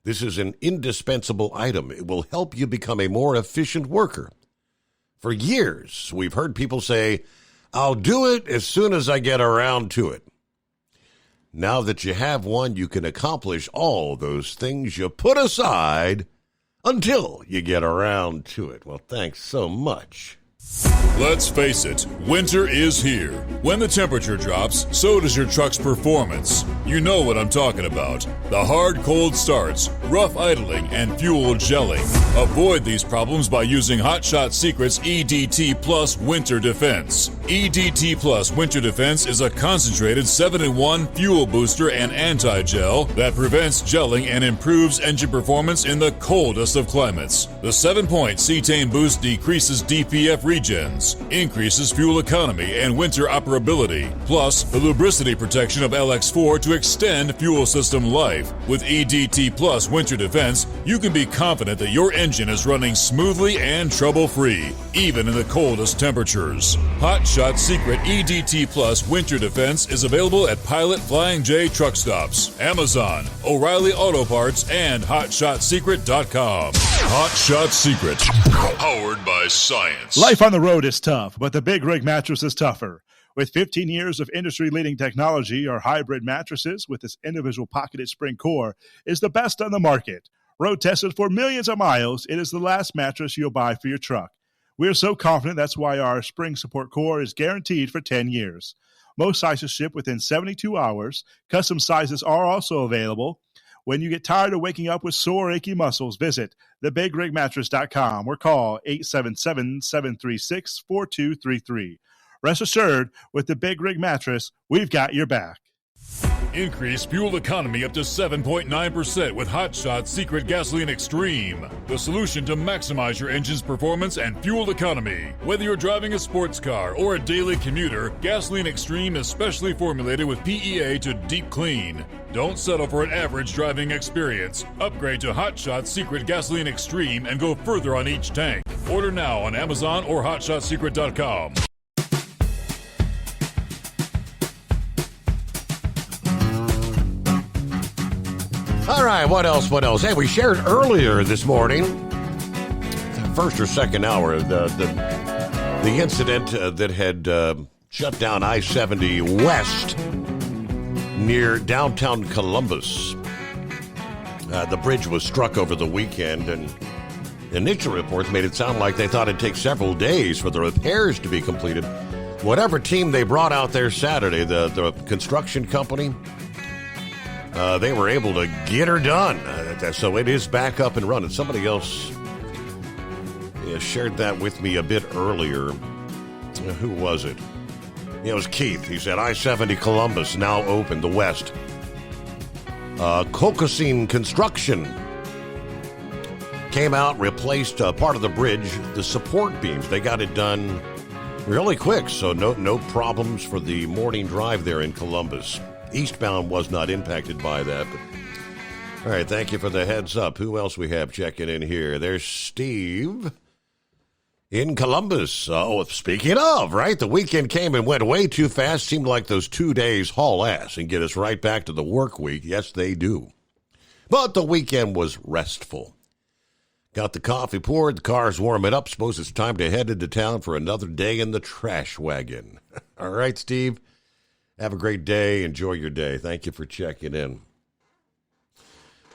This is an indispensable item. It will help you become a more efficient worker. For years, we've heard people say, I'll do it as soon as I get around to it. Now that you have one, you can accomplish all those things you put aside until you get around to it. Well, thanks so much. Let's face it, winter is here. When the temperature drops, so does your truck's performance. You know what I'm talking about. The hard, cold starts, rough idling, and fuel gelling. Avoid these problems by using Hot Shot Secret's EDT Plus Winter Defense. EDT Plus Winter Defense is a concentrated 7-in-1 fuel booster and anti-gel that prevents gelling and improves engine performance in the coldest of climates. The 7-point cetane boost decreases DPF regens, increases fuel economy and winter operability, plus the lubricity protection of LX4 to extend fuel system life. With EDT Plus Winter Defense, you can be confident that your engine is running smoothly and trouble-free, even in the coldest temperatures. Hot Shot Secret EDT Plus Winter Defense is available at Pilot Flying J truck stops, Amazon, O'Reilly Auto Parts, and HotShotSecret.com. Hot Shot Secret, powered by science. Life on the road is tough, but the Big Rig mattress is tougher. With 15 years of industry-leading technology, our hybrid mattresses with its individual pocketed spring core is the best on the market. Road-tested for millions of miles, it is the last mattress you'll buy for your truck. We are so confident that's why our spring support core is guaranteed for 10 years. Most sizes ship within 72 hours. Custom sizes are also available. When you get tired of waking up with sore, achy muscles, visit thebigrigmattress.com or call 877-736-4233. Rest assured, with the Big Rig Mattress, we've got your back. Increase fuel economy up to 7.9% with Hot Shot Secret Gasoline Extreme, the solution to maximize your engine's performance and fuel economy. Whether you're driving a sports car or a daily commuter, Gasoline Extreme is specially formulated with PEA to deep clean. Don't settle for an average driving experience. Upgrade to Hot Shot Secret Gasoline Extreme and go further on each tank. Order now on Amazon or HotShotSecret.com. All right, what else? Hey, we shared earlier this morning, first or second hour, the incident that had shut down I-70 West near downtown Columbus. The bridge was struck over the weekend, and initial reports made it sound like they thought it'd take several days for the repairs to be completed. Whatever team they brought out there Saturday, the construction company, they were able to get her done. So it is back up and running. Somebody else shared that with me a bit earlier. Who was it? It was Keith. He said I-70 Columbus now open, the west. Cocosine Construction came out, replaced part of the bridge, the support beams. They got it done really quick, so no problems for the morning drive there in Columbus. Eastbound was not impacted by that. But, all right, thank you for the heads up. Who else we have checking in here? There's Steve in Columbus. Speaking of, right, the weekend came and went way too fast. Seemed like those 2 days haul ass and get us right back to the work week. Yes, they do. But the weekend was restful. Got the coffee poured, the car's warming up. Suppose it's time to head into town for another day in the trash wagon. All right, Steve, have a great day. Enjoy your day. Thank you for checking in.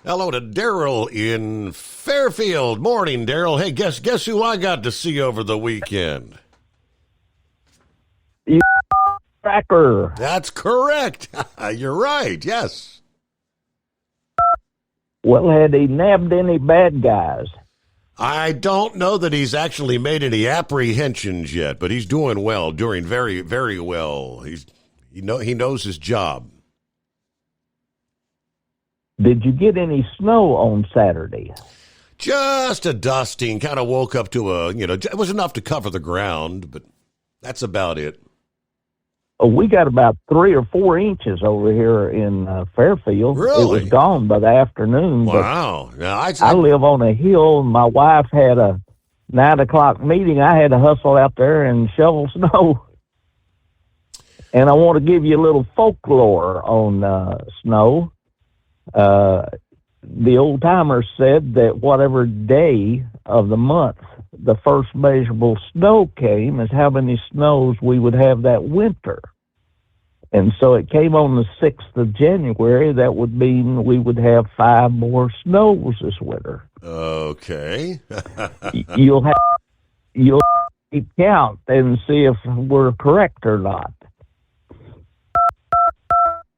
Hello to Daryl in Fairfield. Morning, Daryl. Hey, guess who I got to see over the weekend? Cracker. That's correct. You're right, yes. Well, had he nabbed any bad guys? I don't know that he's actually made any apprehensions yet, but he's doing well, doing very, very well. He knows his job. Did you get any snow on Saturday? Just a dusting. Kind of woke up to it was enough to cover the ground, but that's about it. Oh, we got about 3 or 4 inches over here in Fairfield. Really? It was gone by the afternoon. Wow. Now, I live on a hill, and my wife had a 9 o'clock meeting. I had to hustle out there and shovel snow. And I want to give you a little folklore on snow. The old timers said that whatever day of the month the first measurable snow came is how many snows we would have that winter. And so it came on the 6th of January. That would mean we would have 5 more snows this winter. Okay. You'll keep count and see if we're correct or not.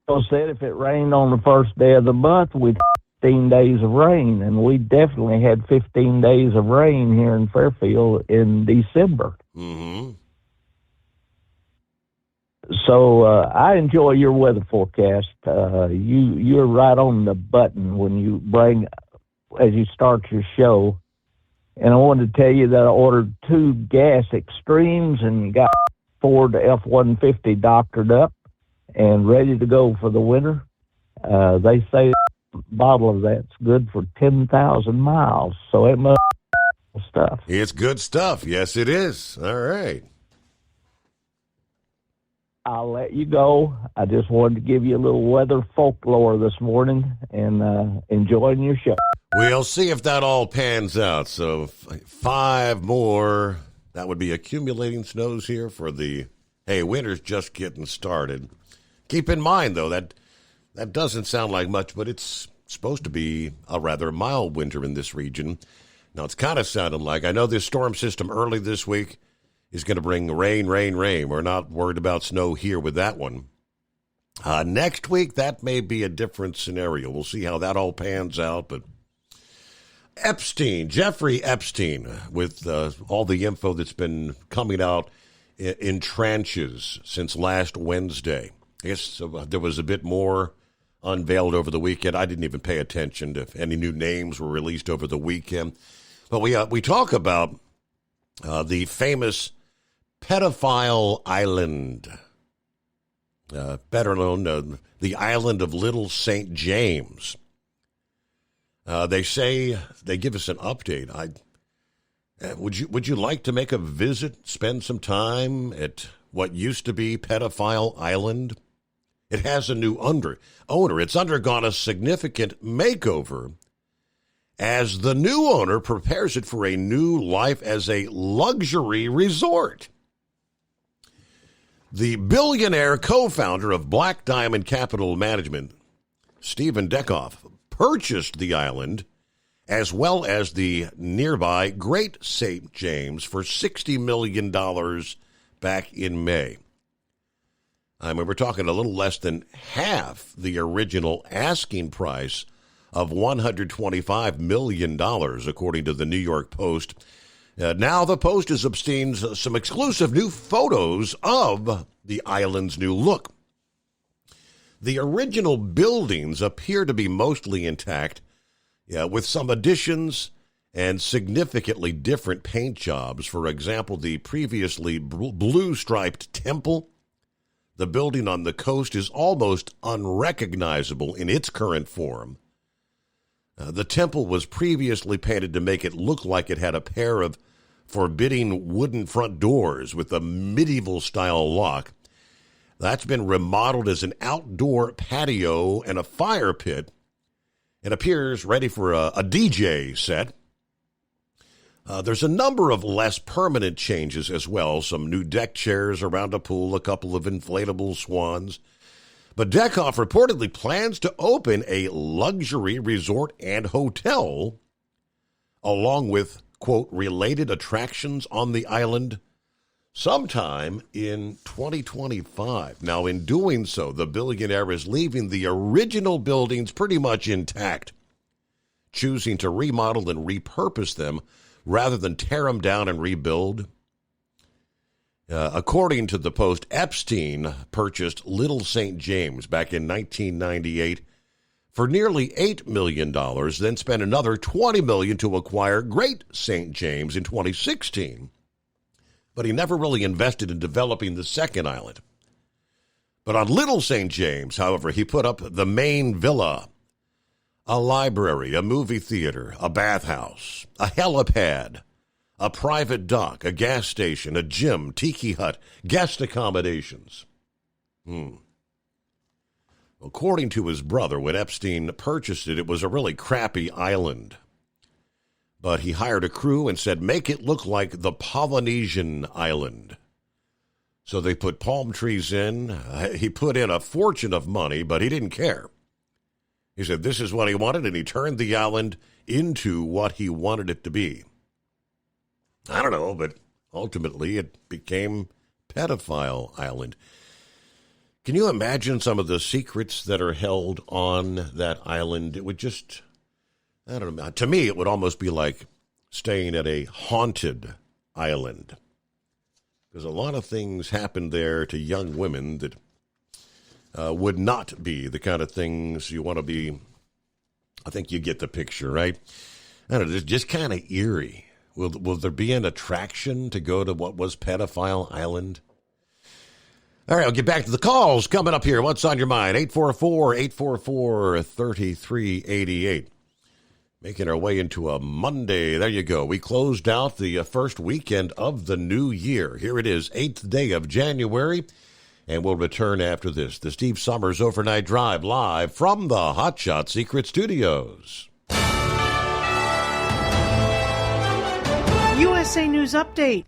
So said if it rained on the first day of the month, we'd have 15 days of rain, and we definitely had 15 days of rain here in Fairfield in December. Mm-hmm. So I enjoy your weather forecast. You're right on the button when you as you start your show. And I wanted to tell you that I ordered 2 gas extremes and got Ford F-150 doctored up and ready to go for the winter. They say a bottle of that's good for 10,000 miles, so it must be stuff. It's good stuff. Yes, it is. All right. I'll let you go. I just wanted to give you a little weather folklore this morning and enjoying your show. We'll see if that all pans out. So 5 more. That would be accumulating snows here for winter's just getting started. Keep in mind, though, that doesn't sound like much, but it's supposed to be a rather mild winter in this region. Now, it's kind of sounding like, I know this storm system early this week is going to bring rain, rain, rain. We're not worried about snow here with that one. Next week, that may be a different scenario. We'll see how that all pans out, but Jeffrey Epstein, with all the info that's been coming out in tranches since last Wednesday. I guess there was a bit more unveiled over the weekend. I didn't even pay attention to if any new names were released over the weekend. But we talk about the famous pedophile island, better known the island of Little St. James. They say they give us an update. Would you like to make a visit, spend some time at what used to be Pedophile Island? It has a new owner. It's undergone a significant makeover as the new owner prepares it for a new life as a luxury resort. The billionaire co-founder of Black Diamond Capital Management, Stephen Dekoff, purchased the island as well as the nearby Great St. James for $60 million back in May. I mean, we're talking a little less than half the original asking price of $125 million, according to the New York Post. Now the Post has obtained some exclusive new photos of the island's new look. The original buildings appear to be mostly intact, with some additions and significantly different paint jobs. For example, the previously blue-striped temple. The building on the coast is almost unrecognizable in its current form. The temple was previously painted to make it look like it had a pair of forbidding wooden front doors with a medieval-style lock. That's been remodeled as an outdoor patio and a fire pit. It appears ready for a DJ set. There's a number of less permanent changes as well. Some new deck chairs around a pool, a couple of inflatable swans. But Deckoff reportedly plans to open a luxury resort and hotel along with, quote, related attractions on the island sometime in 2025. Now, in doing so, the billionaire is leaving the original buildings pretty much intact, choosing to remodel and repurpose them rather than tear them down and rebuild. According to the Post, Epstein purchased Little St. James back in 1998 for nearly $8 million, then spent another $20 million to acquire Great St. James in 2016. But he never really invested in developing the second island. But on Little St. James, however, he put up the main villa, a library, a movie theater, a bathhouse, a helipad, a private dock, a gas station, a gym, tiki hut, guest accommodations. According to his brother, when Epstein purchased it, it was a really crappy island. But he hired a crew and said, make it look like the Polynesian island. So they put palm trees in. He put in a fortune of money, but he didn't care. He said this is what he wanted, and he turned the island into what he wanted it to be. I don't know, but ultimately it became Pedophile Island. Can you imagine some of the secrets that are held on that island? It would just, I don't know. To me, it would almost be like staying at a haunted island. Because a lot of things happen there to young women that would not be the kind of things you want to be. I think you get the picture, right? I don't know, it's just kind of eerie. Will there be an attraction to go to what was Pedophile Island? All right, I'll get back to the calls coming up here. What's on your mind? 844-844-3388. Making our way into a Monday. There you go. We closed out the first weekend of the new year. Here it is, 8th day of January. And we'll return after this. The Steve Summers Overnight Drive live from the Hot Shot Secret Studios. USA News Update.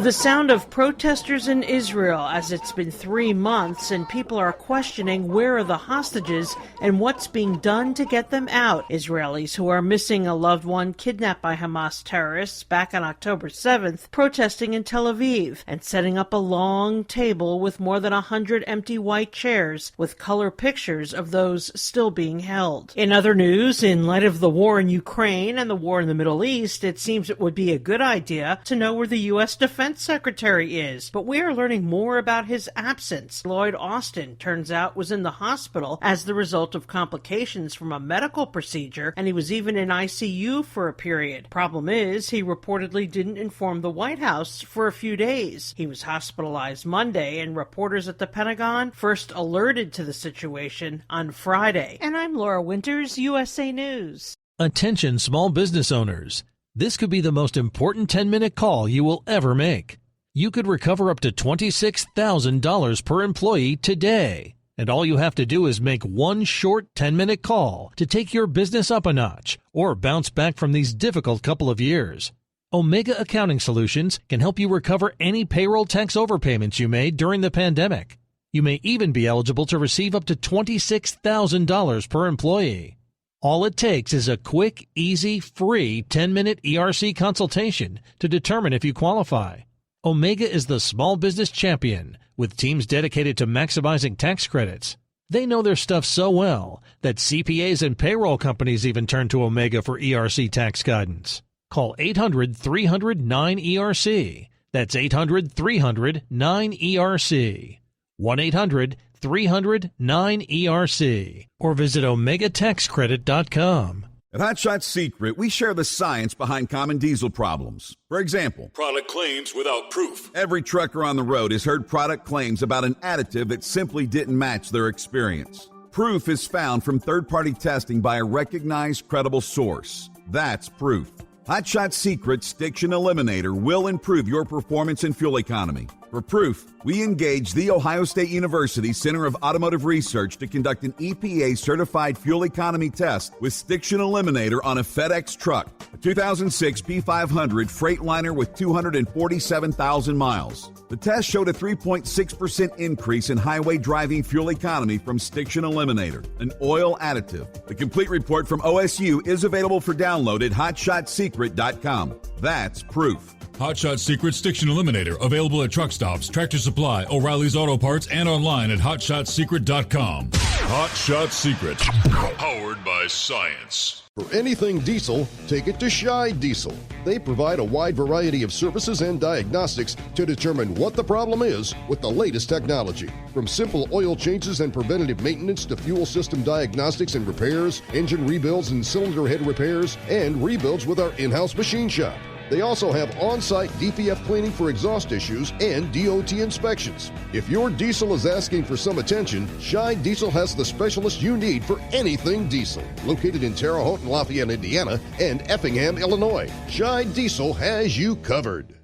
The sound of protesters in Israel as it's been 3 months and people are questioning where are the hostages and what's being done to get them out. Israelis who are missing a loved one kidnapped by Hamas terrorists back on October 7th protesting in Tel Aviv and setting up a long table with more than 100 empty white chairs with color pictures of those still being held. In other news, in light of the war in Ukraine and the war in the Middle East, it seems it would be a good idea to know where the U.S. Defense Secretary is, but we are learning more about his absence. Lloyd Austin, turns out, was in the hospital as the result of complications from a medical procedure, and he was even in ICU for a period. Problem is, he reportedly didn't inform the White House for a few days. He was hospitalized Monday, and reporters at the Pentagon first alerted to the situation on Friday. And I'm Laura Winters, USA News. Attention small business owners. This could be the most important 10-minute call you will ever make. You could recover up to $26,000 per employee today. And all you have to do is make one short 10-minute call to take your business up a notch or bounce back from these difficult couple of years. Omega Accounting Solutions can help you recover any payroll tax overpayments you made during the pandemic. You may even be eligible to receive up to $26,000 per employee. All it takes is a quick, easy, free 10-minute ERC consultation to determine if you qualify. Omega is the small business champion with teams dedicated to maximizing tax credits. They know their stuff so well that CPAs and payroll companies even turn to Omega for ERC tax guidance. Call 800-300-9ERC. That's 800-300-9ERC. 1-800-300-9ERC. Or visit OmegaTaxCredit.com. At Hot Shot Secret, we share the science behind common diesel problems. For example, product claims without proof. Every trucker on the road has heard product claims about an additive that simply didn't match their experience. Proof is found from third-party testing by a recognized, credible source. That's proof. Hot Shot Secret Stiction Eliminator will improve your performance and fuel economy. For proof, we engaged The Ohio State University Center of Automotive Research to conduct an EPA-certified fuel economy test with Stiction Eliminator on a FedEx truck, a 2006 P500 Freightliner with 247,000 miles. The test showed a 3.6% increase in highway driving fuel economy from Stiction Eliminator, an oil additive. The complete report from OSU is available for download at hotshotsecret.com. That's proof. Hot Shot Secret Stiction Eliminator, available at truck stops, Tractor Supply, O'Reilly's Auto Parts, and online at hotshotsecret.com. Hot Shot Secret, powered by science. For anything diesel, take it to Scheid Diesel. They provide a wide variety of services and diagnostics to determine what the problem is with the latest technology. From simple oil changes and preventative maintenance to fuel system diagnostics and repairs, engine rebuilds and cylinder head repairs, and rebuilds with our in-house machine shop. They also have on-site DPF cleaning for exhaust issues and DOT inspections. If your diesel is asking for some attention, Scheid Diesel has the specialist you need for anything diesel. Located in Terre Haute and Lafayette, Indiana, and Effingham, Illinois, Scheid Diesel has you covered.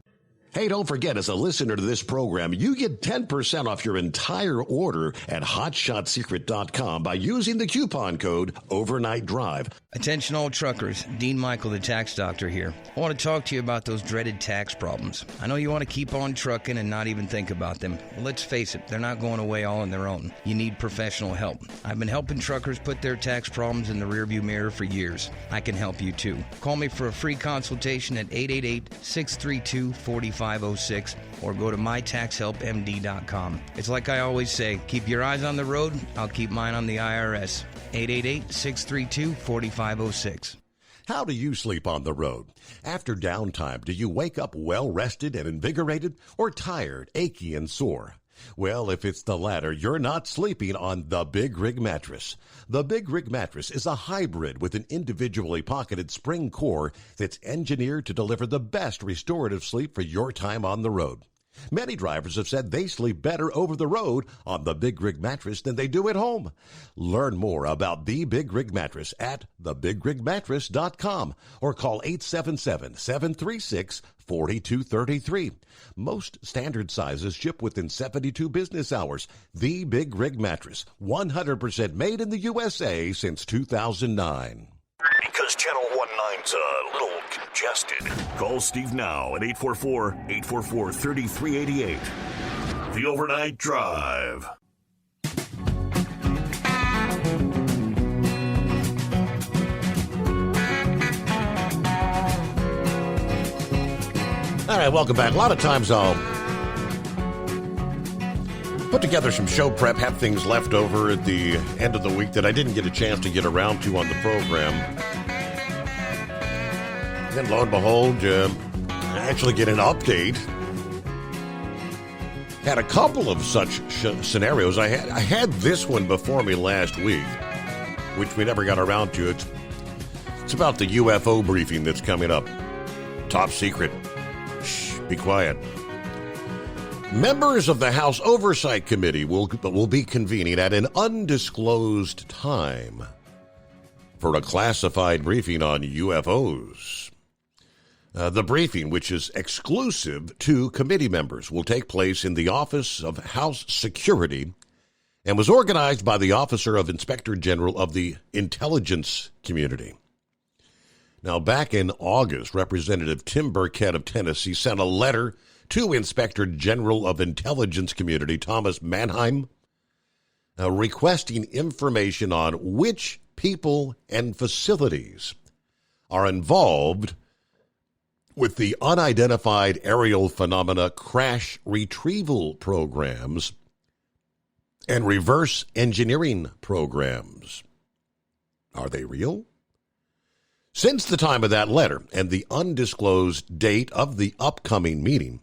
Hey, don't forget, as a listener to this program, you get 10% off your entire order at hotshotsecret.com by using the coupon code Overnight Drive. Attention all truckers, Dean Michael, the tax doctor here. I want to talk to you about those dreaded tax problems. I know you want to keep on trucking and not even think about them. Well, let's face it, they're not going away all on their own. You need professional help. I've been helping truckers put their tax problems in the rearview mirror for years. I can help you too. Call me for a free consultation at 888-632-4506 or go to mytaxhelpmd.com. It's like I always say, keep your eyes on the road, I'll keep mine on the IRS. 888-632-4506. How do you sleep on the road? After downtime, do you wake up well-rested and invigorated or tired, achy, and sore? Well, if it's the latter, you're not sleeping on the Big Rig Mattress. The Big Rig Mattress is a hybrid with an individually pocketed spring core that's engineered to deliver the best restorative sleep for your time on the road. Many drivers have said they sleep better over the road on the Big Rig Mattress than they do at home. Learn more about the Big Rig Mattress at thebigrigmattress.com or call 877-736-4233. Most standard sizes ship within 72 business hours. The Big Rig Mattress, 100% made in the USA since 2009. Because Channel 19's a little congested. Call Steve now at 844-844-3388. The Overnight Drive. All right, welcome back. A lot of times I'll put together some show prep, have things left over at the end of the week that I didn't get a chance to get around to on the program. Then lo and behold, I actually get an update. Had a couple of such scenarios. I had this one before me last week, which we never got around to. It's about the UFO briefing that's coming up. Top secret. Shh, be quiet. Members of the House Oversight Committee will be convening at an undisclosed time for a classified briefing on UFOs. The briefing, which is exclusive to committee members, will take place in the Office of House Security and was organized by the Officer of Inspector General of the Intelligence Community. Now, back in August, Representative Tim Burkett of Tennessee sent a letter to Inspector General of Intelligence Community Thomas Mannheim requesting information on which people and facilities are involved with the unidentified aerial phenomena crash retrieval programs and reverse engineering programs. Are they real? Since the time of that letter and the undisclosed date of the upcoming meeting,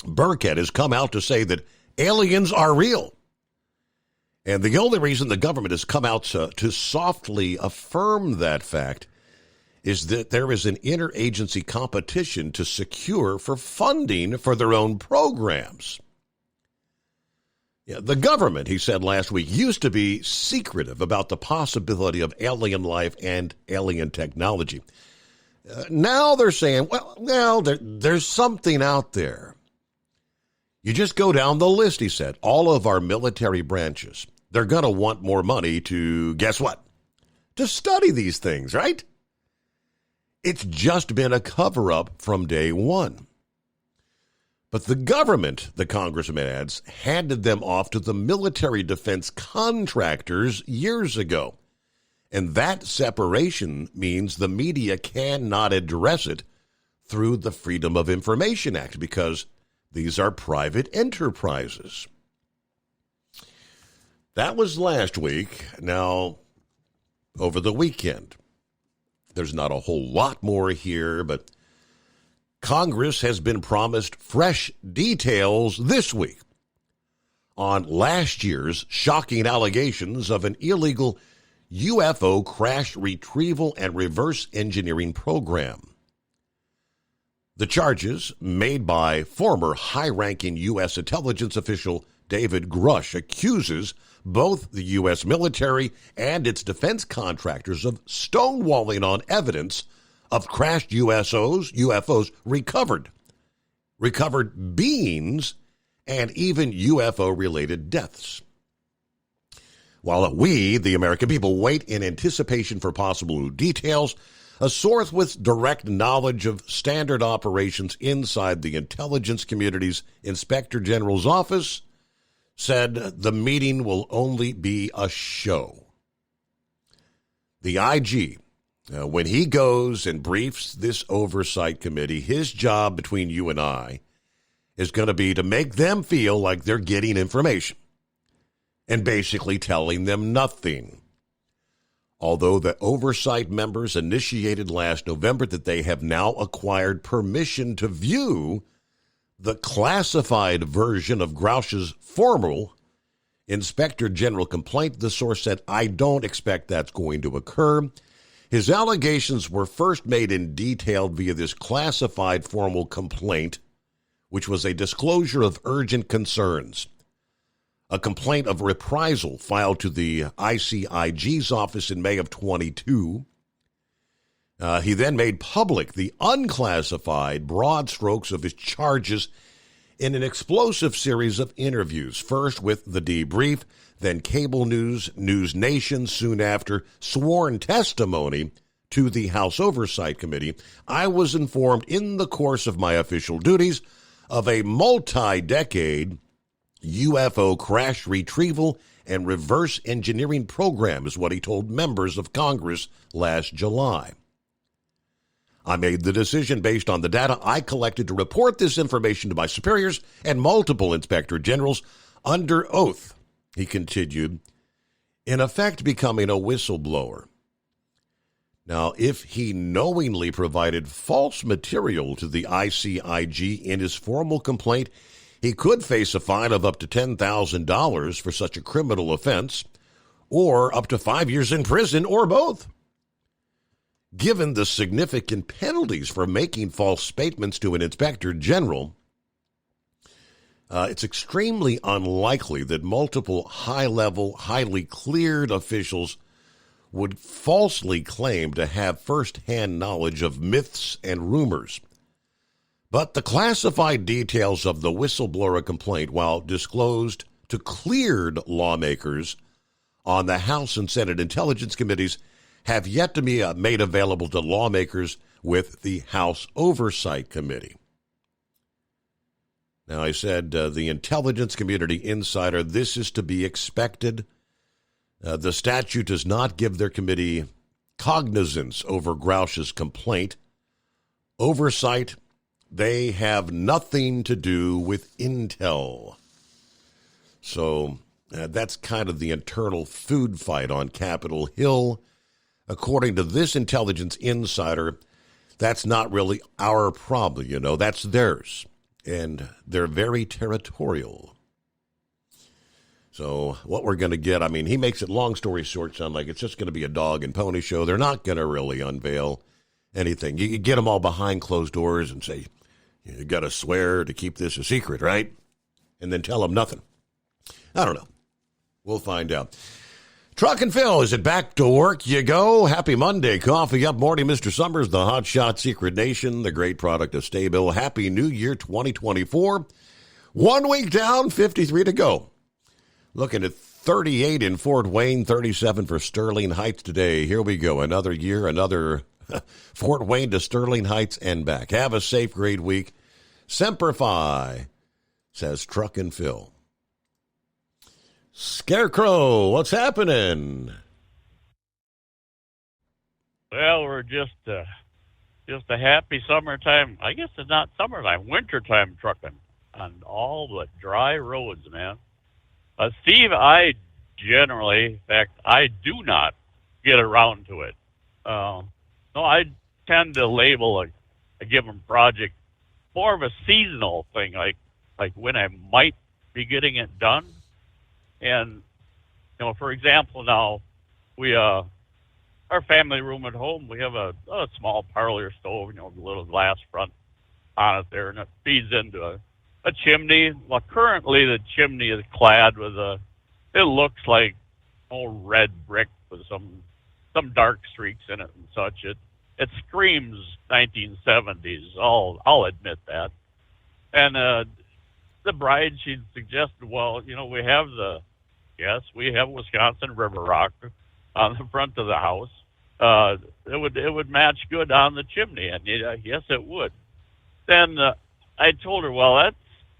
Burkett has come out to say that aliens are real. And the only reason the government has come out to softly affirm that fact is that there is an interagency competition to secure for funding for their own programs. Yeah, the government, he said last week, used to be secretive about the possibility of alien life and alien technology. Now they're saying, well, there's something out there. You just go down the list, he said. All of our military branches, they're going to want more money to, guess what? To study these things, right? It's just been a cover-up from day one. But the government, the congressman adds, handed them off to the military defense contractors years ago. And that separation means the media cannot address it through the Freedom of Information Act because these are private enterprises. That was last week. Now, over the weekend, there's not a whole lot more here, but Congress has been promised fresh details this week on last year's shocking allegations of an illegal UFO crash retrieval and reverse engineering program. The charges made by former high-ranking U.S. intelligence official David Grush accuses both the U.S. military and its defense contractors of stonewalling on evidence of crashed UFOs recovered beings, and even UFO-related deaths. While we, the American people, wait in anticipation for possible new details, a source with direct knowledge of standard operations inside the intelligence community's Inspector General's office said the meeting will only be a show. The IG, when he goes and briefs this oversight committee, his job between you and I is going to be to make them feel like they're getting information and basically telling them nothing. Although the oversight members initiated last November that they have now acquired permission to view the classified version of Grouch's formal Inspector General complaint, the source said, I don't expect that's going to occur. His allegations were first made in detail via this classified formal complaint, which was a disclosure of urgent concerns. A complaint of reprisal filed to the ICIG's office in May of 22. He then made public the unclassified broad strokes of his charges in an explosive series of interviews, first with the debrief, then cable news, News Nation, soon after sworn testimony to the House Oversight Committee. I was informed in the course of my official duties of a multi-decade UFO crash retrieval and reverse engineering program, is what he told members of Congress last July. I made the decision based on the data I collected to report this information to my superiors and multiple inspector generals under oath, he continued, in effect becoming a whistleblower. Now, if he knowingly provided false material to the ICIG in his formal complaint, he could face a fine of up to $10,000 for such a criminal offense, or up to 5 years in prison, or both. Given the significant penalties for making false statements to an inspector general, it's extremely unlikely that multiple high-level, highly cleared officials would falsely claim to have first-hand knowledge of myths and rumors. But the classified details of the whistleblower complaint, while disclosed to cleared lawmakers on the House and Senate Intelligence Committees, have yet to be made available to lawmakers with the House Oversight Committee. Now, I said the intelligence community insider, this is to be expected. The statute does not give their committee cognizance over Grouch's complaint. Oversight, they have nothing to do with intel. So that's kind of the internal food fight on Capitol Hill. According to this intelligence insider, that's not really our problem, that's theirs. And they're very territorial. So what we're going to get, he makes it, long story short, sound like it's just going to be a dog and pony show. They're not going to really unveil anything. You get them all behind closed doors and say, you got to swear to keep this a secret, right? And then tell them nothing. I don't know. We'll find out. Truck and Phil, is it back to work you go? Happy Monday. Coffee up morning, Mr. Summers, the Hot Shot Secret Nation, the great product of Staybill. Happy New Year 2024. 1 week down, 53 to go. Looking at 38 in Fort Wayne, 37 for Sterling Heights today. Here we go. Another year, another Fort Wayne to Sterling Heights and back. Have a safe, great week. Semper Fi, says Truck and Phil. Scarecrow, what's happening? Well, we're just a happy summertime. I guess it's not summertime, wintertime trucking on all the dry roads, man. Steve, I generally, in fact, I do not get around to it. No, I tend to label a given project more of a seasonal thing, like when I might be getting it done. And, for example, now we, our family room at home, we have a small parlor stove, with a little glass front on it there, and it feeds into a chimney. Well, currently the chimney is clad with it looks like old red brick with some dark streaks in it and such. It screams 1970s. I'll admit that. And the bride, she suggested, well, we have Wisconsin River Rock on the front of the house. It would match good on the chimney, and yes, it would. Then I told her, well,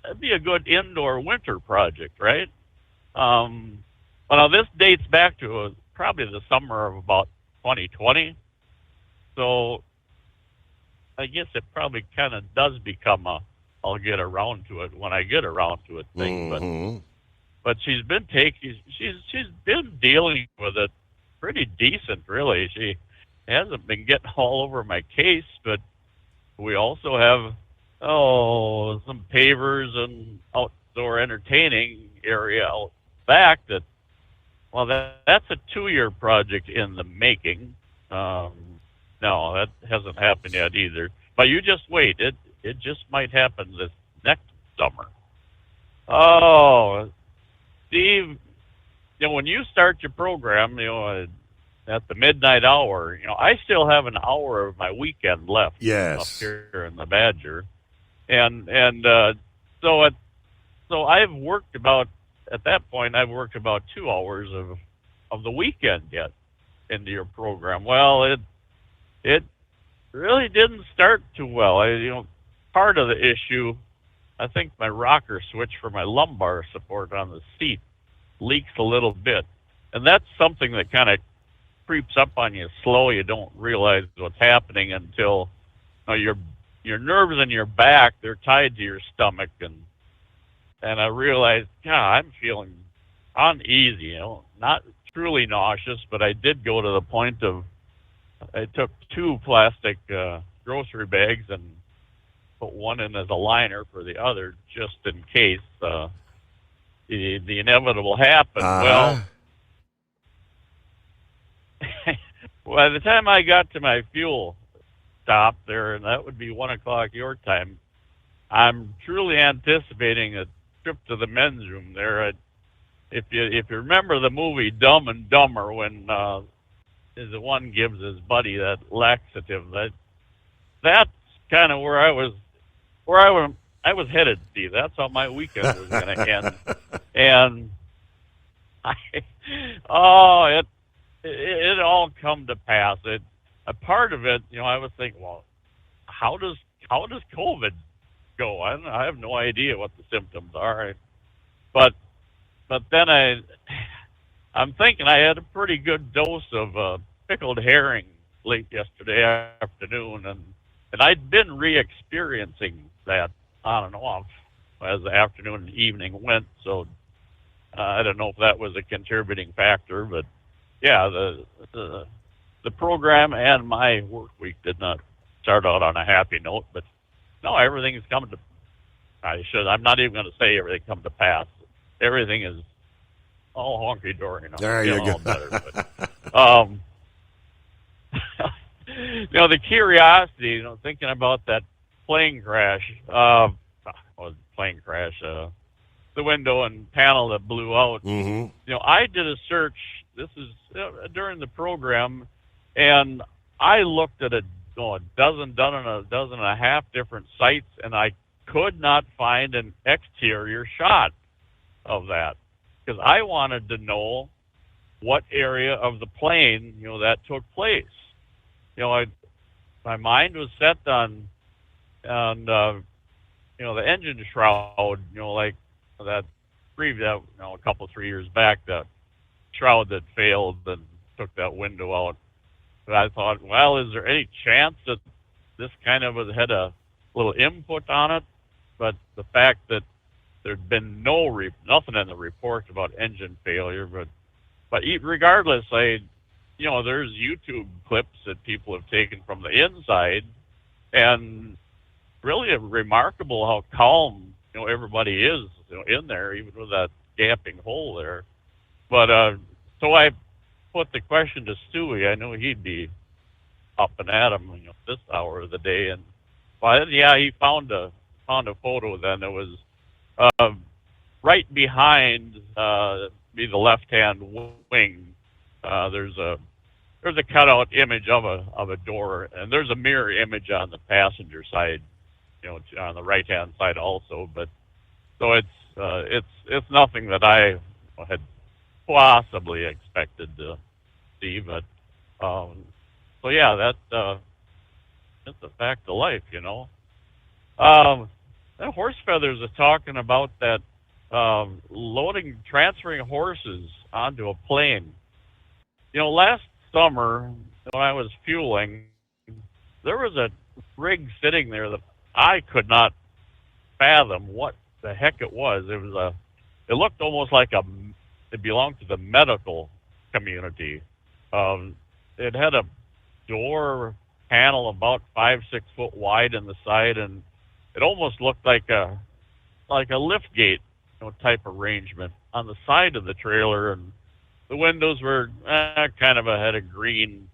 that'd be a good indoor winter project, right? Well, now this dates back to probably the summer of about 2020. So I guess it probably kind of does become I'll get around to it when I get around to it thing. Mm-hmm. But she's been dealing with it pretty decent, really. She hasn't been getting all over my case, but we also have some pavers and outdoor entertaining area out back that's a 2-year project in the making. No, that hasn't happened yet either. But you just wait. It just might happen this next summer. Oh, Steve, when you start your program, at the midnight hour, I still have an hour of my weekend left. Yes. Up here in the Badger. And so I've worked about 2 hours of the weekend yet into your program. Well, it really didn't start too well. Part of the issue, I think my rocker switch for my lumbar support on the seat leaks a little bit. And that's something that kind of creeps up on you slow. You don't realize what's happening until your nerves in your back, they're tied to your stomach. And I realized, I'm feeling uneasy, not truly nauseous, but I did go to the point of I took 2 plastic grocery bags and put one in as a liner for the other, just in case the inevitable happened. Well, by the time I got to my fuel stop there, and that would be 1 o'clock your time, I'm truly anticipating a trip to the men's room there. If you remember the movie Dumb and Dumber, when the one gives his buddy that laxative, that's kind of where I was headed, Steve. That's how my weekend was going to end. And it all come to pass. A part of it, I was thinking, well, how does COVID go? I have no idea what the symptoms are, but then I'm thinking I had a pretty good dose of pickled herring late yesterday afternoon, and I'd been re-experiencing that on and off as the afternoon and evening went. So I don't know if that was a contributing factor, but yeah, the program and my work week did not start out on a happy note. But no, everything's coming to. I'm not even going to say everything come to pass. Everything is all honky dory. There you go. Better, but, the curiosity, thinking about that plane crash, the window and panel that blew out. Mm-hmm. I did a search this is during the program, and I looked at a dozen and a half different sites, and I could not find an exterior shot of that because I wanted to know what area of the plane, that took place. My mind was set on the engine shroud, like that previous, a couple, 3 years back, that shroud that failed and took that window out. But I thought, well, is there any chance that this kind of had a little input on it? But the fact that there'd been nothing in the report about engine failure, but regardless, there's YouTube clips that people have taken from the inside, and really remarkable how calm everybody is in there, even with that gaping hole there. But so I put the question to Stewie. I knew he'd be up and at him this hour of the day, and he found a photo. Then it was right behind the left-hand wing. There's a cutout image of a door, and there's a mirror image on the passenger side, on the right-hand side also. But so it's nothing that I had possibly expected to see. But so yeah, that's a fact of life, That Horse Feathers is talking about that transferring horses onto a plane. Last summer when I was fueling, there was a rig sitting there that I could not fathom what the heck it was. It looked almost like it belonged to the medical community. It had a door panel about 5-6 foot wide in the side, and it almost looked like a lift gate, type arrangement on the side of the trailer, and the windows were kind of had a green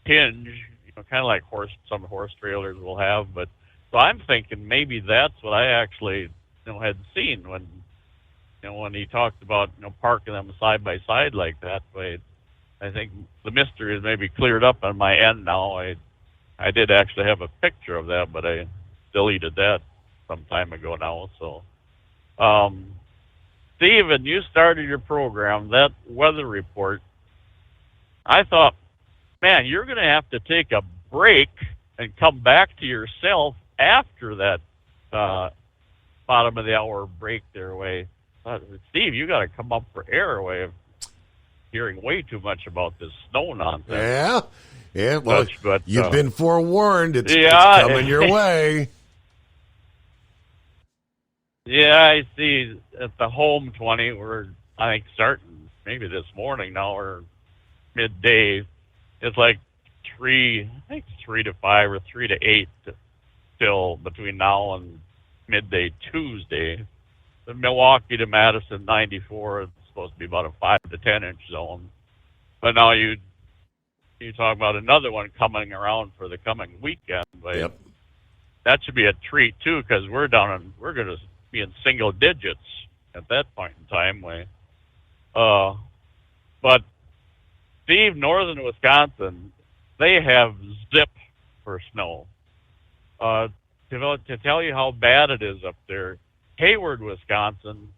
tinge, kind of like some horse trailers will have. But so I'm thinking maybe that's what I actually had seen when he talked about parking them side by side like that. But I think the mystery is maybe cleared up on my end now. I did actually have a picture of that, but I deleted that some time ago now. So, Steven, you started your program, that weather report. I thought, man, you're going to have to take a break and come back to yourself after that bottom of the hour break there. Steve, you got to come up for air of hearing way too much about this snow nonsense. Yeah. Well, but you've been forewarned. It's coming your way. Yeah, I see at the home 20, we're, I think, starting maybe this morning now or midday. It's like 3 to 5 or 3 to 8 till between now and midday Tuesday. The Milwaukee to Madison 94 is supposed to be about a 5 to 10 inch zone. But now you talk about another one coming around for the coming weekend. But yep. That should be a treat too, because we're going to be in single digits at that point in time. But Steve, northern Wisconsin, they have zip for snow. To tell you how bad it is up there, Hayward, Wisconsin,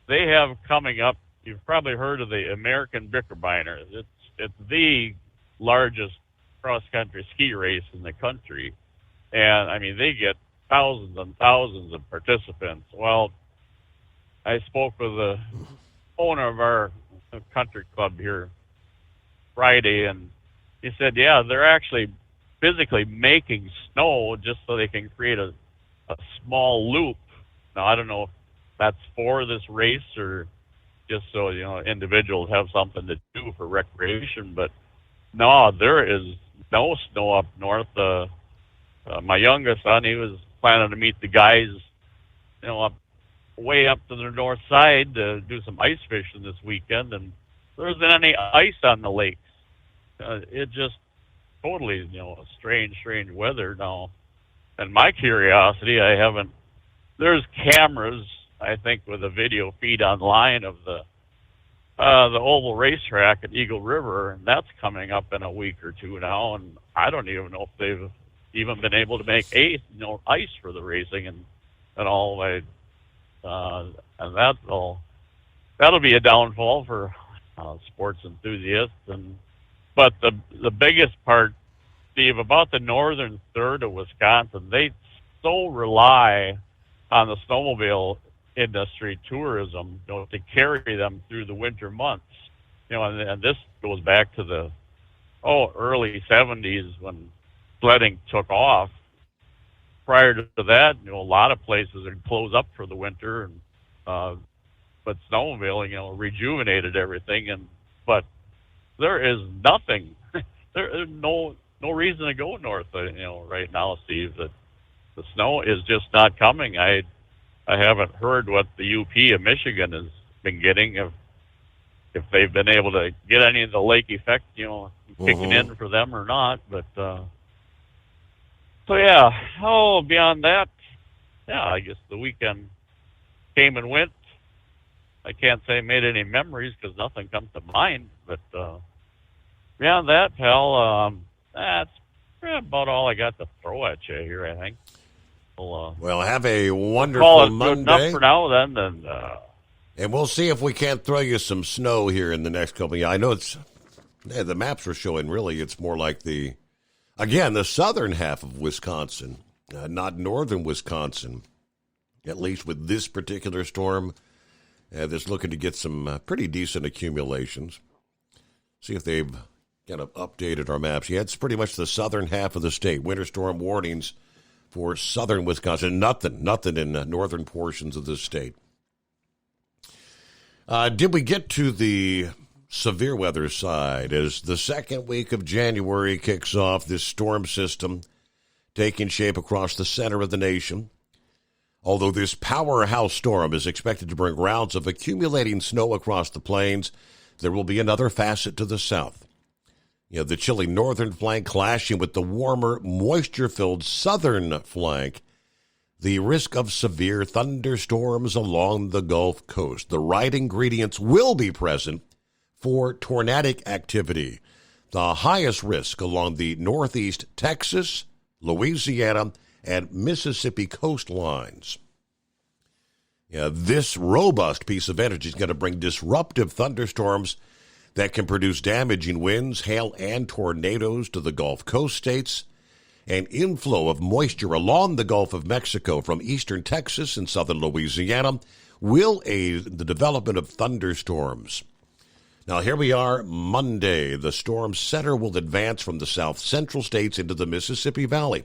they have coming up, you've probably heard of the American Bickerbiner. It's the largest cross-country ski race in the country. And, I mean, they get thousands and thousands of participants. Well, I spoke with the owner of our country club here Friday, and he said, yeah, they're actually physically making snow just so they can create a small loop. Now, I don't know if that's for this race or just so, individuals have something to do for recreation, but no, there is no snow up north. My youngest son, he was planning to meet the guys, way up to the north side to do some ice fishing this weekend, and there isn't any ice on the lakes. It just totally, strange weather now. And my curiosity, there's cameras, I think, with a video feed online of the oval racetrack at Eagle River, and that's coming up in a week or two now, and I don't even know if they've even been able to make ice for the racing and all. And that'll be a downfall for sports enthusiasts. But the biggest part, Steve, about the northern third of Wisconsin, they so rely on the snowmobile industry, tourism, to carry them through the winter months. And this goes back to the early 70s when sledding took off. Prior to that, a lot of places would close up for the winter, and but snowmobiling, rejuvenated everything. But there is nothing. There's no reason to go north. Right now, Steve, that the snow is just not coming. I haven't heard what the UP of Michigan has been getting, if they've been able to get any of the lake effect, kicking in for them or not. But beyond that, I guess the weekend came and went. I can't say I made any memories because nothing comes to mind. But beyond that, pal, that's about all I got to throw at you here, I think. Well, have a wonderful call it Monday. Good enough for now, then. And we'll see if we can't throw you some snow here in the next couple of years. I know the maps are showing really it's more like the southern half of Wisconsin, not northern Wisconsin, at least with this particular storm. That's looking to get some pretty decent accumulations. See if they've kind of updated our maps. Yeah, it's pretty much the southern half of the state. Winter storm warnings for southern Wisconsin. Nothing in northern portions of the state. Did we get to the severe weather side? As the second week of January kicks off, this storm system taking shape across the center of the nation. Although this powerhouse storm is expected to bring rounds of accumulating snow across the plains, there will be another facet to the south. The chilly northern flank clashing with the warmer, moisture-filled southern flank. The risk of severe thunderstorms along the Gulf Coast. The right ingredients will be present for tornadic activity. The highest risk along the northeast Texas, Louisiana, and Mississippi coastlines. This robust piece of energy is going to bring disruptive thunderstorms that can produce damaging winds, hail, and tornadoes to the Gulf Coast states. An inflow of moisture along the Gulf of Mexico from eastern Texas and southern Louisiana will aid the development of thunderstorms. Now, here we are, Monday. The storm center will advance from the south central states into the Mississippi Valley.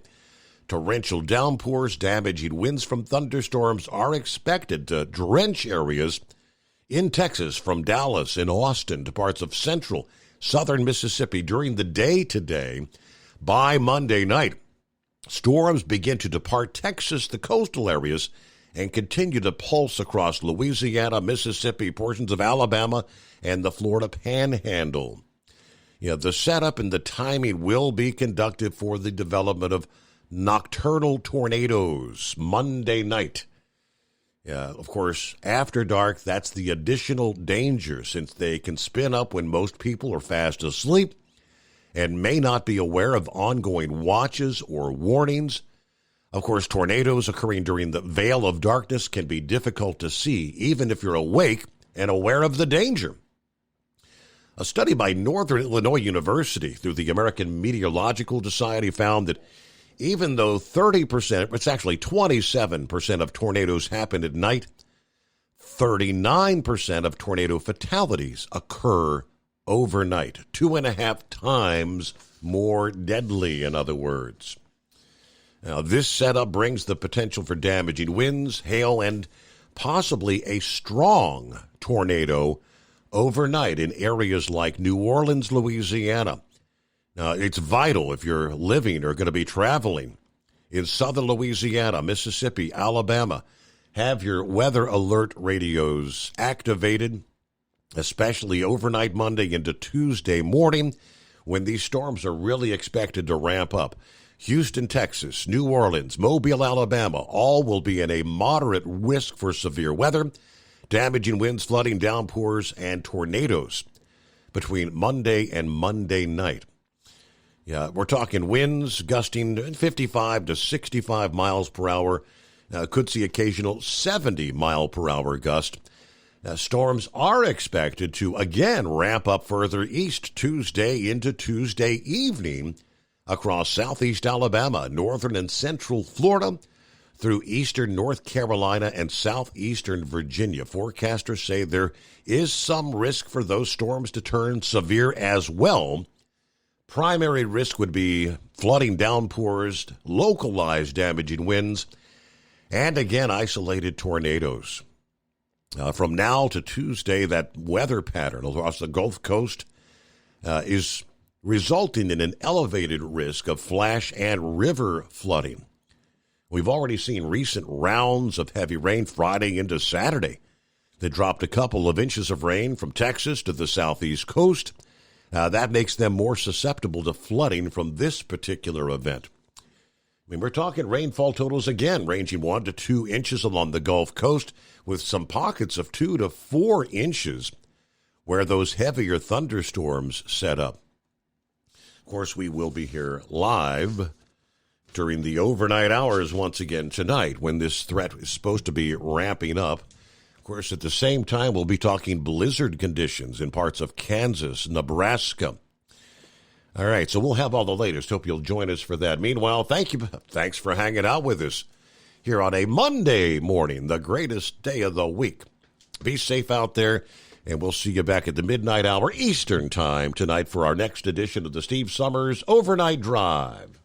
Torrential downpours, damaging winds from thunderstorms are expected to drench areas in Texas from Dallas and Austin to parts of central, southern Mississippi during the day today. By Monday night, storms begin to depart Texas, the coastal areas, and continue to pulse across Louisiana, Mississippi, portions of Alabama, and the Florida Panhandle. The setup and the timing will be conducted for the development of nocturnal tornadoes Monday night. Of course, after dark, that's the additional danger since they can spin up when most people are fast asleep and may not be aware of ongoing watches or warnings. Of course, tornadoes occurring during the veil of darkness can be difficult to see, even if you're awake and aware of the danger. A study by Northern Illinois University through the American Meteorological Society found that even though 30%, it's actually 27% of tornadoes happen at night, 39% of tornado fatalities occur overnight. 2.5 times more deadly, in other words. Now, this setup brings the potential for damaging winds, hail, and possibly a strong tornado overnight in areas like New Orleans, Louisiana. Now, it's vital if you're living or going to be traveling in southern Louisiana, Mississippi, Alabama. Have your weather alert radios activated, especially overnight Monday into Tuesday morning when these storms are really expected to ramp up. Houston, Texas, New Orleans, Mobile, Alabama, all will be in a moderate risk for severe weather. Damaging winds, flooding, downpours, and tornadoes between Monday and Monday night. Yeah, we're talking winds gusting 55 to 65 miles per hour. Could see occasional 70-mile-per-hour gust. Storms are expected to again ramp up further east Tuesday into Tuesday evening across southeast Alabama, northern and central Florida, through eastern North Carolina and southeastern Virginia. Forecasters say there is some risk for those storms to turn severe as well. Primary risk would be flooding, downpours, localized damaging winds, and again, isolated tornadoes. From now to Tuesday, that weather pattern across the Gulf Coast is resulting in an elevated risk of flash and river flooding. We've already seen recent rounds of heavy rain Friday into Saturday that dropped a couple of inches of rain from Texas to the southeast coast. That makes them more susceptible to flooding from this particular event. I mean, we're talking rainfall totals again, ranging 1 to 2 inches along the Gulf Coast, with some pockets of 2 to 4 inches where those heavier thunderstorms set up. Of course, we will be here live during the overnight hours once again tonight when this threat is supposed to be ramping up. Of course, at the same time, we'll be talking blizzard conditions in parts of Kansas, Nebraska. All right, so we'll have all the latest. Hope you'll join us for that. Meanwhile, thanks for hanging out with us here on a Monday morning, the greatest day of the week. Be safe out there, and we'll see you back at the midnight hour Eastern time tonight for our next edition of the Steve Summers Overnight Drive.